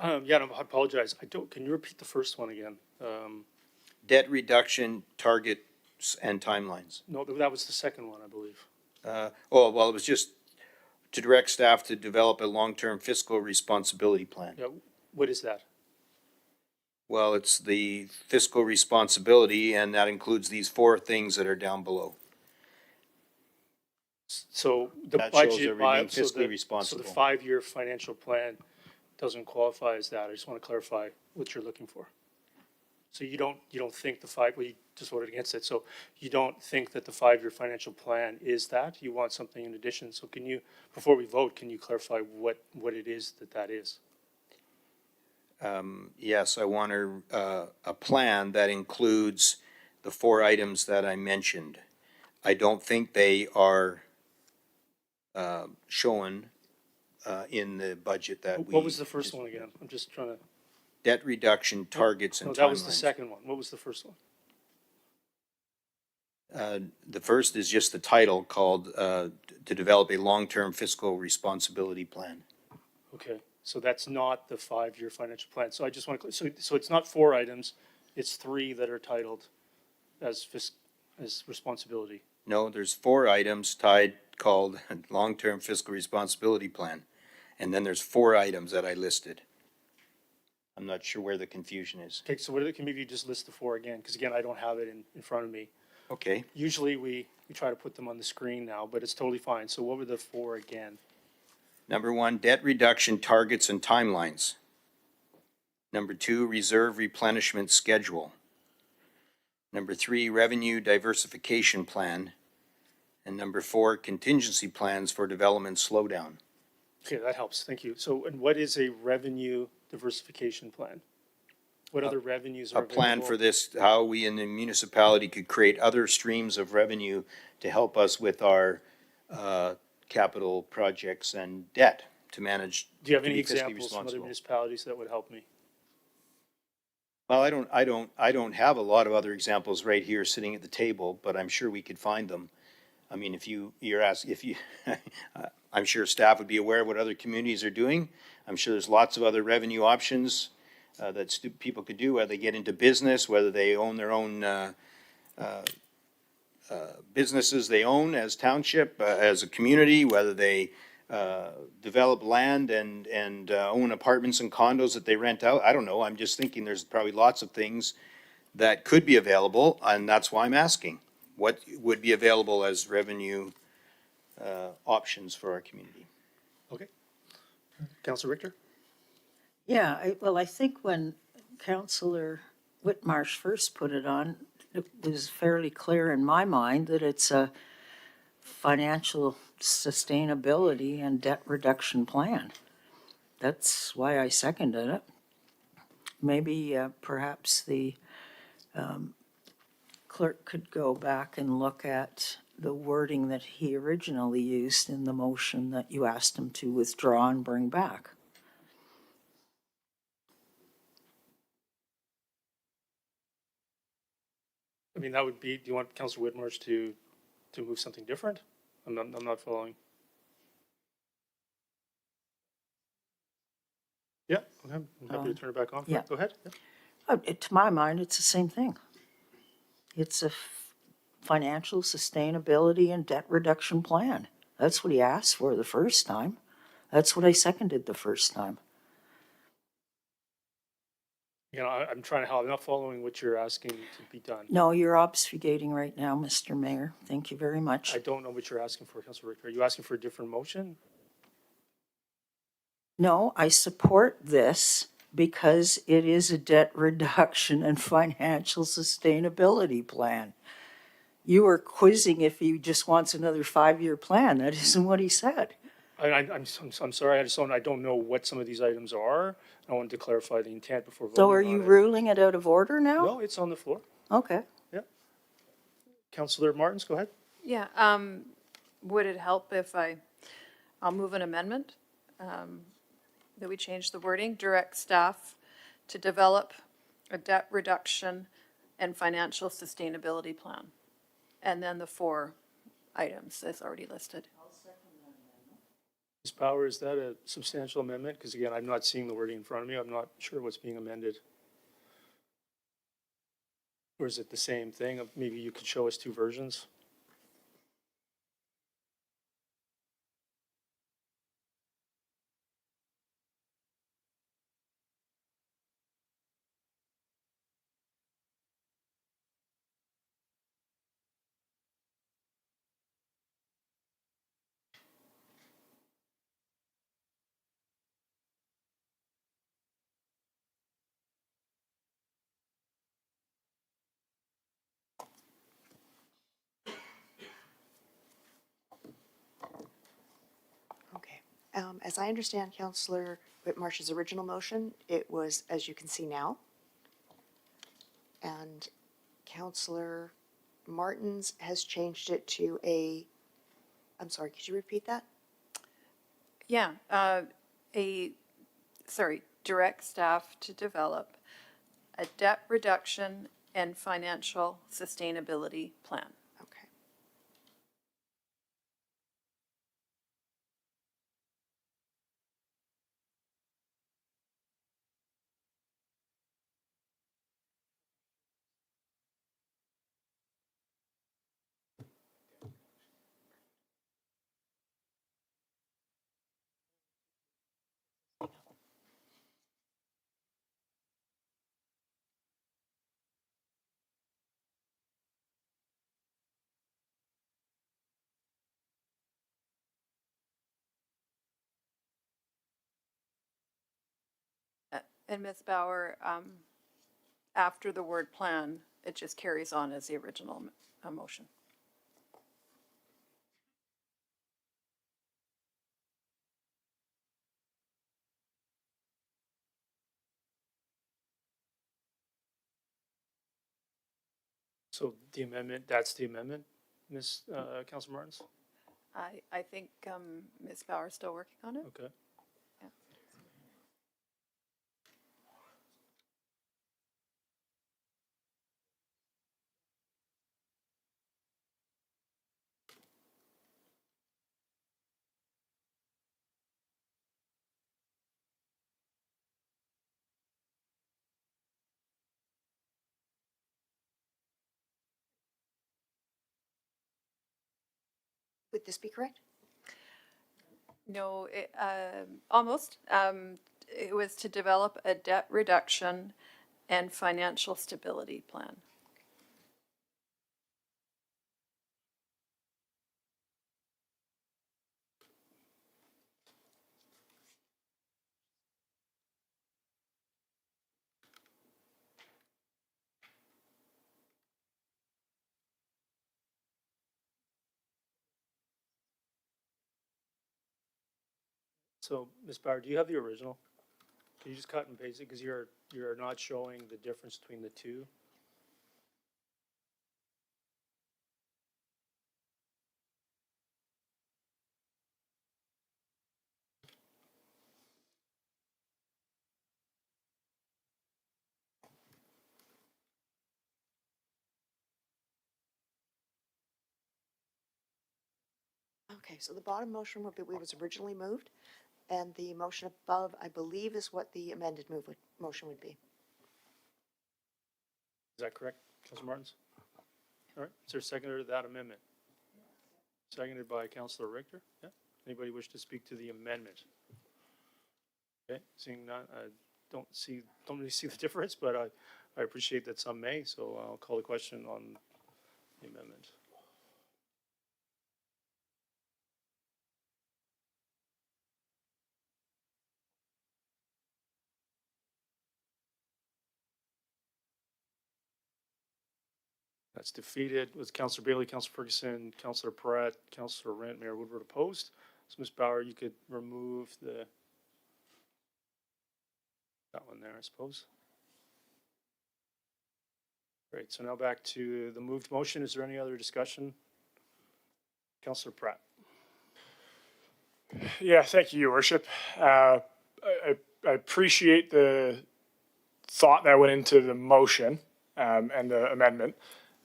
Yeah, no, I apologize. Can you repeat the first one again? Debt reduction targets and timelines. No, that was the second one, I believe. Well, it was just to direct staff to develop a long-term fiscal responsibility plan. Yeah, what is that? Well, it's the fiscal responsibility, and that includes these four things that are down below. So the That shows budget, that we're being fiscally responsible. So the 5-year financial plan doesn't qualify as that. I just want to clarify what you're looking for. So you don't think well, you just voted against it, so you don't think that the 5-year financial plan is that? You want something in addition, so can you, before we vote, can you clarify what it is that is? Yes, I want a plan that includes the 4 items that I mentioned. I don't think they are shown in the budget that we. What was the first one again? I'm just trying to. Debt reduction targets and No, timelines. that was the second one. What was the first one? The first is just the title called, to develop a long-term fiscal responsibility plan. Okay, so that's not the 5-year financial plan. So I just want to, so it's not 4 items, it's 3 that are titled as responsibility. No, there's 4 items called long-term fiscal responsibility plan. And then there's 4 items that I listed. I'm not sure where the confusion is. Okay, so can maybe you just list the 4 again? Because again, I don't have it in front of me. Okay. Usually we try to put them on the screen now, but it's totally fine. So what were the 4 again? Number 1, debt reduction targets and timelines. Number 2, reserve replenishment schedule. Number 3, revenue diversification plan. And number 4, contingency plans for development slowdown. Okay, that helps. Thank you. So, and what is a revenue diversification plan? What other revenues are A plan available? for this, how we in the municipality could create other streams of revenue to help us with our capital projects and debt to manage. Do you have to any be fiscally examples from other responsible. municipalities that would help me? Well, I don't have a lot of other examples right here sitting at the table, but I'm sure we could find them. I mean, I'm sure staff would be aware of what other communities are doing. I'm sure there's lots of other revenue options that people could do, whether they get into business, whether they own their own businesses they own as township, as a community, whether they develop land and own apartments and condos that they rent out. I don't know. I'm just thinking there's probably lots of things that could be available, and that's why I'm asking. What would be available as revenue options for our community? Okay. Councilor Richter? Yeah, I think when Councillor Whitmarsh first put it on, it was fairly clear in my mind that it's a financial sustainability and debt reduction plan. That's why I seconded it. Maybe perhaps the clerk could go back and look at the wording that he originally used in the motion that you asked him to withdraw and bring back. I mean, that would be, do you want Councilor Whitmarsh to move something different? I'm not following. Yeah, okay, I'm happy to turn it back on. Yeah. Go ahead. To my mind, it's the same thing. It's a financial sustainability and debt reduction plan. That's what he asked for the first time. That's what I seconded the first time. You know, I'm trying to help. I'm not following what you're asking to be done. No, you're obfuscating right now, Mr. Mayor. Thank you very much. I don't know what you're asking for, Councilor Richter. Are you asking for a different motion? No, I support this because it is a debt reduction and financial sustainability plan. You were quizzing if he just wants another 5-year plan. That isn't what he said. I'm sorry, I don't know what some of these items are. I wanted to clarify the intent before voting So are on you it. ruling it out of order now? No, it's on the floor. Okay. Councilor Martins, go ahead. Yeah, would it help if I'll move an amendment, that we change the wording, direct staff to develop a debt reduction and financial sustainability plan? And then the 4 items as already listed. Ms. Power, is that a substantial amendment? Because again, I'm not seeing the wording in front of me. I'm not sure what's being amended. Or is it the same thing? Maybe you could show us 2 versions? As I understand Councillor Whitmarsh's original motion, it was, as you can see now. And Councillor Martins has changed it to I'm sorry, could you repeat that? Yeah, direct staff to develop a debt reduction and financial sustainability plan. Okay. And Ms. Bauer, after the word plan, it just carries on as the original motion. So the amendment, that's the amendment, Ms. Council Martins? I think Ms. Bauer's still working on it. Okay. Yeah. Would this be correct? No, almost. It was to develop a debt reduction and financial stability plan. So, Ms. Bauer, do you have the original? Can you just cut and paste it, because you're not showing the difference between the two? Okay, so the bottom motion was originally moved, and the motion above, I believe, is what the amended motion would be. Is that correct, Councilor Martins? All right, is there a seconder to that amendment? Seconded by Councilor Richter, yeah? Anybody wish to speak to the amendment? Okay, seeing none, I don't really see the difference, but I appreciate that some may, so I'll call the question on the amendment. That's defeated with Councilor Bailey, Councilor Ferguson, Councilor Pratt, Councilor Rent, Mayor Woodward opposed. So Ms. Bauer, you could remove that one there, I suppose. Great, so now back to the moved motion. Is there any other discussion? Councilor Pratt. Yeah, thank you, Your Worship. I appreciate the thought that went into the motion and the amendment.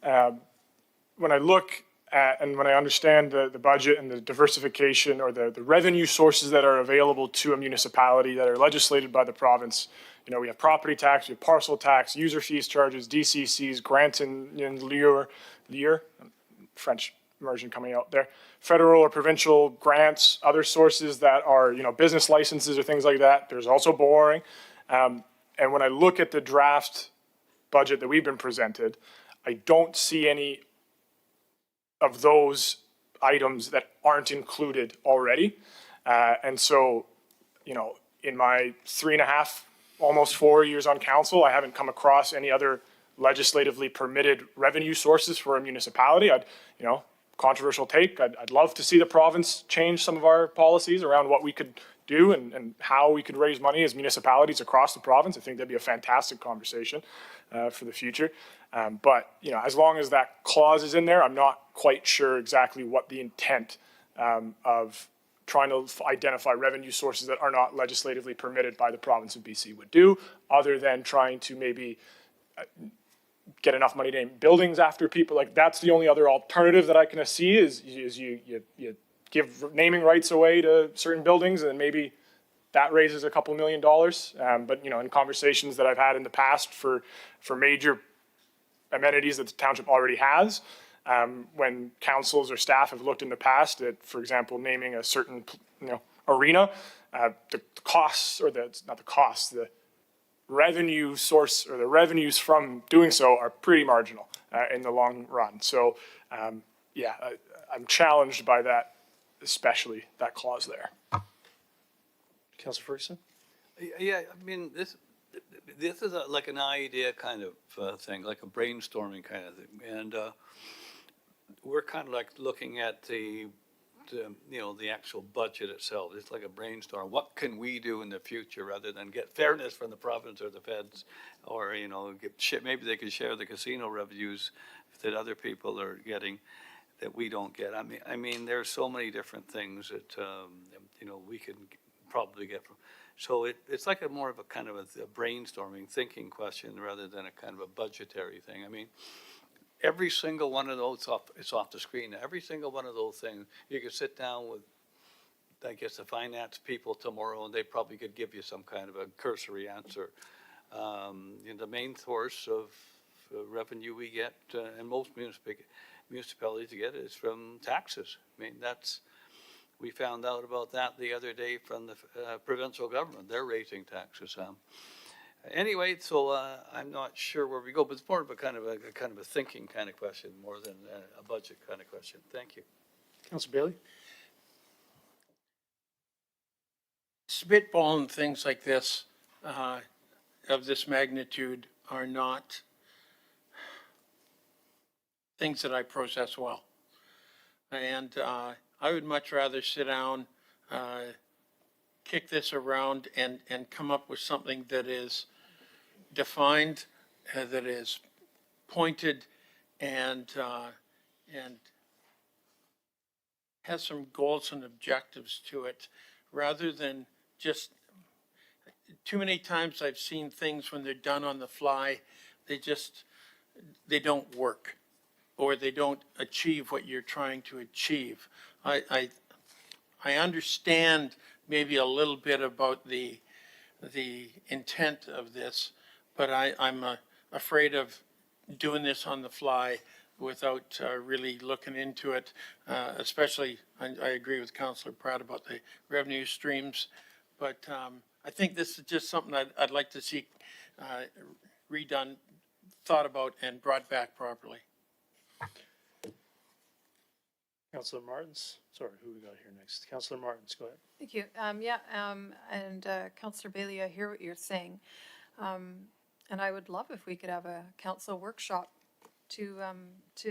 When I look at and when I understand the budget and the diversification or the revenue sources that are available to a municipality that are legislated by the province, you know, we have property tax, we have parcel tax, user fees, charges, DCCs, grants and lieu, French immersion coming out there, federal or provincial grants, other sources that are, you know, business licenses or things like that. There's also borrowing. And when I look at the draft budget that we've been presented, I don't see any of those items that aren't included already. And so, you know, in my 3.5, almost 4 years on council, I haven't come across any other legislatively permitted revenue sources for a municipality. I'd, you know, controversial take. I'd love to see the province change some of our policies around what we could do and how we could raise money as municipalities across the province. I think that'd be a fantastic conversation for the future. But, you know, as long as that clause is in there, I'm not quite sure exactly what the intent of trying to identify revenue sources that are not legislatively permitted by the province of BC would do, other than trying to maybe get enough money to name buildings after people. Like, that's the only other alternative that I can see is you give naming rights away to certain buildings, and maybe that raises a couple $1 million. But, you know, in conversations that I've had in the past for major amenities that the township already has, when councils or staff have looked in the past at, for example, naming a certain, you know, arena, the costs, or not the costs, the revenue source or the revenues from doing so are pretty marginal in the long run. So, yeah, I'm challenged by that, especially that clause there. Councillor Ferguson? Yeah, I mean, this is like an idea kind of thing, like a brainstorming kind of thing. And we're kind of like looking at the you know, the actual budget itself. It's like a brainstorm. What can we do in the future rather than get fairness from the province or the feds, or, you know, maybe they could share the casino revenues that other people are getting that we don't get. I mean, there's so many different things that, you know, we can probably get from. So it's like more of a kind of a brainstorming, thinking question rather than a kind of a budgetary thing. I mean, every single one of those, it's off the screen. Every single one of those things, you could sit down with, I guess, the finance people tomorrow, and they probably could give you some kind of a cursory answer. You know, the main source of revenue we get, and most municipalities get, is from taxes. I mean, we found out about that the other day from the provincial government. They're raising taxes. Anyway, so I'm not sure where we go, but it's more of a kind of a thinking kind of question more than a budget kind of question. Thank you. Councillor Bailey? Spitballing things like this, of this magnitude, are not things that I process well. And I would much rather sit down, kick this around, and come up with something that is defined, that is pointed, and has some goals and objectives to it, rather than just, too many times I've seen things when they're done on the fly, they don't work, or they don't achieve what you're trying to achieve. I understand maybe a little bit about the intent of this, but I'm afraid of doing this on the fly without really looking into it. Especially, I agree with Councillor Pratt about the revenue streams, but I think this is just something I'd like to see redone, thought about, and brought back properly. Councillor Martins? Sorry, who we got here next? Councillor Martins, go ahead. Thank you. And Councillor Bailey, I hear what you're saying. And I would love if we could have a council workshop to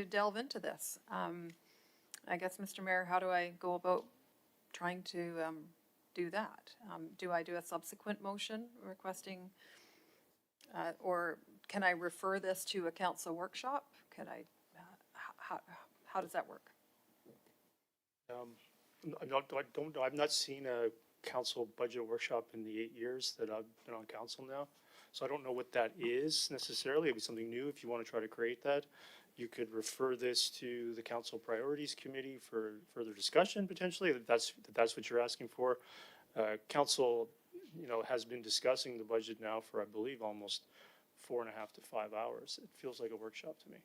delve into this. I guess, Mr. Mayor, how do I go about trying to do that? Do I do a subsequent motion requesting, or can I refer this to a council workshop? Can I, how does that work? I've not seen a council budget workshop in the 8 years that I've been on council now. So I don't know what that is necessarily. It'd be something new if you want to try to create that. You could refer this to the council priorities committee for further discussion potentially, if that's what you're asking for. Council, you know, has been discussing the budget now for, I believe, almost 4.5 to 5 hours. It feels like a workshop to me.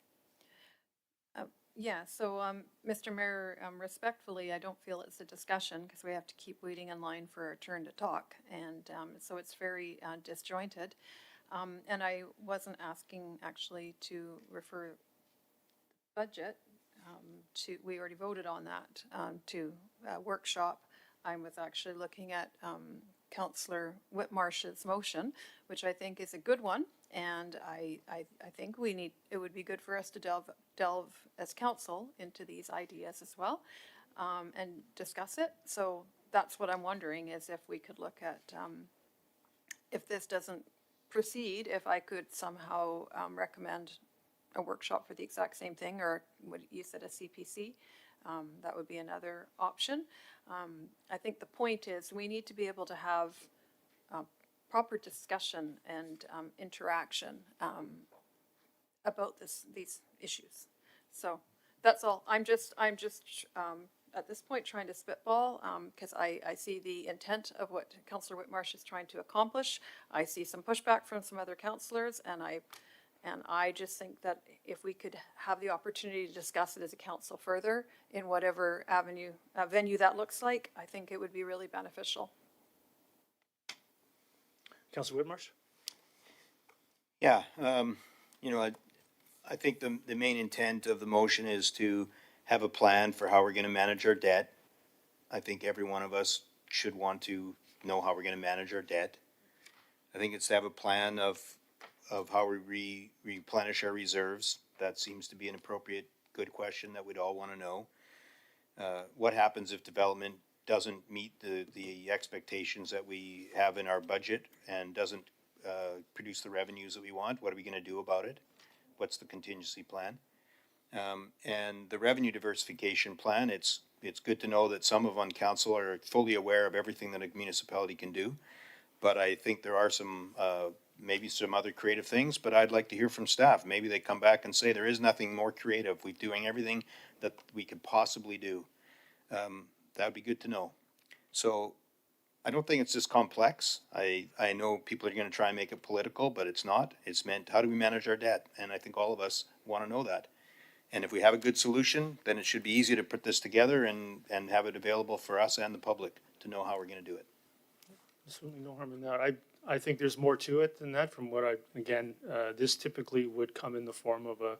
Yeah, so, Mr. Mayor, respectfully, I don't feel it's a discussion because we have to keep waiting in line for our turn to talk. And so it's very disjointed. And I wasn't asking actually to refer budget we already voted on that, to workshop. I was actually looking at Councillor Whitmarsh's motion, which I think is a good one. And I think it would be good for us to delve as council into these ideas as well, and discuss it. So that's what I'm wondering, is if we could look at, if this doesn't proceed, if I could somehow recommend a workshop for the exact same thing, or what you said, a CPC. That would be another option. I think the point is we need to be able to have proper discussion and interaction about these issues. So that's all. I'm just at this point trying to spitball, because I see the intent of what Councillor Whitmarsh is trying to accomplish. I see some pushback from some other councillors, and I just think that if we could have the opportunity to discuss it as a council further in whatever venue that looks like, I think it would be really beneficial. Councillor Whitmarsh? Yeah, you know, I think the main intent of the motion is to have a plan for how we're gonna manage our debt. I think every one of us should want to know how we're gonna manage our debt. I think it's to have a plan of how we replenish our reserves. That seems to be an appropriate, good question that we'd all wanna know. What happens if development doesn't meet the expectations that we have in our budget and doesn't produce the revenues that we want? What are we gonna do about it? What's the contingency plan? And the revenue diversification plan, it's good to know that some of on council are fully aware of everything that a municipality can do. But I think there are some, maybe some other creative things, but I'd like to hear from staff. Maybe they come back and say there is nothing more creative. We're doing everything that we could possibly do. That would be good to know. So I don't think it's this complex. I know people are gonna try and make it political, but it's not. It's meant, how do we manage our debt? And I think all of us wanna know that. And if we have a good solution, then it should be easy to put this together and have it available for us and the public to know how we're gonna do it. Certainly no harm in that. I think there's more to it than that from what this typically would come in the form of a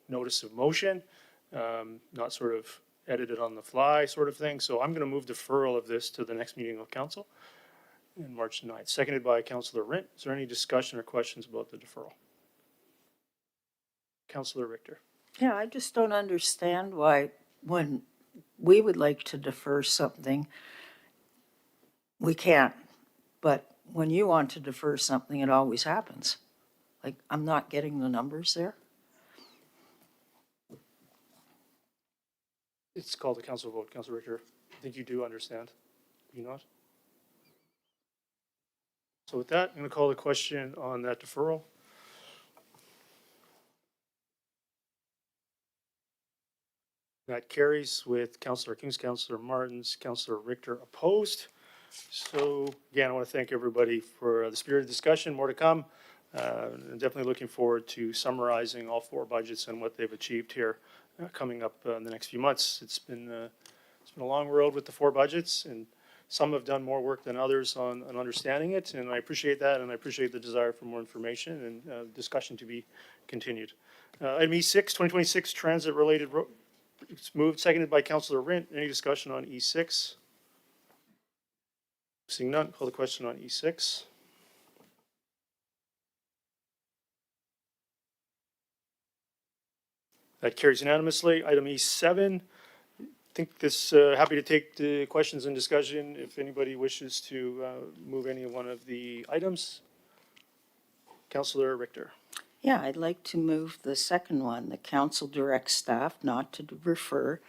notice of motion, not sort of edited on the fly sort of thing. So I'm going to move deferral of this to the next meeting of council in March 9th, seconded by Councillor Rint. Is there any discussion or questions about the deferral? Councillor Richter. Yeah, I just don't understand why when we would like to defer something, we can't. But when you want to defer something, it always happens. Like, I'm not getting the numbers there. It's called a council vote, Councillor Richter. I think you do understand. Do you not? So with that, I'm going to call the question on that deferral. That carries with Councillor Kings, Councillor Martins, Councillor Richter opposed. So again, I want to thank everybody for the spirited discussion. More to come. I'm definitely looking forward to summarizing all four budgets and what they've achieved here coming up in the next few months. It's been a long road with the four budgets, and some have done more work than others on understanding it, and I appreciate that, and I appreciate the desire for more information and discussion to be continued. Item E6, 2026 transit-related road. It's moved, seconded by Councillor Rint. Any discussion on E6? Seeing none, call the question on E6. That carries unanimously. Item E7. I think this, happy to take the questions and discussion if anybody wishes to move any one of the items. Councillor Richter. Yeah, I'd like to move the second one. The council directs staff not to refer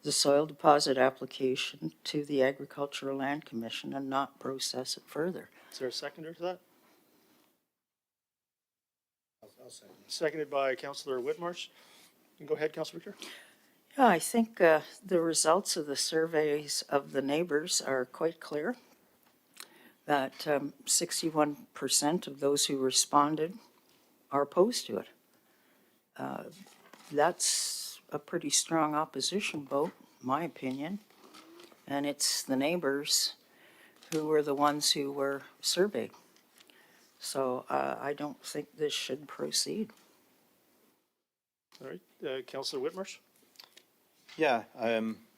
the soil deposit application to the Agricultural Land Commission and not process it further. Is there a seconder to that? I'll second. Seconded by Councillor Whitmarsh. Go ahead, Councillor Richter. Yeah, I think the results of the surveys of the neighbors are quite clear. That 61% of those who responded are opposed to it. That's a pretty strong opposition vote, in my opinion. And it's the neighbors who were the ones who were surveyed. So I don't think this should proceed. All right, Councillor Whitmarsh. Yeah,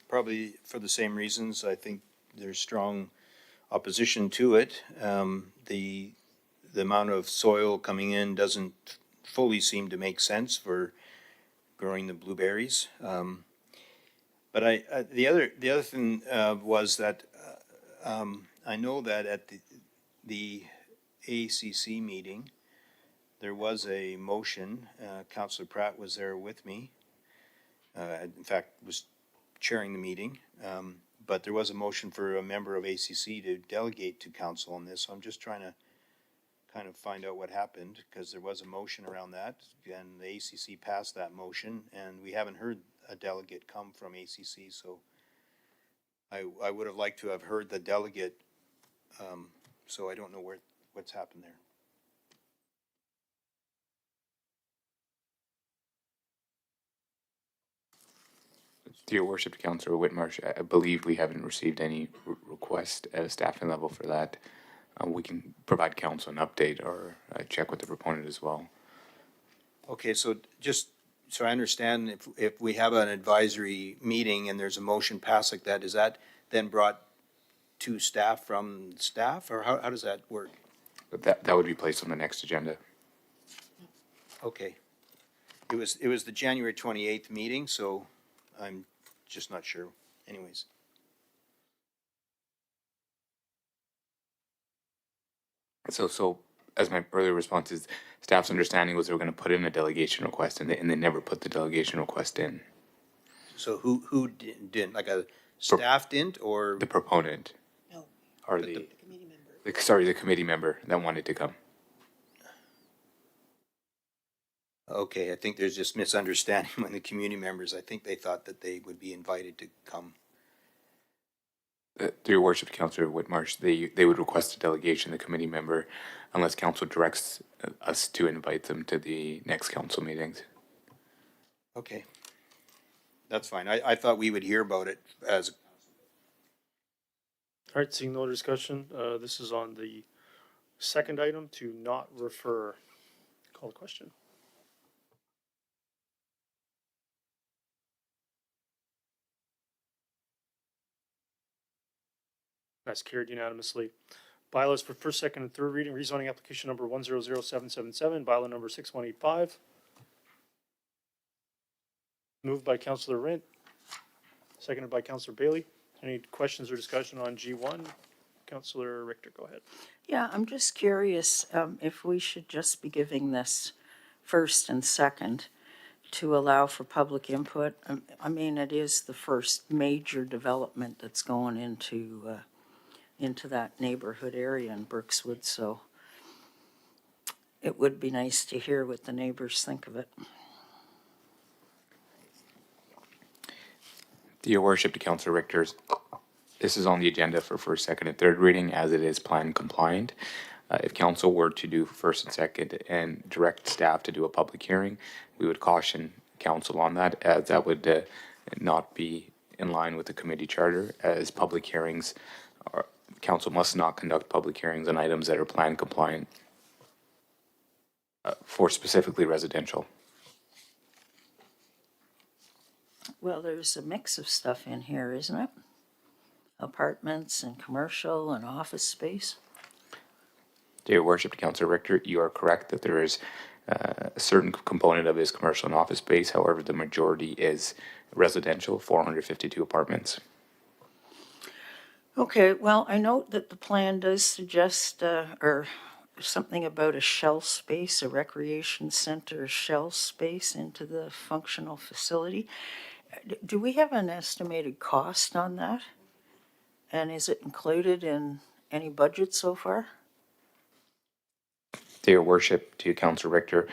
probably for the same reasons. I think there's strong opposition to it. the amount of soil coming in doesn't fully seem to make sense for growing the blueberries. But the other thing was that I know that at the ACC meeting, there was a motion. Councillor Pratt was there with me. In fact, was chairing the meeting. But there was a motion for a member of ACC to delegate to council on this. So I'm just trying to kind of find out what happened, because there was a motion around that, and the ACC passed that motion, and we haven't heard a delegate come from ACC. So I would have liked to have heard the delegate. So I don't know what's happened there. Dear Worship, Councillor Whitmarsh, I believe we haven't received any request at a staffing level for that. We can provide council an update or check with the proponent as well. Okay, so just so I understand, if we have an advisory meeting and there's a motion passed like that, is that then brought to staff from staff, or how does that work? But that would be placed on the next agenda. Okay. It was the January 28th meeting, so I'm just not sure. Anyways. So as my earlier response is, staff's understanding was they were going to put in a delegation request, and they never put the delegation request in. So who didn't? Like a staff didn't, or? The proponent. No. Or the committee member. Sorry, the committee member that wanted to come. Okay, I think there's just misunderstanding when the community members, I think they thought that they would be invited to come. Through your worship, Councillor Whitmarsh, they would request a delegation, the committee member, unless council directs us to invite them to the next council meetings. Okay. That's fine. I thought we would hear about it as. All right, seeing no other discussion, this is on the second item to not refer. Call the question. That's carried unanimously. Bylaws for first, second, and third reading, rezoning application number 100777, bylaw number 6185. Moved by Councillor Rint, seconded by Councillor Bailey. Any questions or discussion on G1? Councillor Richter, go ahead. Yeah, I'm just curious if we should just be giving this first and second to allow for public input. I mean, it is the first major development that's going into that neighborhood area in Brookswood, so it would be nice to hear what the neighbors think of it. Your worship, to Councillor Richters, this is on the agenda for first, second, and third reading as it is plan compliant. If council were to do first and second and direct staff to do a public hearing, we would caution council on that, as that would not be in line with the committee charter, as public hearings are, council must not conduct public hearings on items that are plan compliant for specifically residential. Well, there's a mix of stuff in here, isn't it? Apartments and commercial and office space. Dear worship, Councillor Richter, you are correct that there is a certain component of it is commercial and office space. However, the majority is residential, 452 apartments. Okay, well, I note that the plan does suggest, or something about a shell space, a recreation center shell space into the functional facility. Do we have an estimated cost on that? And is it included in any budget so far? Dear worship, to Councillor Richter,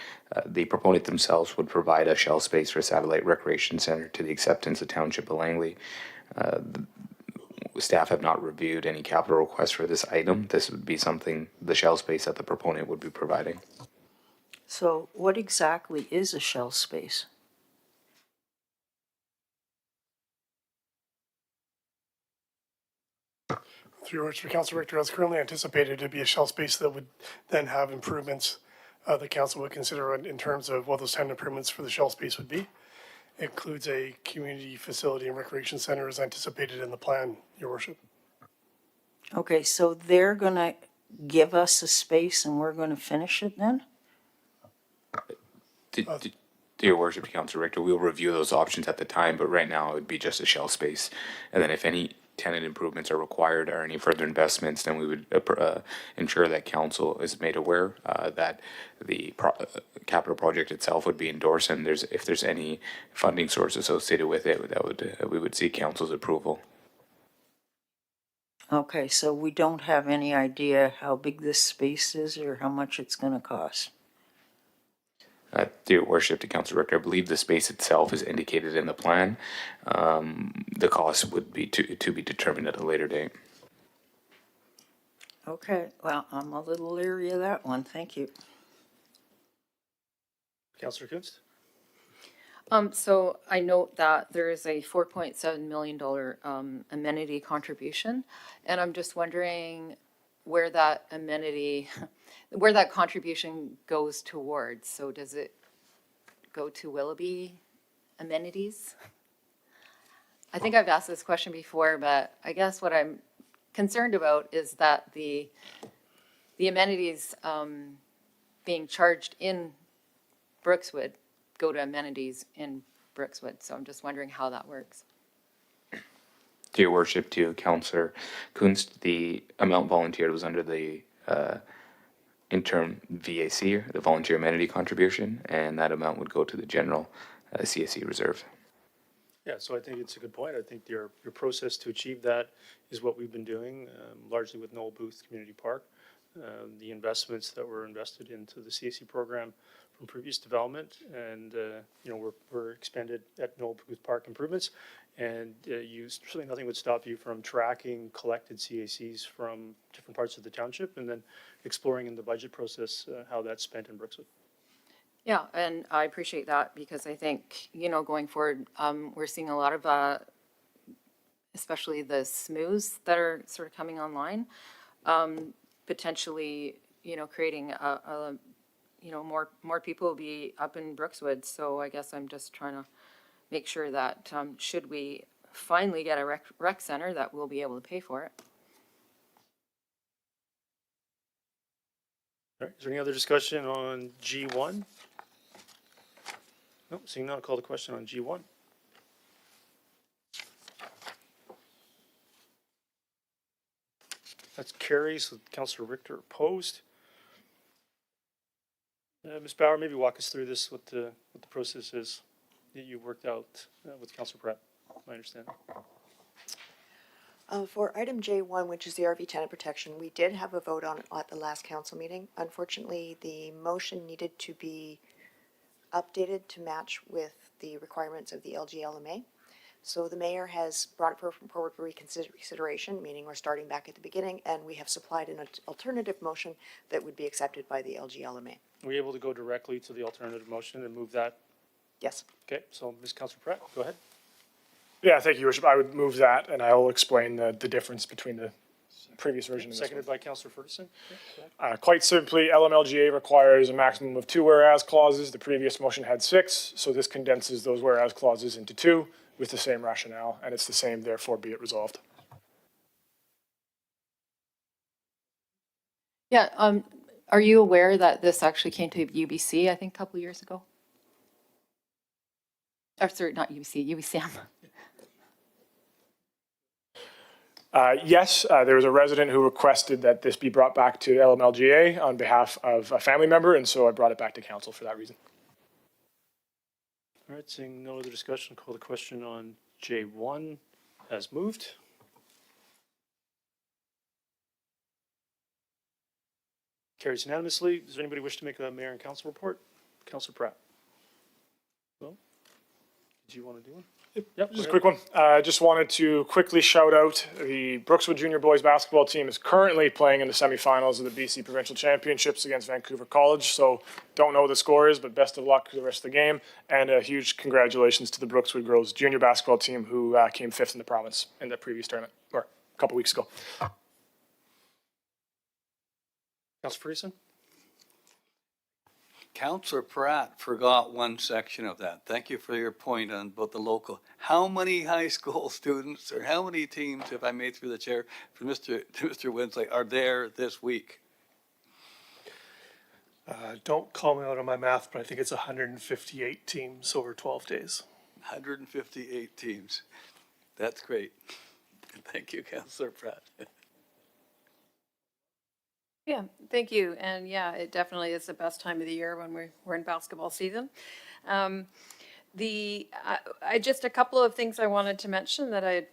the proponent themselves would provide a shell space for a satellite recreation center to the acceptance of Township of Langley. Staff have not reviewed any capital requests for this item. This would be something, the shell space that the proponent would be providing. So what exactly is a shell space? Through your worship, Councillor Richter, as currently anticipated to be a shell space that would then have improvements the council would consider in terms of what those 10 improvements for the shell space would be. It includes a community facility and recreation center as anticipated in the plan, your worship. Okay, so they're gonna give us a space and we're gonna finish it then? To your worship, Council Richter, we'll review those options at the time, but right now it would be just a shell space. And then if any tenant improvements are required or any further investments, then we would ensure that council is made aware that the capital project itself would be endorsed, and if there's any funding source associated with it, we would seek council's approval. Okay, so we don't have any idea how big this space is or how much it's gonna cost? To your worship, to Council Richter, I believe the space itself is indicated in the plan. The cost would be to be determined at a later date. Okay, well, I'm a little leery of that one, thank you. Councillor Kunst? So I note that there is a $4.7 million amenity contribution, and I'm just wondering where that where that contribution goes towards. So does it go to Willoughby amenities? I think I've asked this question before, but I guess what I'm concerned about is that the amenities being charged in Brookswood go to amenities in Brookswood. So I'm just wondering how that works. To your worship, to Councillor Kunst, the amount volunteered was under the interim VAC, the volunteer amenity contribution, and that amount would go to the general CSE reserve. Yeah, so I think it's a good point. I think your process to achieve that is what we've been doing, largely with Noel Booth Community Park. The investments that were invested into the CSE program from previous development, and we're expanded at Noel Booth Park improvements, and certainly nothing would stop you from tracking collected CACs from different parts of the township, and then exploring in the budget process how that's spent in Brookswood. Yeah, and I appreciate that because I think, going forward, we're seeing a lot of, especially the smooths that are sort of coming online, potentially, creating more people will be up in Brookswood. So I guess I'm just trying to make sure that should we finally get a rec center, that we'll be able to pay for it. All right, is there any other discussion on G1? No, seeing none, I'll call the question on G1. That's carries with Councillor Richter opposed. Ms. Bauer, maybe walk us through this, what the process is that you worked out with Councillor Pratt, my understanding. For item J1, which is the RV tenant protection, we did have a vote on it at the last council meeting. Unfortunately, the motion needed to be updated to match with the requirements of the LGLMA. So the mayor has brought it forward for reconsideration, meaning we're starting back at the beginning, and we have supplied an alternative motion that would be accepted by the LGLMA. Are we able to go directly to the alternative motion and move that? Yes. Okay, so Ms. Councillor Pratt, go ahead. Yeah, thank you, Your Worship. I would move that, and I will explain the difference between the previous version and this one. Seconded by Councillor Ferguson. Quite simply, LMLGA requires a maximum of 2 whereas clauses. The previous motion had 6, so this condenses those whereas clauses into 2 with the same rationale, and it's the same, therefore be it resolved. Yeah, are you aware that this actually came to UBC, I think, a couple years ago? Or sorry, not UBC, UBCM. Yes, there was a resident who requested that this be brought back to LMLGA on behalf of a family member, and so I brought it back to council for that reason. All right, seeing no other discussion, call the question on J1 as moved. Carries unanimously. Does anybody wish to make a mayor and council report? Councillor Pratt. Well, did you want to do one? Yep, Just a quick one. Just wanted to quickly shout out the Brookswood Junior Boys basketball team is currently playing in the semifinals of the BC Provincial Championships against Vancouver College. So don't know what the score is, but best of luck for the rest of the game. And a huge congratulations to the Brookswood girls junior basketball team who came 5th in the province in the previous tournament, or a couple weeks ago. Councillor Ferguson. Counselor Pratt forgot one section of that. Thank you for your point on about the local. How many high school students or how many teams, if I may through the chair, for Mr. Winsley, are there this week? Don't call me out on my math, but I think it's 158 teams over 12 days. 158 teams. That's great. Thank you, Counselor Pratt. Yeah, thank you. And yeah, it definitely is the best time of the year when we're in basketball season. I just a couple of things I wanted to mention that I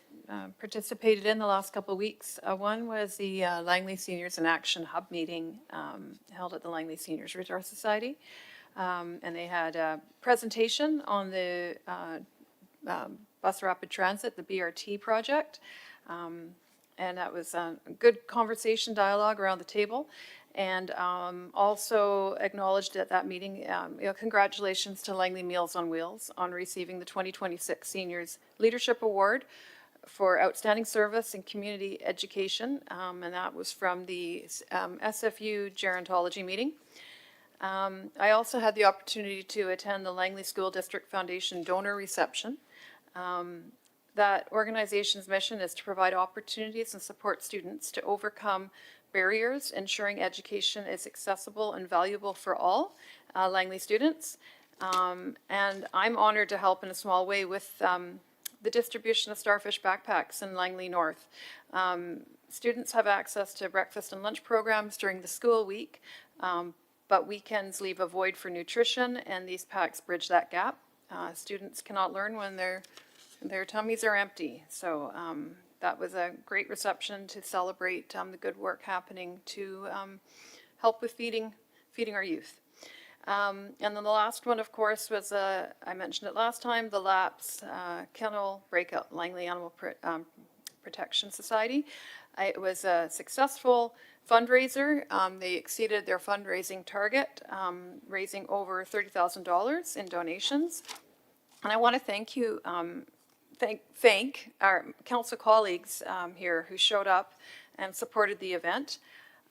participated in the last couple of weeks. One was the Langley Seniors in Action Hub meeting held at the Langley Seniors Resource Society. And they had a presentation on the bus rapid transit, the BRT project. And that was a good conversation, dialogue around the table. And also acknowledged at that meeting, congratulations to Langley Meals on Wheels on receiving the 2026 Seniors Leadership Award for Outstanding Service in Community Education. And that was from the SFU Gerontology meeting. I also had the opportunity to attend the Langley School District Foundation donor reception. That organization's mission is to provide opportunities and support students to overcome barriers, ensuring education is accessible and valuable for all Langley students. And I'm honored to help in a small way with the distribution of Starfish backpacks in Langley North. Students have access to breakfast and lunch programs during the school week, but weekends leave a void for nutrition, and these packs bridge that gap. Students cannot learn when their tummies are empty. So that was a great reception to celebrate the good work happening to help with feeding our youth. And then the last one, of course, was, I mentioned it last time, the LAPS Kennel Breakout, Langley Animal Protection Society. It was a successful fundraiser. They exceeded their fundraising target, raising over $30,000 in donations. And I want to thank you, thank our council colleagues here who showed up and supported the event.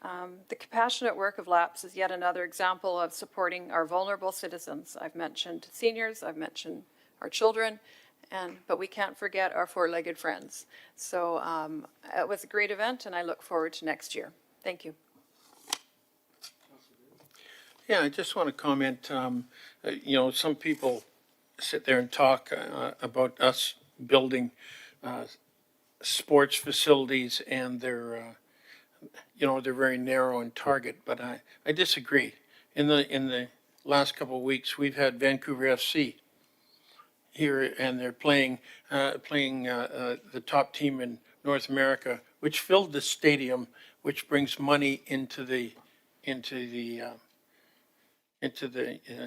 The compassionate work of LAPS is yet another example of supporting our vulnerable citizens. I've mentioned seniors, I've mentioned our children, but we can't forget our four-legged friends. So it was a great event, and I look forward to next year. Thank you. Yeah, I just want to comment, some people sit there and talk about us building sports facilities, and they're very narrow in target, but I disagree. In the last couple of weeks, we've had Vancouver FC here, and they're playing the top team in North America, which filled the stadium, which brings money into the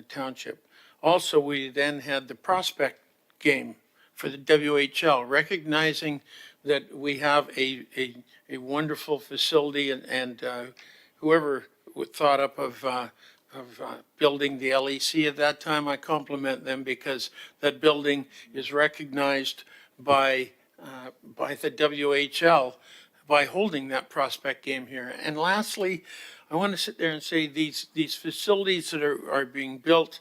township. Also, we then had the prospect game for the WHL, recognizing that we have a wonderful facility, and whoever thought up of building the LEC at that time, I compliment them, because that building is recognized by the WHL by holding that prospect game here. And lastly, I want to sit there and say these facilities that are being built,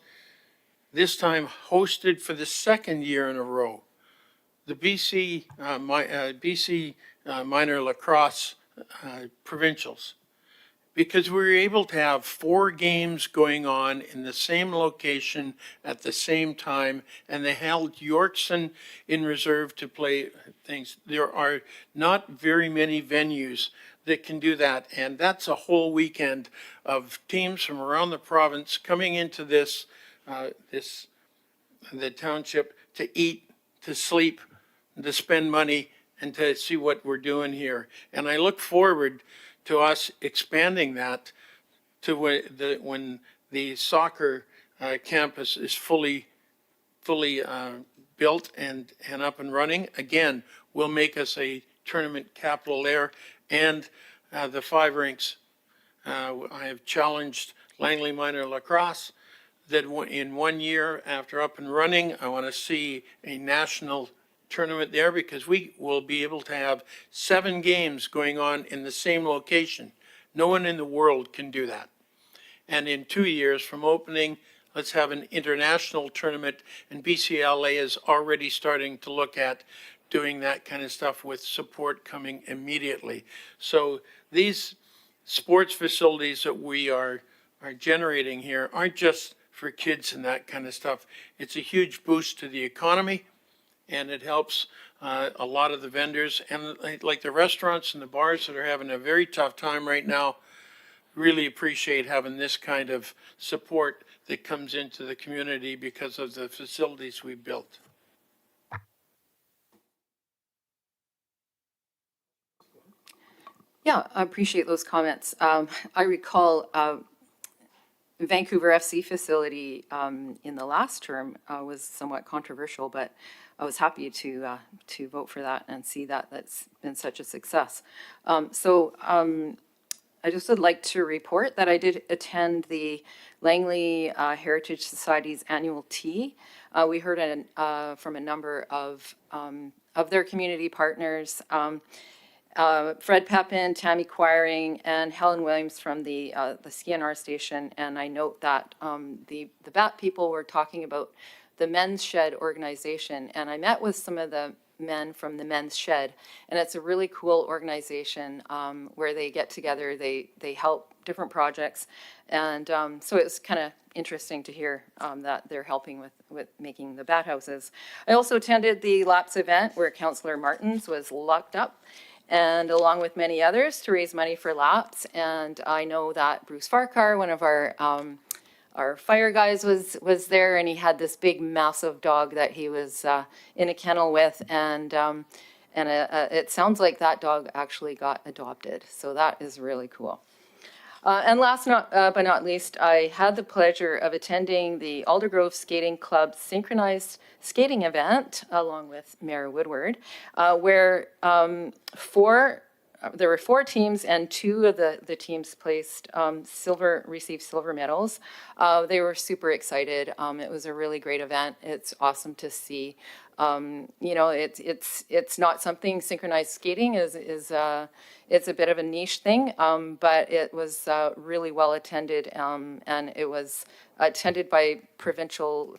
this time hosted for the second year in a row, the BC minor lacrosse provincials, because we were able to have 4 games going on in the same location at the same time, and they held Yorkson in reserve to play things. There are not very many venues that can do that, and that's a whole weekend of teams from around the province coming into the township to eat, to sleep, to spend money, and to see what we're doing here. And I look forward to us expanding that to when the soccer campus is fully built and up and running. Again, will make us a tournament capital there, and the 5 rinks. I have challenged Langley Minor Lacrosse that in 1 year after up and running, I want to see a national tournament there, because we will be able to have 7 games going on in the same location. No one in the world can do that. And in 2 years from opening, let's have an international tournament. And BCLA is already starting to look at doing that kind of stuff with support coming immediately. So these sports facilities that we are generating here aren't just for kids and that kind of stuff. It's a huge boost to the economy, and it helps a lot of the vendors and like the restaurants and the bars that are having a very tough time right now. Really appreciate having this kind of support that comes into the community because of the facilities we built. Yeah, I appreciate those comments. I recall Vancouver FC facility in the last term was somewhat controversial, but I was happy to vote for that and see that that's been such a success. I just would like to report that I did attend the Langley Heritage Society's annual tea. We heard from a number of their community partners. Fred Pepin, Tammy Quiring, and Helen Williams from the CNR station. And I note that the BAT people were talking about the Men's Shed organization. And I met with some of the men from the Men's Shed. And it's a really cool organization where they get together, they help different projects. And so it's kind of interesting to hear that they're helping with making the bat houses. I also attended the LAPS event where Councillor Martins was locked up, and along with many others, to raise money for LAPS. And I know that Bruce Farquhar, one of our fire guys, was there, and he had this big, massive dog that he was in a kennel with, and it sounds like that dog actually got adopted. So that is really cool. And last but not least, I had the pleasure of attending the Aldergrove Skating Club synchronized skating event along with Mayor Woodward, where there were 4 teams, and 2 of the teams received silver medals. They were super excited. It was a really great event. It's awesome to see. It's not something synchronized skating is. It's a bit of a niche thing, but it was really well attended, and it was attended by provincial,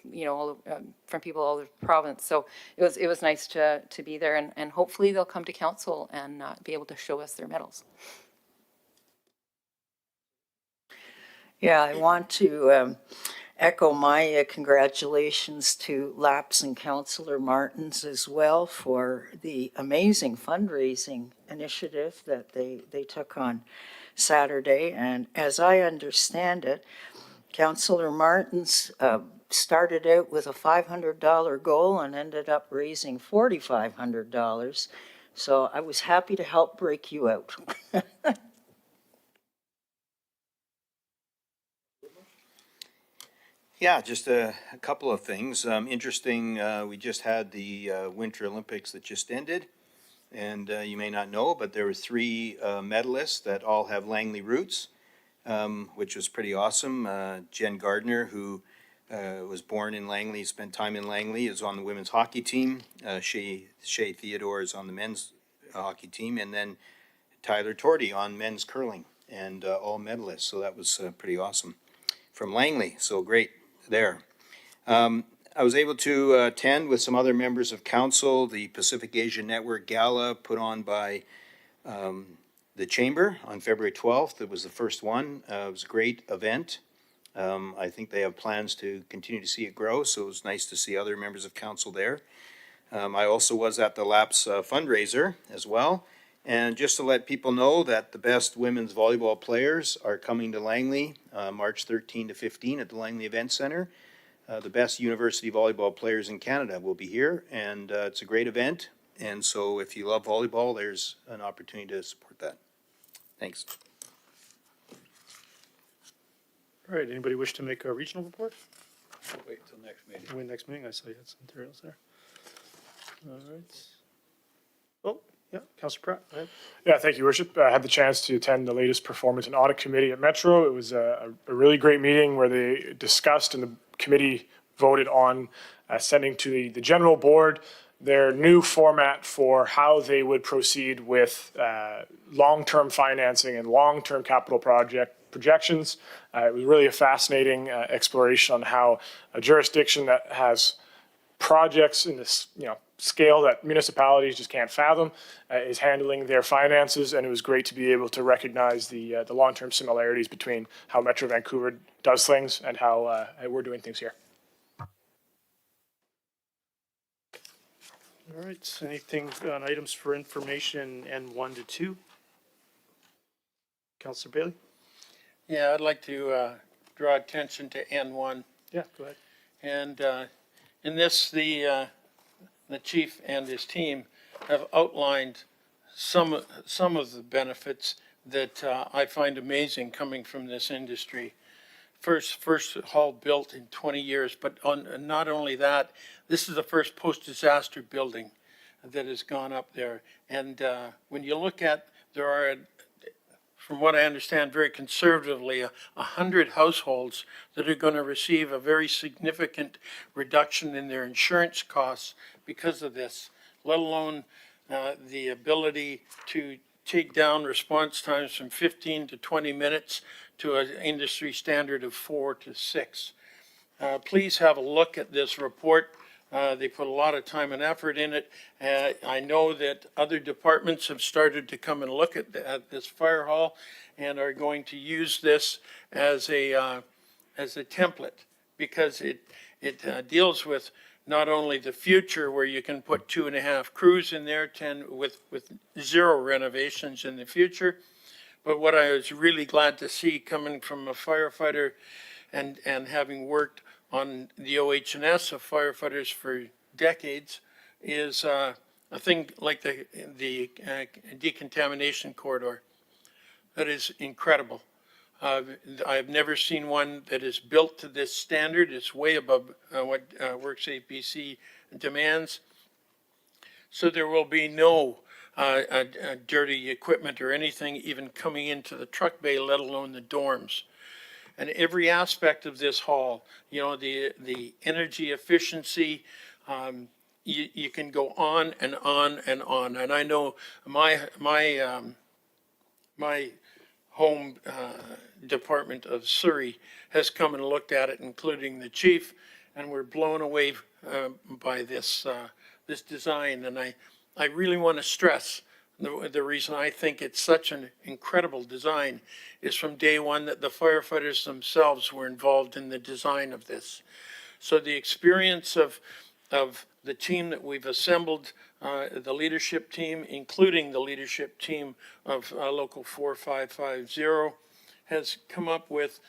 from people all over the province. So it was nice to be there, and hopefully they'll come to council and be able to show us their medals. Yeah, I want to echo my congratulations to LAPS and Councillor Martins as well for the amazing fundraising initiative that they took on Saturday. And as I understand it, Councillor Martins started out with a $500 goal and ended up raising $4,500. So I was happy to help break you out. Yeah, just a couple of things. Interesting, we just had the Winter Olympics that just ended. And you may not know, but there were 3 medalists that all have Langley roots, which was pretty awesome. Jen Gardner, who was born in Langley, spent time in Langley, is on the women's hockey team. Shay Theodore is on the men's hockey team. And then Tyler Torty on men's curling, and all medalists. So that was pretty awesome from Langley. So great there. I was able to attend with some other members of council the Pacific Asia Network Gala put on by the Chamber on February 12th. It was the first one. It was a great event. I think they have plans to continue to see it grow, so it was nice to see other members of council there. I also was at the LAPS fundraiser as well. And just to let people know that the best women's volleyball players are coming to Langley March 13 to 15 at the Langley Event Center. The best university volleyball players in Canada will be here, and it's a great event. And so if you love volleyball, there's an opportunity to support that. Thanks. All right, anybody wish to make a regional report? Wait till next meeting. Wait, next meeting, I saw you had some materials there. All right. Oh, yeah, Councillor Pratt, go ahead. Yeah, thank you, Worship. I had the chance to attend the latest Performance and Audit Committee at Metro. It was a really great meeting where they discussed and the committee voted on sending to the general board their new format for how they would proceed with long-term financing and long-term capital projections. It was really a fascinating exploration on how a jurisdiction that has projects in this, scale that municipalities just can't fathom is handling their finances, and it was great to be able to recognize the long-term similarities between how Metro Vancouver does things and how we're doing things here. All right, anything on items for information N1 to 2? Councillor Bailey? Yeah, I'd like to draw attention to N1. Yeah, go ahead. And in this, the chief and his team have outlined some of the benefits that I find amazing coming from this industry. First hall built in 20 years, but not only that, this is the first post-disaster building that has gone up there. And when you look at, there are, from what I understand, very conservatively, 100 households that are going to receive a very significant reduction in their insurance costs because of this, let alone the ability to take down response times from 15 to 20 minutes to an industry standard of 4 to 6. Please have a look at this report. They put a lot of time and effort in it. I know that other departments have started to come and look at this fire hall and are going to use this as a template, because it deals with not only the future where you can put 2.5 crews in there, 10 with 0 renovations in the future, but what I was really glad to see coming from a firefighter and having worked on the OH&S of firefighters for decades is a thing like the decontamination corridor. That is incredible. I've never seen one that is built to this standard. It's way above what WorkSafe BC demands. So there will be no dirty equipment or anything even coming into the truck bay, let alone the dorms. And every aspect of this hall, the energy efficiency, you can go on and on and on. And I know my home department of Surrey has come and looked at it, including the chief, and we're blown away by this design. And I really want to stress the reason I think it's such an incredible design is from day one that the firefighters themselves were involved in the design of this. So the experience of the team that we've assembled, the leadership team, including the leadership team of Local 4550, has come up with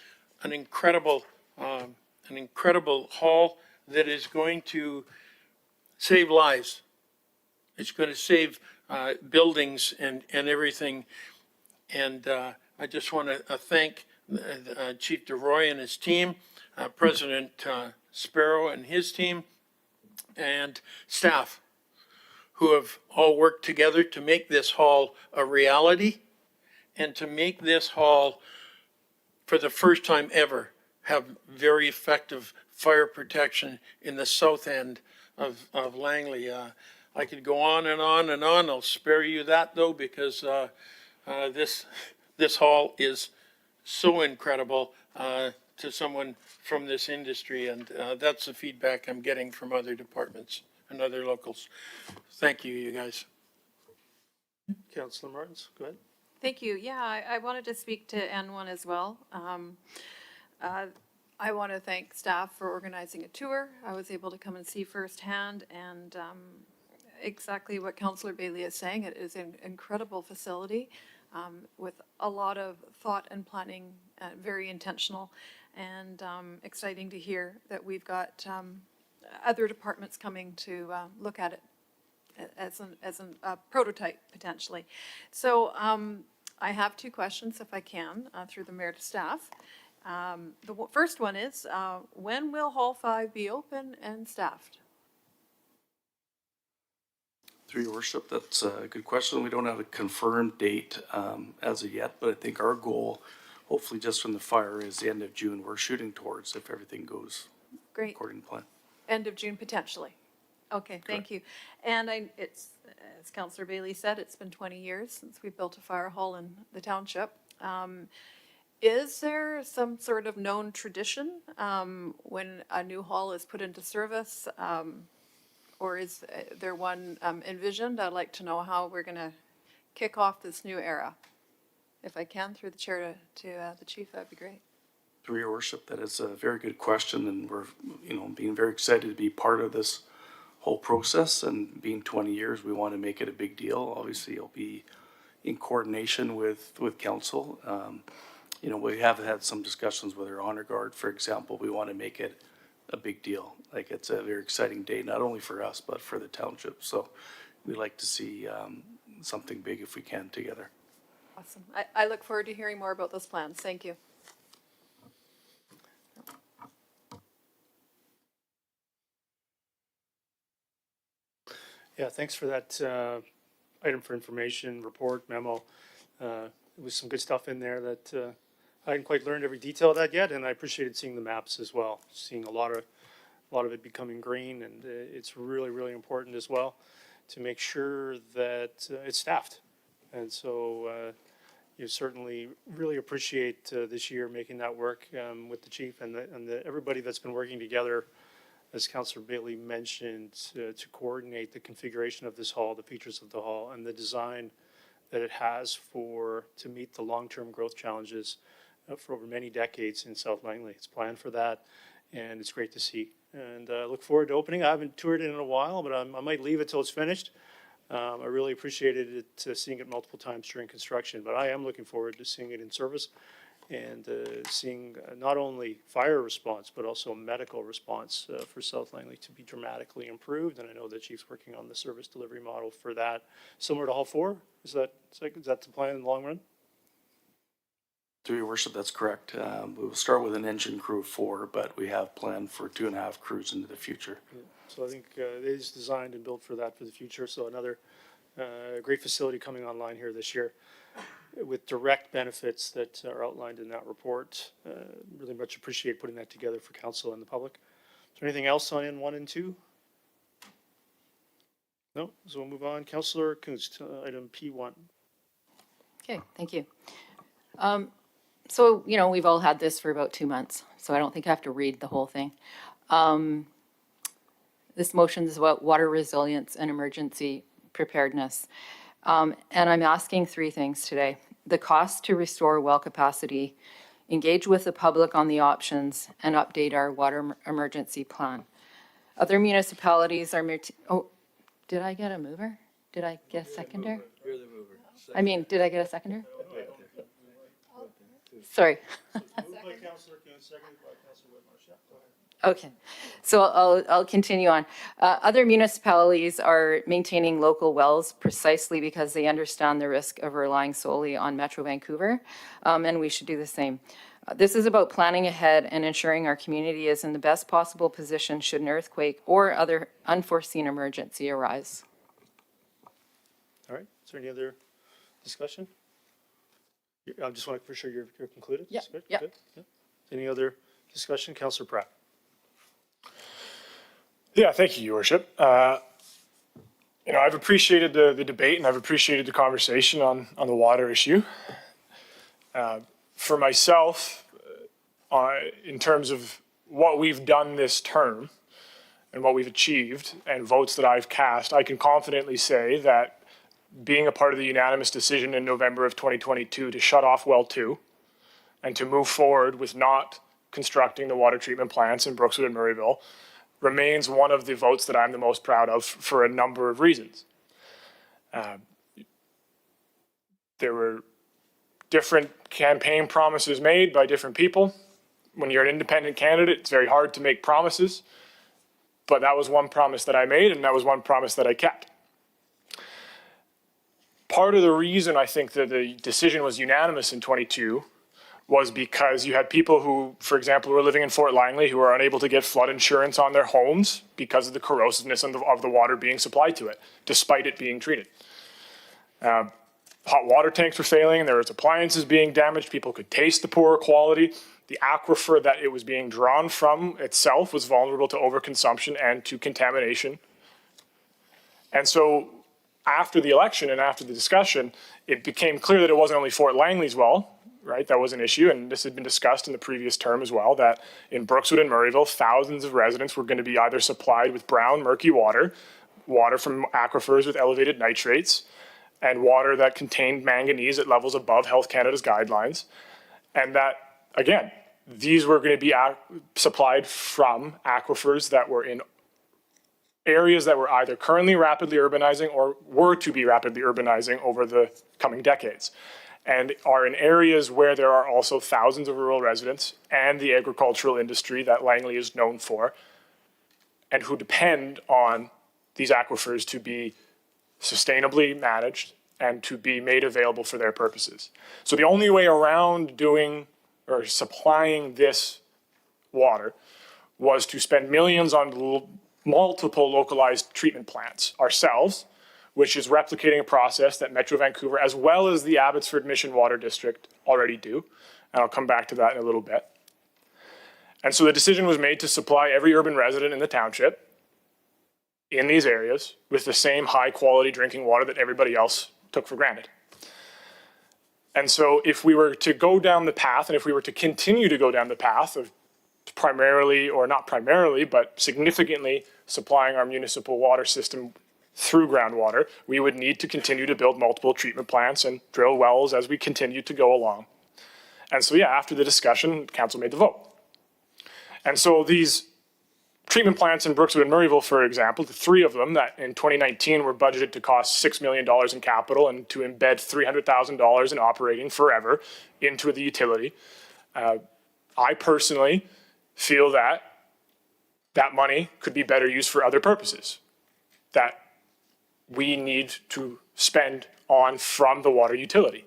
an incredible hall that is going to save lives. It's going to save buildings and everything. And I just want to thank Chief DeRoy and his team, President Sparrow and his team, and staff who have all worked together to make this hall a reality and to make this hall, for the first time ever, have very effective fire protection in the south end of Langley. I could go on and on and on. I'll spare you that though, because this hall is so incredible to someone from this industry, and that's the feedback I'm getting from other departments and other locals. Thank you, you guys. Councillor Martins, go ahead. Thank you. Yeah, I wanted to speak to N1 as well. I want to thank staff for organizing a tour. I was able to come and see firsthand, and exactly what Councillor Bailey is saying. It is an incredible facility with a lot of thought and planning, very intentional, and exciting to hear that we've got other departments coming to look at it as a prototype potentially. So I have 2 questions, if I can, through the mayor to staff. The first one is, when will Hall 5 be open and staffed? Through your worship, that's a good question. We don't have a confirmed date as of yet, but I think our goal, hopefully just from the fire, is the end of June. We're shooting towards if everything goes Great. according to plan. End of June potentially. Okay, thank you. And it's, as Councillor Bailey said, it's been 20 years since we built a fire hall in the township. Is there some sort of known tradition when a new hall is put into service? Or is there one envisioned? I'd like to know how we're going to kick off this new era. If I can, through the chair to the chief, that'd be great. Through your worship, that is a very good question, and we're, being very excited to be part of this whole process. And being 20 years, we want to make it a big deal. Obviously, it'll be in coordination with council. We have had some discussions with our honor guard, for example. We want to make it a big deal. Like, it's a very exciting day, not only for us, but for the township. So we'd like to see something big if we can together. Awesome. I look forward to hearing more about those plans. Thank you. Yeah, thanks for that item for information, report, memo. There was some good stuff in there that I hadn't quite learned every detail of that yet, and I appreciated seeing the maps as well, seeing a lot of it becoming green, and it's really, really important as well to make sure that it's staffed. And so you certainly really appreciate this year making that work with the chief and everybody that's been working together, as Councillor Bailey mentioned, to coordinate the configuration of this hall, the features of the hall, and the design that it has to meet the long-term growth challenges for over many decades in South Langley. It's planned for that, and it's great to see. And I look forward to opening. I haven't toured it in a while, but I might leave it till it's finished. I really appreciated it, seeing it multiple times during construction, but I am looking forward to seeing it in service and seeing not only fire response, but also medical response for South Langley to be dramatically improved. And I know the chief's working on the service delivery model for that, similar to Hall 4. Is that the plan in the long run? Through your worship, that's correct. We will start with an engine crew of 4, but we have planned for 2.5 crews into the future. Yeah. So I think it is designed and built for that for the future. So another great facility coming online here this year with direct benefits that are outlined in that report. Really much appreciate putting that together for council and the public. Is there anything else on N1 and 2? No, so we'll move on. Councillor Kunst, item P1. Okay, thank you. So, we've all had this for about 2 months, so I don't think I have to read the whole thing. This motion is about water resilience and emergency preparedness. And I'm asking 3 things today. The cost to restore well capacity, engage with the public on the options, and update our water emergency plan. Other municipalities are, did I get a mover? Did I get a seconder? You're the mover. Did I get a seconder? Sorry. Okay, so I'll continue on. Other municipalities are maintaining local wells precisely because they understand the risk of relying solely on Metro Vancouver, and we should do the same. This is about planning ahead and ensuring our community is in the best possible position should an earthquake or other unforeseen emergency arise. All right, is there any other discussion? I just want to for sure you're concluded? Yeah, Good, yeah. good, yeah. Any other discussion? Councillor Pratt. Yeah, thank you, Your Worship. I've appreciated the debate and I've appreciated the conversation on the water issue. For myself, in terms of what we've done this term and what we've achieved and votes that I've cast, I can confidently say that being a part of the unanimous decision in November of 2022 to shut off well 2 and to move forward with not constructing the water treatment plants in Brookswood and Murrayville remains one of the votes that I'm the most proud of for a number of reasons. There were different campaign promises made by different people. When you're an independent candidate, it's very hard to make promises, but that was one promise that I made and that was one promise that I kept. Part of the reason I think that the decision was unanimous in 22 was because you had people who, for example, were living in Fort Langley who were unable to get flood insurance on their homes because of the corrosiveness of the water being supplied to it, despite it being treated. Hot water tanks were failing, and there was appliances being damaged. People could taste the poor quality. The aquifer that it was being drawn from itself was vulnerable to overconsumption and to contamination. And so after the election and after the discussion, it became clear that it wasn't only Fort Langley's well, right? That was an issue, and this had been discussed in the previous term as well, that in Brookswood and Murrayville, thousands of residents were going to be either supplied with brown, murky water, water from aquifers with elevated nitrates, and water that contained manganese at levels above Health Canada's guidelines. And that, again, these were going to be supplied from aquifers that were in areas that were either currently rapidly urbanizing or were to be rapidly urbanizing over the coming decades, and are in areas where there are also thousands of rural residents and the agricultural industry that Langley is known for, and who depend on these aquifers to be sustainably managed and to be made available for their purposes. So the only way around doing or supplying this water was to spend millions on multiple localized treatment plants ourselves, which is replicating a process that Metro Vancouver, as well as the Abbotsford Mission Water District, already do. And I'll come back to that in a little bit. And so the decision was made to supply every urban resident in the township in these areas with the same high quality drinking water that everybody else took for granted. And so if we were to go down the path, and if we were to continue to go down the path of primarily, or not primarily, but significantly supplying our municipal water system through groundwater, we would need to continue to build multiple treatment plants and drill wells as we continue to go along. And so, yeah, after the discussion, council made the vote. And so these treatment plants in Brookswood and Murrayville, for example, the three of them that in 2019 were budgeted to cost $6 million in capital and to embed $300,000 in operating forever into the utility. I personally feel that that money could be better used for other purposes that we need to spend on from the water utility.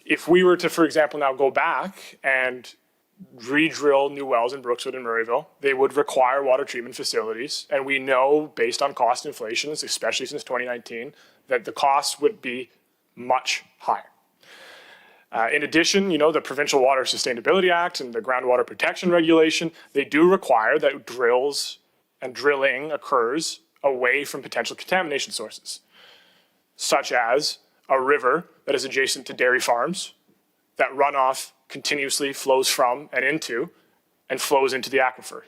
If we were to, for example, now go back and re-drill new wells in Brookswood and Murrayville, they would require water treatment facilities. And we know, based on cost inflation, especially since 2019, that the costs would be much higher. In addition, you know, the Provincial Water Sustainability Act and the Groundwater Protection Regulation, they do require that drills and drilling occurs away from potential contamination sources, such as a river that is adjacent to dairy farms, that runoff continuously flows from and into and flows into the aquifer.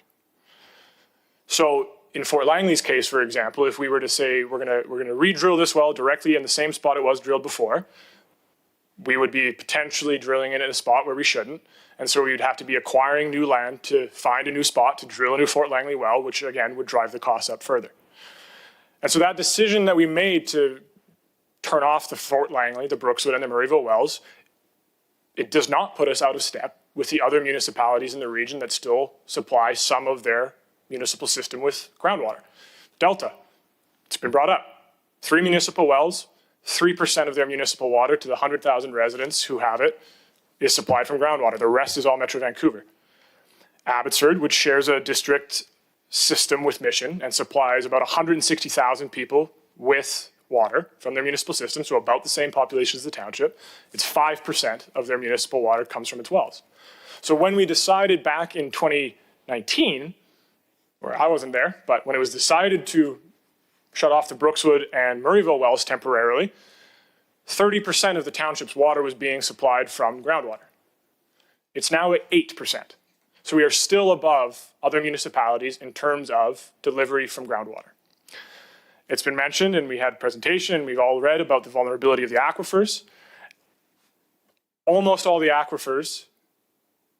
So in Fort Langley's case, for example, if we were to say we're gonna re-drill this well directly in the same spot it was drilled before, we would be potentially drilling it in a spot where we shouldn't. And so we would have to be acquiring new land to find a new spot to drill a new Fort Langley well, which again would drive the costs up further. And so that decision that we made to turn off the Fort Langley, the Brookswood and the Murrayville wells, it does not put us out of step with the other municipalities in the region that still supply some of their municipal system with groundwater. Delta, it's been brought up. 3 municipal wells, 3% of their municipal water to the 100,000 residents who have it is supplied from groundwater. The rest is all Metro Vancouver. Abbotsford, which shares a district system with Mission and supplies about 160,000 people with water from their municipal system, so about the same population as the township. It's 5% of their municipal water comes from its wells. So when we decided back in 2019, where I wasn't there, but when it was decided to shut off the Brookswood and Murrayville wells temporarily, 30% of the township's water was being supplied from groundwater. It's now at 8%. So we are still above other municipalities in terms of delivery from groundwater. It's been mentioned, and we had a presentation, we've all read about the vulnerability of the aquifers. Almost all the aquifers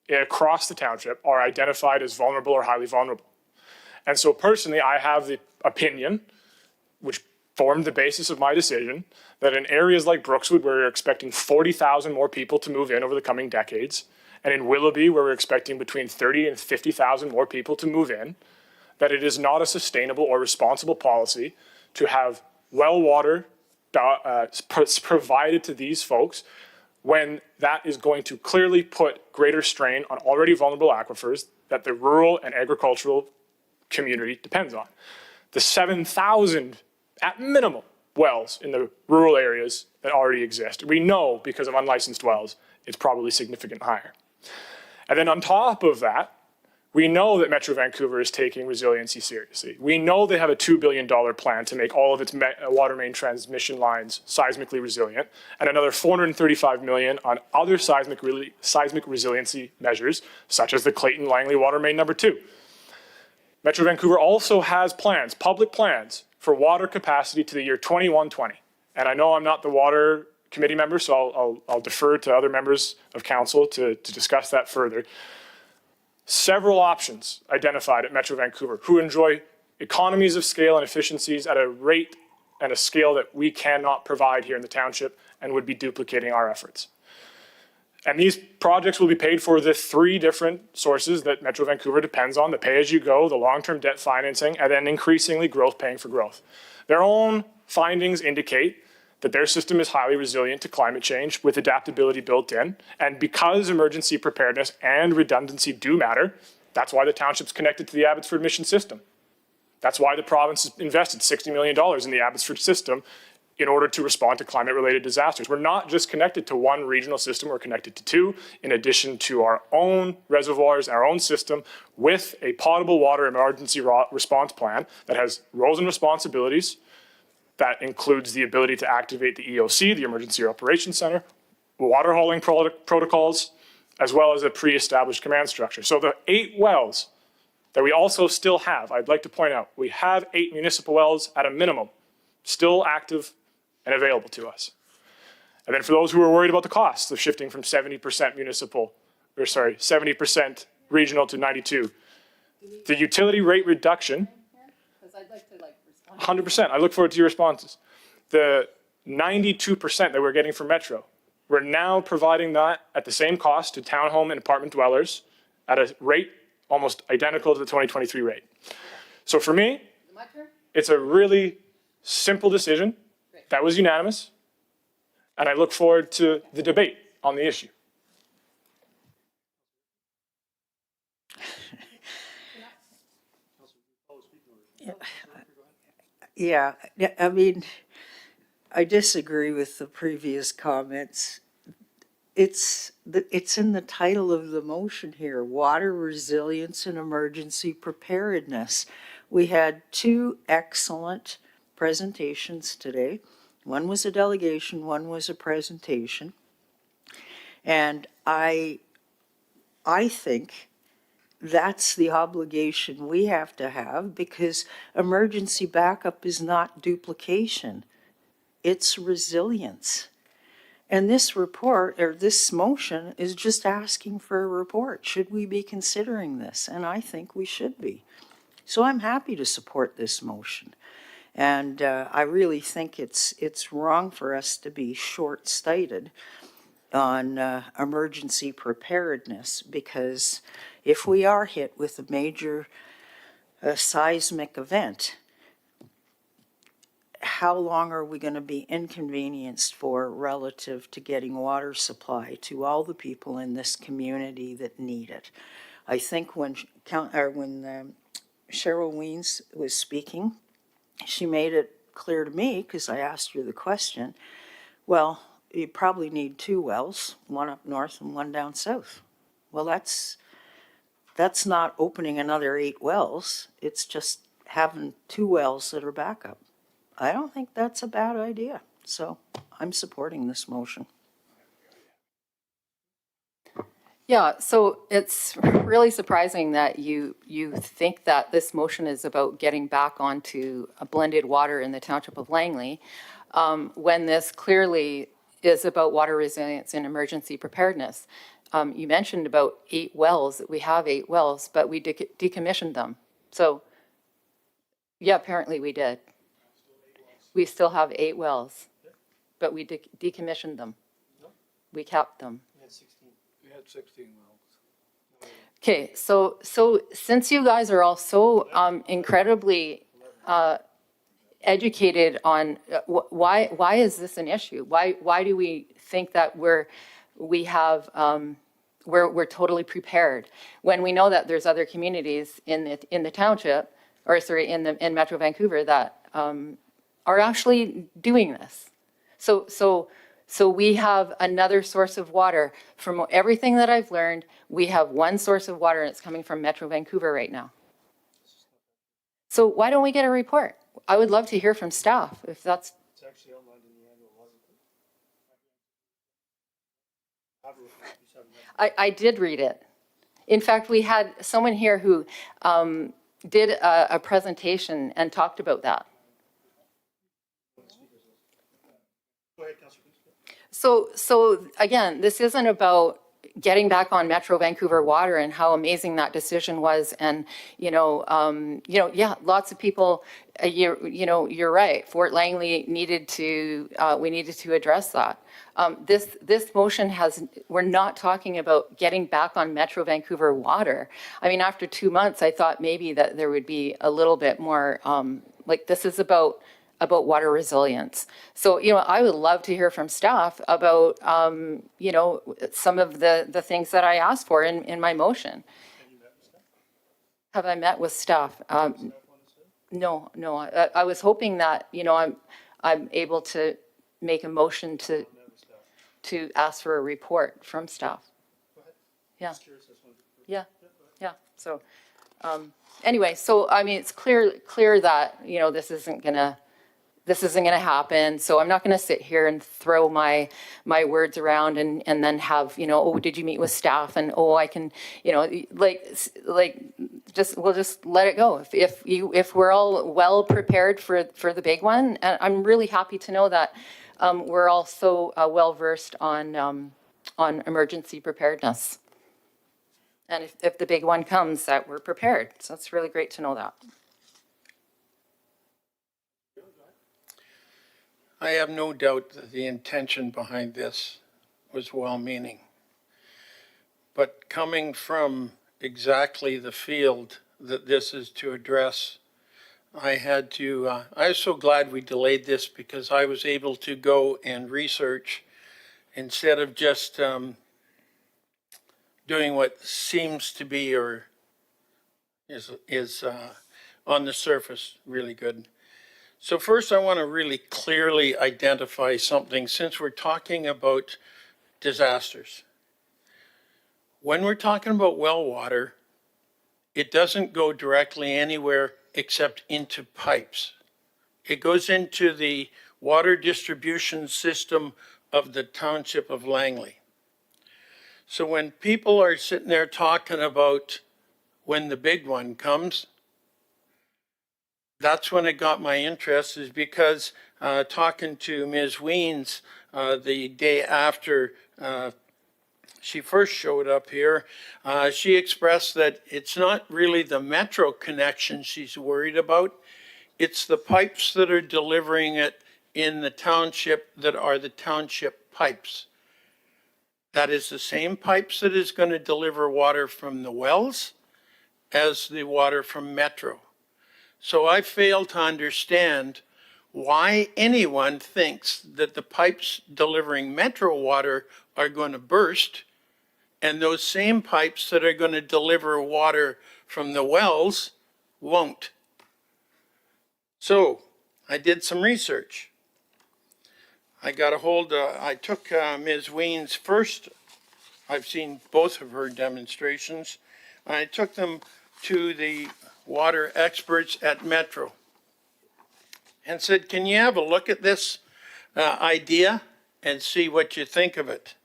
across the township are identified as vulnerable or highly vulnerable. And so personally, I have the opinion, which formed the basis of my decision, that in areas like Brookswood, where we're expecting 40,000 more people to move in over the coming decades, and in Willoughby, where we're expecting between 30 and 50,000 more people to move in, that it is not a sustainable or responsible policy to have well water provided to these folks when that is going to clearly put greater strain on already vulnerable aquifers that the rural and agricultural community depends on. The 7,000, at minimum, wells in the rural areas that already exist. We know because of unlicensed wells, it's probably significantly higher. And then on top of that, We know that Metro Vancouver is taking resiliency seriously. We know they have a $2 billion plan to make all of its water main transmission lines seismically resilient, and another $435 million on other seismic resiliency measures, such as the Clayton-Langley Water Main number 2. Metro Vancouver also has plans, public plans, for water capacity to the year 2120. And I know I'm not the water committee member, so I'll defer to other members of council to discuss that further. Several options identified at Metro Vancouver who enjoy economies of scale and efficiencies at a rate and a scale that we cannot provide here in the township and would be duplicating our efforts. And these projects will be paid for the 3 different sources that Metro Vancouver depends on: the pay-as-you-go, the long-term debt financing, and then increasingly growth paying for growth. Their own findings indicate that their system is highly resilient to climate change with adaptability built in. And because emergency preparedness and redundancy do matter, that's why the township's connected to the Abbotsford Mission system. That's why the province has invested $60 million in the Abbotsford system in order to respond to climate-related disasters. We're not just connected to one regional system, we're connected to 2, in addition to our own reservoirs, our own system, with a potable water emergency response plan that has roles and responsibilities. That includes the ability to activate the EOC, the Emergency Operations Center, water hauling protocols, as well as a pre-established command structure. So the 8 wells that we also still have, I'd like to point out, we have 8 municipal wells at a minimum, still active and available to us. And then for those who are worried about the costs of shifting from 70% municipal, or sorry, 70% regional to 92, the utility rate reduction, 100%. I look forward to your responses. The 92% that we're getting from Metro, we're now providing that at the same cost to townhome and apartment dwellers at a rate almost identical to the 2023 rate. So for me, it's a really simple decision that was unanimous, and I look forward to the debate on the issue. Yeah, I mean, I disagree with the previous comments. It's in the title of the motion here, water resilience and emergency preparedness. We had 2 excellent presentations today. One was a delegation, one was a presentation. And I think that's the obligation we have to have, because emergency backup is not duplication. It's resilience. And this report, or this motion, is just asking for a report. Should we be considering this? And I think we should be. So I'm happy to support this motion. And I really think it's wrong for us to be short-sighted on emergency preparedness, because if we are hit with a major seismic event, how long are we going to be inconvenienced for relative to getting water supply to all the people in this community that need it? I think when Cheryl Weens was speaking, she made it clear to me, because I asked her the question, well, you probably need 2 wells, one up north and one down south. Well, that's not opening another 8 wells. It's just having 2 wells that are backup. I don't think that's a bad idea. So I'm supporting this motion. Yeah, so it's really surprising that you think that this motion is about getting back onto a blended water in the Township of Langley, when this clearly is about water resilience and emergency preparedness. You mentioned about 8 wells. We have 8 wells, but we decommissioned them. So, yeah, apparently we did. We still have 8 wells, but we decommissioned them. We kept them. We had 16 wells. Okay, so since you guys are all so incredibly educated on why is this an issue? Why do we think that we're totally prepared when we know that there's other communities in the township, or sorry, in Metro Vancouver that are actually doing this? So So we have another source of water. From everything that I've learned, we have one source of water, and it's coming from Metro Vancouver right now. So why don't we get a report? I would love to hear from staff if that's. It's actually outlined in the annual audit. I did read it. In fact, we had someone here who did a presentation and talked about that. Go ahead, Councilor. So again, this isn't about getting back on Metro Vancouver Water and how amazing that decision was. And, yeah, lots of people, you're right. Fort Langley needed to, we needed to address that. This motion we're not talking about getting back on Metro Vancouver Water. I mean, after 2 months, I thought maybe that there would be a little bit more, this is about water resilience. So, I would love to hear from staff about, some of the things that I asked for in my motion. Have I met with staff? No. I was hoping that, I'm able to make a motion to ask for a report from staff. Yeah. So, anyway, so, I mean, it's clear that, this isn't gonna happen. So I'm not gonna sit here and throw my words around and then have, oh, did you meet with staff? And, oh, I can, we'll just let it go. If we're all well prepared for the big one, and I'm really happy to know that we're all so well versed on emergency preparedness. And if the big one comes, that we're prepared. So it's really great to know that. I have no doubt that the intention behind this was well-meaning. But coming from exactly the field that this is to address, I was so glad we delayed this because I was able to go and research instead of just doing what seems to be or is on the surface really good. So first, I want to really clearly identify something since we're talking about disasters. When we're talking about well water, it doesn't go directly anywhere except into pipes. It goes into the water distribution system of the Township of Langley. So when people are sitting there talking about when the big one comes, that's when it got my interest, is because talking to Ms. Weens the day after she first showed up here, she expressed that it's not really the metro connection she's worried about. It's the pipes that are delivering it in the township that are the township pipes. That is the same pipes that is going to deliver water from the wells as the water from metro. So I fail to understand why anyone thinks that the pipes delivering metro water are going to burst and those same pipes that are going to deliver water from the wells won't. So I did some research. I took Ms. Weens first. I've seen both of her demonstrations. I took them to the water experts at Metro and said, can you have a look at this idea and see what you think of it?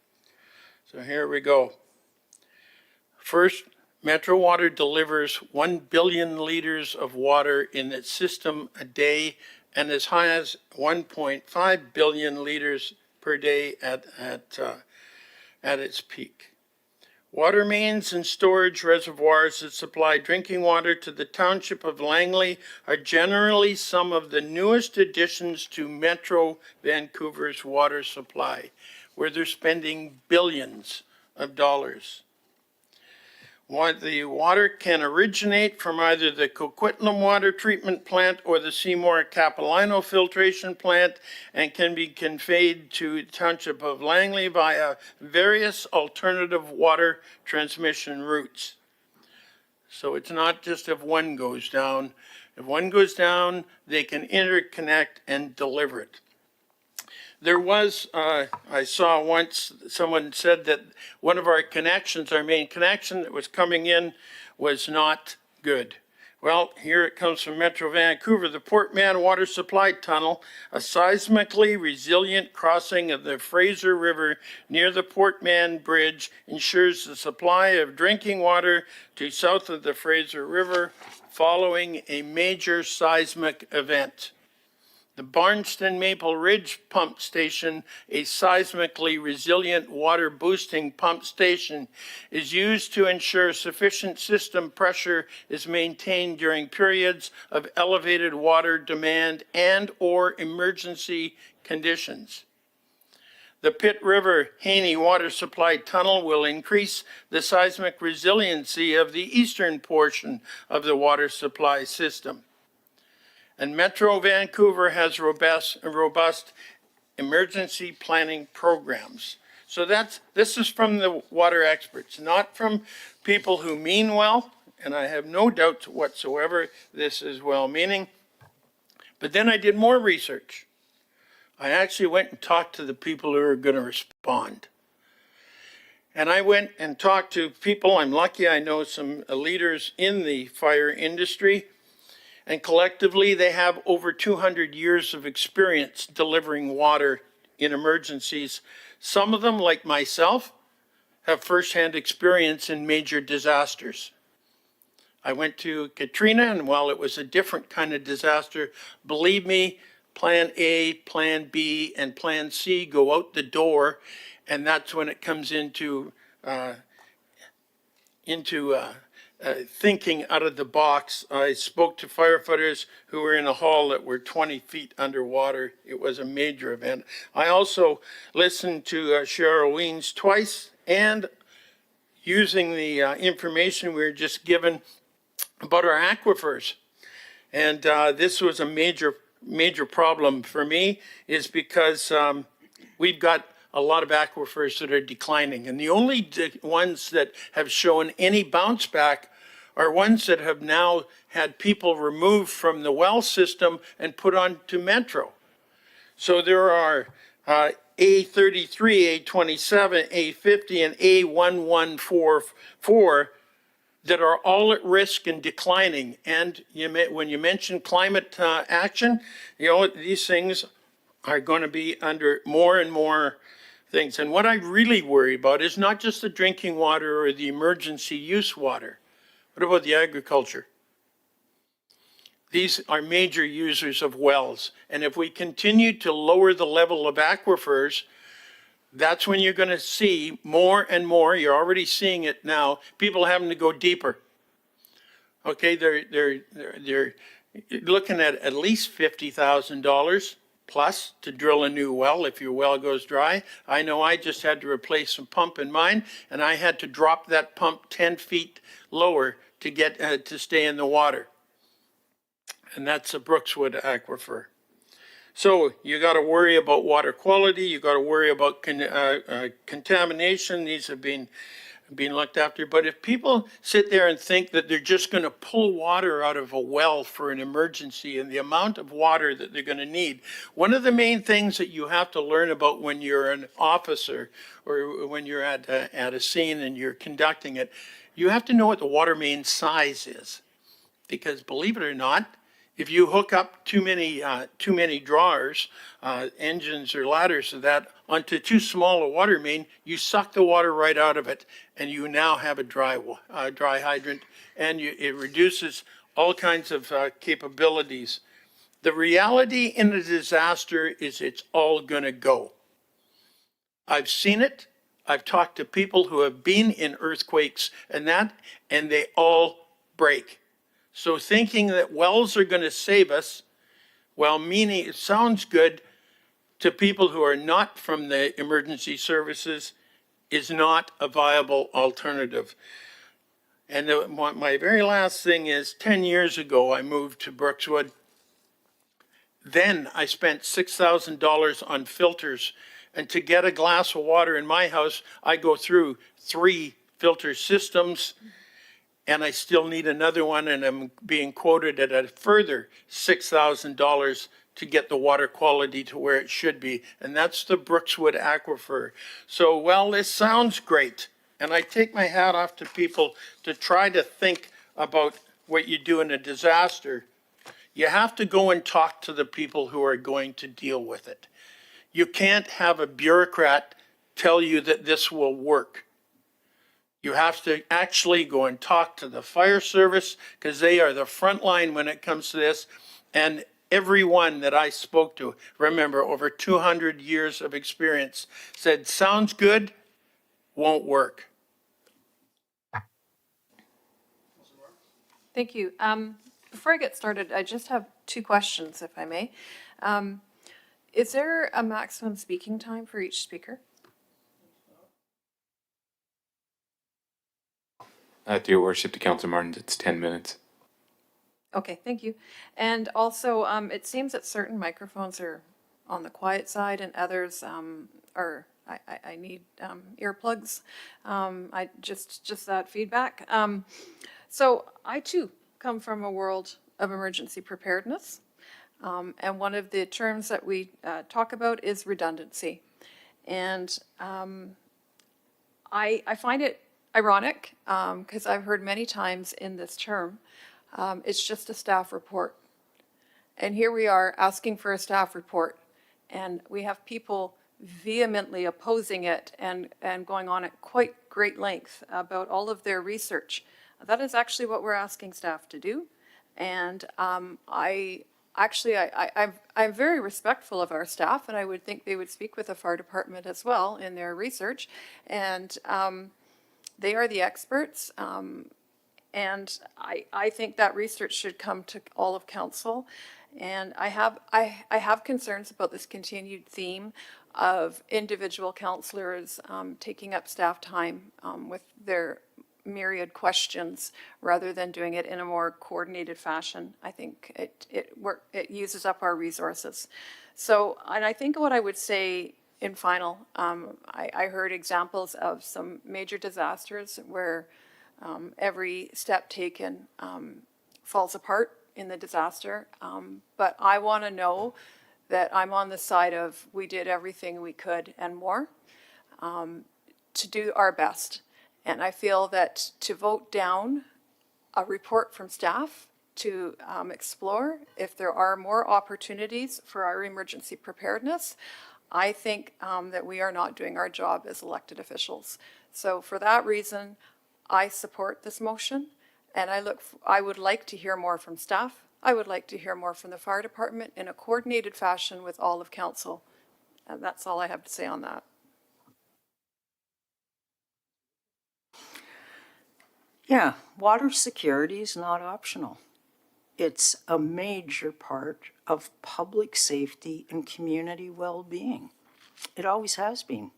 So here we go. First, Metro Water delivers 1 billion liters of water in its system a day and as high as 1.5 billion liters per day at its peak. Water mains and storage reservoirs that supply drinking water to the Township of Langley are generally some of the newest additions to Metro Vancouver's water supply, where they're spending billions of dollars. The water can originate from either the Coquitlam Water Treatment Plant or the Seymour Capilano Filtration Plant and can be conveyed to the Township of Langley via various alternative water transmission routes. So it's not just if one goes down. If one goes down, they can interconnect and deliver it. There was, I saw once, someone said that one of our connections, our main connection that was coming in was not good. Well, here it comes from Metro Vancouver, the Port Mann Water Supply Tunnel, a seismically resilient crossing of the Fraser River near the Port Mann Bridge, ensures the supply of drinking water to south of the Fraser River following a major seismic event. The Barnston Maple Ridge Pump Station, a seismically resilient water boosting pump station, is used to ensure sufficient system pressure is maintained during periods of elevated water demand and/or emergency conditions. The Pitt River Haney Water Supply Tunnel will increase the seismic resiliency of the eastern portion of the water supply system. And Metro Vancouver has robust emergency planning programs. So this is from the water experts, not from people who mean well, and I have no doubt whatsoever this is well-meaning. But then I did more research. I actually went and talked to the people who are going to respond. And I went and talked to people, I'm lucky I know some leaders in the fire industry, and collectively, they have over 200 years of experience delivering water in emergencies. Some of them, like myself, have firsthand experience in major disasters. I went to Katrina, and while it was a different kind of disaster, believe me, Plan A, Plan B, and Plan C go out the door, and that's when it comes into thinking out of the box. I spoke to firefighters who were in a hall that were 20 feet underwater. It was a major event. I also listened to Cheryl Weens twice, and using the information we were just given about our aquifers. And this was a major problem for me, is because we've got a lot of aquifers that are declining. And the only ones that have shown any bounce back are ones that have now had people removed from the well system and put onto Metro. So there are A33, A27, A50, and A1144 that are all at risk and declining. And when you mention climate action, these things are going to be under more and more things. And what I really worry about is not just the drinking water or the emergency use water. What about the agriculture? These are major users of wells. And if we continue to lower the level of aquifers, that's when you're going to see more and more, you're already seeing it now, people having to go deeper. Okay, they're looking at least $50,000 plus to drill a new well if your well goes dry. I know I just had to replace a pump in mine, and I had to drop that pump 10 feet lower to get to stay in the water. And that's a Brookswood aquifer. So you got to worry about water quality. You got to worry about contamination. These have been looked after. But if people sit there and think that they're just going to pull water out of a well for an emergency and the amount of water that they're going to need, one of the main things that you have to learn about when you're an officer or when you're at a scene and you're conducting it, you have to know what the water main size is. Because believe it or not, if you hook up too many drawers, engines or ladders to that onto too small a water main, you suck the water right out of it, and you now have a dry hydrant, and it reduces all kinds of capabilities. The reality in a disaster is it's all going to go. I've seen it. I've talked to people who have been in earthquakes and they all break. So thinking that wells are going to save us, well, meaning it sounds good to people who are not from the emergency services, is not a viable alternative. And my very last thing is 10 years ago, I moved to Brookswood. Then I spent $6,000 on filters. And to get a glass of water in my house, I go through 3 filter systems. And I still need another one, and I'm being quoted at a further $6,000 to get the water quality to where it should be, and that's the Brookswood Aquifer. So, well, this sounds great, and I take my hat off to people to try to think about what you do in a disaster. You have to go and talk to the people who are going to deal with it. You can't have a bureaucrat tell you that this will work. You have to actually go and talk to the fire service because they are the front line when it comes to this. And everyone that I spoke to, remember, over 200 years of experience, said, sounds good, won't work. Thank you. Before I get started, I just have two questions, if I may. Is there a maximum speaking time for each speaker? To your worship, to Councillor Martin, it's 10 minutes. Okay, thank you. And also, it seems that certain microphones are on the quiet side and others I need earplugs. I just that feedback. So I too come from a world of emergency preparedness. And one of the terms that we talk about is redundancy. And I find it ironic because I've heard many times in this term, it's just a staff report. And here we are asking for a staff report, and we have people vehemently opposing it and going on at quite great length about all of their research. That is actually what we're asking staff to do. And I'm very respectful of our staff, and I would think they would speak with the fire department as well in their research. And they are the experts. And I think that research should come to all of council. And I have concerns about this continued theme of individual councillors taking up staff time with their myriad questions rather than doing it in a more coordinated fashion. I think it uses up our resources. So, and I think what I would say in final, I heard examples of some major disasters where every step taken falls apart in the disaster. But I want to know that I'm on the side of we did everything we could and more to do our best. And I feel that to vote down a report from staff to explore if there are more opportunities for our emergency preparedness, I think that we are not doing our job as elected officials. So for that reason, I support this motion, and I would like to hear more from staff. I would like to hear more from the fire department in a coordinated fashion with all of council. And that's all I have to say on that. Yeah, water security is not optional. It's a major part of public safety and community well-being. It always has been.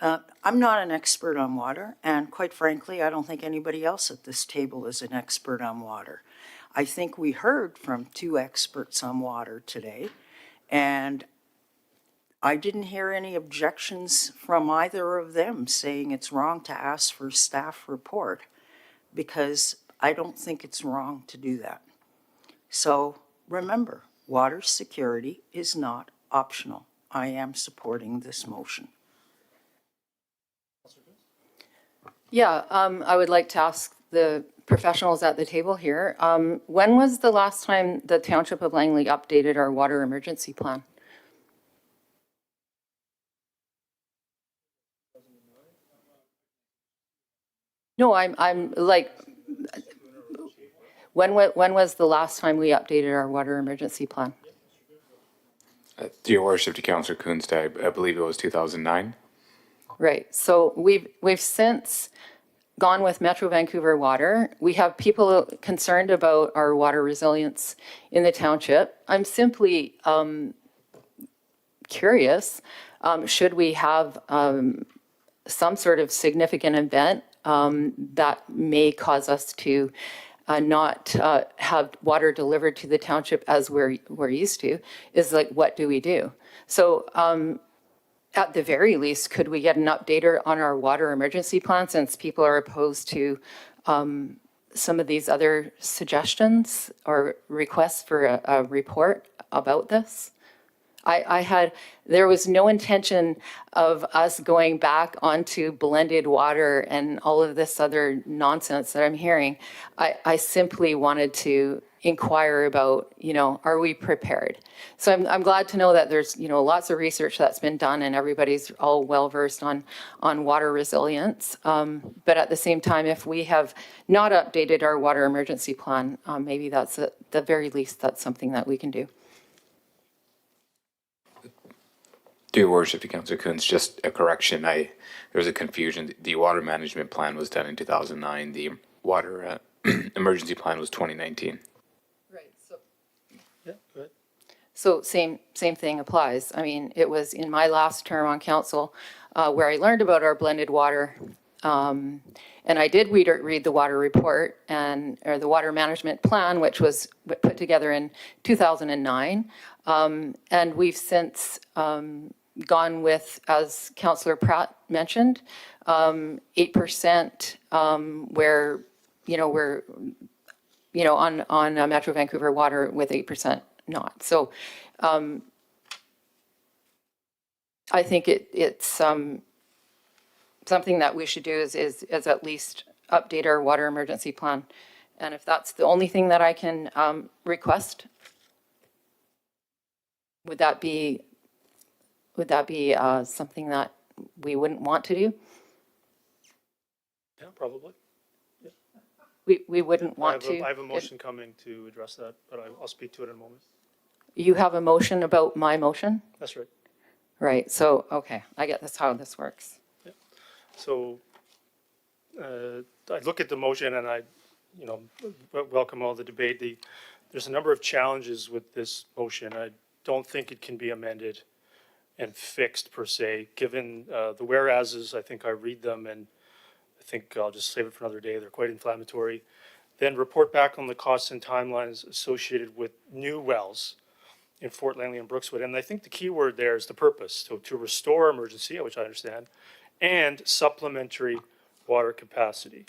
I'm not an expert on water, and quite frankly, I don't think anybody else at this table is an expert on water. I think we heard from two experts on water today, and I didn't hear any objections from either of them saying it's wrong to ask for a staff report, because I don't think it's wrong to do that. So remember, water security is not optional. I am supporting this motion. Yeah, I would like to ask the professionals at the table here, when was the last time the Township of Langley updated our water emergency plan? No, I'm like, when was the last time we updated our water emergency plan? To your worship, to Councillor Kunstad, I believe it was 2009. Right, so we've since gone with Metro Vancouver Water. We have people concerned about our water resilience in the township. I'm simply curious, should we have some sort of significant event that may cause us to not have water delivered to the township as we're used to, is like, what do we do? So at the very least, could we get an updater on our water emergency plan, since people are opposed to some of these other suggestions or requests for a report about this. There was no intention of us going back onto blended water and all of this other nonsense that I'm hearing. I simply wanted to inquire about, are we prepared? So I'm glad to know that there's, lots of research that's been done and everybody's all well-versed on water resilience. But at the same time, if we have not updated our water emergency plan, maybe that's at the very least, that's something that we can do. Through your worship to Councillor Coons, just a correction. There was a confusion. The water management plan was done in 2009. The water emergency plan was 2019. Right. So. Yeah, go ahead. So same thing applies. I mean, it was in my last term on council where I learned about our blended water. And I did read the water report or the water management plan, which was put together in 2009. And we've since gone with, as Councillor Pratt mentioned, 8% where, we're, on Metro Vancouver water with 8% not. So I think it's something that we should do is at least update our water emergency plan. And if that's the only thing that I can request, would that be something that we wouldn't want to do? Yeah, probably. We wouldn't want to. I have a motion coming to address that, but I'll speak to it in a moment. You have a motion about my motion? That's right. Right, so, okay, I get this, how this works. Yeah. So I look at the motion and I, welcome all the debate. There's a number of challenges with this motion. I don't think it can be amended and fixed per se, given the whereases. I think I read them and I think I'll just save it for another day. They're quite inflammatory. Then report back on the costs and timelines associated with new wells in Fort Langley and Brookswood. And I think the key word there is the purpose, to restore emergency, which I understand, and supplementary water capacity.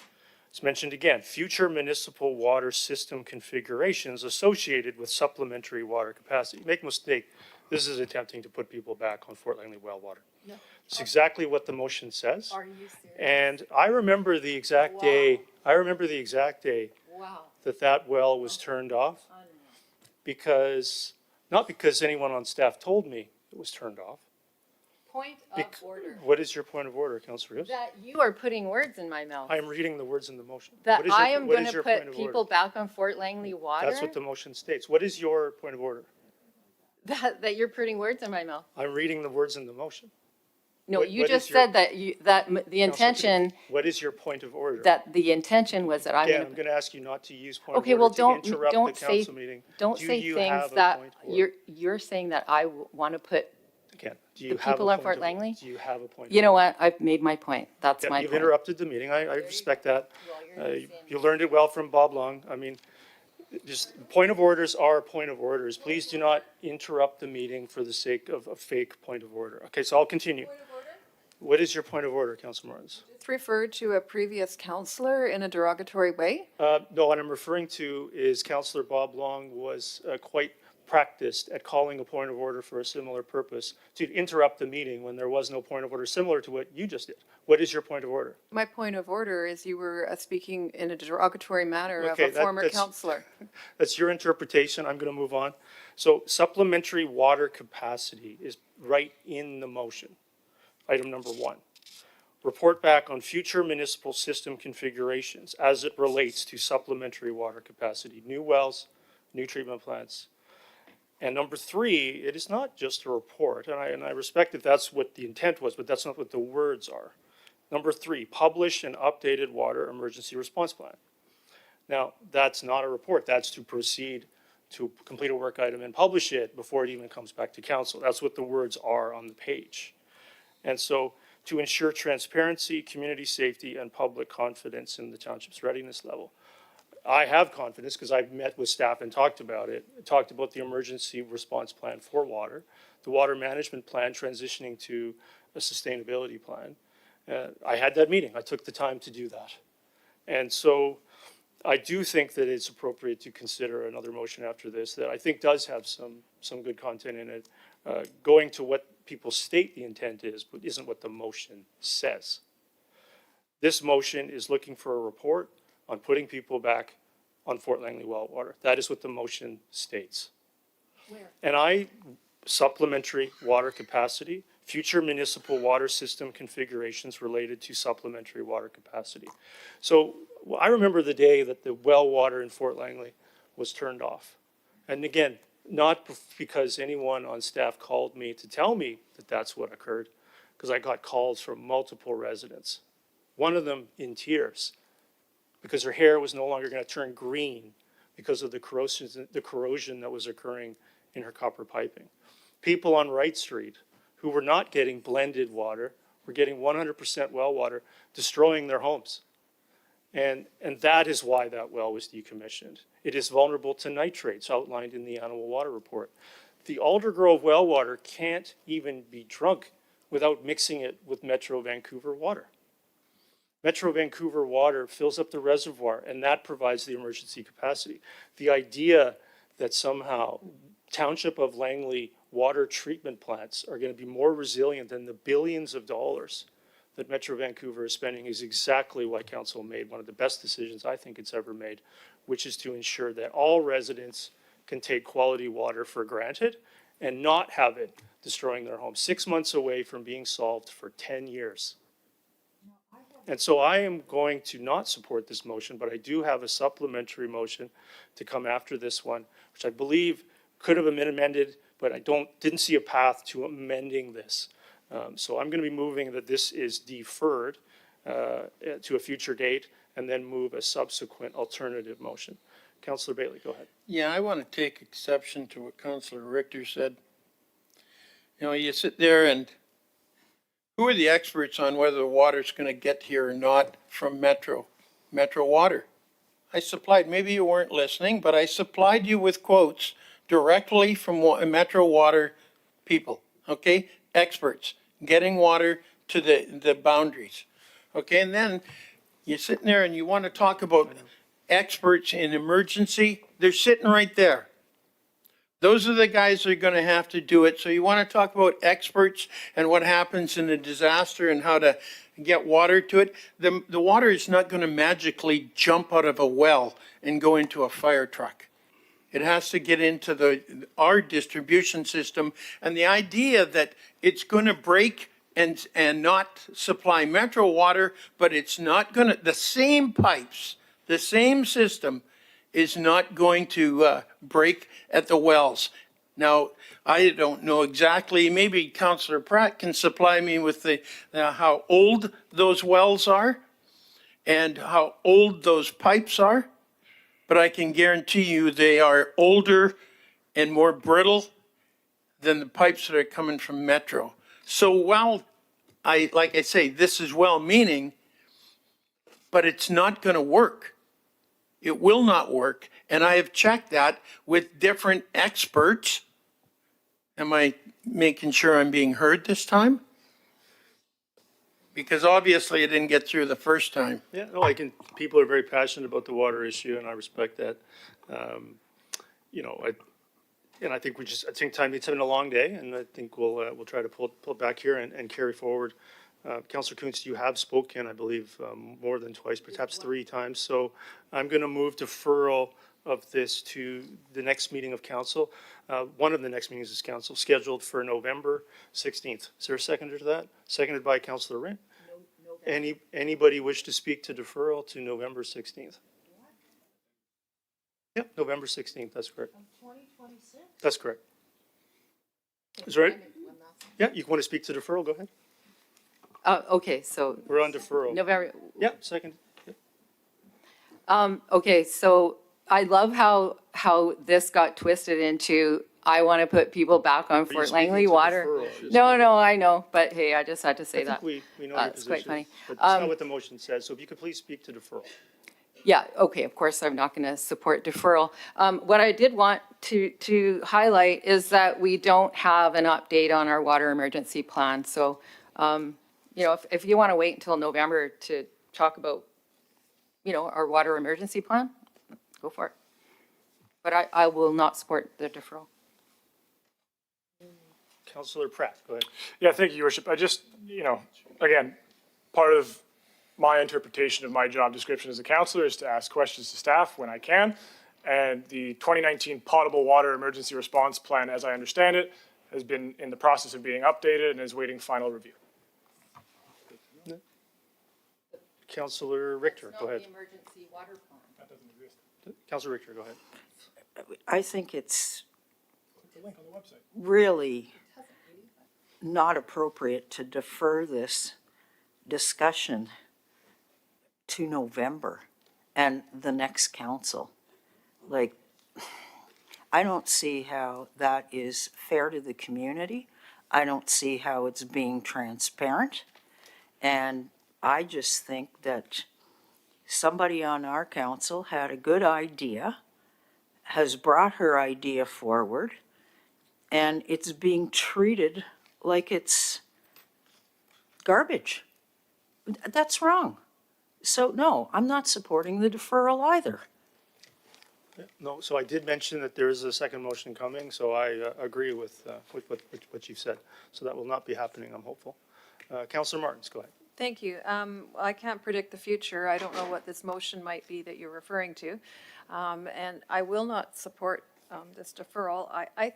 It's mentioned again, future municipal water system configurations associated with supplementary water capacity. Make no mistake, this is attempting to put people back on Fort Langley well water. No. It's exactly what the motion says. Are you serious? And I remember the exact day, Wow. that well was turned off. Not because anyone on staff told me it was turned off. Point of order. What is your point of order, Councillor Hibbs? That you are putting words in my mouth. I am reading the words in the motion. That I am what going is to your point put of people order? back on Fort Langley water? That's what the motion states. What is your point of order? That you're putting words in my mouth. I'm reading the words in the motion. No, What- you what just is your- said that the intention, What is your point of order? that the intention was that I'm Again, I'm going going to ask you not to use point Okay, of well, order to don't interrupt the say council meeting. don't Do say you things have a that point of order? you're saying that I want to put Again, do you the have a people on point Fort of- Langley? Do you have a point? You of know order? what? I've made my point. That's Yeah, my you've point. interrupted the meeting. I respect that. You learned it well from Bob Long. I mean, just point of orders are point of orders. Please do not interrupt the meeting for the sake of a fake point of order. Okay, so I'll continue. What is your point of order, Councilor Martins? It's referred to a previous councillor in a derogatory way. No, what I'm referring to is Councillor Bob Long was quite practiced at calling a point of order for a similar purpose to interrupt the meeting when there was no point of order, similar to what you just did. What is your point of order? My point of order is you were speaking in a derogatory manner of Okay, a former that's- councillor. That's your interpretation. I'm going to move on. So supplementary water capacity is right in the motion. Item number 1. Report back on future municipal system configurations as it relates to supplementary water capacity, new wells, new treatment plants. And number 3, it is not just a report, and I respect that that's what the intent was, but that's not what the words are. Number 3, publish an updated water emergency response plan. Now, that's not a report. That's to proceed to complete a work item and publish it before it even comes back to council. That's what the words are on the page. And so to ensure transparency, community safety, and public confidence in the township's readiness level. I have confidence because I've met with staff and talked about it, talked about the emergency response plan for water, the water management plan transitioning to a sustainability plan. I had that meeting. I took the time to do that. And so I do think that it's appropriate to consider another motion after this that I think does have some good content in it. Going to what people state the intent is, but isn't what the motion says. This motion is looking for a report on putting people back on Fort Langley well water. That is what the motion states. Where? And supplementary water capacity, future municipal water system configurations related to supplementary water capacity. So I remember the day that the well water in Fort Langley was turned off. And again, not because anyone on staff called me to tell me that that's what occurred, because I got calls from multiple residents. One of them in tears, because her hair was no longer going to turn green because of the corrosion that was occurring in her copper piping. People on Wright Street who were not getting blended water, were getting 100% well water, destroying their homes. And that is why that well was decommissioned. It is vulnerable to nitrates outlined in the animal water report. The Aldergrove well water can't even be drunk without mixing it with Metro Vancouver water. Metro Vancouver water fills up the reservoir, and that provides the emergency capacity. The idea that somehow Township of Langley water treatment plants are going to be more resilient than the billions of dollars that Metro Vancouver is spending is exactly why council made one of the best decisions I think it's ever made, which is to ensure that all residents can take quality water for granted and not have it destroying their homes. 6 months away from being solved for 10 years. And so I am going to not support this motion, but I do have a supplementary motion to come after this one, which I believe could have been amended, but I didn't see a path to amending this. So I'm going to be moving that this is deferred to a future date and then move a subsequent alternative motion. Councillor Bailey, go ahead. Yeah, I want to take exception to what Councillor Richter said. You know, you sit there and who are the experts on whether the water's going to get here or not from Metro Water? I supplied, maybe you weren't listening, but I supplied you with quotes directly from Metro Water people, okay? Experts, getting water to the boundaries, okay? And then you're sitting there and you want to talk about experts in emergency. They're sitting right there. Those are the guys that are going to have to do it. So you want to talk about experts and what happens in a disaster and how to get water to it. The water is not going to magically jump out of a well and go into a fire truck. It has to get into our distribution system. And the idea that it's going to break and not supply Metro water, but it's not going to, the same pipes, the same system is not going to break at the wells. Now, I don't know exactly, maybe Councillor Pratt can supply me with how old those wells are and how old those pipes are, but I can guarantee you they are older and more brittle than the pipes that are coming from Metro. So while like I say, this is well-meaning, but it's not going to work. It will not work. And I have checked that with different experts. Am I making sure I'm being heard this time? Because obviously it didn't get through the first time. Yeah, no, people are very passionate about the water issue, and I respect that. You know, I think it's been a long day, and I think we'll try to pull it back here and carry forward. Councillor Kuntz, you have spoken, I believe, more than twice, perhaps 3 times. So I'm going to move deferral of this to the next meeting of council. One of the next meetings is council scheduled for November 16th. Is there a seconder to that? Seconded by Councillor Rint. Anybody wish to speak to deferral to November 16th? Yep, November 16th, that's correct. 2026? That's correct. Is that right? Yeah, you want to speak to deferral, go ahead. Okay, so. We're on deferral. November. Yeah, second. Yep. Okay, so I love how this got twisted into, I want to put people back on Fort Langley water. No, I know, but hey, I just had to say that. We know your It's quite position, funny. but that's not what the motion says. So if you could please speak to deferral. Yeah, okay, of course, I'm not going to support deferral. What I did want to highlight is that we don't have an update on our water emergency plan. So, you know, if you want to wait until November to talk about our water emergency plan, go for it. But I will not support the deferral. Councillor Pratt, go ahead. Yeah, thank you, Your Worship. I just, again, part of my interpretation of my job description as a councillor is to ask questions to staff when I can. And the 2019 potable water emergency response plan, as I understand it, has been in the process of being updated and is waiting final review. Councillor Richter, go ahead. Emergency water plan. That doesn't exist. Councillor Richter, go ahead. I think it's It's a link on the website. really not appropriate to defer this discussion to November and the next council. Like, I don't see how that is fair to the community. I don't see how it's being transparent. And I just think that somebody on our council had a good idea, has brought her idea forward, and it's being treated like it's garbage. That's wrong. So no, I'm not supporting the deferral either. No, so I did mention that there is a second motion coming, so I agree with what you've said. So that will not be happening, I'm hopeful. Councillor Martins, go ahead. Thank you. I can't predict the future. I don't know what this motion might be that you're referring to. And I will not support this deferral. I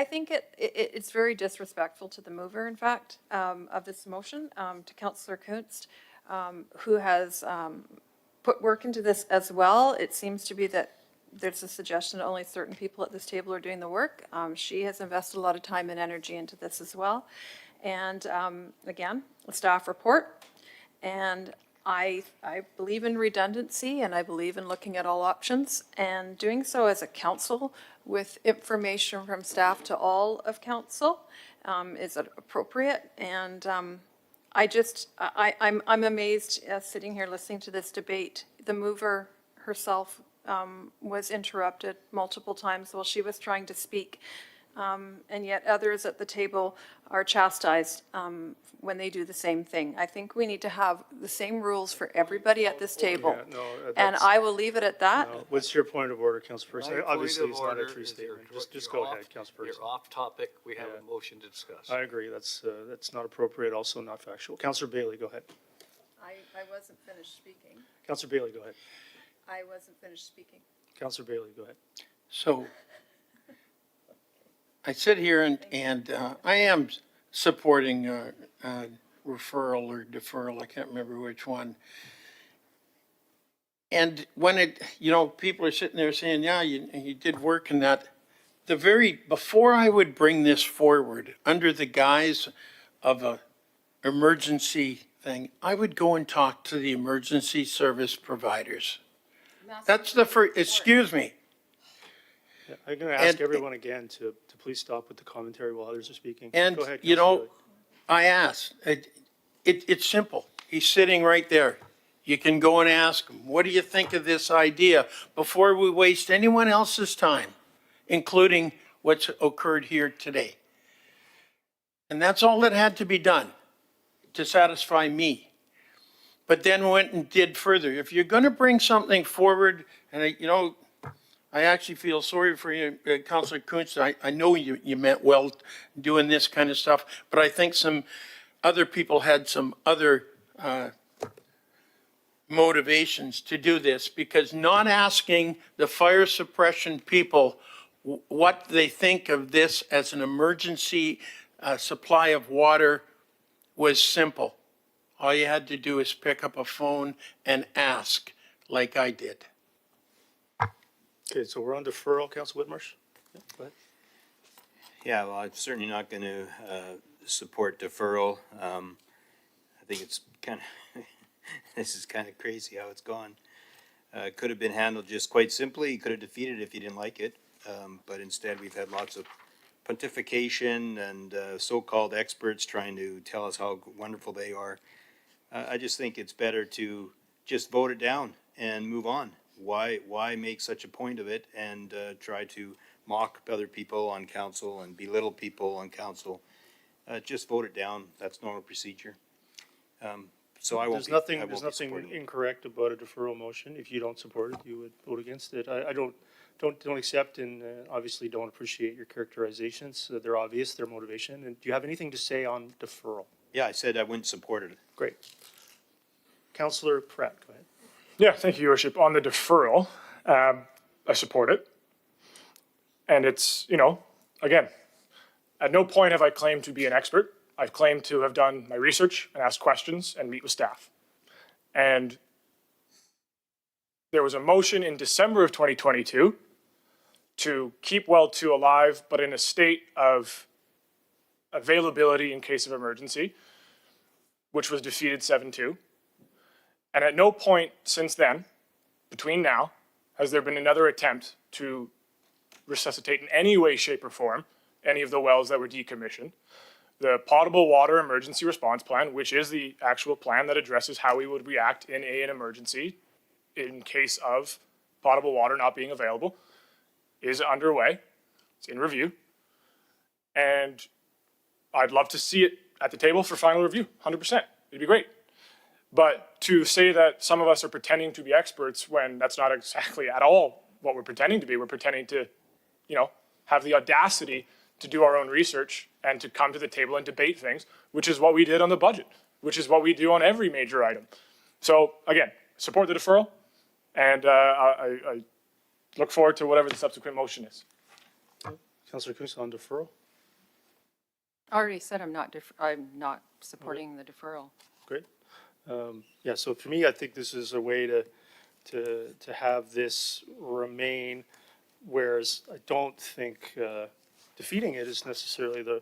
think it's very disrespectful to the mover, in fact, of this motion, to Councillor Kunst, who has put work into this as well. It seems to be that there's a suggestion that only certain people at this table are doing the work. She has invested a lot of time and energy into this as well. And again, a staff report. And I believe in redundancy, and I believe in looking at all options, and doing so as a council with information from staff to all of council is appropriate. And I'm amazed sitting here listening to this debate. The mover herself was interrupted multiple times while she was trying to speak. And yet others at the table are chastised when they do the same thing. I think we need to have the same rules for everybody at this table. Yeah, no, And that's- I will leave it at that. No. What's your point of order, Councillor Person? My point Obviously, of it's not a order true is statement. Just you're go off- ahead, Councillor Person. You're off topic. We have Yeah. a motion to discuss. I agree. That's not appropriate, also not factual. Councillor Bailey, go ahead. I wasn't finished speaking. Councillor Bailey, go ahead. I wasn't finished speaking. Councillor Bailey, go ahead. So I sit here and I am supporting referral or deferral. I can't remember which one. And when people are sitting there saying, yeah, you did work in that. Before I would bring this forward under the guise of a emergency thing, I would go and talk to the emergency service providers. That's the first, excuse me. Yeah, I'm going to ask And- everyone again to please stop with the commentary while others are speaking. And, Go ahead, Councillor Bailey. I asked, it's simple. He's sitting right there. You can go and ask him, what do you think of this idea? Before we waste anyone else's time, including what's occurred here today. And that's all that had to be done to satisfy me. But then went and did further. If you're going to bring something forward, and I actually feel sorry for you, Councillor Kunst. I know you meant well doing this kind of stuff, but I think some other people had some other motivations to do this, because not asking the fire suppression people what they think of this as an emergency supply of water was simple. All you had to do is pick up a phone and ask, like I did. Okay, so we're on deferral. Councillor Whitmarsh? Yeah, go ahead. Yeah, well, I'm certainly not going to support deferral. I think it's kind of, this is kind of crazy how it's gone. It could have been handled just quite simply. You could have defeated it if you didn't like it. But instead, we've had lots of pontification and so-called experts trying to tell us how wonderful they are. I just think it's better to just vote it down and move on. Why make such a point of it and try to mock other people on council and belittle people on council? Just vote it down. That's normal procedure. So I won't There's be, nothing, I won't there's be nothing supporting it. incorrect about a deferral motion. If you don't support it, you would vote against it. I don't accept and obviously don't appreciate your characterizations. They're obvious, their motivation. And do you have anything to say on deferral? Yeah, I said I wouldn't support it. Great. Councillor Pratt, go ahead. Yeah, thank you, Your Worship. On the deferral, I support it. And it's, you know, again, at no point have I claimed to be an expert. I've claimed to have done my research and asked questions and meet with staff. And there was a motion in December of 2022 to keep well 2 alive, but in a state of availability in case of emergency, which was defeated 7-2. And at no point since then, between now, has there been another attempt to resuscitate in any way, shape, or form any of the wells that were decommissioned. The potable water emergency response plan, which is the actual plan that addresses how we would react in an emergency in case of potable water not being available, is underway. It's in review. And I'd love to see it at the table for final review, 100%. It'd be great. But to say that some of us are pretending to be experts when that's not exactly at all what we're pretending to be, we're pretending to, you know, have the audacity to do our own research and to come to the table and debate things, which is what we did on the budget, which is what we do on every major item. So again, support the deferral, and I look forward to whatever the subsequent motion is. Councillor Coons on deferral. I already said I'm not supporting the deferral. Great. Yeah, so for me, I think this is a way to have this remain, whereas I don't think defeating it is necessarily the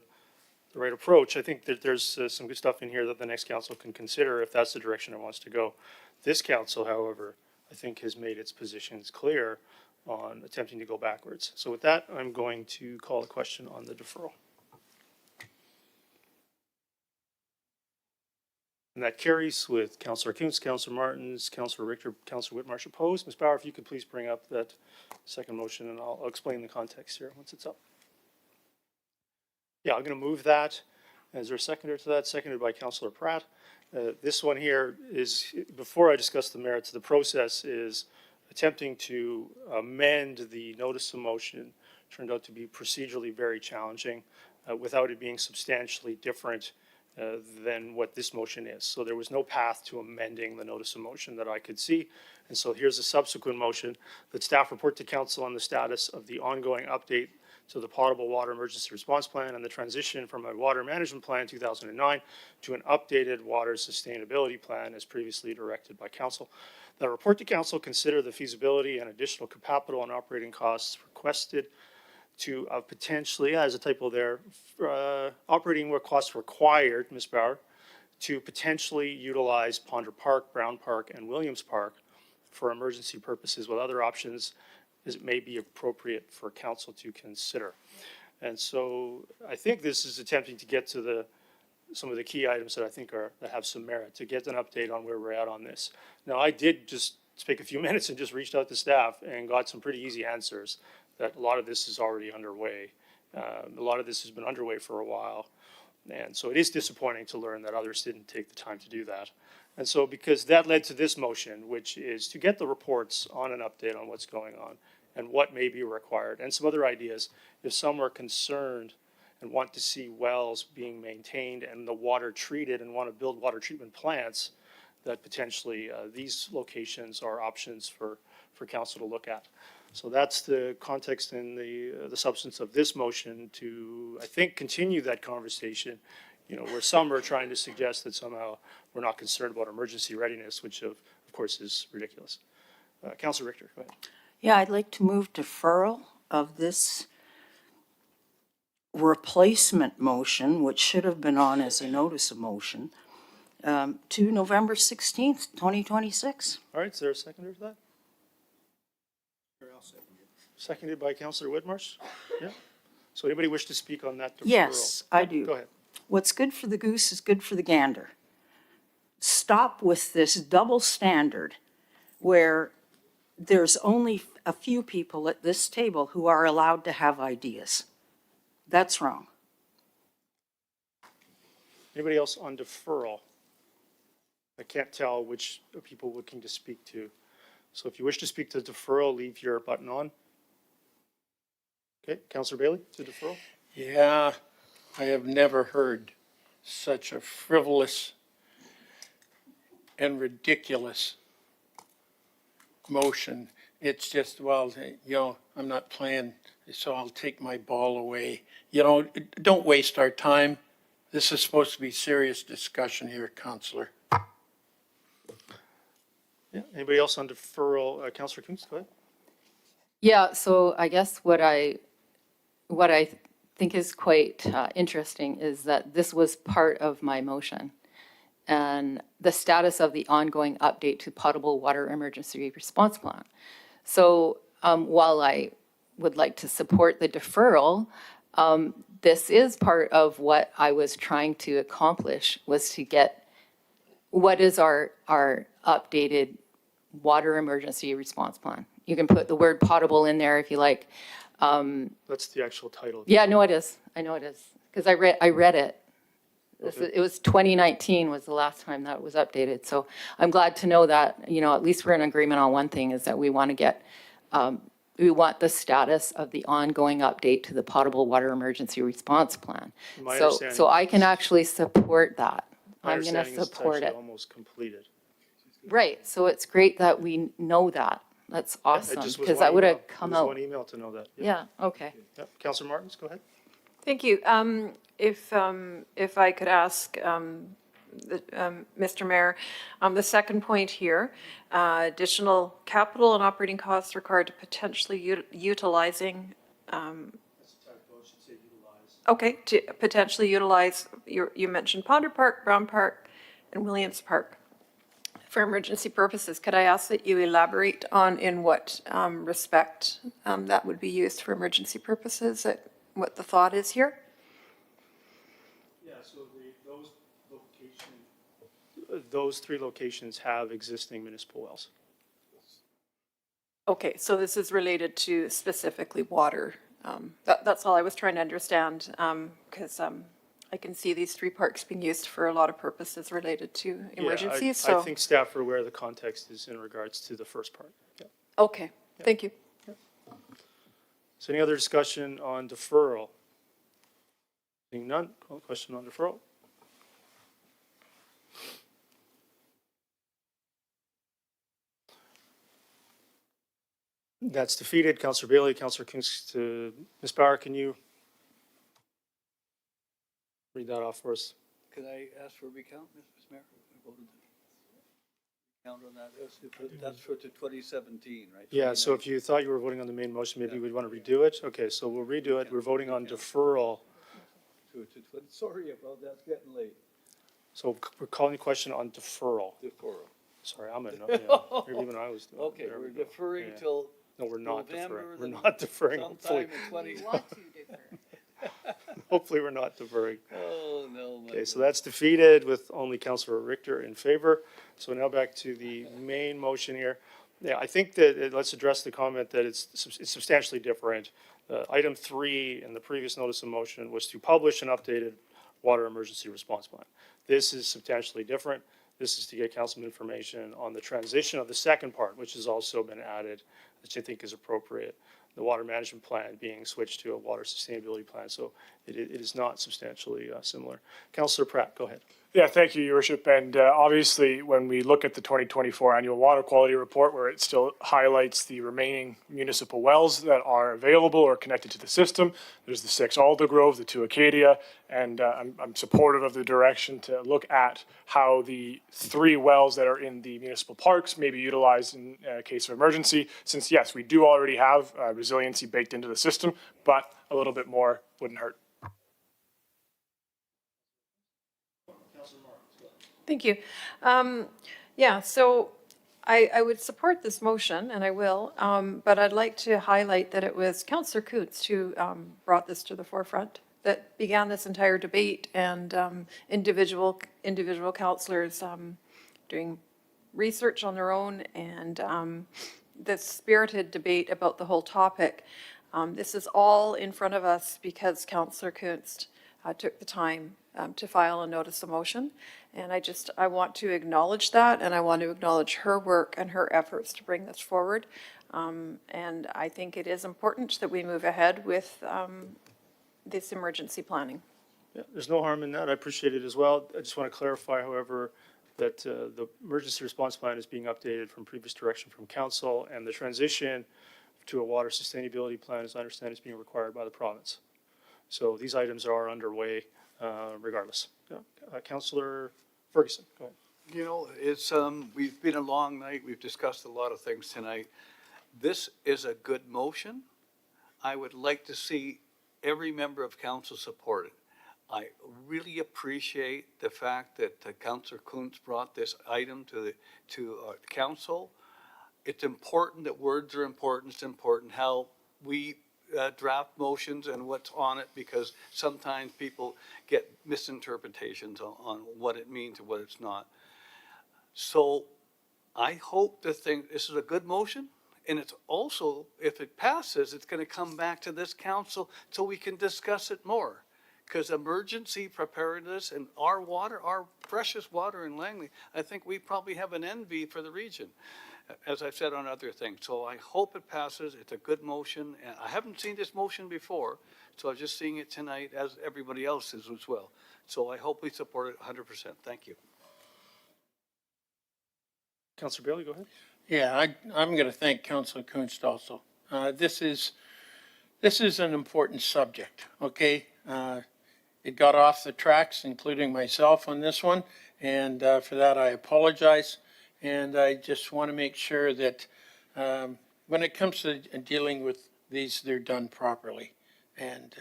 right approach. I think that there's some good stuff in here that the next council can consider if that's the direction it wants to go. This council, however, I think has made its positions clear on attempting to go backwards. So with that, I'm going to call a question on the deferral. And that carries with Councillor Kuntz, Councillor Martins, Councillor Richter, Councillor Whitmarsh opposed. Ms. Bauer, if you could please bring up that second motion, and I'll explain the context here once it's up. Yeah, I'm going to move that. Is there a seconder to that? Seconded by Councillor Pratt. This one here is, before I discuss the merits of the process, is attempting to amend the notice of motion. Turned out to be procedurally very challenging without it being substantially different than what this motion is. So there was no path to amending the notice of motion that I could see. And so here's a subsequent motion that staff report to council on the status of the ongoing update to the potable water emergency response plan and the transition from a water management plan 2009 to an updated water sustainability plan as previously directed by council. The report to council consider the feasibility and additional capital and operating costs requested to potentially, as a typo there, operating costs required, Ms. Bauer, to potentially utilize Ponder Park, Brown Park, and Williams Park for emergency purposes with other options as it may be appropriate for council to consider. And so I think this is attempting to get to some of the key items that I think that have some merit, to get an update on where we're at on this. Now, I did just take a few minutes and just reached out to staff and got some pretty easy answers that a lot of this is already underway. A lot of this has been underway for a while. And so it is disappointing to learn that others didn't take the time to do that. And so because that led to this motion, which is to get the reports on an update on what's going on and what may be required, and some other ideas. If some are concerned and want to see wells being maintained and the water treated and want to build water treatment plants, that potentially these locations are options for council to look at. So that's the context and the substance of this motion to, I think, continue that conversation, you know, where some are trying to suggest that somehow we're not concerned about emergency readiness, which of course is ridiculous. Councillor Richter, go ahead. Yeah, I'd like to move deferral of this replacement motion, which should have been on as a notice of motion, to November 16th, 2026. All right, is there a seconder to that? Seconded by Councillor Whitmarsh? Yeah. So anybody wish to speak on that deferral? Yes, I do. Go ahead. What's good for the goose is good for the gander. Stop with this double standard where there's only a few people at this table who are allowed to have ideas. That's wrong. Anybody else on deferral? I can't tell which people looking to speak to. So if you wish to speak to deferral, leave your button on. Okay, Councillor Bailey, to deferral. Yeah, I have never heard such a frivolous and ridiculous motion. It's just, well, I'm not playing, so I'll take my ball away. Don't waste our time. This is supposed to be serious discussion here, Councillor. Yeah, anybody else on deferral? Councillor Coons, go ahead. Yeah, so I guess what I think is quite interesting is that this was part of my motion. And the status of the ongoing update to potable water emergency response plan. So while I would like to support the deferral, this is part of what I was trying to accomplish, was to get what is our updated water emergency response plan. You can put the word potable in there if you like. That's the actual title. Yeah, no, it is. I know it is, because I read it. Okay. It was 2019 was the last time that was updated. So I'm glad to know that, at least we're in agreement on one thing, is that we want to get, we want the status of the ongoing update to the potable water emergency response plan. My So understanding I can actually support that. My I'm going to understanding is it's support actually it. almost completed. Right, so it's great that we know that. That's It awesome, just was because one that would email. have come It was out. one email to know that. Yeah, okay. Yep. Councillor Martins, go ahead. Thank you. If I could ask Mr. Mayor, the second point here, additional capital and operating costs required to potentially utilizing. Okay, to potentially utilize, you mentioned Ponder Park, Brown Park, and Williams Park for emergency purposes. Could I ask that you elaborate on in what respect that would be used for emergency purposes, what the thought is here? Yeah, so those three locations have existing municipal wells. Okay, so this is related to specifically water. That's all I was trying to understand, because I can see these three parks being used for a lot of purposes related to emergencies, Yeah, I so. think staff are aware of the context is in regards to the first part. Yeah. Okay, thank you. So any other discussion on deferral? Seeing none, call the question on deferral. That's defeated. Councillor Bailey, Councillor Kings to Ms. Bauer, can you read that off for us? Could I ask for a recount, Mr. Mayor? Count on that. That's for the 2017, right? Yeah, so if you thought you were voting on the main motion, maybe we'd want to redo it. Okay, so we'll redo it. We're voting on deferral. Sorry about that, it's getting late. So we're calling the question on deferral. Deferral. Sorry, I'm in, maybe when I was. Okay, there we're we go. deferring Yeah. till No, we're not November, deferring. We're then not deferring, sometime hopefully. in 20. Hopefully, we're not deferring. Oh, no. my Okay, so goodness. that's defeated with only Councillor Richter in favor. So now back to the main motion here. Yeah, I think that, let's address the comment that it's substantially different. Item 3 in the previous notice of motion was to publish an updated water emergency response plan. This is substantially different. This is to get council information on the transition of the second part, which has also been added, which I think is appropriate. The water management plan being switched to a water sustainability plan. So it is not substantially similar. Councillor Pratt, go ahead. Yeah, thank you, Your Worship. And obviously, when we look at the 2024 annual water quality report, where it still highlights the remaining municipal wells that are available or connected to the system, there's the 6 Aldergrove, the 2 Acadia, and I'm supportive of the direction to look at how the 3 wells that are in the municipal parks may be utilized in case of emergency, since yes, we do already have resiliency baked into the system, but a little bit more wouldn't hurt. Thank you. Yeah, so I would support this motion, and I will, but I'd like to highlight that it was Councillor Coutts who brought this to the forefront, that began this entire debate, and individual councillors doing research on their own, and the spirited debate about the whole topic. This is all in front of us because Councillor Coutts took the time to file a notice of motion. And I want to acknowledge that, and I want to acknowledge her work and her efforts to bring this forward. And I think it is important that we move ahead with this emergency planning. Yeah, there's no harm in that. I appreciate it as well. I just want to clarify, however, that the emergency response plan is being updated from previous direction from council, and the transition to a water sustainability plan, as I understand, is being required by the province. So these items are underway regardless. Yeah. Councillor Ferguson, go ahead. You know, it's, we've been a long night. We've discussed a lot of things tonight. This is a good motion. I would like to see every member of council support it. I really appreciate the fact that Councillor Kuntz brought this item to council. It's important that words are important. It's important how we draft motions and what's on it, because sometimes people get misinterpretations on what it means and what it's not. So I hope this is a good motion. And it's also, if it passes, it's going to come back to this council so we can discuss it more. Because emergency preparedness and our water, our precious water in Langley, I think we probably have an envy for the region, as I've said on other things. So I hope it passes. It's a good motion. And I haven't seen this motion before, so I'm just seeing it tonight, as everybody else is as well. So I hope we support it 100%. Thank you. Councillor Bailey, go ahead. Yeah, I'm going to thank Councillor Kunst also. This is an important subject, okay? It got off the tracks, including myself on this one, and for that I apologize. And I just want to make sure that when it comes to dealing with these, they're done properly and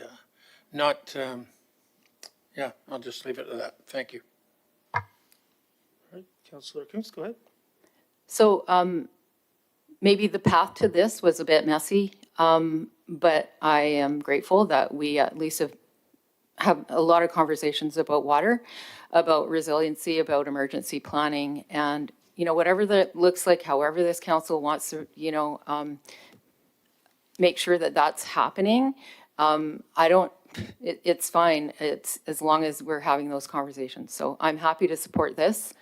not, yeah, I'll just leave it at that. Thank you. All right, Councillor Kuntz, go ahead. So maybe the path to this was a bit messy, but I am grateful that we at least have a lot of conversations about water, about resiliency, about emergency planning, and, you know, whatever that looks like, however this council wants to, you know, make sure that that's happening. It's fine. It's as long as we're having those conversations. So I'm happy to support this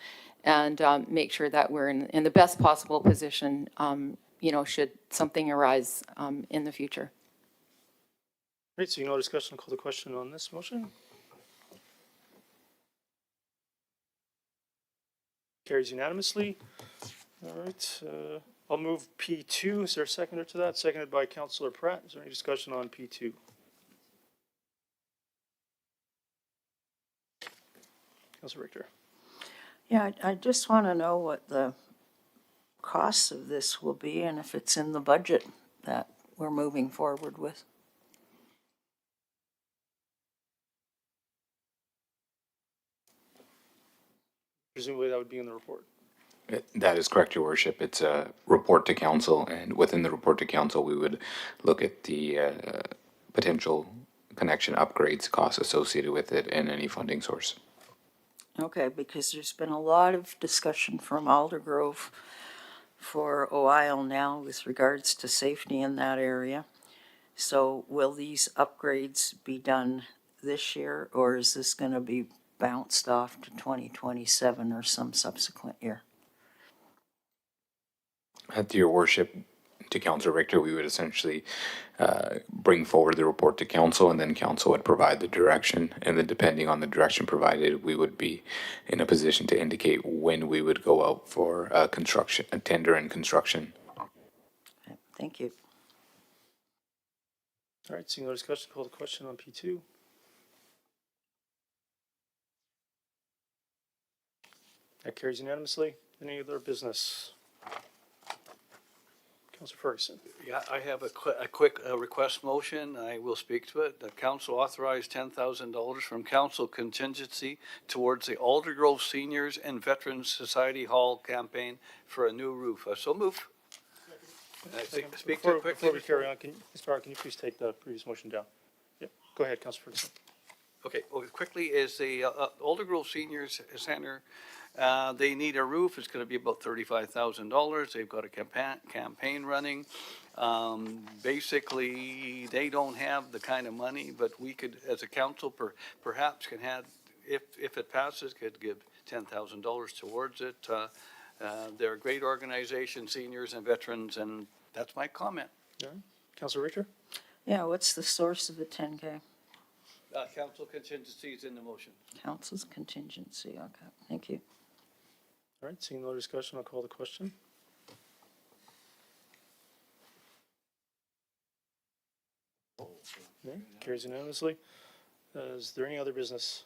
and make sure that we're in the best possible position, you know, should something arise in the future. Great, so no discussion, I'll call the question on this motion. Carries unanimously. All right, I'll move P2. Is there a seconder to that? Seconded by Councillor Pratt. Is there any discussion on P2? Councillor Richter. Yeah, I just want to know what the costs of this will be and if it's in the budget that we're moving forward with. Presumably that would be in the report. That is correct, Your Worship. It's a report to council, and within the report to council, we would look at the potential connection upgrades, costs associated with it, and any funding source. Okay, because there's been a lot of discussion from Aldergrove for a while now with regards to safety in that area. So will these upgrades be done this year, or is this going to be bounced off to 2027 or some subsequent year? To Your Worship, to Councillor Richter, we would essentially bring forward the report to council, and then council would provide the direction, and then depending on the direction provided, we would be in a position to indicate when we would go out for a tender and construction. Okay, thank you. All right, seeing no discussion, call the question on P2. That carries unanimously. Any other business? Councillor Ferguson. Yeah, I have a quick request motion. I will speak to it. The council authorized $10,000 from council contingency towards the Aldergrove Seniors and Veterans Society Hall campaign for a new roof. So move. Speak to it quickly. Before we carry on, Ms. Farrar, can you please take the previous motion down? Yeah, go ahead, Councillor Ferguson. Okay, well, quickly is the Aldergrove Seniors Center. They need a roof. It's going to be about $35,000. They've got a campaign running. Basically, they don't have the kind of money, but we could, as a council, perhaps can have, if it passes, could give $10,000 towards it. They're a great organization, seniors and veterans, and that's my comment. Yeah. Councilor Richter? Yeah, what's the source of the 10K? Council contingency is in the motion. Council's contingency, okay, thank you. All right, seeing no discussion, I'll call the question. Okay, carries unanimously. Is there any other business?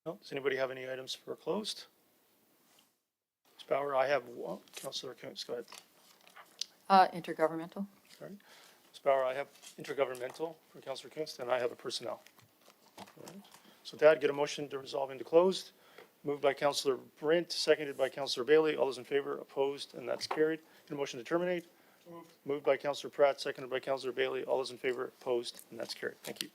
No, does anybody have any items for closed? Ms. Bauer, I have one. Councilor Coons, go ahead. Intergovernmental? All right. Ms. Bauer, I have intergovernmental for Councilor Coons, and I have a personnel. All right. So with that, get a motion to resolve into closed. Moved by Councilor Brent, seconded by Councilor Bailey. All those in favor, opposed, and that's carried. Get a motion to terminate. Moved by Councilor Pratt, seconded by Councilor Bailey. All those in favor, opposed, and that's carried. Thank you.